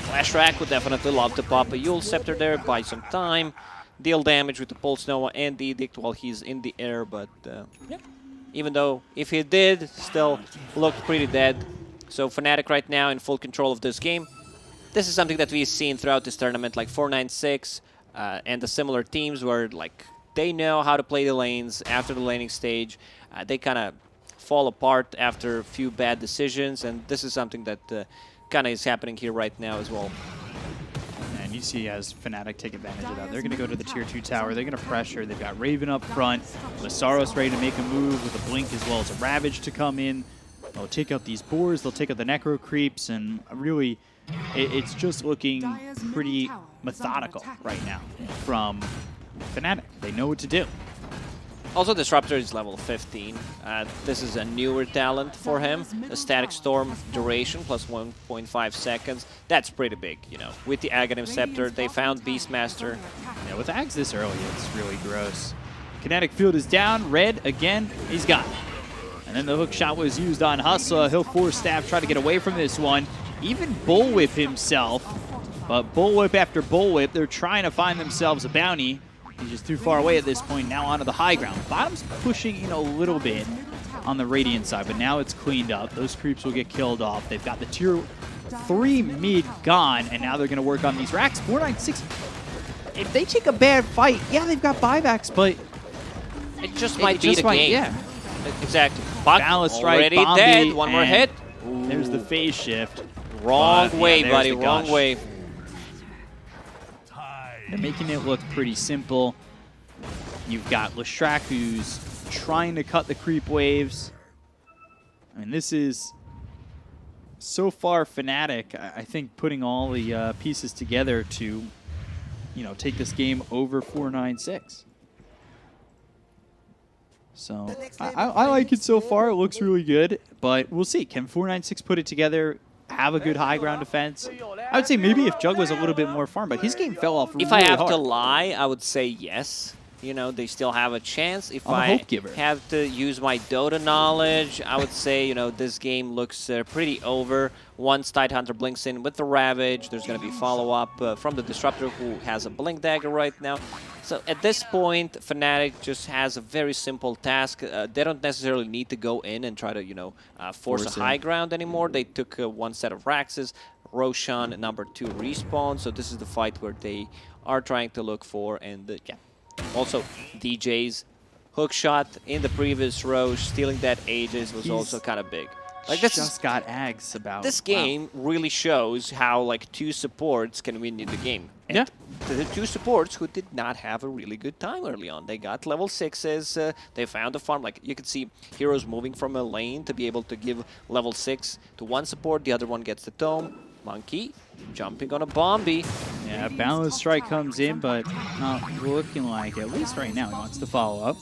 Flash Rack would definitely love to pop a Yule Scepter there, buy some time, deal damage with the Pulse Nova and the Edict while he's in the air, but yeah. Even though if he did, still looked pretty dead. So Fnatic right now in full control of this game. This is something that we've seen throughout this tournament, like 496 and the similar teams where like they know how to play the lanes after the laning stage. They kind of fall apart after a few bad decisions, and this is something that kind of is happening here right now as well. And you see as Fnatic take advantage of that. They're going to go to the tier 2 tower. They're going to pressure. They've got Raven up front. Lasaros ready to make a move with a blink as well as a Ravage to come in. They'll take out these boars. They'll take out the Necro Creeps, and really, it's just looking pretty methodical right now from Fnatic. They know what to do. Also, Disruptor is level 15. This is a newer talent for him. The Static Storm duration plus 1.5 seconds. That's pretty big, you know. With the Aghanim Scepter, they found Beastmaster. Yeah, with Ags this early, it's really gross. Kinetic Field is down. Red, again, he's got it. And then the hook shot was used on Hustler. He'll force Staff, try to get away from this one. Even Bullwhip himself. But Bullwhip after Bullwhip, they're trying to find themselves a bounty. He's just too far away at this point, now onto the high ground. Bottom's pushing in a little bit on the Radiant side, but now it's cleaned up. Those creeps will get killed off. They've got the tier 3 mid gone, and now they're going to work on these racks. 496, if they take a bad fight, yeah, they've got buybacks, but it just might be the game. Yeah. Exactly. Buck Balance strike, already Bombi, dead. One more hit. There's the phase shift. Wrong But, way, yeah, buddy. the Wrong gush. way. They're making it look pretty simple. You've got Leshrac who's trying to cut the creep waves. I mean, this is so far Fnatic, I think, putting all the pieces together to, you know, take this game over 496. So I like it so far. It looks really good, but we'll see. Can 496 put it together? Have a good high ground defense? I would say maybe if Jug was a little bit more farm, but his game fell off really hard. If I have to lie, I would say yes. You know, they still have a chance. If I have to use my Dota knowledge, I would say, you know, this game looks pretty over. Once Tidehunter blinks in with the Ravage, there's going to be follow-up from the Disruptor, who has a Blink Dagger right now. So at this point, Fnatic just has a very simple task. They don't necessarily need to go in and try to, you know, force a high ground anymore. They took one set of Raxes, Roshan, #2 respawn. So this is the fight where they are trying to look for, and yeah. Also, DJ's hook shot in the previous Roche, stealing that Aegis was also kind of big. Like this just got Ags about. This game really shows how like 2 supports can win you the game. And yeah. The 2 supports who did not have a really good time early on. They got level 6s, they found a farm. Like you can see heroes moving from a lane to be able to give level 6 to one support, the other one gets the tome. Monkey jumping on a Bombi. Yeah, Yeah, Balance Strike comes in, but not looking like, at least right now, he wants to follow up.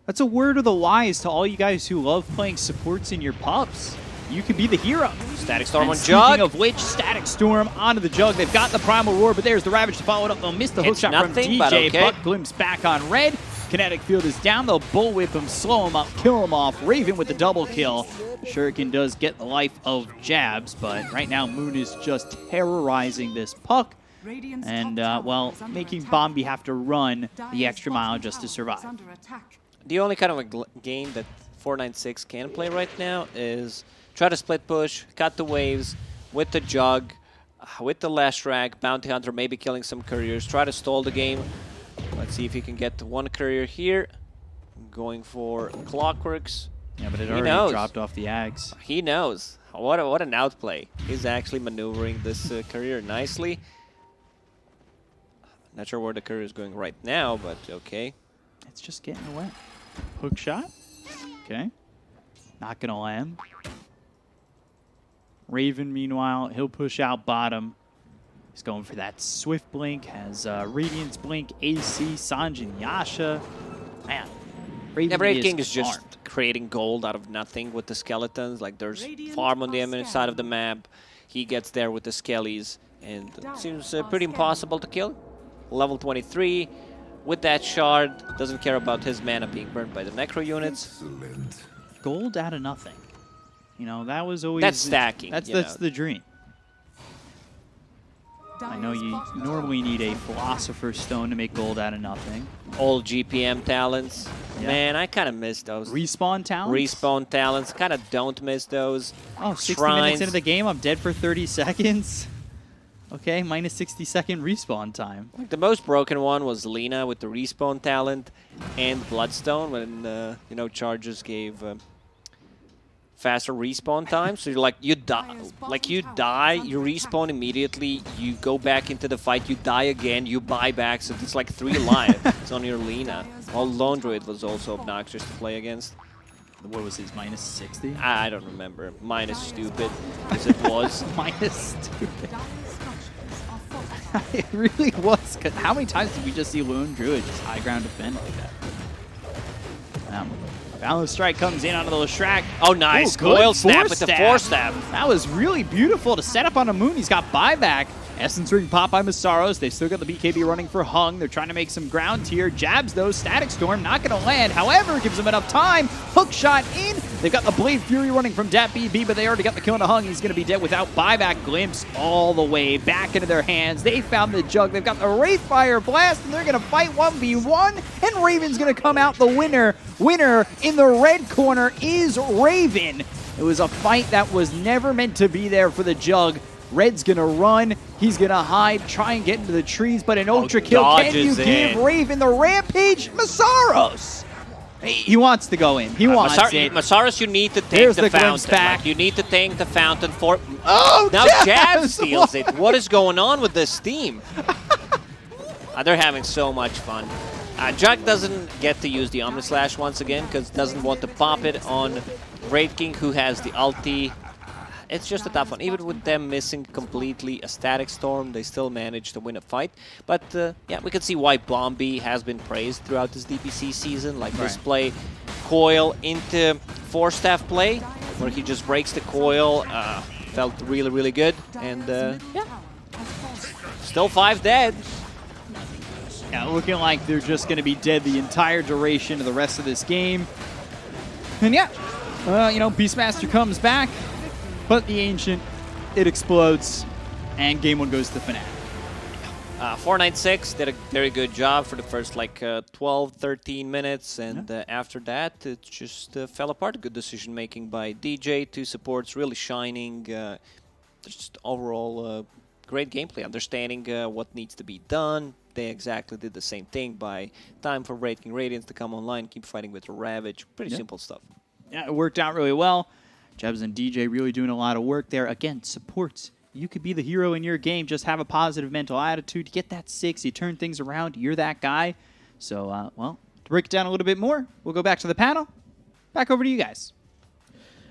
That's a word of the wise to all you guys who love playing supports in your pubs. You can be the hero. Static Storm on Speaking Jug. of which, Static Storm onto the Jug. They've got the Primal Roar, but there's the Ravage to follow it up. They'll miss the hook shot from nothing, DJ, but okay. glimpse back on Red. Kinetic Field is down. They'll bullwhip him, slow him up, kill him off. Raven with the double kill. Shuriken does get the life of Jabs, but right now Moon is just terrorizing this puck. And, well, making Bombi have to run the extra mile just to survive. The only kind of a game that 496 can play right now is try to split push, cut the waves with the Jug, with the Leshrac, Bounty Hunter maybe killing some couriers, try to stall the game. Let's see if he can get one courier here. Going for Clockworks. Yeah, but it already dropped off the Ags. He knows. What an outplay. He's actually maneuvering this courier nicely. Not sure where the courier is going right now, but okay. It's just getting away. Hook shot. Okay. Not going to land. Raven, meanwhile, he'll push out bottom. He's going for that Swift Blink, has Radiance Blink, AC, Sanjin, Yasha. Man, Raven King is just creating gold out of nothing with the skeletons. Like, there's farm on the enemy side of the map. He gets there with the skellies, and it seems pretty impossible to kill. Level 23, with that shard, doesn't care about his mana being burned by the necro units. Gold out of nothing. You know, that was always... That's stacking. That's the dream. I know you normally need a Philosopher's Stone to make gold out of nothing. Old GPM talents. Yeah. Man, I kind of miss those. Respawn talents? Respawn talents. Kind of don't miss those. Oh, 60 minutes into the game, I'm dead for 30 seconds. Okay, minus 60-second respawn time. Like the most broken one was Lina with the respawn talent and Bloodstone when, you know, charges gave faster respawn time. So you're like, you die, you respawn immediately, you go back into the fight, you die again, you buy back. So it's like 3 lives on your Lina. While Lone Druid was also obnoxious to play against. What was his, minus 60? I don't remember. Minus stupid, as it was. Minus stupid. It really was. How many times did we just see Lone Druid just high ground defend like that? Balance Strike comes in onto the Leshrac. Oh, nice. Ooh, Coil Snap with the 4-stab. That was really beautiful to set up on a Moon. He's got buyback. Essence Ring pop by Masaros. They've still got the BKB running for Hung. They're trying to make some ground here. Jabs, though. Static Storm not going to land. However, gives them enough time. Hook shot in. They've got the Blade Fury running from Dat BB, but they already got the kill on Hung. He's going to be dead without buyback. Glimpse all the way back into their hands. They found the Jug. They've got the Wraithfire Blast, and they're going to fight 1v1. And Raven's going to come out the winner. Winner in the red corner is Raven. It was a fight that was never meant to be there for the Jug. Red's gonna run, he's gonna hide, try and get into the trees, but an ultra kill. Can you give Raven the rampage? Masaros! He wants to go in. He wants it. Masaros, you need to tank the fountain. Like, you need to tank the fountain for... Oh, now Jab steals it. What is going on with this team? They're having so much fun. Jug doesn't get to use the Omnislash once again because doesn't want to pop it on Wraith King, who has the ulti. It's just a tough one. Even with them missing completely a Static Storm, they still managed to win a fight. But yeah, we can see why Bombi has been praised throughout this DPC season. Like this play, Coil into 4-staff play, where he just breaks the coil. Felt really, really good. And yeah, still 5 dead. Yeah, looking like they're just going to be dead the entire duration of the rest of this game. And yeah, you know, Beastmaster comes back. But the Ancient, it explodes, and game 1 goes to Fnatic. 496 did a very good job for the first like 12, 13 minutes, and after that it just fell apart. Good decision making by DJ, 2 supports really shining. Just overall great gameplay, understanding what needs to be done. They exactly did the same thing by time for Wraith King Radiance to come online, keep fighting with Ravage. Pretty simple stuff. Yeah, it worked out really well. Jebs and DJ really doing a lot of work there. Again, supports. You could be the hero in your game. Just have a positive mental attitude. Get that 6. You turn things around. You're that guy. So, well, to break it down a little bit more, we'll go back to the panel. Back over to you guys.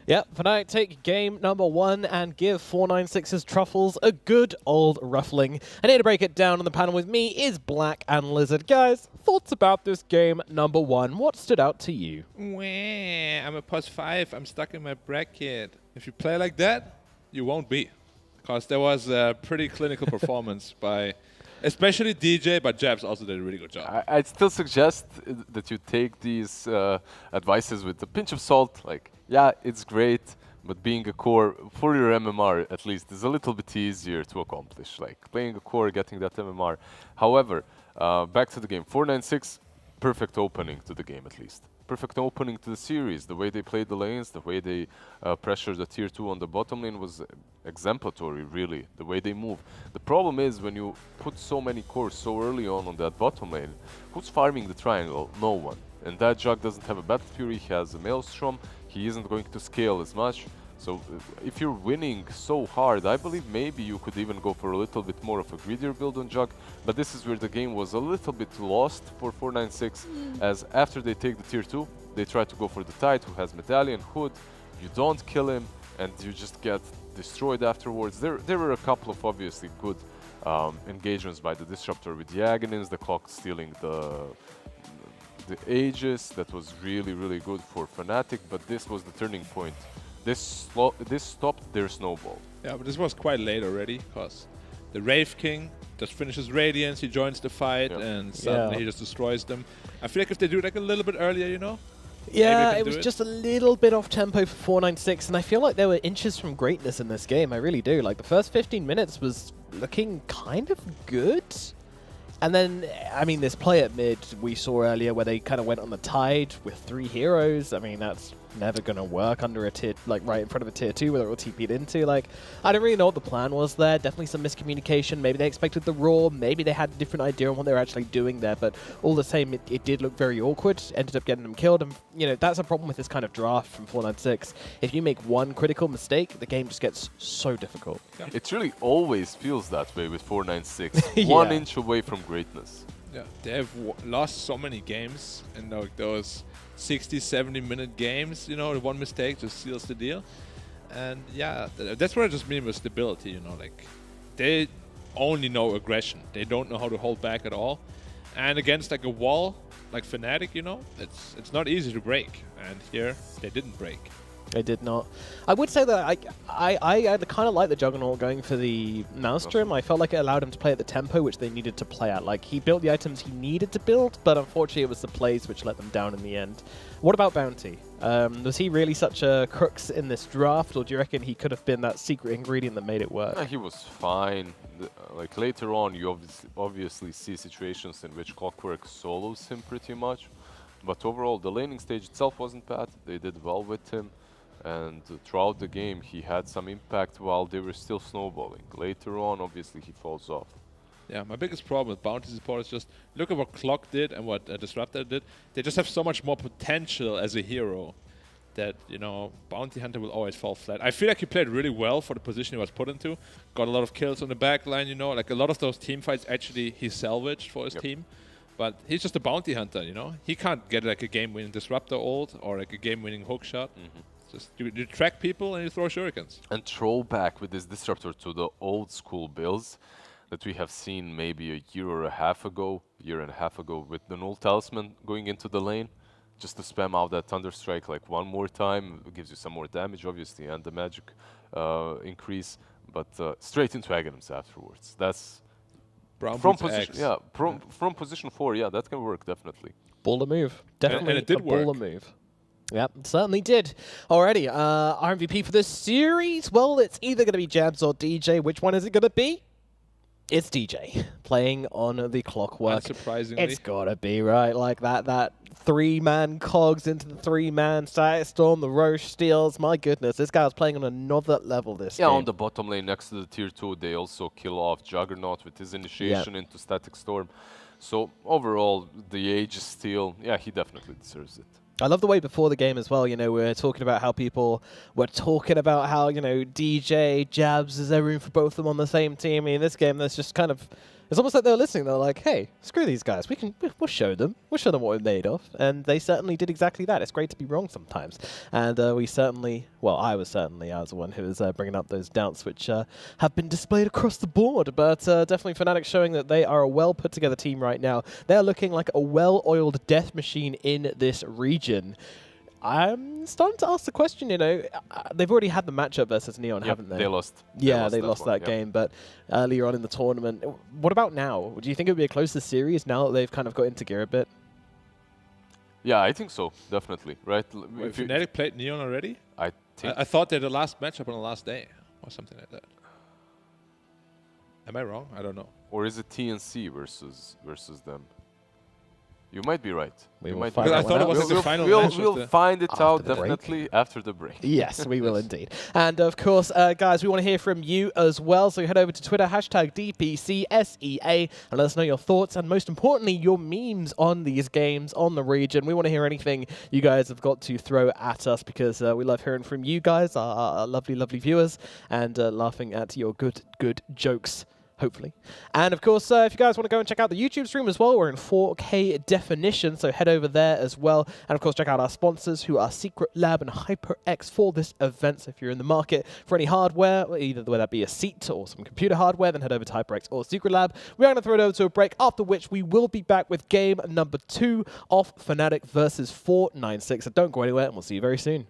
Yep, Fnatic take game number 1 and give 496's Truffles a good old ruffling. And here to break it down on the panel with me is Black and Lizard. Guys, thoughts about this game number 1? What stood out to you? I'm a +5. I'm stuck in my bracket. If you play like that, you won't be. Because there was a pretty clinical performance by especially DJ, but Jabs also did a really good job. I'd still suggest that you take these advices with a pinch of salt. Like, yeah, it's great, but being a core for your MMR at least is a little bit easier to accomplish. Like playing a core, getting that MMR. However, back to the game. 496, perfect opening to the game at least. Perfect opening to the series. The way they played the lanes, the way they pressured the tier 2 on the bottom lane was exemplary, really. The way they move. The problem is when you put so many cores so early on that bottom lane, who's farming the triangle? No one. And that Jug doesn't have a Battle Fury, he has a Maelstrom, he isn't going to scale as much. So if you're winning so hard, I believe maybe you could even go for a little bit more of a greedier build on Jug. But this is where the game was a little bit lost for 496, as after they take the tier 2, they try to go for the Tide, who has Medallion, Hood. You don't kill him, and you just get destroyed afterwards. There were a couple of obviously good engagements by the Disruptor with the Aghanim's, the Clock stealing the Aegis. That was really, really good for Fnatic, but this was the turning point. This stopped their snowball. Yeah, but this was quite late already, because the Wraith King just finishes Radiance, he joins the fight, and suddenly he just destroys them. I feel like if they do it like a little bit earlier, you know? Yeah, it was just a little bit off tempo for 496, and I feel like there were inches from greatness in this game. I really do. Like, the first 15 minutes was looking kind of good. And then, I mean, this play at mid we saw earlier where they kind of went on the Tide with 3 heroes. I mean, that's never going to work under a tier, like right in front of a tier 2 where it will TP'd into. Like, I don't really know what the plan was there. Definitely some miscommunication. Maybe they expected the Raw. Maybe they had a different idea on what they were actually doing there. But all the same, it did look very awkward. Ended up getting them killed. And, you know, that's a problem with this kind of draft from 496. If you make one critical mistake, the game just gets so difficult. Yeah. It really always feels that way with 496. 1 inch away from greatness. Yeah, they have lost so many games in those 60, 70-minute games, you know, one mistake just seals the deal. And yeah, that's what I just mean with stability, you know, like they only know aggression. They don't know how to hold back at all. And against like a wall, like Fnatic, you know, it's not easy to break. And here, they didn't break. They did not. I would say that I kind of like the Juggernaut going for the Maelstrom. I felt like it allowed him to play at the tempo which they needed to play at. Like, he built the items he needed to build, but unfortunately it was the plays which let them down in the end. What about Bounty? Was he really such a crux in this draft, or do you reckon he could have been that secret ingredient that made it work? He was fine. Like, later on, you obviously see situations in which Clockwork solos him pretty much. But overall, the laning stage itself wasn't bad. They did well with him. And throughout the game, he had some impact while they were still snowballing. Later on, obviously, he falls off. Yeah, my biggest problem with Bounty support is just look at what Clock did and what Disruptor did. They just have so much more potential as a hero that, you know, Bounty Hunter will always fall flat. I feel like he played really well for the position he was put into. Got a lot of kills on the back line, you know. Like, a lot of those team fights, actually, he salvaged for his team. But he's just a Bounty Hunter, you know. He can't get, like, a game-winning Disruptor ult or, like, a game-winning hook shot. Just you track people and you throw shurikens. And throwback with this Disruptor to the old school builds that we have seen maybe a year and a half ago with the Null Talisman going into the lane, just to spam out that Thunderstrike like one more time. It gives you some more damage, obviously, and the magic increase, but straight into Aghanims afterwards. That's from position, from position 4. Yeah, that can work definitely. Baller move, definitely, and it did work. Baller move. Yep, certainly did. Alrighty, our MVP for this series, well, it's either going to be Jabs or DJ. Which one is it going to be? It's DJ, playing on the Clockwork. Unsurprisingly. It's got to be, right? Like that 3-man cogs into the 3-man Static Storm, the Roche steals. My goodness, this guy was playing on another level this game. Yeah, on the bottom lane next to the tier 2, they also kill off Juggernaut with his initiation into Static Storm. So overall, the Aegis steal, yeah, he definitely deserves it. I love the way before the game as well, you know, we're talking about how people were talking about how, you know, DJ, Jabs, is there room for both of them on the same team? I mean, in this game, there's just kind of It's almost like they were listening. They were like, hey, screw these guys. We'll show them. We'll show them what we're made of. And they certainly did exactly that. It's great to be wrong sometimes. And we certainly, well, I was the one who was bringing up those doubts, which have been displayed across the board. But definitely Fnatic showing that they are a well put together team right now. They're looking like a well-oiled death machine in this region. I'm starting to ask the question, you know, they've already had the matchup versus Neon, haven't they? They lost. Yeah, they lost that game, but earlier on in the tournament. What about now? Do you think it would be a closer series now that they've kind of got into gear a bit? Yeah, I think so, definitely, right? Wait, Fnatic played Neon already? I think. I thought they had the last matchup on the last day, or something like that. Am I wrong? I don't know. Or is it TNC versus them? You might be right. We will might find I thought it was like the final match. We'll find it out definitely after the break. Yes, we will indeed. And of course, guys, we want to hear from you as well. So head over to Twitter, #DPCSEA, and let us know your thoughts and most importantly, your memes on these games, on the region. We want to hear anything you guys have got to throw at us because we love hearing from you guys, our lovely, lovely viewers, and laughing at your good jokes. Hopefully. And of course, if you guys want to go and check out the YouTube stream as well, we're in 4K definition, so head over there as well. And of course, check out our sponsors who are Secret Lab and HyperX for this event. So if you're in the market for any hardware, either whether that be a seat or some computer hardware, then head over to HyperX or Secret Lab. We're going to throw it over to a break, after which we will be back with game number 2 of Fnatic versus 496. So don't go anywhere, and we'll see you very soon.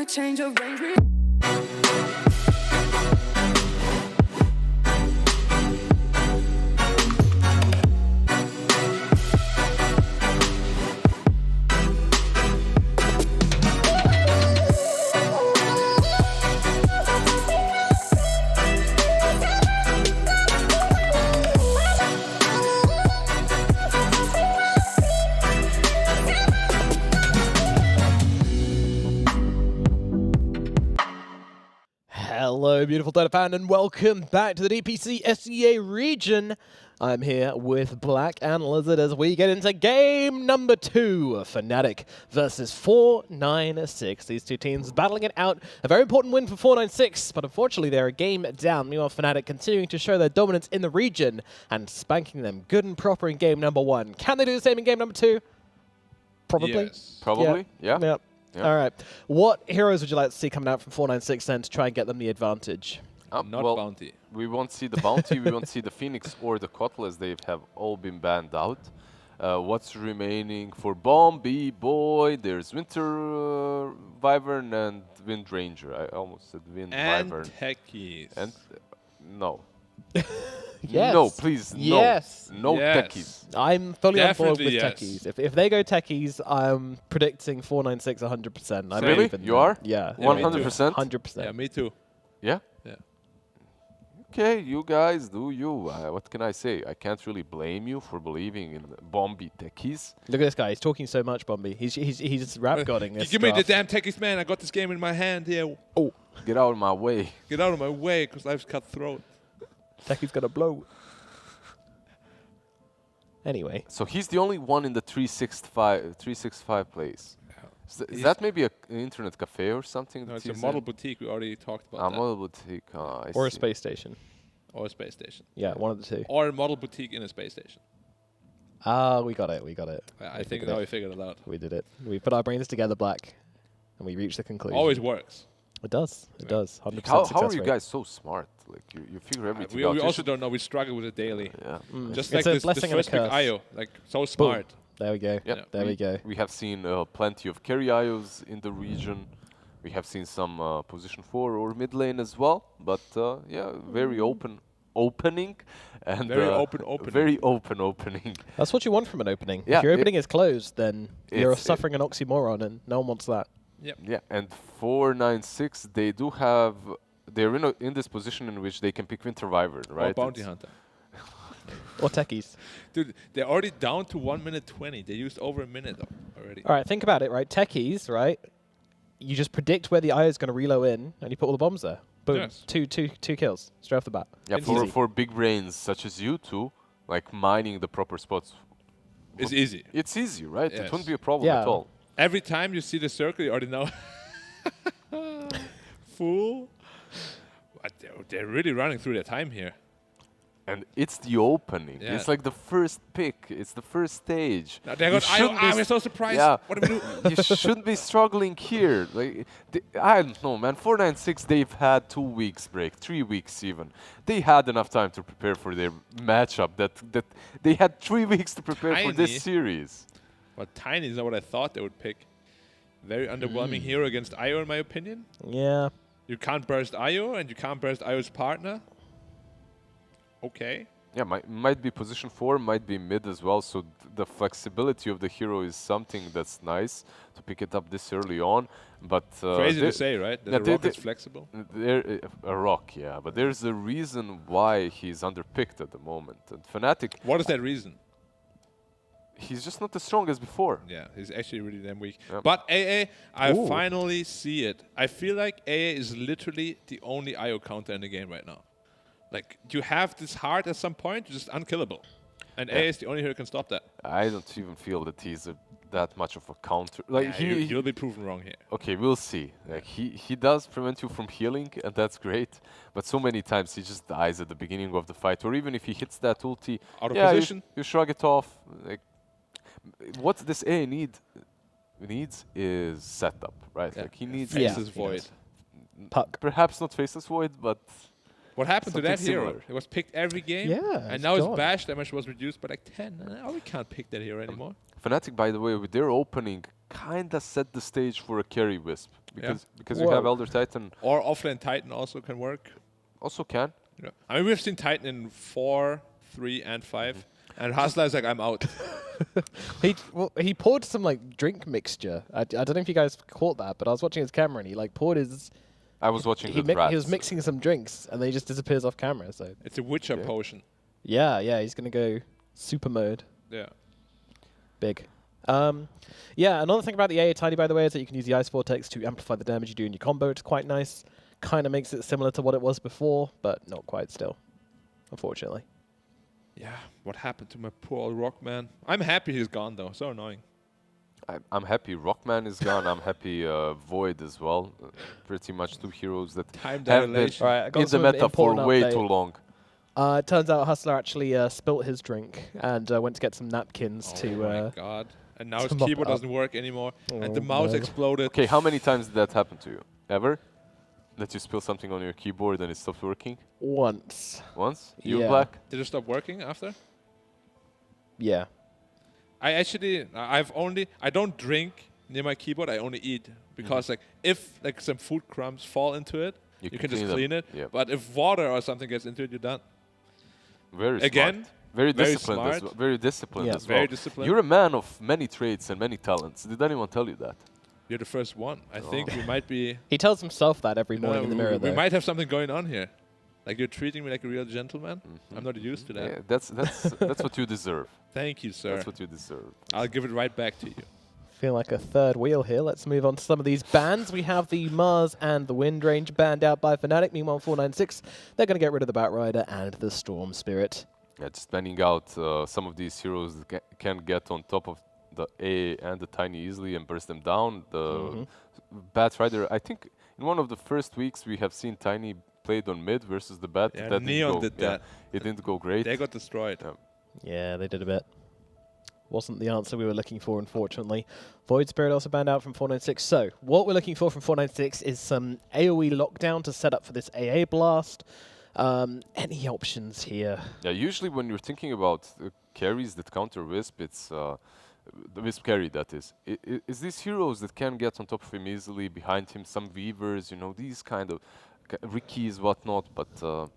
wanna change your range? Hello, beautiful Dota fan, and welcome back to the DPC SEA region. I'm here with Black and Lizard as we get into game number 2, Fnatic versus 496. These two teams battling it out. A very important win for 496, but unfortunately they're a game down. Meanwhile, Fnatic continuing to show their dominance in the region and spanking them good and proper in game number 1. Can they do the same in game number 2? Probably. Yes. Probably, yeah. Yep. Yeah. All right. What heroes would you like to see coming out from 496 then to try and get them the advantage? Not well, Bounty. We won't see the Bounty, we won't see the Phoenix or the Cutlass. They have all been banned out. What's remaining for Bombi Boy? There's Winter Wyvern and Wind Ranger. I almost said Wind And Wyvern. Techies. And no. Yes. No, please, no. Yes. No Yes. Techies. I'm fully on board Definitely with yes. techies. If they go techies, I'm predicting 496 100%. I don't Really? even You know. are? Yeah. 100%? 100%. Yeah, me too. Yeah? Yeah. Okay, you guys do you. What can I say? I can't really blame you for believing in Bombi Techies. Look at this guy. He's talking so much, Bombi. He's rap godding this Give me the stuff. damn Techies, man. I got this game in my hand here. Oh, Get out of my way. Get out of my way, because life's cutthroat. techies gonna blow. Anyway. So he's the only one in the 365 place. Is that maybe an internet cafe or something? No, it's that a he's model in? Boutique. We already talked about that. Model boutique. I Or a see. space station. Or a space station. Yeah, one of the two. Or a model boutique in a space station. Ah, we got it. We got it. I think now we figured it out. We did it. We put our brains together, Black, and we reached the conclusion. Always works. It does. It does. 100% How success are you rate. guys so smart? Like you figure everything We out. You also should- don't know. We struggle with it daily. Yeah. Just It's like a this blessing and a first pick curse. IO. Like, so Boom. smart. There we go. Yep. There we go. We have seen plenty of carry IOs in the region. We have seen some position 4 or mid lane as well. But yeah, very opening. And Very open opening. Very open opening. That's what you want from an opening. Yeah, If your opening is closed, then you're it's- suffering an oxymoron, and no one wants that. Yep. Yeah, and 496, they do have... They're in this position in which they can pick Winter Wyvern, right? Or Bounty It's- Hunter. Or techies. Dude, they're already down to 1 minute 20. They used over a minute already. All right, think about it, right? Techies, right? You just predict where the IO is going to reload in, and you put all the bombs there. Boom. Yes. Two kills straight off the bat. Yeah, Easy. for big brains such as you two, like mining the proper spots. It's easy. It's easy, right? Yes. It wouldn't be a problem Yeah. at all. Every time you see the circle, you already know. Fool. But they're really running through their time here. And it's the opening. Yeah. It's like the first pick. It's the first stage. Now they You got IO. shouldn't be We're so surprised. Yeah. What do we do? You shouldn't be struggling here. Like I don't know, man. 496, they've had 2 weeks break, 3 weeks even. They had enough time to prepare for their matchup. That they had 3 weeks to prepare for Tiny. this series. But Tiny is not what I thought they would pick. Very underwhelming hero against IO, in my opinion. Yeah. You can't burst IO, and you can't burst IO's partner. Okay. Yeah, might be position 4, might be mid as well. So the flexibility of the hero is something that's nice to pick it up this early on. But Crazy to say, right? That the rock is flexible. A rock, yeah. But there's a reason why he's underpicked at the moment. And Fnatic, What is that reason? he's just not as strong as before. Yeah, he's actually really damn weak. Yep. But AA, I Ooh. finally see it. I feel like AA is literally the only IO counter in the game right now. Like, you have this heart at some point, you're just unkillable. And AA is the only hero who can stop that. I don't even feel that he's that much of a counter. Like Yeah, you'll be proven wrong here. Okay, we'll see. Like he does prevent you from healing, and that's great. But so many times he just dies at the beginning of the fight, or even if he hits that ulti, Out of yeah, position. you shrug it off. Like, what this A needs is setup, right? Yeah. Like he needs Faceless Void. Puck. Perhaps not Faceless Void, but What happened to that something hero? similar. It was picked every game. Yeah, And it's now his gone. bash damage was reduced by like 10. And now we can't pick that hero anymore. Fnatic, by the way, with their opening, kinda set the stage for a carry Wisp because Yeah. you have Elder Titan. Or offlane Titan also can work. Also can. Yeah. I mean, we've seen Titan in 4, 3, and 5. And Hustler is like, I'm out. He poured some like drink mixture. I don't know if you guys caught that, but I was watching his camera and he like poured his. I was watching he the was mixing some drinks and then he just disappears off camera. So it's a Witcher potion. Yeah, he's gonna go super mode. Yeah. Big. Yeah, another thing about the AA Tiny, by the way, is that you can use the Ice Vortex to amplify the damage you do in your combo. It's quite nice. Kind of makes it similar to what it was before, but not quite still, unfortunately. Yeah, what happened to my poor old Rockman? I'm happy he's gone, though. So annoying. I'm happy Rockman is gone. I'm happy Void as well. Pretty much 2 heroes that have been in the meta for way too long. It turns out Hustler actually spilt his drink and went to get some napkins to... Oh my god. And now his keyboard doesn't work anymore. And the mouse exploded. Okay, how many times did that happen to you? Ever? That you spill something on your keyboard and it stops working? Once. Once? You, Yeah. Black? Did it stop working after? Yeah. I don't drink near my keyboard, I only eat. Because like if like some food crumbs fall into it, you can just clean it. Yeah. But if water or something gets into it, you're done. Very Again, smart. Very very disciplined as smart. well. Very disciplined Yeah. as well. Very disciplined. You're a man of many traits and many talents. Did anyone tell you that? You're the first one. I think we might be... He tells himself that every you know, morning in the mirror, we though. might have something going on here. Like you're treating me like a real gentleman. I'm not used to that. Yeah, that's what you deserve. Thank you, sir. That's what you deserve. I'll give it right back to you. Feel like a third wheel here. Let's move on to some of these bans. We have the Mars and the Wind Range banned out by Fnatic. Meanwhile, 496, they're going to get rid of the Batrider and the Storm Spirit. Yeah, just banning out some of these heroes that can get on top of the A and the Tiny easily and burst them down. The Batrider, I think in one of the first weeks we have seen Tiny played on mid versus the Bat. Yeah, that Neon did that. It didn't go great. They got destroyed. Yeah, they did a bit. Wasn't the answer we were looking for, unfortunately. Void Spirit also banned out from 496. So, what we're looking for from 496 is some AoE lockdown to set up for this AA blast. Any options here? Yeah, usually when you're thinking about carries that counter Wisp, it's the Wisp carry, that is. It's these heroes that can get on top of him easily, behind him, some Weavers, you know, these kind of Rickies, whatnot, but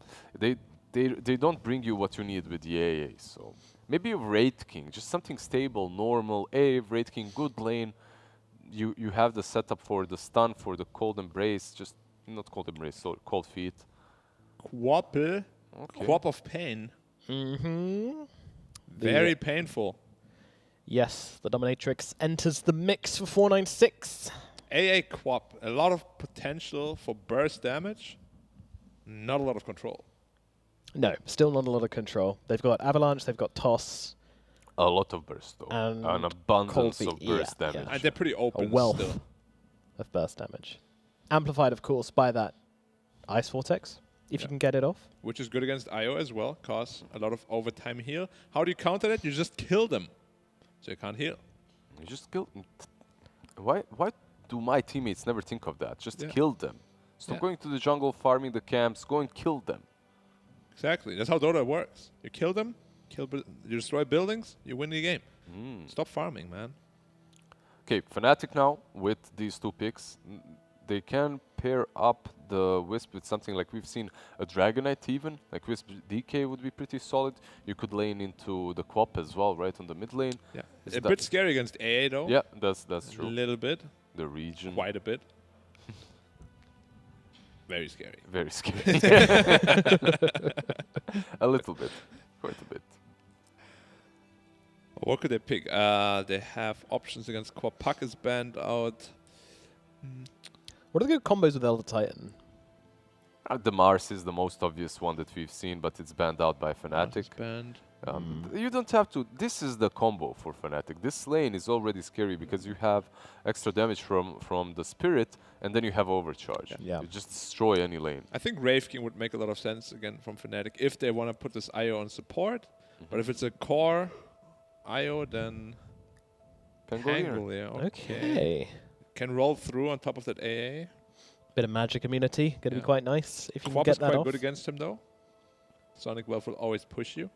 they don't bring you what you need with the AA, so... Maybe a Wraith King, just something stable, normal. Wraith King, good lane. You have the setup for the stun, for the Cold Embrace, just not Cold Embrace, so Cold Feet. Quapple. Okay. Quap of pain. Very painful. Yes, the Dominatrix enters the mix for 496. AA Quap, a lot of potential for burst damage, not a lot of control. No, still not a lot of control. They've got Avalanche, they've got Toss. A lot of burst, though. An abundance of burst damage. And they're pretty open a wealth still. of burst damage. Amplified, of course, by that Ice Vortex, if you can get it off. Which is good against IO as well, cause a lot of overtime heal. How do you counter that? You just kill them. So you can't heal. You just kill... Why do my teammates never think of that? Just kill them. Stop going to the jungle, farming the camps, go and kill them. Exactly. That's how Dota works. You kill them, you destroy buildings, you win the game. Stop farming, man. Okay, Fnatic now, with these 2 picks, they can pair up the Wisp with something like we've seen a Dragonite even, like Wisp DK would be pretty solid. You could lane into the Quap as well, right, on the mid lane. Yeah, it's a bit scary against AA though. Yeah, that's true. A little bit. The region. Quite a bit. Very scary. Very scary. A little bit. Quite a bit. What could they pick? They have options against Quap. Puck is banned out. What are the good combos with Elder Titan? The Mars is the most obvious one that we've seen, but it's banned out by Fnatic. Banned. You don't have to. This is the combo for Fnatic. This lane is already scary because you have extra damage from the Spirit, and then you have Overcharge. Yeah. You just destroy any lane. I think Wraith King would make a lot of sense again from Fnatic if they want to put this IO on support. But if it's a core IO, then Can go Tangle, here. yeah. Okay. Can roll through on top of that AA. Bit of magic immunity, going to be quite nice if you can Quap get is that quite off. good against him though. Sonic Wealth will always push you.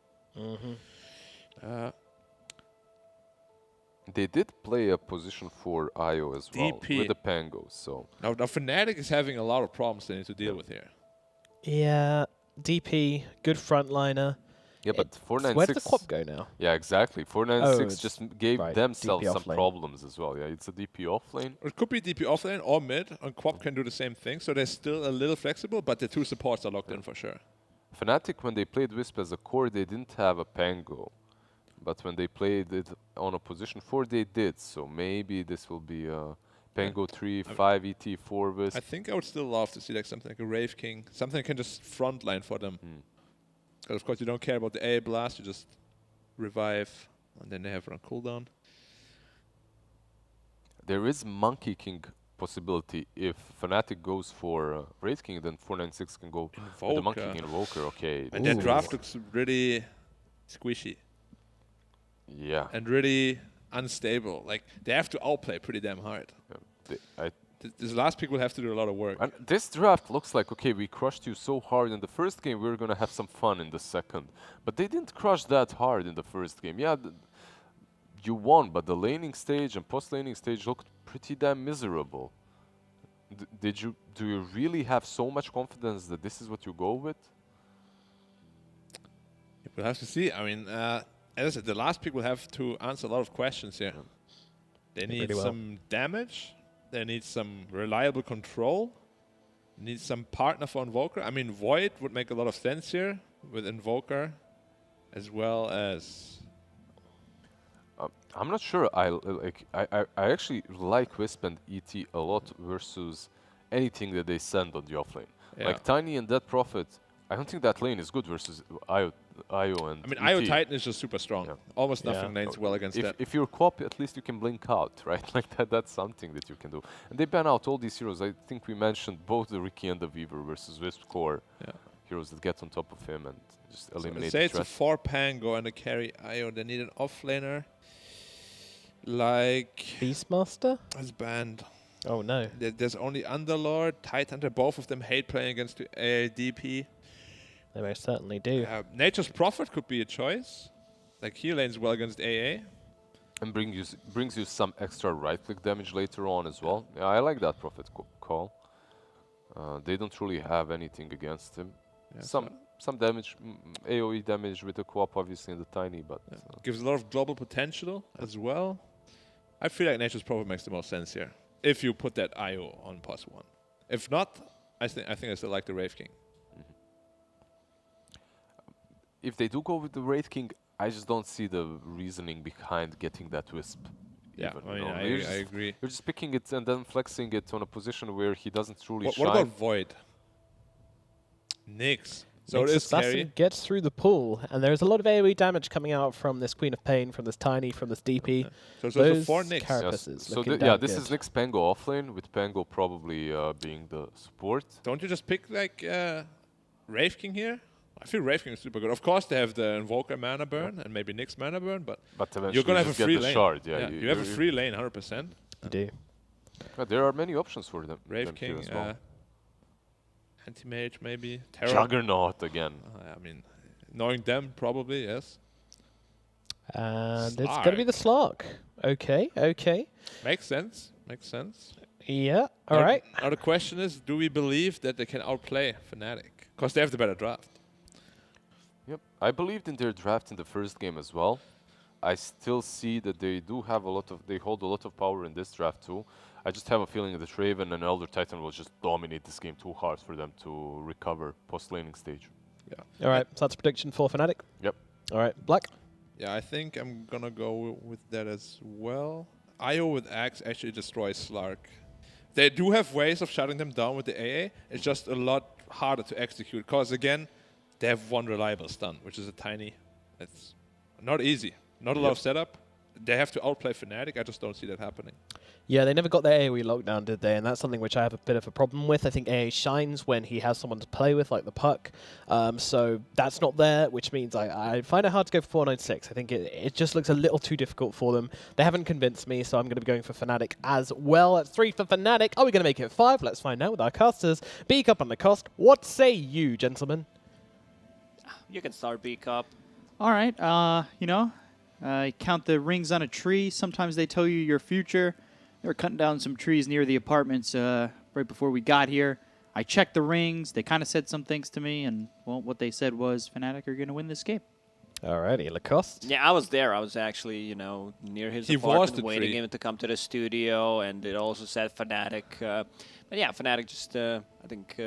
They did play a position for IO as well DP. with the Pango, so Now Fnatic is having a lot of problems they need to deal with here. Yeah, DP, good frontliner. yeah, but 496. Where did the Quap go now? Yeah, exactly. 496 just gave right, themselves DP some offlane. problems as well. Yeah, it's a DP offlane. It could be DP offlane or mid, and Quap can do the same thing. So they're still a little flexible, but the two supports are locked in for sure. Fnatic, when they played Wisp as a core, they didn't have a Pango. But when they played it on a position 4, they did. So maybe this will be a Pango 3, 5 ET, 4 Wisp. I think I would still love to see like something like a Wraith King, something that can just frontline for them. Because of course you don't care about the A blast, you just revive, and then they have run cooldown. There is Monkey King possibility. If Fnatic goes for Wraith King, then 496 can go with the Monkey King Invoker. Okay. And their draft looks really squishy. Yeah. And really unstable. Like, they have to outplay pretty damn hard. This last pick will have to do a lot of work. And this draft looks like, okay, we crushed you so hard in the first game, we're going to have some fun in the second. But they didn't crush that hard in the first game. Yeah, you won, but the laning stage and post-laning stage looked pretty damn miserable. Do you really have so much confidence that this is what you go with? We'll have to see. I mean, as I said, the last pick will have to answer a lot of questions here. They need some damage. They need some reliable control. Need some partner for Invoker. I mean, Void would make a lot of sense here with Invoker, as well as. I'm not sure. I actually like Wisp and ET a lot versus anything that they send on the offlane. Yeah. Like Tiny and Dead Prophet. I don't think that lane is good versus IO and I mean, ET. IO Titan is just super strong. Yeah. Almost nothing lanes well against that. If you're Quap, at least you can blink out, right? Like that's something that you can do. And they ban out all these heroes. I think we mentioned both the Riki and the Weaver versus Wisp core heroes that get on top of him and just eliminate say the it's a 4 Pango and a carry IO. They need an offlaner like Beastmaster? Is banned. Oh no. There's only Underlord, Tidehunter. Both of them hate playing against the ADP. They most certainly do. Nature's Prophet could be a choice. Like, he lanes well against AA. And brings you some extra right-click damage later on as well. Yeah, I like that Prophet call. They don't really have anything against him. Yeah, some damage, AoE damage with the co-op obviously in the Tiny, but... Gives a lot of global potential as well. I feel like Nature's Prophet makes the most sense here. If you put that IO on +1. If not, I think I still like the Wraith King. If they do go with the Wraith King, I just don't see the reasoning behind getting that Wisp. Yeah, even, I agree. You're just picking it and then flexing it on a position where he doesn't truly shine. What about Void? Nyx. So Nyx it is Assassin carry. gets through the pool, and there's a lot of AoE damage coming out from this Queen of Pain, from this Tiny, from this DP. So those 4 Nyx. carapaces So looking yeah, damn this good. is Nyx Pango offlane, with Pango probably being the support. Don't you just pick like Wraith King here? I feel Wraith King is super good. Of course, they have the Invoker mana burn and maybe Nyx mana burn, but you're gonna have a free lane. Shard, You have a free lane, 100%. You do. There are many options for them. Wraith King, as well. Anti-Mage maybe. Terror. Juggernaut again. I mean, knowing them, probably, yes. And it's going to be the Slark. Okay, okay. Makes sense. Makes sense. Yeah, all right. Now the question is, do we believe that they can outplay Fnatic? Because they have the better draft. Yep, I believed in their draft in the first game as well. I still see that they do have they hold a lot of power in this draft too. I just have a feeling that Raven and Elder Titan will just dominate this game too hard for them to recover post-laning stage. Yeah. All right, so that's a prediction for Fnatic. Yep. All right, Black? Yeah, I think I'm going to go with that as well. IO with Axe actually destroys Slark. They do have ways of shutting them down with the AA. It's just a lot harder to execute because, again, they have one reliable stun, which is a Tiny. It's not easy. Not a lot of setup. They have to outplay Fnatic. I just don't see that happening. Yeah, they never got their AoE lockdown, did they? And that's something which I have a bit of a problem with. I think AA shines when he has someone to play with, like the Puck. So that's not there, which means I find it hard to go for 496. I think it just looks a little too difficult for them. They haven't convinced me, so I'm going to be going for Fnatic as well. That's 3 for Fnatic. Are we going to make it 5? Let's find out with our casters. Beak up on the cost. What say you, gentlemen? You can start B Cup. All right. You know, Count the rings on a tree. Sometimes they tell you your future. They were cutting down some trees near the apartments right before we got here. I checked the rings. They kind of said some things to me, and well, what they said was Fnatic are going to win this game. Alrighty, Lacoste. Yeah, I was there. I was actually, you know, near his apartment, waiting him to come to the studio, and it also said Fnatic. But yeah, Fnatic just, I think,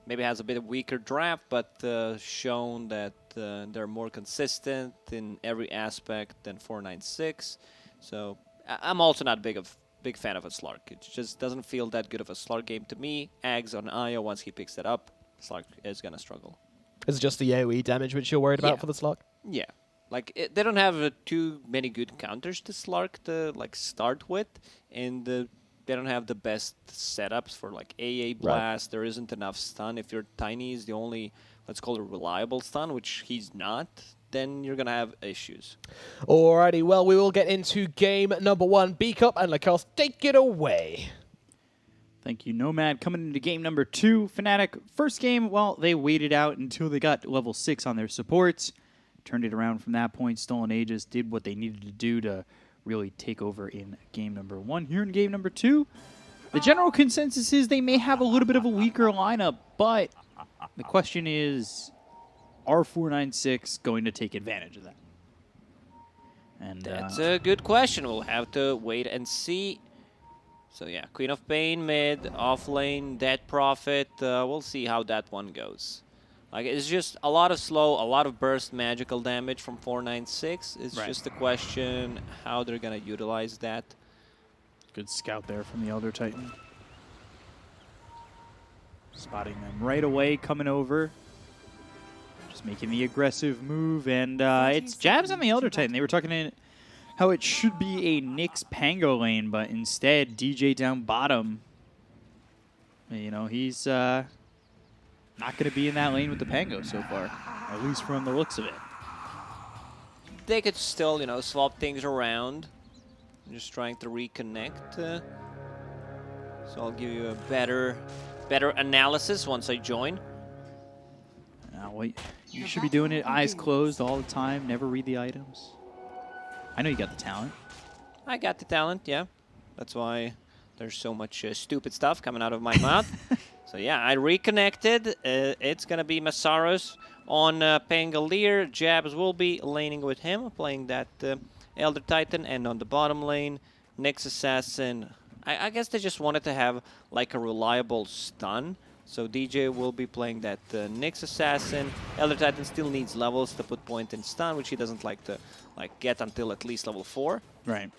maybe has a bit of weaker draft, but shown that they're more consistent in every aspect than 496. So I'm also not big fan of a Slark. It just doesn't feel that good of a Slark game to me. Ags on Io, once he picks it up, Slark is going to struggle. Is it just the AoE damage which you're worried about for the Slark? Yeah. Like, they don't have too many good counters to Slark to, like, start with, and they don't have the best setups for, like, AA Blast. Right. There isn't enough stun. If your Tiny is the only, let's call it, reliable stun, which he's not, then you're going to have issues. Alrighty, well, we will get into game number 1. B-Cup and Lacoste, take it away. Thank you, Nomad. Coming into game number 2, Fnatic. First game, well, they waited out until they got level 6 on their supports. Turned it around from that point. Stolen Aegis did what they needed to do to really take over in game number 1. Here in game number 2, the general consensus is they may have a little bit of a weaker lineup, but the question is, are 496 going to take advantage of that? And that's a good question. We'll have to wait and see. So yeah, Queen of Pain mid, off lane, Dead Prophet. We'll see how that one goes. Like, it's just a lot of slow, a lot of burst magical damage from 496. It's just a question how they're going to utilize that. Good scout there from the Elder Titan. Spotting them right away, coming over. Just making the aggressive move, and it's jabs on the Elder Titan. They were talking in how it should be a Nyx Pango lane, but instead, DJ down bottom. You know, he's not going to be in that lane with the Pango so far, at least from the looks of it. They could still, you know, swap things around. I'm just trying to reconnect. So I'll give you a better analysis once I join. Wait, you should be doing it eyes closed all the time, never read the items. I know you got the talent. I got the talent, yeah. That's why there's so much stupid stuff coming out of my mouth. So yeah, I reconnected. It's going to be Masaros on Pangolier. Jabs will be laning with him, playing that Elder Titan. And on the bottom lane, Nyx Assassin. I guess they just wanted to have like a reliable stun. So DJ will be playing that Nyx Assassin. Elder Titan still needs levels to put point in stun, which he doesn't like to get until at least level 4. Right.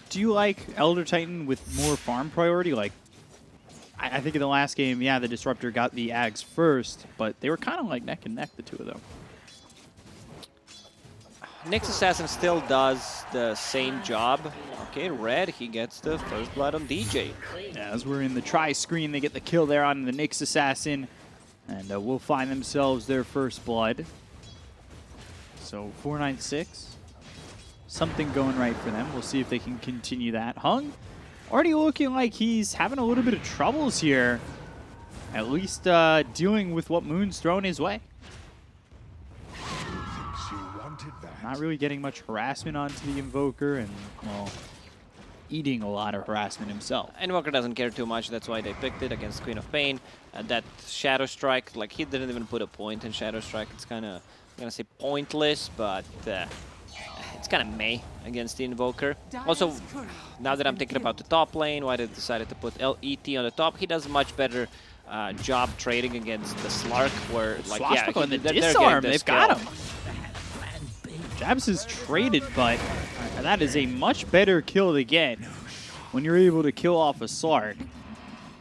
Do you like Elder Titan with more farm priority? Like, I think in the last game, yeah, the Disruptor got the Ags first, but they were kind of like neck and neck, the two of them. Nyx Assassin still does the same job. Okay, Red, he gets the first blood on DJ. Yeah, as we're in the try screen, they get the kill there on the Nyx Assassin, and will find themselves their first blood. So 496, something going right for them. We'll see if they can continue that. Hung, already looking like he's having a little bit of troubles here, at least dealing with what Moon's thrown his way. Not really getting much harassment onto the Invoker, and, well, eating a lot of harassment himself. Invoker doesn't care too much, that's why they picked it against Queen of Pain. That Shadow Strike, like, he didn't even put a point in Shadow Strike. It's kind of, I'm going to say pointless, but it's kind of meh against the Invoker. Also, now that I'm thinking about the top lane, why they decided to put ET on the top, he does much better job trading against the Slark, where, like, yeah, on the disarm, they've got him. Jabs is traded, but that is a much better kill to get when you're able to kill off a Slark.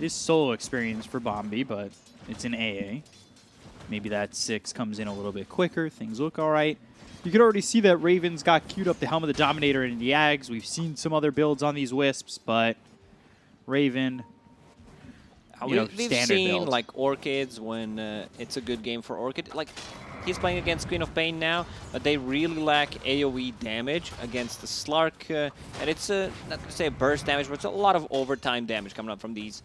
It is solo experience for Bombi, but it's an AA. Maybe that 6 comes in a little bit quicker. Things look all right. You can already see that Raven's got queued up the Helm of the Dominator and the Ags. We've seen some other builds on these Wisps, but Raven, we've seen build. like Orchids when it's a good game for Orchid. Like, he's playing against Queen of Pain now, but they really lack AoE damage against the Slark. And it's, not going to say a burst damage, but it's a lot of overtime damage coming up from these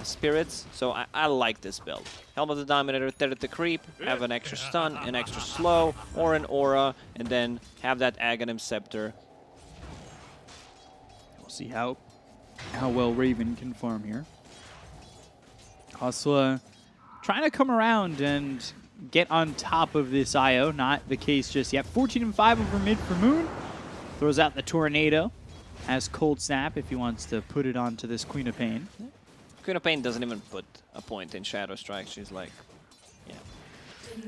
spirits. So I like this build. Helm of the Dominator, Thread the Creep, have an extra stun, an extra slow, or an aura, and then have that Aghanim Scepter. We'll see how well Raven can farm here. Hustler trying to come around and get on top of this IO. Not the case just yet. 14-5 over mid for Moon. Throws out the Tornado. Has Cold Snap if he wants to put it onto this Queen of Pain. Queen of Pain doesn't even put a point in Shadow Strike. She's like, yeah.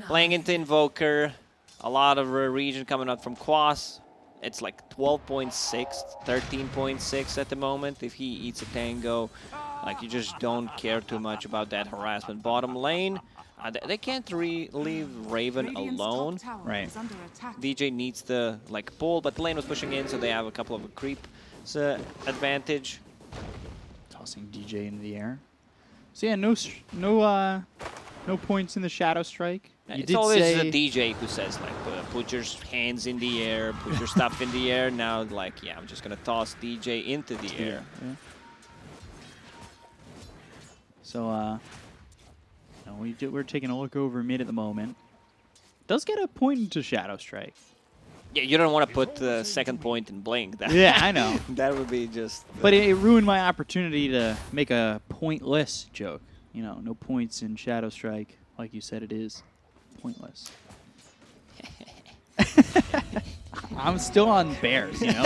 Playing into Invoker. A lot of region coming out from Quas. It's like 12.6, 13.6 at the moment. If he eats a Tango, like you just don't care too much about that harassment. Bottom lane, they can't leave Raven alone. Right. DJ needs the pull, but the lane was pushing in, so they have a couple of creeps advantage. Tossing DJ into the air. So yeah, no points in the Shadow Strike. It's always the DJ who says, put your hands in the air, put your stuff in the air. Now, yeah, I'm just going to toss DJ into the air. Yeah. So, we're taking a look over mid at the moment. Does get a point into Shadow Strike. Yeah, you don't want to put the second point in Blink. Yeah, I know. That would be just... But it ruined my opportunity to make a pointless joke. You know, no points in Shadow Strike. Like you said, it is pointless. I'm still on Bears, you know?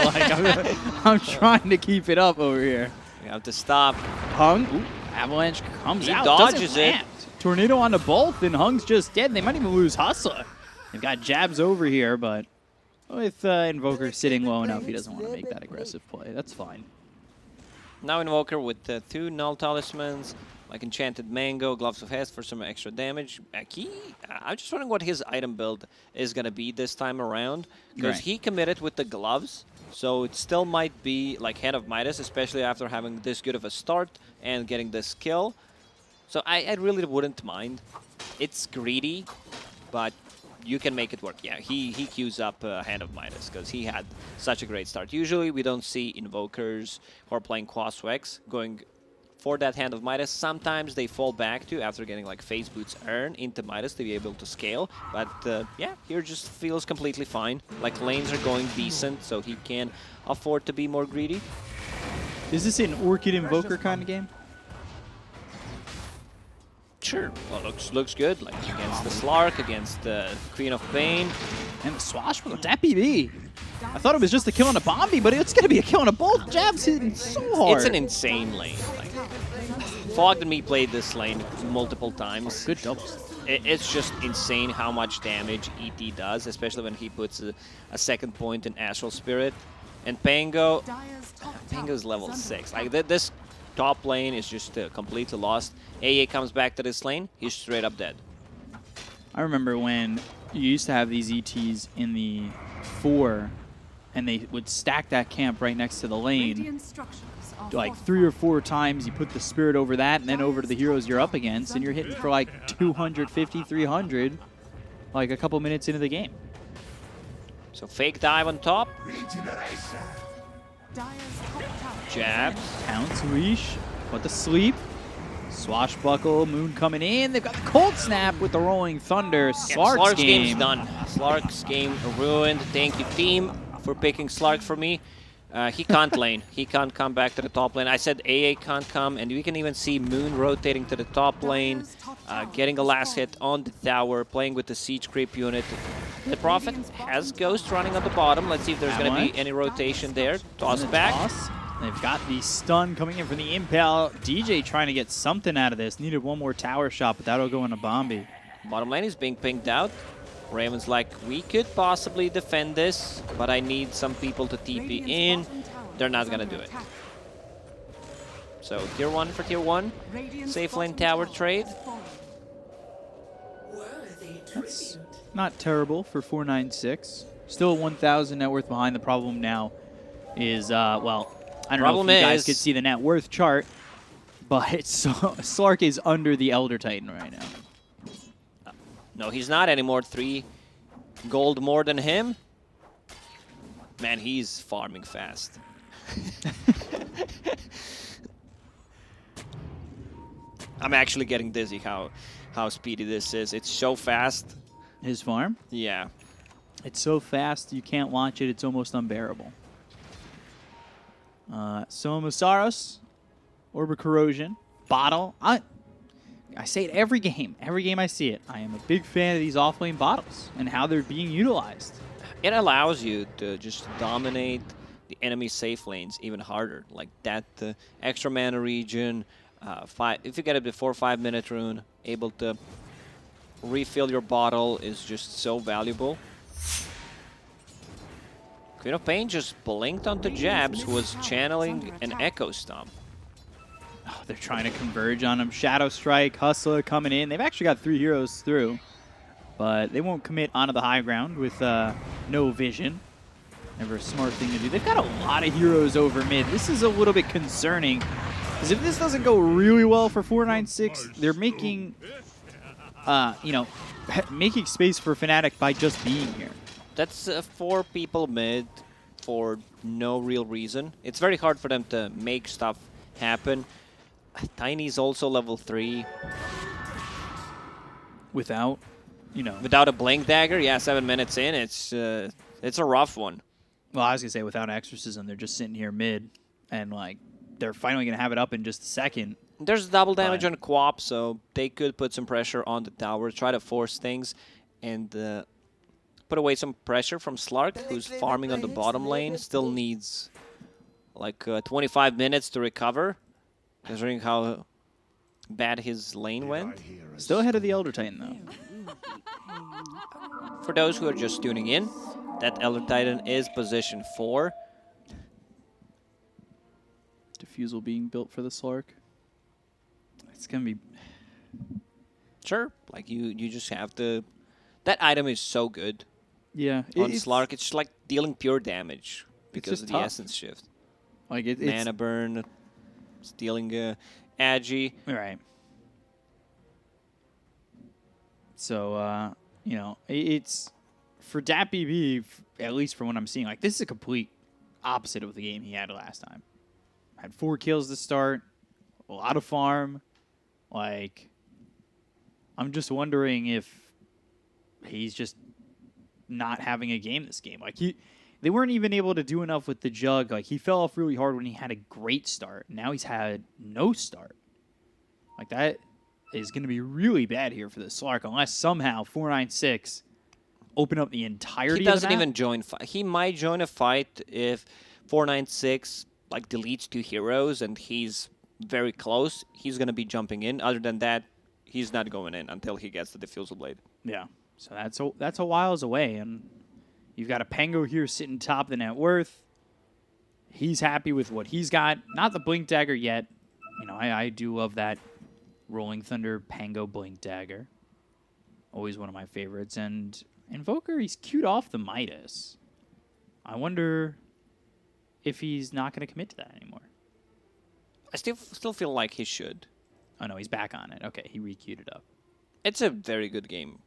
I'm trying to keep it up over here. You have to stop. Hung. Ooh, Avalanche comes he out. Dodges it. Tornado onto both, and Hung's just dead. They might even lose Hustler. They've got jabs over here, but with Invoker sitting low enough, he doesn't want to make that aggressive play. That's fine. Now Invoker with 2 Null Talismans, like Enchanted Mango, Gloves of Hest for some extra damage. I'm just wondering what his item build is going to be this time around, because he committed with the gloves, so it still might be like Hand of Midas, especially after having this good of a start and getting this kill. So I really wouldn't mind. It's greedy, but you can make it work. Yeah, he queues up Hand of Midas because he had such a great start. Usually we don't see Invokers who are playing Quaswex going for that Hand of Midas. Sometimes they fall back to, after getting Phase Boots earn into Midas, to be able to scale. But yeah, here just feels completely fine. Lanes are going decent, so he can afford to be more greedy. Is this an Orchid Invoker kind of game? Sure. Well, looks good. Against the Slark, against the Queen of Pain. And the Swashbuckle, that PB. I thought it was just a kill on a Bombi, but it's going to be a kill on a both. Jabs hitting so hard. It's an insane lane. Fogged and me played this lane multiple times. Good doubles. It's just insane how much damage ET does, especially when he puts a second point in Astral Spirit. And Pango's level 6. This top lane is just completely lost. AA comes back to this lane, he's straight up dead. I remember when you used to have these ETs in the 4, and they would stack that camp right next to the lane. 3 or 4 times you put the Spirit over that, and then over to the heroes you're up against, and you're hitting for 250, 300, a couple minutes into the game. So fake dive on top. Jabs. Counts, leash, put the sleep. Swashbuckle, Moon coming in. They've got the Cold Snap with the Rolling Thunder. Slark's game's done. Slark's game ruined. Thank you, team, for picking Slark for me. He can't lane. He can't come back to the top lane. I said AA can't come, and we can even see Moon rotating to the top lane, getting a last hit on the tower, playing with the Siege Creep unit. The Prophet has Ghost running on the bottom. Let's see if there's going to be any rotation there. Toss back. Toss. They've got the stun coming in from the Impel. DJ trying to get something out of this. Needed one more tower shot, but that'll go into Bombi. Bottom lane is being pinged out. Raven's like, we could possibly defend this, but I need some people to TP in. They're not going to do it. So tier 1 for tier 1. Safe lane tower trade. That's not terrible for 496. Still 1,000 net worth behind. The problem now is, well, I don't know if you guys could see the net worth chart, but Slark is under the Elder Titan right now. No, he's not anymore. 3 gold more than him. Man, he's farming fast. I'm actually getting dizzy how speedy this is. It's so fast. His farm? Yeah. It's so fast you can't watch it. It's almost unbearable. So Musaros, Orb of Corrosion, Bottle. I say it every game. Every game I see it. I am a big fan of these offlane bottles and how they're being utilized. It allows you to just dominate the enemy safe lanes even harder. Like that extra mana region. If you get it before 5-minute rune, able to refill your bottle is just so valuable. Queen of Pain just blinked onto Jabs, who was channeling an Echo Stomp. Oh, they're trying to converge on him. Shadow Strike, Hustler coming in. They've actually got 3 heroes through, but they won't commit onto the high ground with no vision. Never a smart thing to do. They've got a lot of heroes over mid. This is a little bit concerning, because if this doesn't go really well for 496, they're making, making space for Fnatic by just being here. That's 4 people mid for no real reason. It's very hard for them to make stuff happen. Tiny's also level 3. Without a Blink Dagger, yeah, 7 minutes in, it's a rough one. Well, I was going to say, without Exorcism, they're just sitting here mid, and, like, they're finally going to have it up in just a second. There's double damage on Quap, so they could put some pressure on the tower, try to force things, and put away some pressure from Slark, who's farming on the bottom lane. Still needs like 25 minutes to recover, considering how bad his lane went. Still ahead of the Elder Titan, though. For those who are just tuning in, that Elder Titan is position 4. Diffusal being built for the Slark. It's going to be... Sure, like you just have to... That item is so good. Yeah. On Slark, it's just like dealing pure damage because of the tough. Essence Shift. Like it's Mana burn, stealing Agi. Right. So, it's... For DatBB, at least from what I'm seeing, like, this is a complete opposite of the game he had last time. Had 4 kills to start, a lot of farm. Like, I'm just wondering if he's just not having a game this game. Like, they weren't even able to do enough with the Jug. Like, he fell off really hard when he had a great start. Now he's had no start. Like, that is going to be really bad here for the Slark, unless somehow 496 open up the entirety He of the doesn't map. even join fight. He might join a fight if 496 like deletes 2 heroes and he's very close. He's going to be jumping in. Other than that, he's not going in until he gets the Diffusal Blade. Yeah. So that's a whiles away, and you've got a Pango here sitting top of the net worth. He's happy with what he's got. Not the Blink Dagger yet. I do love that Rolling Thunder Pango Blink Dagger. Always one of my favorites. And Invoker, he's queued off the Midas. I wonder if he's not going to commit to that anymore. I still feel like he should. Oh, no, he's back on it. Okay, he re-queued it up. It's a very good game.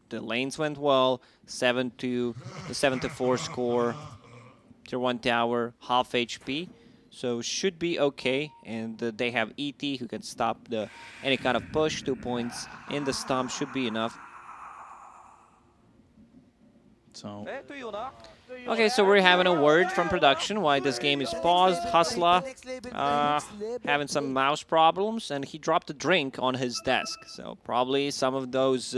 The lanes went well. 7-2, the 7-4 score. Tier 1 tower, half HP. So should be okay. And they have ET who can stop any kind of push. 2 points in the stomp should be enough. So... Okay, so we're having a word from production why this game is paused. Hustler having some mouse problems, and he dropped a drink on his desk. So probably some of those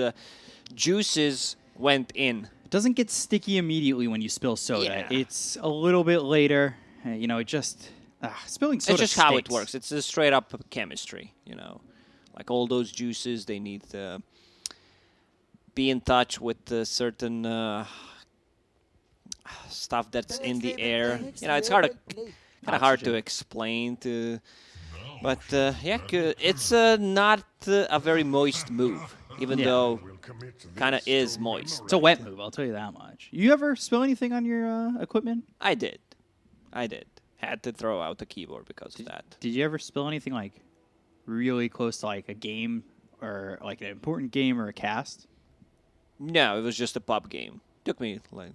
juices went in. It doesn't get sticky immediately when you spill soda. Yeah. It's a little bit later. It just... spilling soda It's just how it stinks. works. It's a straight up chemistry, Like all those juices, they need to be in touch with certain... stuff that's in the air. It's kind of hard to explain but yeah, it's not a very moist move, even though kind of is moist. It's a wet move, I'll tell you that much. You ever spill anything on your equipment? I did. Had to throw out the keyboard because of that. Did you ever spill anything like really close to like a game or like an important game or a cast? No, it was just a pub game. Took me, like,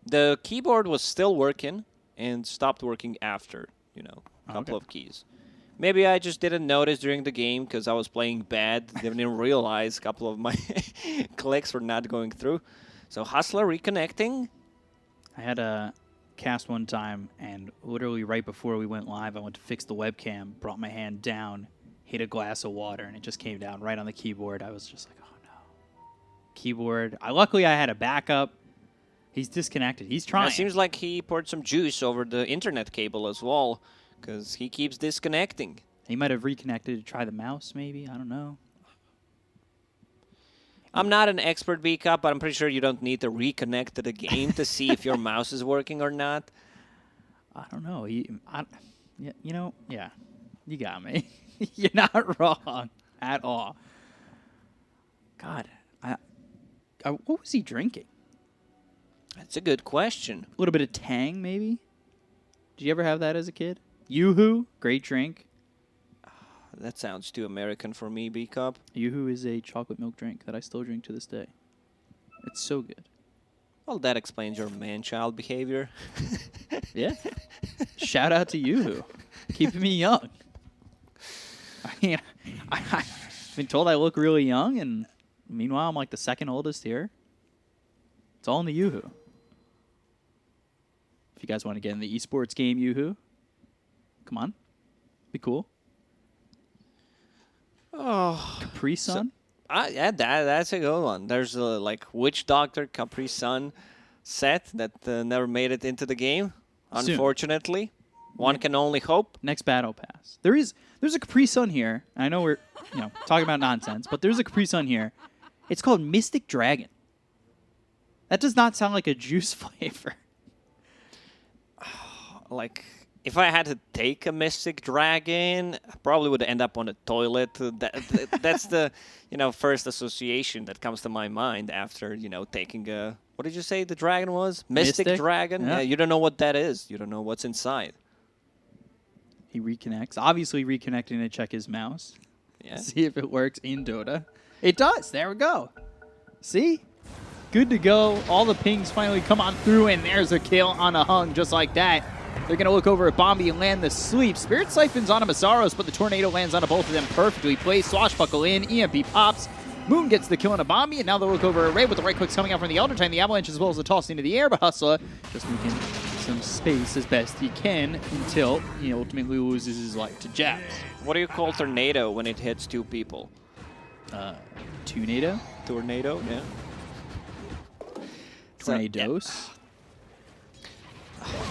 the keyboard was still working and stopped working after, a couple of keys. Maybe I just didn't notice during the game because I was playing bad. Didn't realize a couple of my clicks were not going through. So Hustler reconnecting. I had a cast one time, and literally right before we went live, I went to fix the webcam, brought my hand down, hit a glass of water, and it just came down right on the keyboard. I was just like, oh no. Keyboard. Luckily, I had a backup. He's disconnected. He's trying. It seems like he poured some juice over the internet cable as well, because he keeps disconnecting. He might have reconnected to try the mouse, maybe. I don't know. I'm not an expert, B-Cup, but I'm pretty sure you don't need to reconnect to the game to see if your mouse is working or not. I don't know. Yeah, you got me. You're not wrong at all. God, what was he drinking? That's a good question. A little bit of Tang, maybe? Did you ever have that as a kid? Yoo-hoo, great drink. That sounds too American for me, B-Cup. Yoo-hoo is a chocolate milk drink that I still drink to this day. It's so good. Well, that explains your man-child behavior. Yeah. Shout out to Yoo-hoo. Keeping me young. I mean, I've been told I look really young, and meanwhile, I'm like the second oldest here. It's all in the Yoo-hoo. If you guys want to get in the esports game, Yoo-hoo, come on. Be cool. Oh, Capri Sun? Yeah, that's a good one. There's a Witch Doctor Capri Sun set that never made it into the game, Soon. Unfortunately. One can only hope. Next battle pass. There's a Capri Sun here. I know we're talking about nonsense, but there's a Capri Sun here. It's called Mystic Dragon. That does not sound like a juice flavor. If I had to take a Mystic Dragon, I probably would end up on a toilet. That's the first association that comes to my mind after taking a, what did you say the dragon was? Mystic Dragon? Yeah. You don't know what that is. You don't know what's inside. He reconnects. Obviously reconnecting to check his mouse. Yeah. See if it works in Dota. It does. There we go. See? Good to go. All the pings finally come on through, and there's a kill on a hung just like that. They're going to look over at Bombi and land the sweep. Spirit Siphons on a Masaros, but the Tornado lands on both of them perfectly placed. Swashbuckle in, EMP pops. Moon gets the kill on a Bombi, and now they'll look over at Ray with the right clicks coming out from the Elder Time, the Avalanche, as well as the toss into the air, but Hustler just making some space as best he can until he ultimately loses his life to Jax. What do you call Tornado when it hits two people? Tornado? Tornado, yeah. Tornadoes?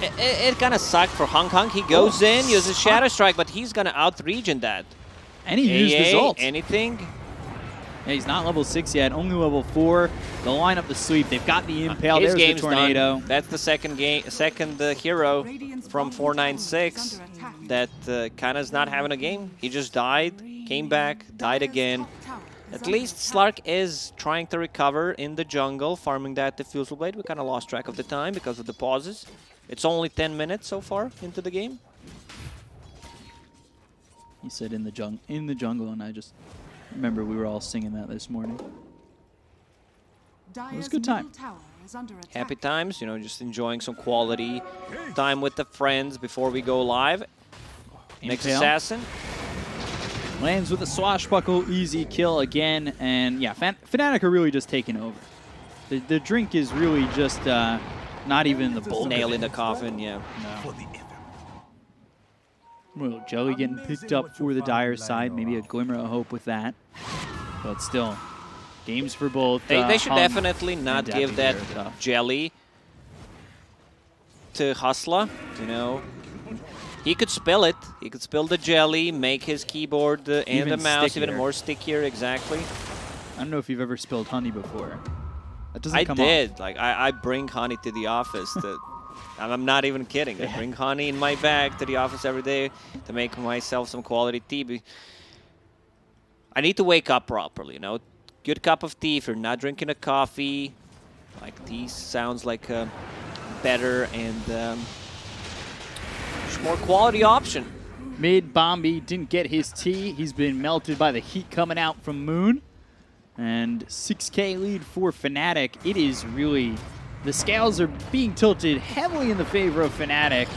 It kind of sucked for Hung Hung. He goes in, uses Shadow Strike, but he's going to out-regen that. And he used his ult. Anything? Yeah, he's not level 6 yet, only level 4. They'll line up the sweep. They've got the Impale. His There's game's the Tornado. done. That's the second hero from 496 that kind of is not having a game. He just died, came back, died again. At least Slark is trying to recover in the jungle, farming that Diffusal Blade. We kind of lost track of the time because of the pauses. It's only 10 minutes so far into the game. He said in the jungle, and I just remember we were all singing that this morning. It was a good time. Happy times, just enjoying some quality time with the friends before we go live. Next assassin. Lands with a swashbuckle, easy kill again, and yeah, Fnatic are really just taking over. The drink is really just not even the bulk. Nail in the coffin, yeah. No. Well, Jelly getting picked up for the Dire side, maybe a glimmer of hope with that, but still, games for both. They should definitely not give that Jelly to Hustler, He could spill it. He could spill the jelly, make his keyboard and the mouse even more stickier, exactly. I don't know if you've ever spilled honey before. That doesn't come off. Like, I bring honey to the office. I'm not even kidding. I bring honey in my bag to the office every day to make myself some quality tea. I need to wake up properly, Good cup of tea. If you're not drinking a coffee, tea sounds like a better and more quality option. Mid, Bombi didn't get his T. He's been melted by the heat coming out from Moon. And 6K lead for Fnatic. It is really, the scales are being tilted heavily in the favor of Fnatic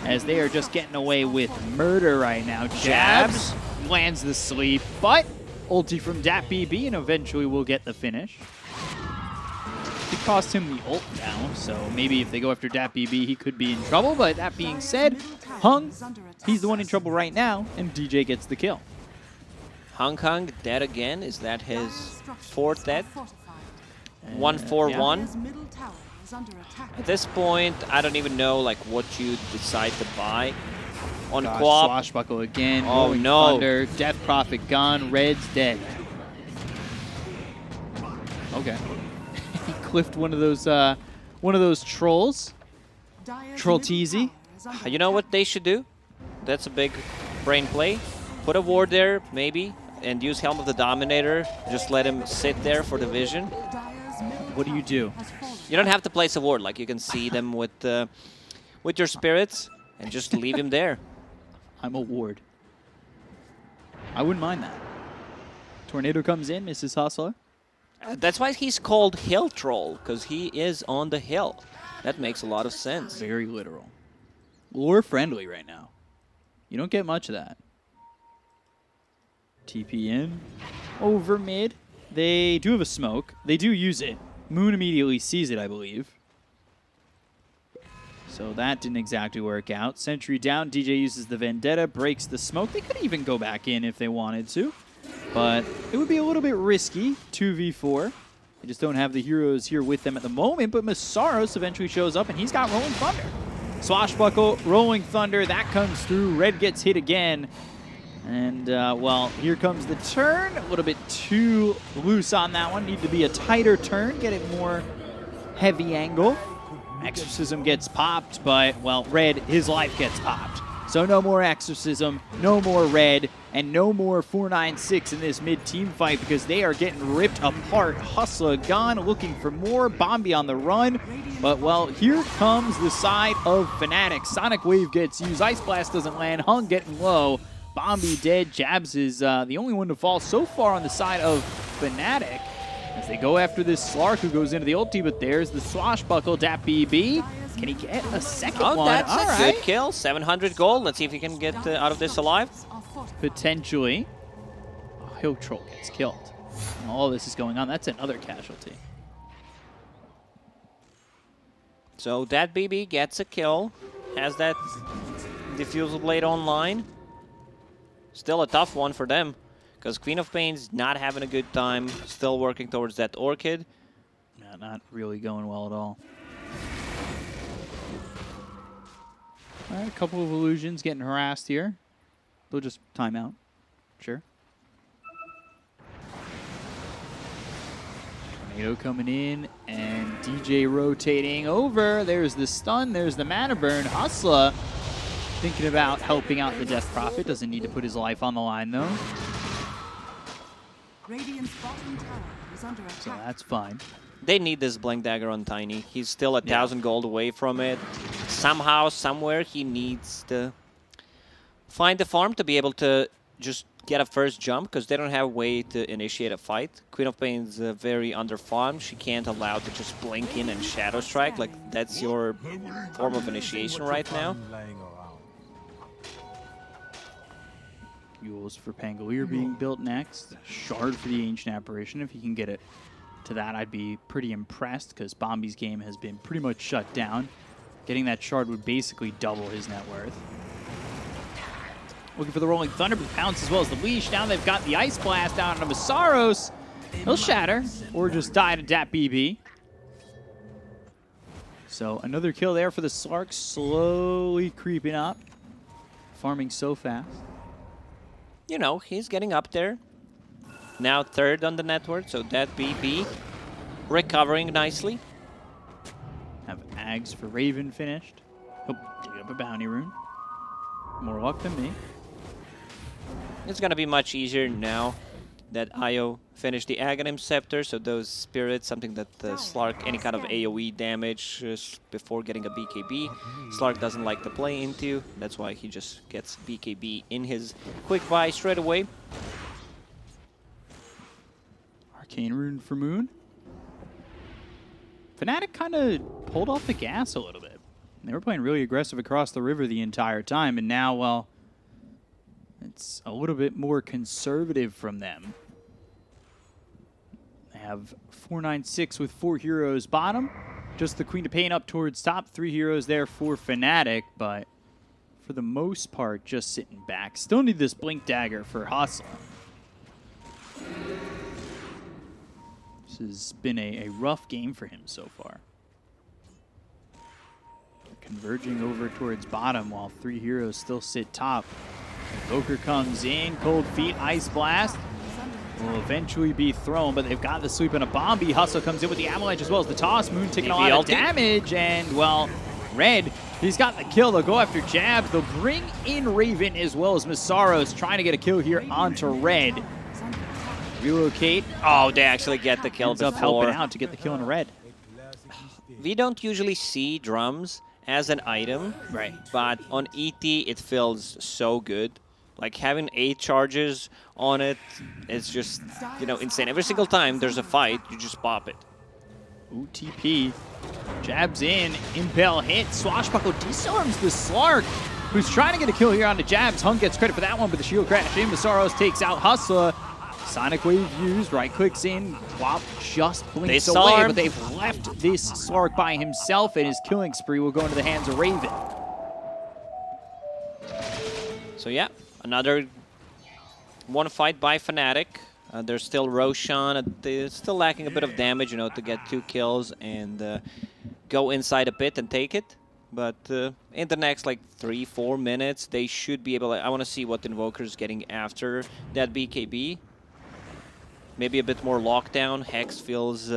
as they are just getting away with murder right now. Jabs lands the sleep, but ulti from DatBB and eventually will get the finish. It cost him the ult now, so maybe if they go after DatBB, he could be in trouble. But that being said, Hung, he's the one in trouble right now, and DJ gets the kill. Hung dead again. Is that his fourth death? 1-4-1. At this point, I don't even know like what you decide to buy. On Quap. Swashbuckle again. Oh no. Thunder, Death Prophet gone. Red's dead. Okay. He clipped one of those trolls. Troll Teasy. You know what they should do? That's a big brain play. Put a ward there, maybe, and use Helm of the Dominator. Just let him sit there for the vision. What do? You don't have to place a ward. Like you can see them with your spirits, and just leave him there. I'm a ward. I wouldn't mind that. Tornado comes in, misses Hustler. That's why he's called Hill Troll, because he is on the hill. That makes a lot of sense. Very literal. Lore friendly right now. You don't get much of that. TP in. Over mid. They do have a smoke. They do use it. Moon immediately sees it, I believe. So that didn't exactly work out. Sentry down. DJ uses the Vendetta, breaks the smoke. They could even go back in if they wanted to. But it would be a little bit risky, 2v4. They just don't have the heroes here with them at the moment, but Masaros eventually shows up, and he's got Rolling Thunder. Swashbuckle, Rolling Thunder, that comes through. Red gets hit again. And, well, here comes the turn. A little bit too loose on that one. Need to be a tighter turn, get it more heavy angle. Exorcism gets popped, but, well, Red, his life gets popped. So no more Exorcism, no more Red, and no more 496 in this mid-team fight because they are getting ripped apart. Hustler gone, looking for more. Bombi on the run. But, well, here comes the side of Fnatic. Sonic Wave gets used. Ice Blast doesn't land. Hung getting low. Bombi dead. Jabs is the only one to fall so far on the side of Fnatic as they go after this Slark who goes into the ulti, but there's the Swashbuckle. DatBB. Can he get a second one? That's All a right. good kill. 700 gold. Let's see if he can get out of this alive. Potentially. Oh, Hill Troll gets killed. And all this is going on. That's another casualty. So DatBB gets a kill. Has that Diffusal Blade online. Still a tough one for them because Queen of Pain's not having a good time. Still working towards that Orchid. Yeah, not really going well at all. All right, a couple of illusions getting harassed here. They'll just time out. Sure. Tornado coming in and DJ rotating over. There's the stun. There's the mana burn. Hustler thinking about helping out the Death Prophet. Doesn't need to put his life on the line, though. Radiant's bottom tower is under attack. So that's fine. They need this Blink Dagger on Tiny. He's still 1,000 gold away from it. Somehow, somewhere, he needs to find the farm to be able to just get a first jump because they don't have a way to initiate a fight. Queen of Pain's very under-farmed. She can't allow to just blink in and Shadow Strike. Like, that's your form of initiation right now. Mules for Pangolier being built next. Shard for the Ancient Apparition. If he can get it to that, I'd be pretty impressed because Bombi's game has been pretty much shut down. Getting that shard would basically double his net worth. Looking for the Rolling Thunder, but pounce as well as the leash. Now they've got the Ice Blast out on Masaros. He'll shatter or just die to DatBB. So another kill there for the Slark, slowly creeping up. Farming so fast. You know, he's getting up there. Now third on the network, so DatBB recovering nicely. Have Ags for Raven finished. Oh, dig up a bounty rune. More luck than me. It's going to be much easier now that Io finished the Aghanim Scepter, so those spirits, something that Slark, any kind of AoE damage before getting a BKB, Slark doesn't like to play into. That's why he just gets BKB in his quick buy straight away. Arcane Rune for Moon. Fnatic kind of pulled off the gas a little bit. They were playing really aggressive across the river the entire time, and now, well, it's a little bit more conservative from them. They have 4-9-6 with 4 heroes bottom. Just the Queen of Pain up towards top. 3 heroes there for Fnatic, but for the most part, just sitting back. Still need this Blink Dagger for Hustle. This has been a rough game for him so far. Converging over towards bottom while 3 heroes still sit top. Invoker comes in, Cold Feet, Ice Blast will eventually be thrown, but they've got the sweep and a Bombi. Hustle comes in with the Avalanche as well as the toss. Moon taking a lot of damage, and, well, Red, he's got the kill. They'll go after Jabs. They'll bring in Raven as well as Masaros trying to get a kill here onto Red. Relocate. Oh, they actually get the kill before. Ends up helping out to get the kill on Red. We don't usually see drums as an item, right? But on ET, it feels so good. Like having 8 charges on it, it's just, you know, insane. Every single time there's a fight, you just pop it. OTP jabs in, Impel hit, Swashbuckle disarms the Slark, who's trying to get a kill here onto Jabs. Hung gets credit for that one, but the shield crash in. Masaros takes out Hustler. Sonic Wave used, right clicks in, Wop just blinks away, but they've left this Slark by himself, and his killing spree will go into the hands of Raven. So yeah, another one fight by Fnatic. There's still Roshan, they're still lacking a bit of damage, you know, to get 2 kills and go inside a pit and take it. But in the next like 3-4 minutes, they should be able to, I want to see what Invoker's getting after that BKB. Maybe a bit more lockdown. Hex feels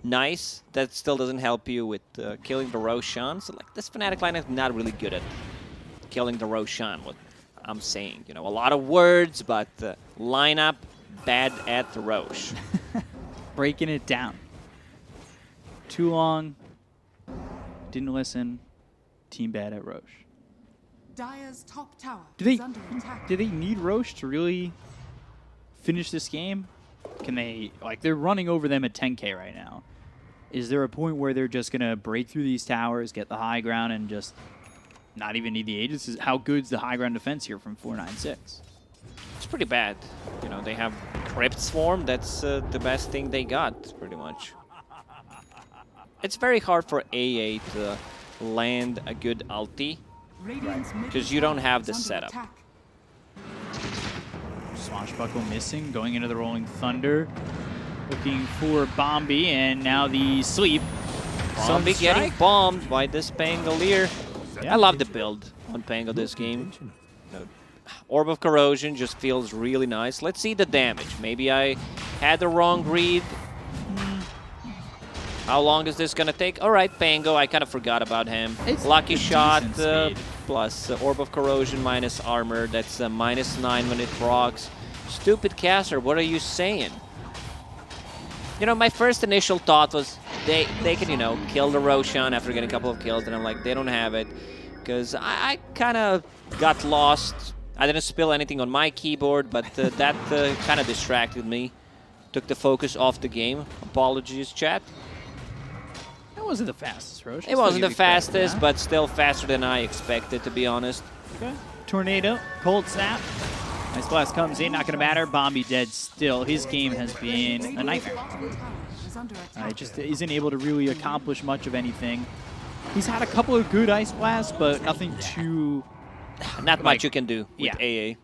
nice. That still doesn't help you with killing the Roshan. So like this Fnatic line is not really good at killing the Roshan, what I'm saying. You know, a lot of words, but lineup bad at the Rosh. Breaking it down. Too long. Didn't listen. Team bad at Rosh. Dire's top tower Do is under attack. they need Rosh to really finish this game? Can they, like, they're running over them at 10K right now. Is there a point where they're just going to break through these towers, get the high ground, and just not even need the agents? How good's the high ground defense here from 496? It's pretty bad. You know, they have Crypt Swarm. That's the best thing they got, pretty much. It's very hard for AA to land a good ulti because you don't have the setup. Swashbuckle missing, going into the Rolling Thunder, looking for Bombi, and now the sleep. Bombi getting bombed by this Pangolier. Yeah. I love the build on Pango this game. Orb of Corrosion just feels really nice. Let's see the damage. Maybe I had the wrong read. How long is this gonna take? All right, Pango, I kind of forgot about him. Lucky Shot plus Orb of Corrosion minus armor. That's -9 when it procs. Stupid caster, what are you saying? You know, my first initial thought was they can, you know, kill the Roshan after getting a couple of kills, and I'm like, they don't have it. Because I kind of got lost. I didn't spill anything on my keyboard, but that kind of distracted me. Took the focus off the game. Apologies, chat. It wasn't the fastest, Roche. It wasn't the fastest, but still faster than I expected, to be honest. Okay. Tornado, Cold Snap. Ice Blast comes in, not going to matter. Bombi dead still. His game has been a nightmare. Just isn't able to really accomplish much of anything. He's had a couple of good Ice Blasts, but nothing too... Not much you can do with AA.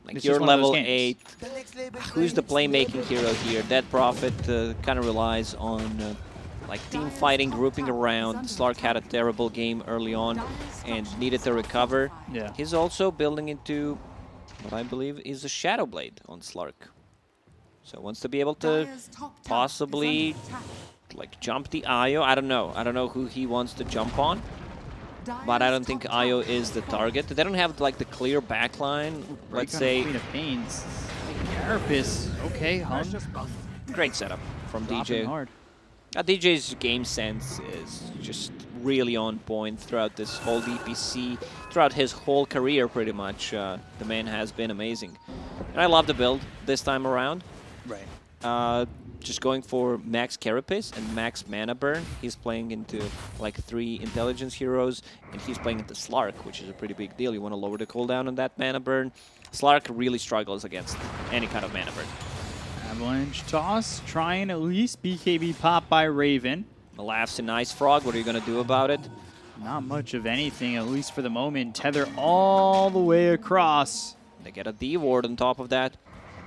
Like, it's you're level 8. Who's the playmaking hero here? Dead Prophet kind of relies on like team fighting, grouping around. Slark had a terrible game early on and needed to recover. Yeah. He's also building into what I believe is a Shadow Blade on Slark. So wants to be able to possibly like jump the Io. I don't know. I don't know who he wants to jump on. But I don't think Io is the target. They don't have like the clear backline. Let's say Carapace. Okay, Hung. Great setup from Dropping DJ. hard. DJ's game sense is just really on point throughout this whole DPC, throughout his whole career pretty much. The man has been amazing. And I love the build this time around. Right. Just going for max Carapace and max mana burn. He's playing into like 3 intelligence heroes, and he's playing into Slark, which is a pretty big deal. You want to lower the cooldown on that mana burn. Slark really struggles against any kind of mana burn. Avalanche toss, trying at least BKB pop by Raven. Laughs in Ice Frog, what are you going to do about it? Not much of anything, at least for the moment. Tether all the way across. They get a D-Ward on top of that.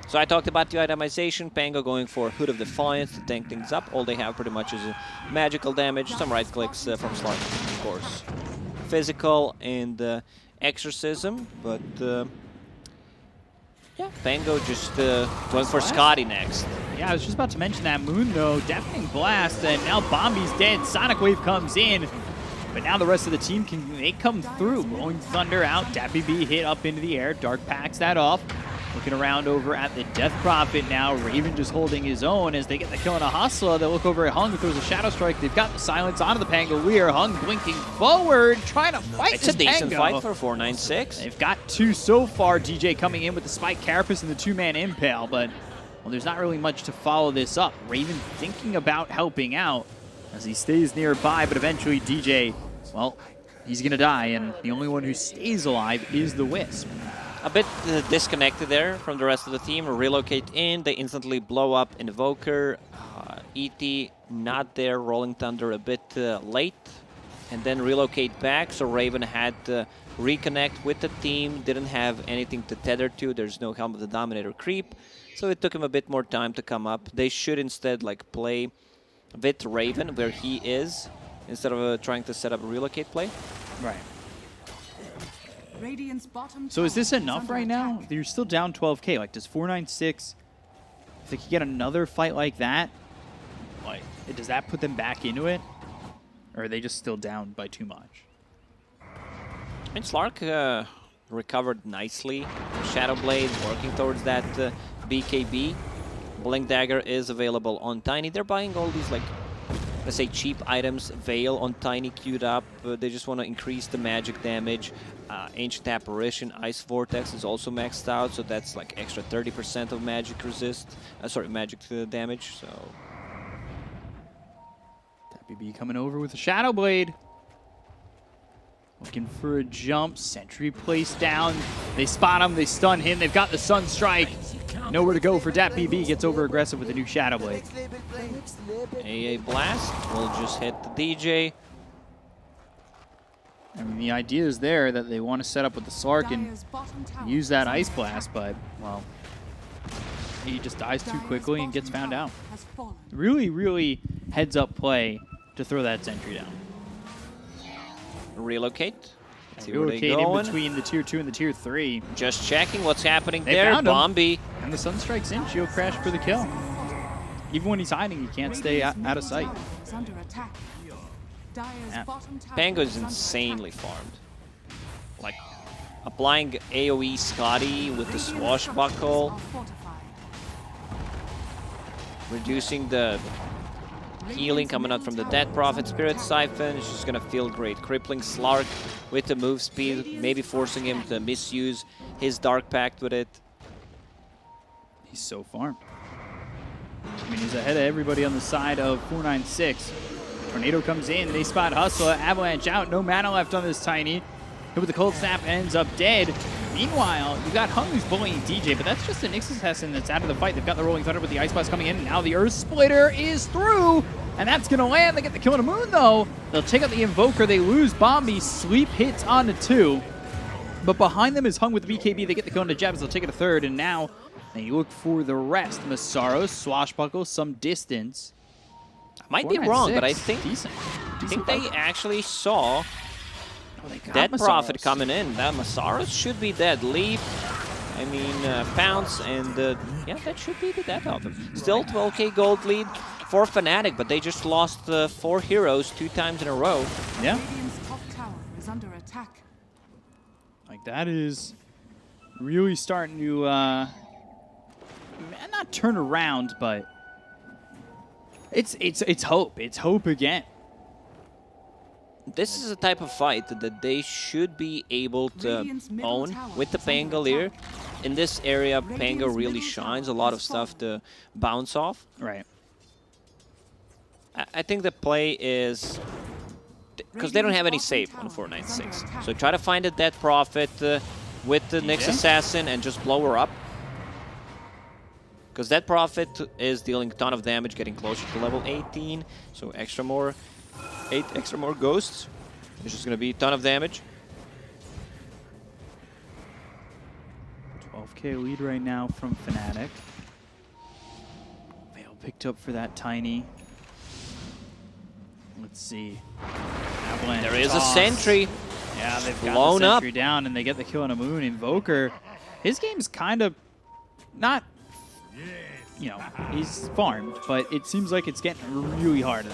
So I talked about the itemization. Pango going for Hood of Defiance to tank things up. All they have pretty much is magical damage, some right clicks from Slark, of course. Physical and Exorcism, but yeah, Pango just going for Scotty next. Yeah, I was just about to mention that. Moon, though, deafening blast, and now Bombi's dead. Sonic Wave comes in, but now the rest of the team they come through. Rolling Thunder out, DPC hit up into the air. Dark packs that off. Looking around over at the Death Prophet now. Raven just holding his own as they get the kill on a Hustler. They look over at Hung, who throws a Shadow Strike. They've got the silence onto the Pangolier. Hung blinking forward, trying to fight It's a decent Pango. fight for 496. They've got 2 so far. DJ coming in with the Spike Carapace and the 2-man Impale, but well, there's not really much to follow this up. Raven thinking about helping out as he stays nearby, but eventually DJ, well, he's going to die, and the only one who stays alive is the Wisp. A bit disconnected there from the rest of the team. Relocate in, they instantly blow up Invoker. ET not there, Rolling Thunder a bit late. And then relocate back, so Raven had to reconnect with the team. Didn't have anything to tether to, there's no Helm of the Dominator creep. So it took him a bit more time to come up. They should instead like play with Raven where he is, instead of trying to set up a relocate play. Right. Radiant's bottom So is this tower enough under right now? attack. You're still down 12k. Like, does 496, if they could get another fight like that, like, does that put them back into it? Or are they just still down by too much? And Slark recovered nicely. Shadow Blade working towards that BKB. Blink Dagger is available on Tiny. They're buying all these, like, let's say cheap items. Veil on Tiny queued up. They just want to increase the magic damage. Ancient Apparition, Ice Vortex is also maxed out, so that's like extra 30% of magic resist. Magic damage. So DPC coming over with a Shadow Blade. Looking for a jump. Sentry placed down. They spot him. They stun him. They've got the Sun Strike. Nowhere to go for DPC. Gets over aggressive with a new Shadow Blade. AA Blast will just hit the DJ. I mean, the idea is there that they want to set up with the Slark and use that Ice Blast, but, well, he just dies too quickly and gets found out. Really, really heads-up play to throw that sentry down. Relocate. Let's see where they Relocate in going. between the Tier 2 and the Tier 3. Just checking what's happening They there. found him. Bombi. And the Sun Strike's in. Shield Crash for the kill. Even when he's hiding, he can't stay out of sight. Is under attack. Dire's Yeah. bottom tower Pango is under insanely attack. farmed. Like, applying AoE Scotty with the Swashbuckle. Reducing the healing coming out from the Dead Prophet. Spirit Siphon is just going to feel great. Crippling Slark with the move speed, maybe forcing him to misuse his Dark Pact with it. He's so farmed. I mean, he's ahead of everybody on the side of 496. Tornado comes in, they spot Hustler, Avalanche out, no mana left on this Tiny. Hit with the Cold Snap, ends up dead. Meanwhile, you got Hung who's bullying DJ, but that's just an Nix's Hessin that's out of the fight. They've got the Rolling Thunder with the Ice Blast coming in, and now the Earth Splitter is through, and that's gonna land. They get the kill on the Moon, though. They'll take out the Invoker, they lose Bombi, Sleep hits onto 2. But behind them is Hung with the BKB, they get the kill on the Jabs, they'll take it a third, and now they look for the rest. Masaros, Swashbuckle, some distance. Might be wrong, but I think decent. They actually saw Dead Masaros. Prophet coming in. That Masaros should be dead. Leap, I mean, Pounce, and yeah, that should be the death of him. Still 12k gold lead for Fnatic, but they just lost 4 heroes 2 times in a row. Yeah. Radiant's top tower is under attack. Like, that is really starting to not turn around, but it's hope. It's hope again. This is a type of fight that they should be able to own with the Pangolier. In this area, Pango really shines, a lot of stuff to bounce off. Right. I think the play is... because they don't have any save on 496. So try to find a Dead Prophet with the Nyx Assassin and just blow her up. Because Dead Prophet is dealing a ton of damage, getting closer to level 18. So 8 extra more ghosts. It's just going to be a ton of damage. 12k lead right now from Fnatic. Veil picked up for that Tiny. Let's see. Avalanche There is a toss. sentry. Yeah, they've got blown the up. sentry down, and they get the kill on a Moon. Invoker, his game's kind of not, you know, he's farmed, but it seems like it's getting really hard.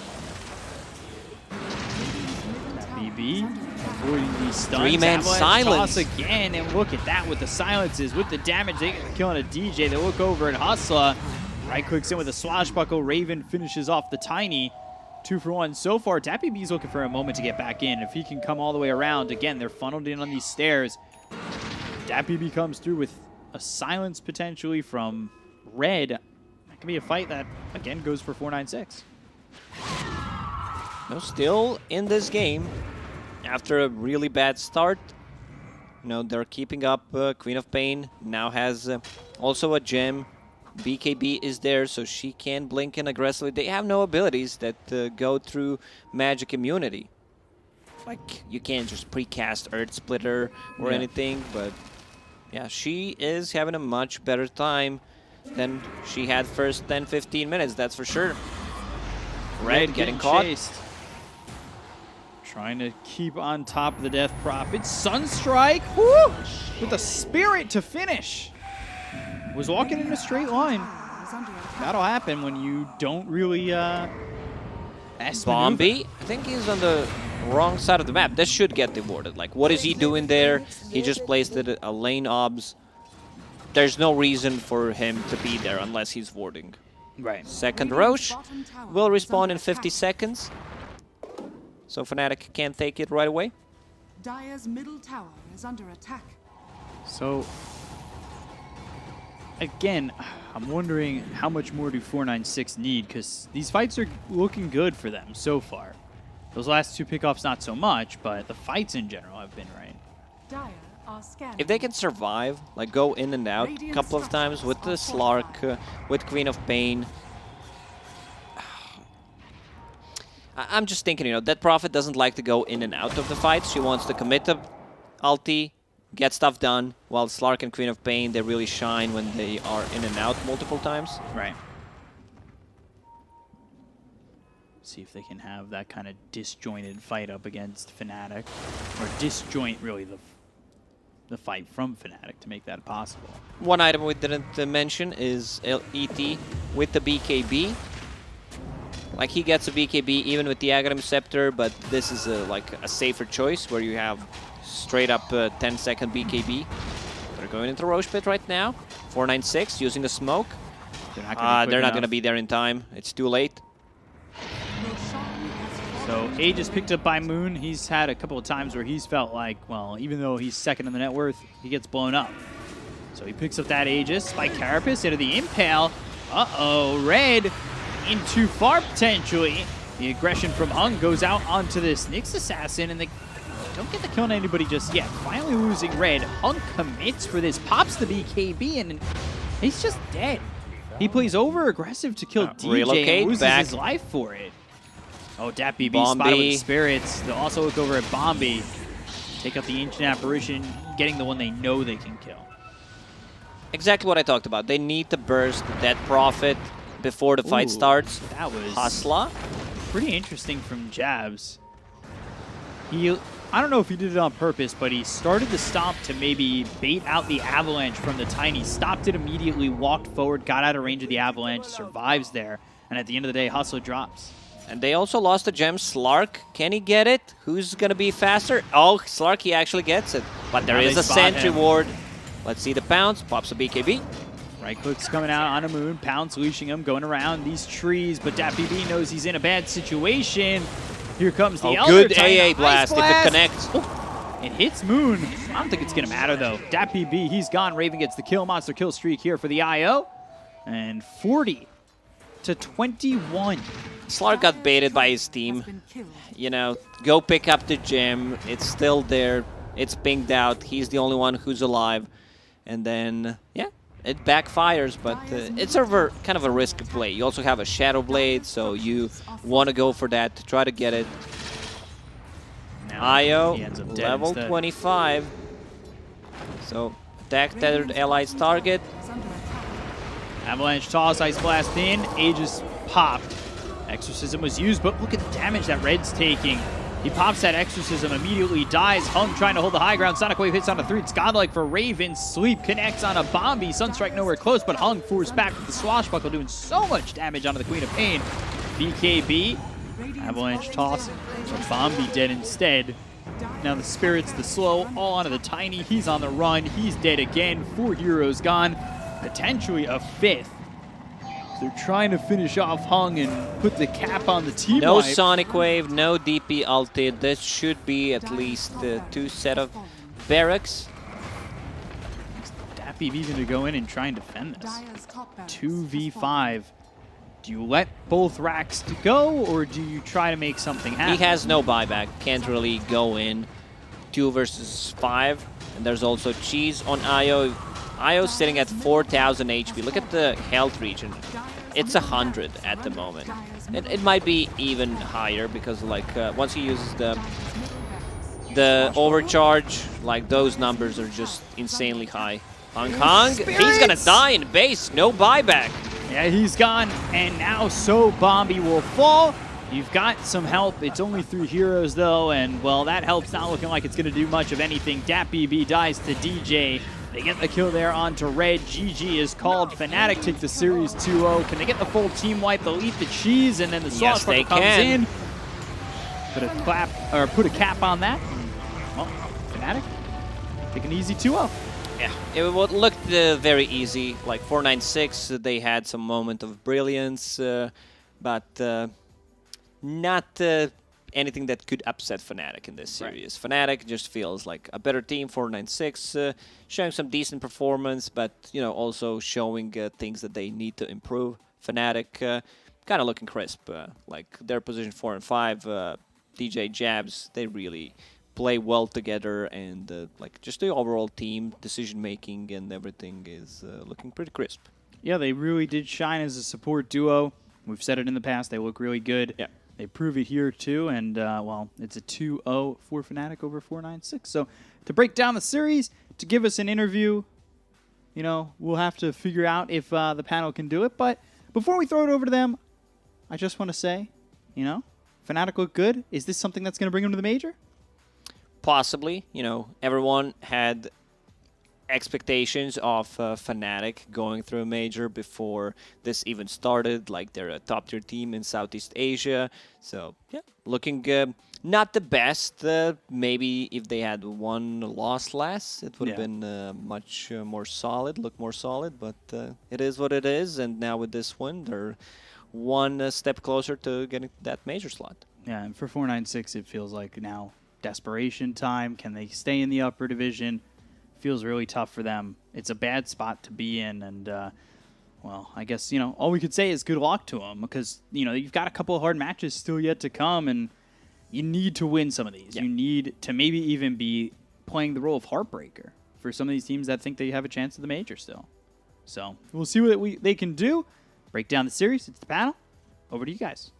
BB avoiding these stuns. Three-man silence. Toss again, and look at that with the silences, with the damage. They get the kill on a DJ. They look over at Hustla. Right clicks in with a swashbuckle. Raven finishes off the Tiny. 2 for 1 so far. DPC's looking for a moment to get back in. If he can come all the way around, again, they're funneled in on these stairs. DPC comes through with a silence potentially from Red. That could be a fight that, again, goes for 496. No, still in this game, after a really bad start. You know, they're keeping up. Queen of Pain now has also a gem. BKB is there, so she can blink in aggressively. They have no abilities that go through magic immunity. Like, you can't just precast Earth Splitter or anything, but yeah, she is having a much better time than she had first 10-15 minutes, that's for sure. Red getting caught. Chased. Trying to keep on top of the Death Prophet. Sunstrike, woo! With a spirit to finish. Was walking in a straight line. That'll happen when you don't really Bombi, I think he's on the wrong side of the map. This should get rewarded. Like, what is he doing there? He just placed it a lane obs. There's no reason for him to be there unless he's warding. Right. Second Roche will respawn in 50 seconds. So Fnatic can't take it right away. Dire's middle tower is under attack. So, again, I'm wondering how much more do 496 need, because these fights are looking good for them so far. Those last 2 pickoffs, not so much, but the fights in general have been right. Dire are scanning. If they can survive, like go in and out a couple of times with the Slark, with Queen of Pain. I'm just thinking, you know, Dead Prophet doesn't like to go in and out of the fights. She wants to commit to ulti, get stuff done, while Slark and Queen of Pain, they really shine when they are in and out multiple times. Right. See if they can have that kind of disjointed fight up against Fnatic, or disjoint really the fight from Fnatic to make that possible. One item we didn't mention is ET with the BKB. Like, he gets a BKB even with the Aghanim Scepter, but this is like a safer choice where you have straight up 10-second BKB. They're going into Roche Pit right now. 496 using the smoke. They're not going to be there in time. It's too late. So Age is picked up by Moon. He's had a couple of times where he's felt like, well, even though he's second in the net worth, he gets blown up. So he picks up that Aegis by Carapace into the Impale. Uh-oh, Red in too far potentially. The aggression from Hung goes out onto this Nyx Assassin, and they don't get the kill on anybody just yet. Finally losing Red. Hung commits for this, pops the BKB, and he's just dead. He plays over-aggressive to kill DJ and loses his life for it. Oh, DPC spotted with spirits. They'll also look over at Bombi. Take out the Ancient Apparition, getting the one they know they can kill. Exactly what I talked about. They need to burst Dead Prophet before the fight starts. That was Hustla. Pretty interesting from Jabs. I don't know if he did it on purpose, but he started the stomp to maybe bait out the Avalanche from the Tiny. Stopped it immediately, walked forward, got out of range of the Avalanche, survives there. And at the end of the day, Hustler drops. And they also lost a gem. Slark, can he get it? Who's going to be faster? Oh, Slark, he actually gets it. But there is a sentry ward. Let's see the pounce. Pops a BKB. Right click's coming out on a Moon. Pounce leashing him, going around these trees, but DapBB knows he's in a bad situation. Here comes the Elder good Titan, AA blast if it connects. It hits Moon. I don't think it's going to matter, though. DapBB, he's gone. Raven gets the kill. Monster kill streak here for the IO. And 40 to 21. Slark got baited by his team. You know, go pick up the gem. It's still there. It's pinged out. He's the only one who's alive. And then, yeah, it backfires, but it's kind of a risky play. You also have a Shadow Blade, so you want to go for that to try to get it. IO, level 25. So, attack tethered allies target. Avalanche toss, Ice Blast in. Aegis popped. Exorcism was used, but look at the damage that Red's taking. He pops that Exorcism, immediately dies. Hung trying to hold the high ground. Sonic Wave hits on a 3. It's godlike for Raven. Sleep connects on a Bombi. Sunstrike nowhere close, but Hung forced back with the Swashbuckle, doing so much damage onto the Queen of Pain. BKB. Avalanche toss. Bombi dead instead. Now the Spirits, the Slow, all onto the Tiny. He's on the run. He's dead again. 4 heroes gone. Potentially a 5th. So they're trying to finish off Hung and put the cap on the team. No Sonic Wave, no DP ulted. This should be at least 2 set of barracks. DapBB going to go in and try and defend this. 2v5. Do you let both racks go, or do you try to make something happen? He has no buyback. Can't really go in. 2 versus 5. And there's also Cheese on IO. IO's sitting at 4,000 HP. Look at the health region. It's 100 at the moment. It might be even higher because, like, once he uses the overcharge, like, those numbers are just insanely high. Hung, he's gonna die in base. No buyback. Yeah, he's gone, and now So Bombi will fall. You've got some help. It's only 3 heroes, though, and, well, that help's not looking like it's going to do much of anything. DapBB dies to DJ. They get the kill there onto Red. GG is called. Fnatic take the series 2-0. Can they get the full team wipe? They'll eat the cheese, and then the Swashbuckle comes in. Put a cap on that. Well, Fnatic take an easy 2-0. Yeah, it looked very easy. Like 496, they had some moment of brilliance, but not anything that could upset Fnatic in this series. Fnatic just feels like a better team. 496 showing some decent performance, but also showing things that they need to improve. Fnatic kind of looking crisp, like their position 4 and 5. DJ Jabs, they really play well together, and like just the overall team decision making and everything is looking pretty crisp. Yeah, they really did shine as a support duo. We've said it in the past, they look really good. Yeah. They prove it here too, and well, it's a 2-0 for Fnatic over 496. So to break down the series, to give us an interview, we'll have to figure out if the panel can do it. But before we throw it over to them, I just want to say, Fnatic look good. Is this something that's going to bring them to the major? Possibly. Everyone had expectations of Fnatic going through a major before this even started. Like, they're a top-tier team in Southeast Asia. So, yeah, looking not the best. Maybe if they had one loss less, it would have been much more solid, look more solid. But it is what it is. And now with this one, they're one step closer to getting that major slot. Yeah, and for 496, it feels like now desperation time. Can they stay in the upper division? Feels really tough for them. It's a bad spot to be in, and well, I guess all we could say is good luck to them, because you've got a couple of hard matches still yet to come, and you need to win some of these. You need to maybe even be playing the role of heartbreaker for some of these teams that think they have a chance at the major still. So we'll see what they can do. Break down the series. It's the panel. Over to you guys.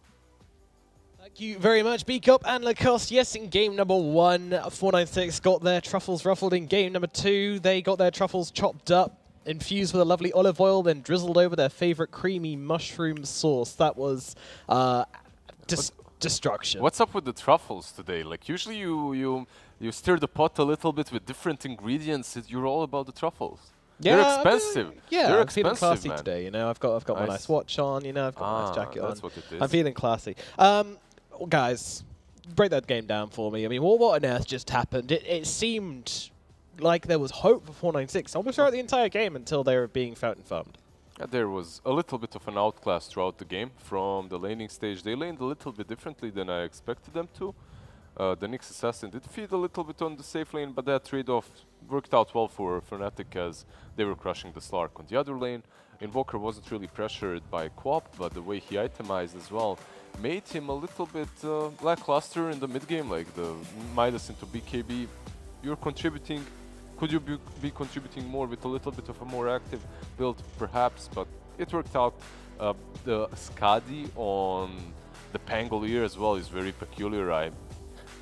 Thank you very much, B-Cup and Lacoste. Yes, in game number 1, 496 got their truffles ruffled. In game number 2, they got their truffles chopped up, infused with a lovely olive oil, then drizzled over their favorite creamy mushroom sauce. That was destruction. What's up with the truffles today? Like, usually you stir the pot a little bit with different ingredients. You're all about the truffles. Yeah, they're expensive. I'm feeling classy man. today. I've got my nice watch on. I've got my nice jacket on. That's what it is. I'm feeling classy. Guys, break that game down for me. I mean, what on earth just happened? It seemed like there was hope for 496 almost throughout the entire game until they were being fountain farmed. There was a little bit of an outclass throughout the game from the laning stage. They laned a little bit differently than I expected them to. The Nyx Assassin did feed a little bit on the safe lane, but that trade-off worked out well for Fnatic as they were crushing the Slark on the other lane. Invoker wasn't really pressured by Quap, but the way he itemized as well made him a little bit lackluster in the mid-game, like the Midas into BKB. You're contributing. Could you be contributing more with a little bit of a more active build, perhaps? But it worked out. The Skadi on the Pangolier as well is very peculiar. I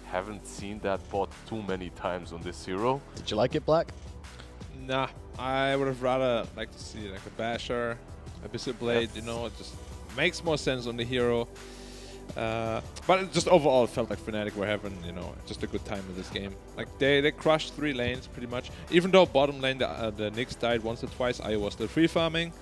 haven't seen that bot too many times on this hero. Did you like it, Black? Nah, I would have rather liked to see like a Basher, Abyssal Blade, you know, it just makes more sense on the hero. But it just overall felt like Fnatic were having, you know, just a good time with this game. Like they crushed 3 lanes pretty much. Even though bottom lane the Nyx died once or twice, IO was still free farming.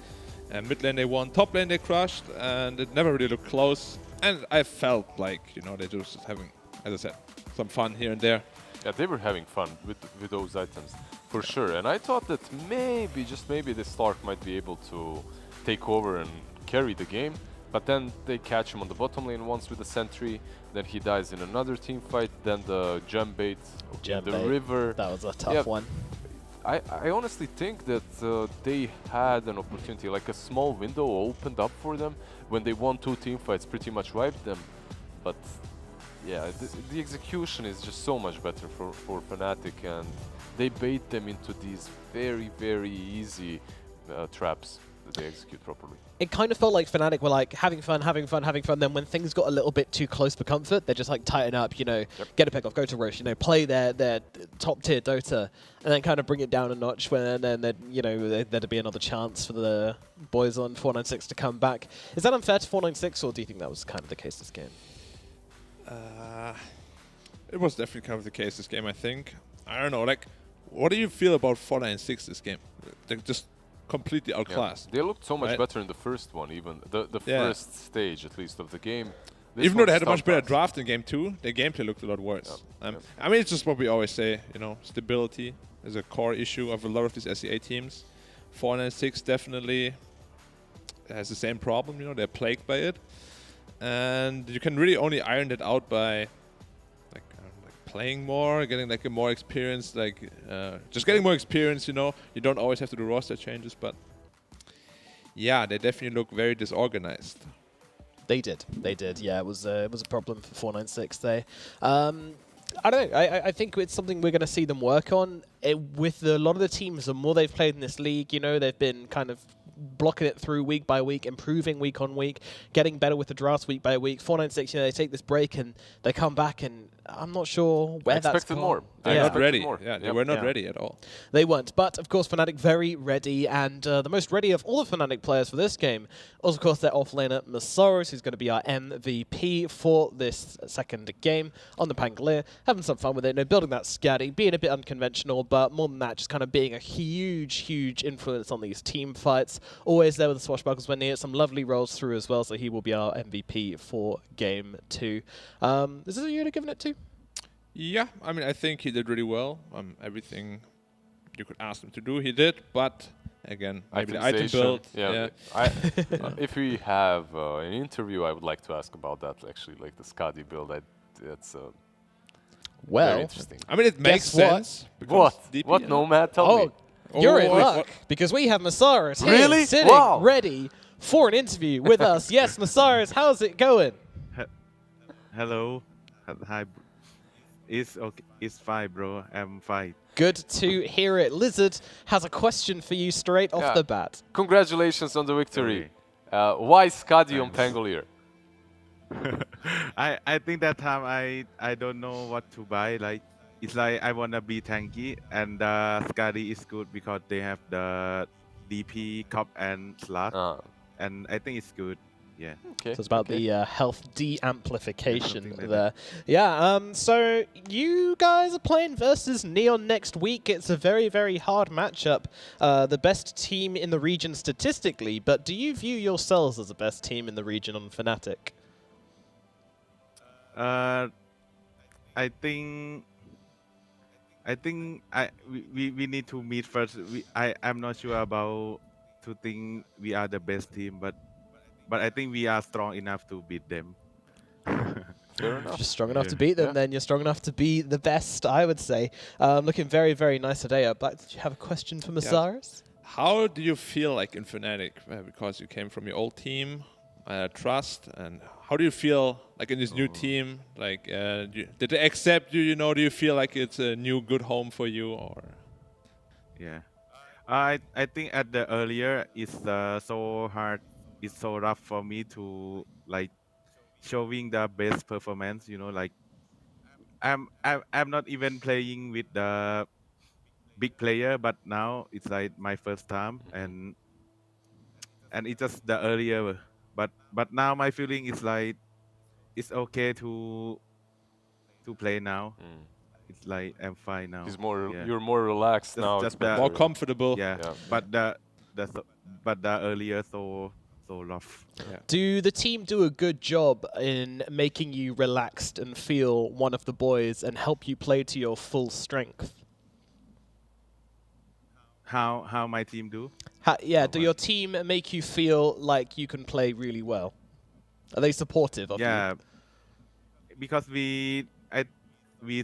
And mid lane they won, top lane they crushed, and it never really looked close. And I felt like, you know, they just having, as I said, some fun here and there. Yeah, they were having fun with those items, for sure. And I thought that maybe, just maybe, this Stark might be able to take over and carry the game. But then they catch him on the bottom lane once with the sentry, then he dies in another team fight, then the gem bait in the river. That was a tough one. I honestly think that they had an opportunity, like a small window opened up for them when they won 2 team fights, pretty much wiped them. But yeah, the execution is just so much better for Fnatic, and they bait them into these very, very easy traps that they execute properly. It kind of felt like Fnatic were like having fun. Then when things got a little bit too close for comfort, they're just like tighten up, you know, get a pick off, go to Roche, you know, play their top tier Dota, and then kind of bring it down a notch when then you know there'd be another chance for the boys on 496 to come back. Is that unfair to 496, or do you think that was kind of the case this game? It was definitely kind of the case this game, I think. I don't know, like, what do you feel about 496 this game? They're just completely outclassed. They looked so much better in the first one, even the first stage at least of the game. Even though they had a much better draft in game 2, their gameplay looked a lot worse. I mean, it's just what we always say, you know, stability is a core issue of a lot of these SEA teams. 496 definitely has the same problem, you know, they're plagued by it. And you can really only iron that out by like playing more, getting like a more experience, like just getting more experience, you know. You don't always have to do roster changes, but yeah, they definitely look very disorganized. They did. Yeah, it was a problem for 496 there. I don't know. I think it's something we're going to see them work on. With a lot of the teams, the more they've played in this league, you know, they've been kind of blocking it through week by week, improving week on week, getting better with the drafts week by week. 496, you know, they take this break and they come back, and I'm not sure where that's gone. More. They're not ready. Yeah, they were not ready at all. They weren't. But, of course, Fnatic very ready, and the most ready of all the Fnatic players for this game was, of course, their offlaner, Masaros, who's going to be our MVP for this second game on the Pangolier. Having some fun with it, you know, building that Skadi, being a bit unconventional, but more than that, just kind of being a huge, huge influence on these team fights. Always there with the swashbuckles when needed. Some lovely rolls through as well, so he will be our MVP for game 2. Is this who you'd have given it to? Yeah, I mean, I think he did really well. Everything you could ask him to do, he did. But again, maybe the item build. Yeah. If we have an interview, I would like to ask about that. Actually, like the Skadi build. That's very interesting. I mean, it makes sense. What? Nomad? Tell me. You're in luck because we have Masaros here sitting ready for an interview with us. Yes, Masaros, how's it going? Hello. Hi. It's okay. It's fine, bro. I'm fine. Good to hear it. Lizard has a question for you straight off the bat. Congratulations on the victory. Why Skadi on Pangolier? I think that time I don't know what to buy. Like, it's like I wanna be tanky, and Skadi is good because they have the DP, Cop, and Slot, and I think it's good. Yeah. Okay. So it's about the health de-amplification there. Yeah. So you guys are playing versus Neon next week. It's a very, very hard matchup. The best team in the region statistically, but do you view yourselves as the best team in the region on Fnatic? I think I think we need to meet first. I'm not sure about to think we are the best team, but I think we are strong enough to beat them. Fair enough. If you're strong enough to beat them, then you're strong enough to be the best, I would say. Looking very, very nice today. But did you have a question for Masaris? How do you feel like in Fnatic? Because you came from your old team, Trust, and how do you feel like in this new team? Like, did they accept you? You know, do you feel like it's a new good home for you, or? Yeah, I think at the earlier it's so hard, it's so rough for me to like showing the best performance. You know, like I'm not even playing with the big player, but now it's like my first time, and it's just the earlier. But now my feeling is like it's okay to play now. It's like I'm fine now. He's more. Yeah. You're more relaxed now. Just It's better. More comfortable. Yeah. But the earlier so rough. Yeah. Do the team do a good job in making you relaxed and feel one of the boys and help you play to your full strength? How my team do? Do your team make you feel like you can play really well? Are they supportive of you? Because we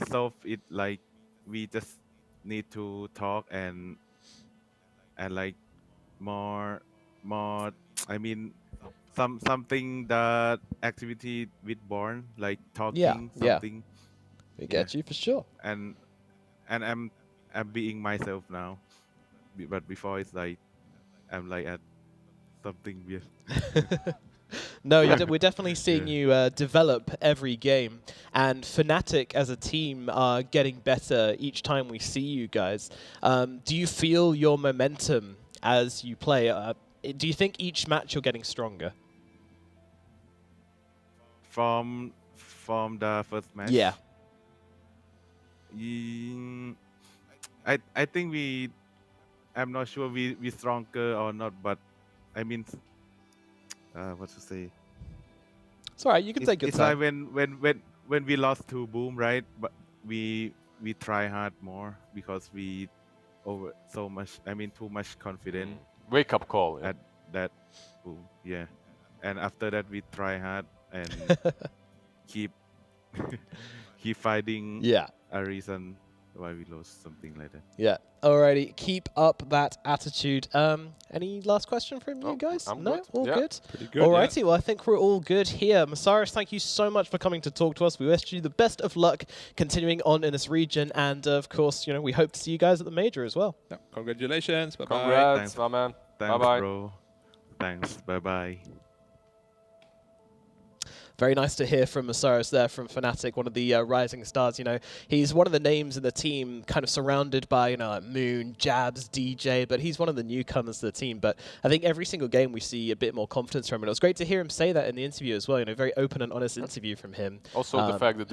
solve it like we just need to talk and like more I mean something that activity with Born like talking something. We get you for sure. And I'm being myself now. But before it's like I'm like at something weird. No, we're definitely seeing you develop every game, and Fnatic as a team are getting better each time we see you guys. Do you feel your momentum as you play? Do you think each match you're getting stronger? From the first match? Yeah. I think I'm not sure we stronger or not, but I mean, what to say? It's alright, you can take your time. It's like when we lost to Boom, right? But we try hard more because we too much confident. Wake up call. At that Boom, yeah. And after that we try hard and keep finding a reason why we lost, something like that. Yeah. Alrighty, keep up that attitude. Any last question from you guys? I'm no? good. All Yeah. good? Pretty good. Alrighty, well I think we're all good here. Masaris, thank you so much for coming to talk to us. We wish you the best of luck continuing on in this region, and of course, we hope to see you guys at the major as well. Yeah. Congratulations. Bye-bye. Congrats, my man. Thanks, Bye-bye. bro. Thanks. Bye-bye. Very nice to hear from Masaris there from Fnatic, one of the rising stars. He's one of the names in the team, kind of surrounded by, like Moon, Jabs, DJ, but he's one of the newcomers to the team. But I think every single game we see a bit more confidence from him. And it was great to hear him say that in the interview as well. Very open and honest interview from him. Also, the fact that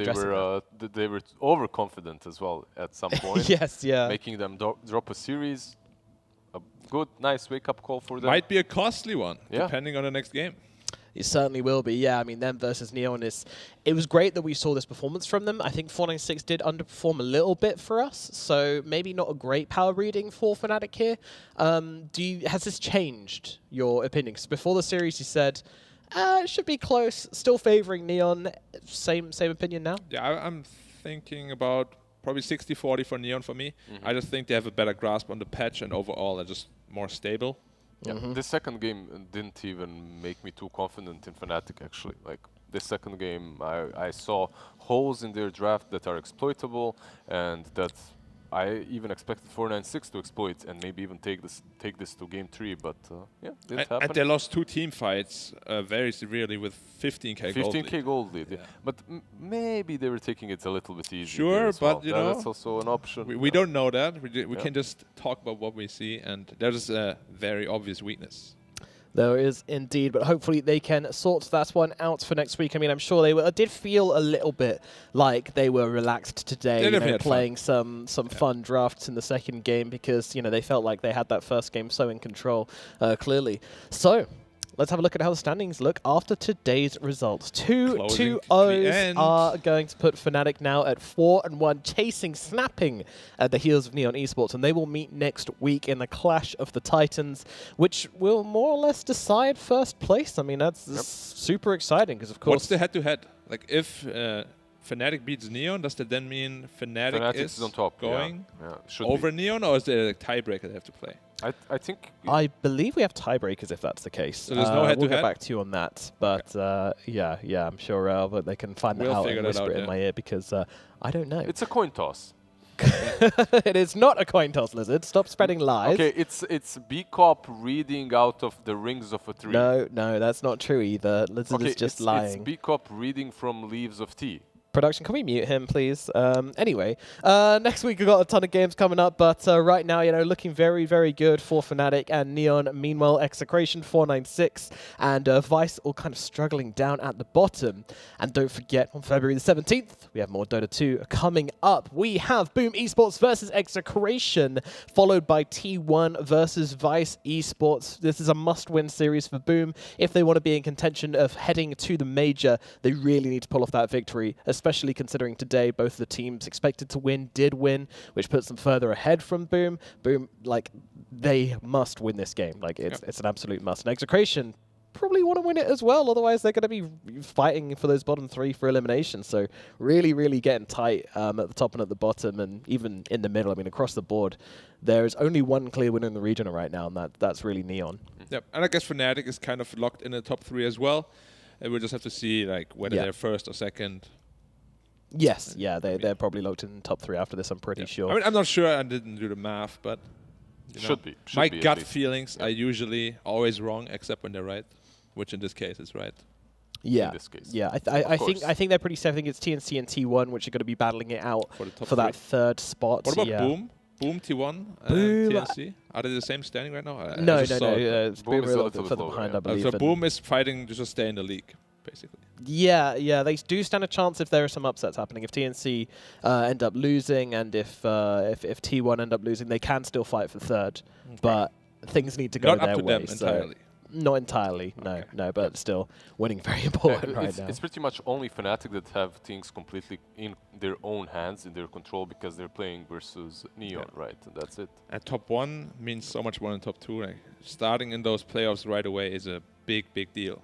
they were overconfident as well at some point. Yes, yeah. Making them drop a series. A good, nice wake-up call for them. Might be a costly one, depending on the next game. It certainly will be, yeah. I mean, them versus Neon it was great that we saw this performance from them. I think 496 did underperform a little bit for us, so maybe not a great power reading for Fnatic here. Has this changed your opinion? Because before the series you said, it should be close, still favoring Neon. Same opinion now? Yeah, I'm thinking about probably 60-40 for Neon for me. I just think they have a better grasp on the patch, and overall they're just more stable. Yeah, the second game didn't even make me too confident in Fnatic, actually. Like, the second game, I saw holes in their draft that are exploitable, and that I even expected 496 to exploit and maybe even take this to game 3, but didn't happen. And they lost 2 team fights very severely with 15k gold lead. 15k gold lead, yeah. But maybe they were taking it a little bit easier. Sure, but that's also an option. We don't know that. We can just talk about what we see, and there's a very obvious weakness. There is indeed, but hopefully they can sort that one out for next week. I mean, I'm sure they did feel a little bit like they were relaxed today, playing some fun drafts in the second game because, they felt like they had that first game so in control, clearly. So, let's have a look at how the standings look after today's results. Two Closing 2-0s the end. are going to put Fnatic now at 4-1, snapping at the heels of Neon Esports, and they will meet next week in the Clash of the Titans, which will more or less decide first place. I mean, that's super exciting because, of course... What's the head-to-head? Like, if Fnatic beats Neon, does that then mean Fnatic is on top, going should over be. Neon, or is there a tiebreaker they have to play? I think... I believe we have tiebreakers if that's the case. So there's no head-to-head? We'll get back to you on that. But yeah, I'm sure but they can find that out and whisper it in my ear because I don't know. It's a coin toss. It is not a coin toss, Lizard. Stop spreading lies. Okay, it's B-Cop reading out of the rings of a tree. No, that's not true either. Lizard is just lying. It's B-Cop reading from leaves of tea. Production, can we mute him, please? Anyway, next week we've got a ton of games coming up, but right now, looking very, very good for Fnatic and Neon. Meanwhile, Execration 496 and Vice all kind of struggling down at the bottom. And don't forget, on February the 17th, we have more Dota 2 coming up. We have Boom Esports versus Execration, followed by T1 versus Vice Esports. This is a must-win series for Boom. If they want to be in contention of heading to the major, they really need to pull off that victory, especially considering today both the teams expected to win did win, which puts them further ahead from Boom. Boom, they must win this game. It's an absolute must. And Execration probably want to win it as well, otherwise they're going to be fighting for those bottom three for elimination. So really, really getting tight at the top and at the bottom, and even in the middle. I mean, across the board, there is only one clear winner in the region right now, and that's really Neon. Yep, and I guess Fnatic is kind of locked in the top 3 as well. And we'll just have to see whether they're first or second. Yes, they're probably locked in the top 3 after this, I'm pretty sure. I mean, I'm not sure, I didn't do the math, but should be. My gut feelings are usually always wrong, except when they're right, which in this case is right. Yeah, in this case. Yeah. I think they're pretty safe. I think it's TNC and T1 which are going to be battling it out for that third spot. What about Boom? Boom, T1, and TNC? Are they the same standing right now? No. Boom is a little bit further behind, I believe. So Boom is fighting to just stay in the league, basically. Yeah, they do stand a chance if there are some upsets happening. If TNC end up losing, and if T1 end up losing, they can still fight for third. Okay. But things need to go their way. Not up to them entirely. Not entirely, no, but still winning very important right now. It's pretty much only Fnatic that have things completely in their own hands, in their control, because they're playing versus Neon, right? And that's it. And top 1 means so much more than top 2. Starting in those playoffs right away is a big deal.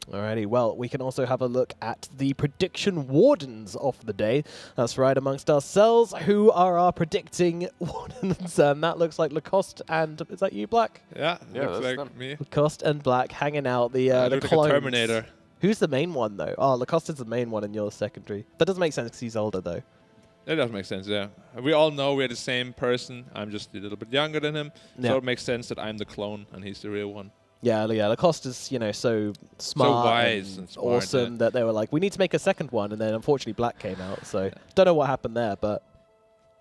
Alrighty, well, we can also have a look at the prediction wardens of the day. That's right, amongst ourselves, who are our predicting wardens? And that looks like Lacoste and... Is that you, Black? Yeah, looks like me. Lacoste and Black hanging out. The clones. Like a Terminator. Who's the main one, though? Oh, Lacoste is the main one and you're secondary. That doesn't make sense because he's older, though. It does make sense, yeah. We all know we're the same person. I'm just a little bit younger than him. So it makes sense that I'm the clone and he's the real one. Yeah, Lacoste is, so smart, so wise and smart, awesome that they were like, we need to make a second one, and then unfortunately Black came out, so don't know what happened there, but...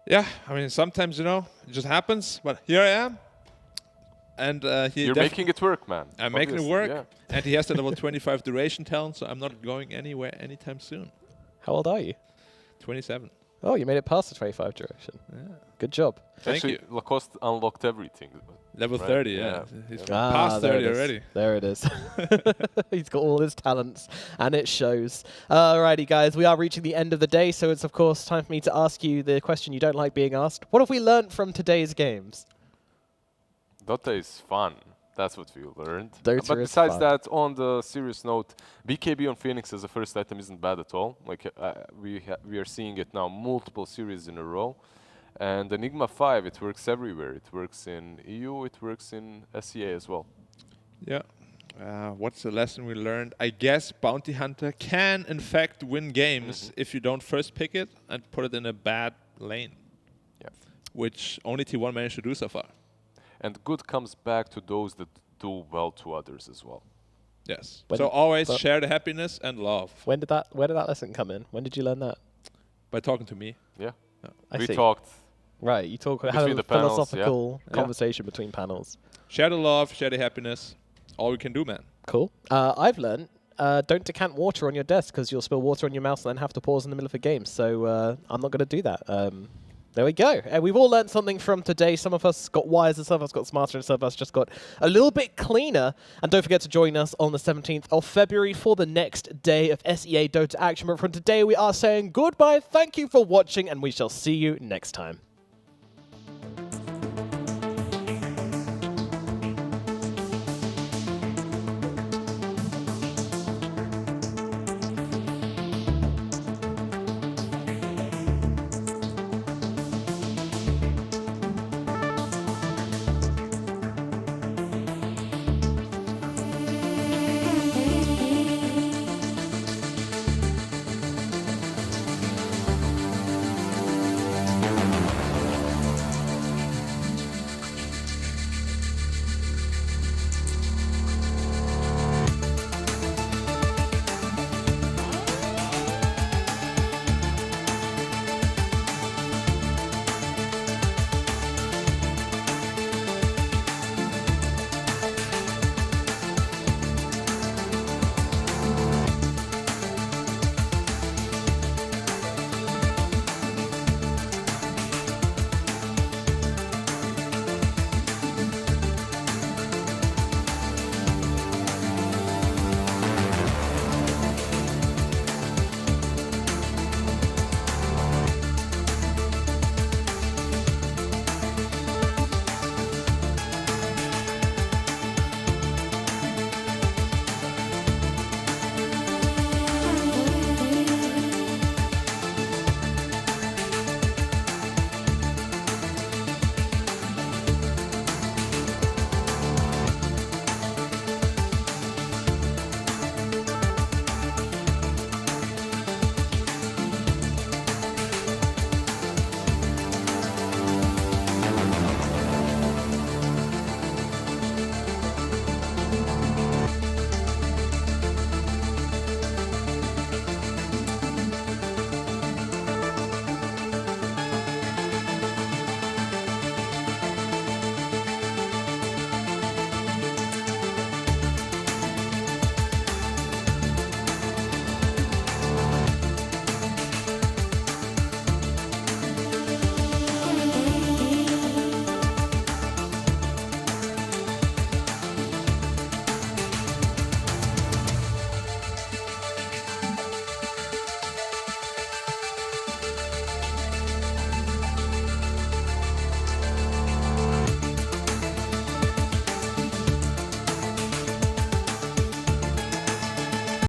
Yeah, I mean, sometimes, it just happens, but here I am. And you're making it work, man. I'm making it work, and he has the level 25 duration talent, so I'm not going anywhere anytime soon. How old are you? 27. Oh, you made it past the 25 duration. Yeah. Good job. Thank you. Lacoste unlocked everything. Level 30, yeah. He's past 30 already. There it is. He's got all his talents, and it shows. Alrighty, guys, we are reaching the end of the day, so it's, of course, time for me to ask you the question you don't like being asked. What have we learned from today's games? Dota is fun. That's what we learned. Dota but besides that, on the serious note, BKB on Phoenix as a first item isn't bad at all. We are seeing it now multiple series in a row. And Enigma 5, it works everywhere. It works in EU, it works in SEA as well. Yeah. What's the lesson we learned? I guess Bounty Hunter can, in fact, win games if you don't first pick it and put it in a bad lane. Yeah. Which only T1 managed to do so far. And good comes back to those that do well to others as well. Yes. So always share the happiness and love. Where did that lesson come in? When did you learn that? By talking to me. Yeah. I we see. talked. Right, you had a philosophical conversation between panels. Share the love, share the happiness. All we can do, man. Cool. I've learned, don't decant water on your desk because you'll spill water on your mouse and then have to pause in the middle of a game. So I'm not going to do that. There we go. And we've all learned something from today. Some of us got wise, and some of us got smarter, and some of us just got a little bit cleaner. And don't forget to join us on the 17th of February for the next day of SEA Dota action. But from today, we are saying goodbye. Thank you for watching, and we shall see you next time.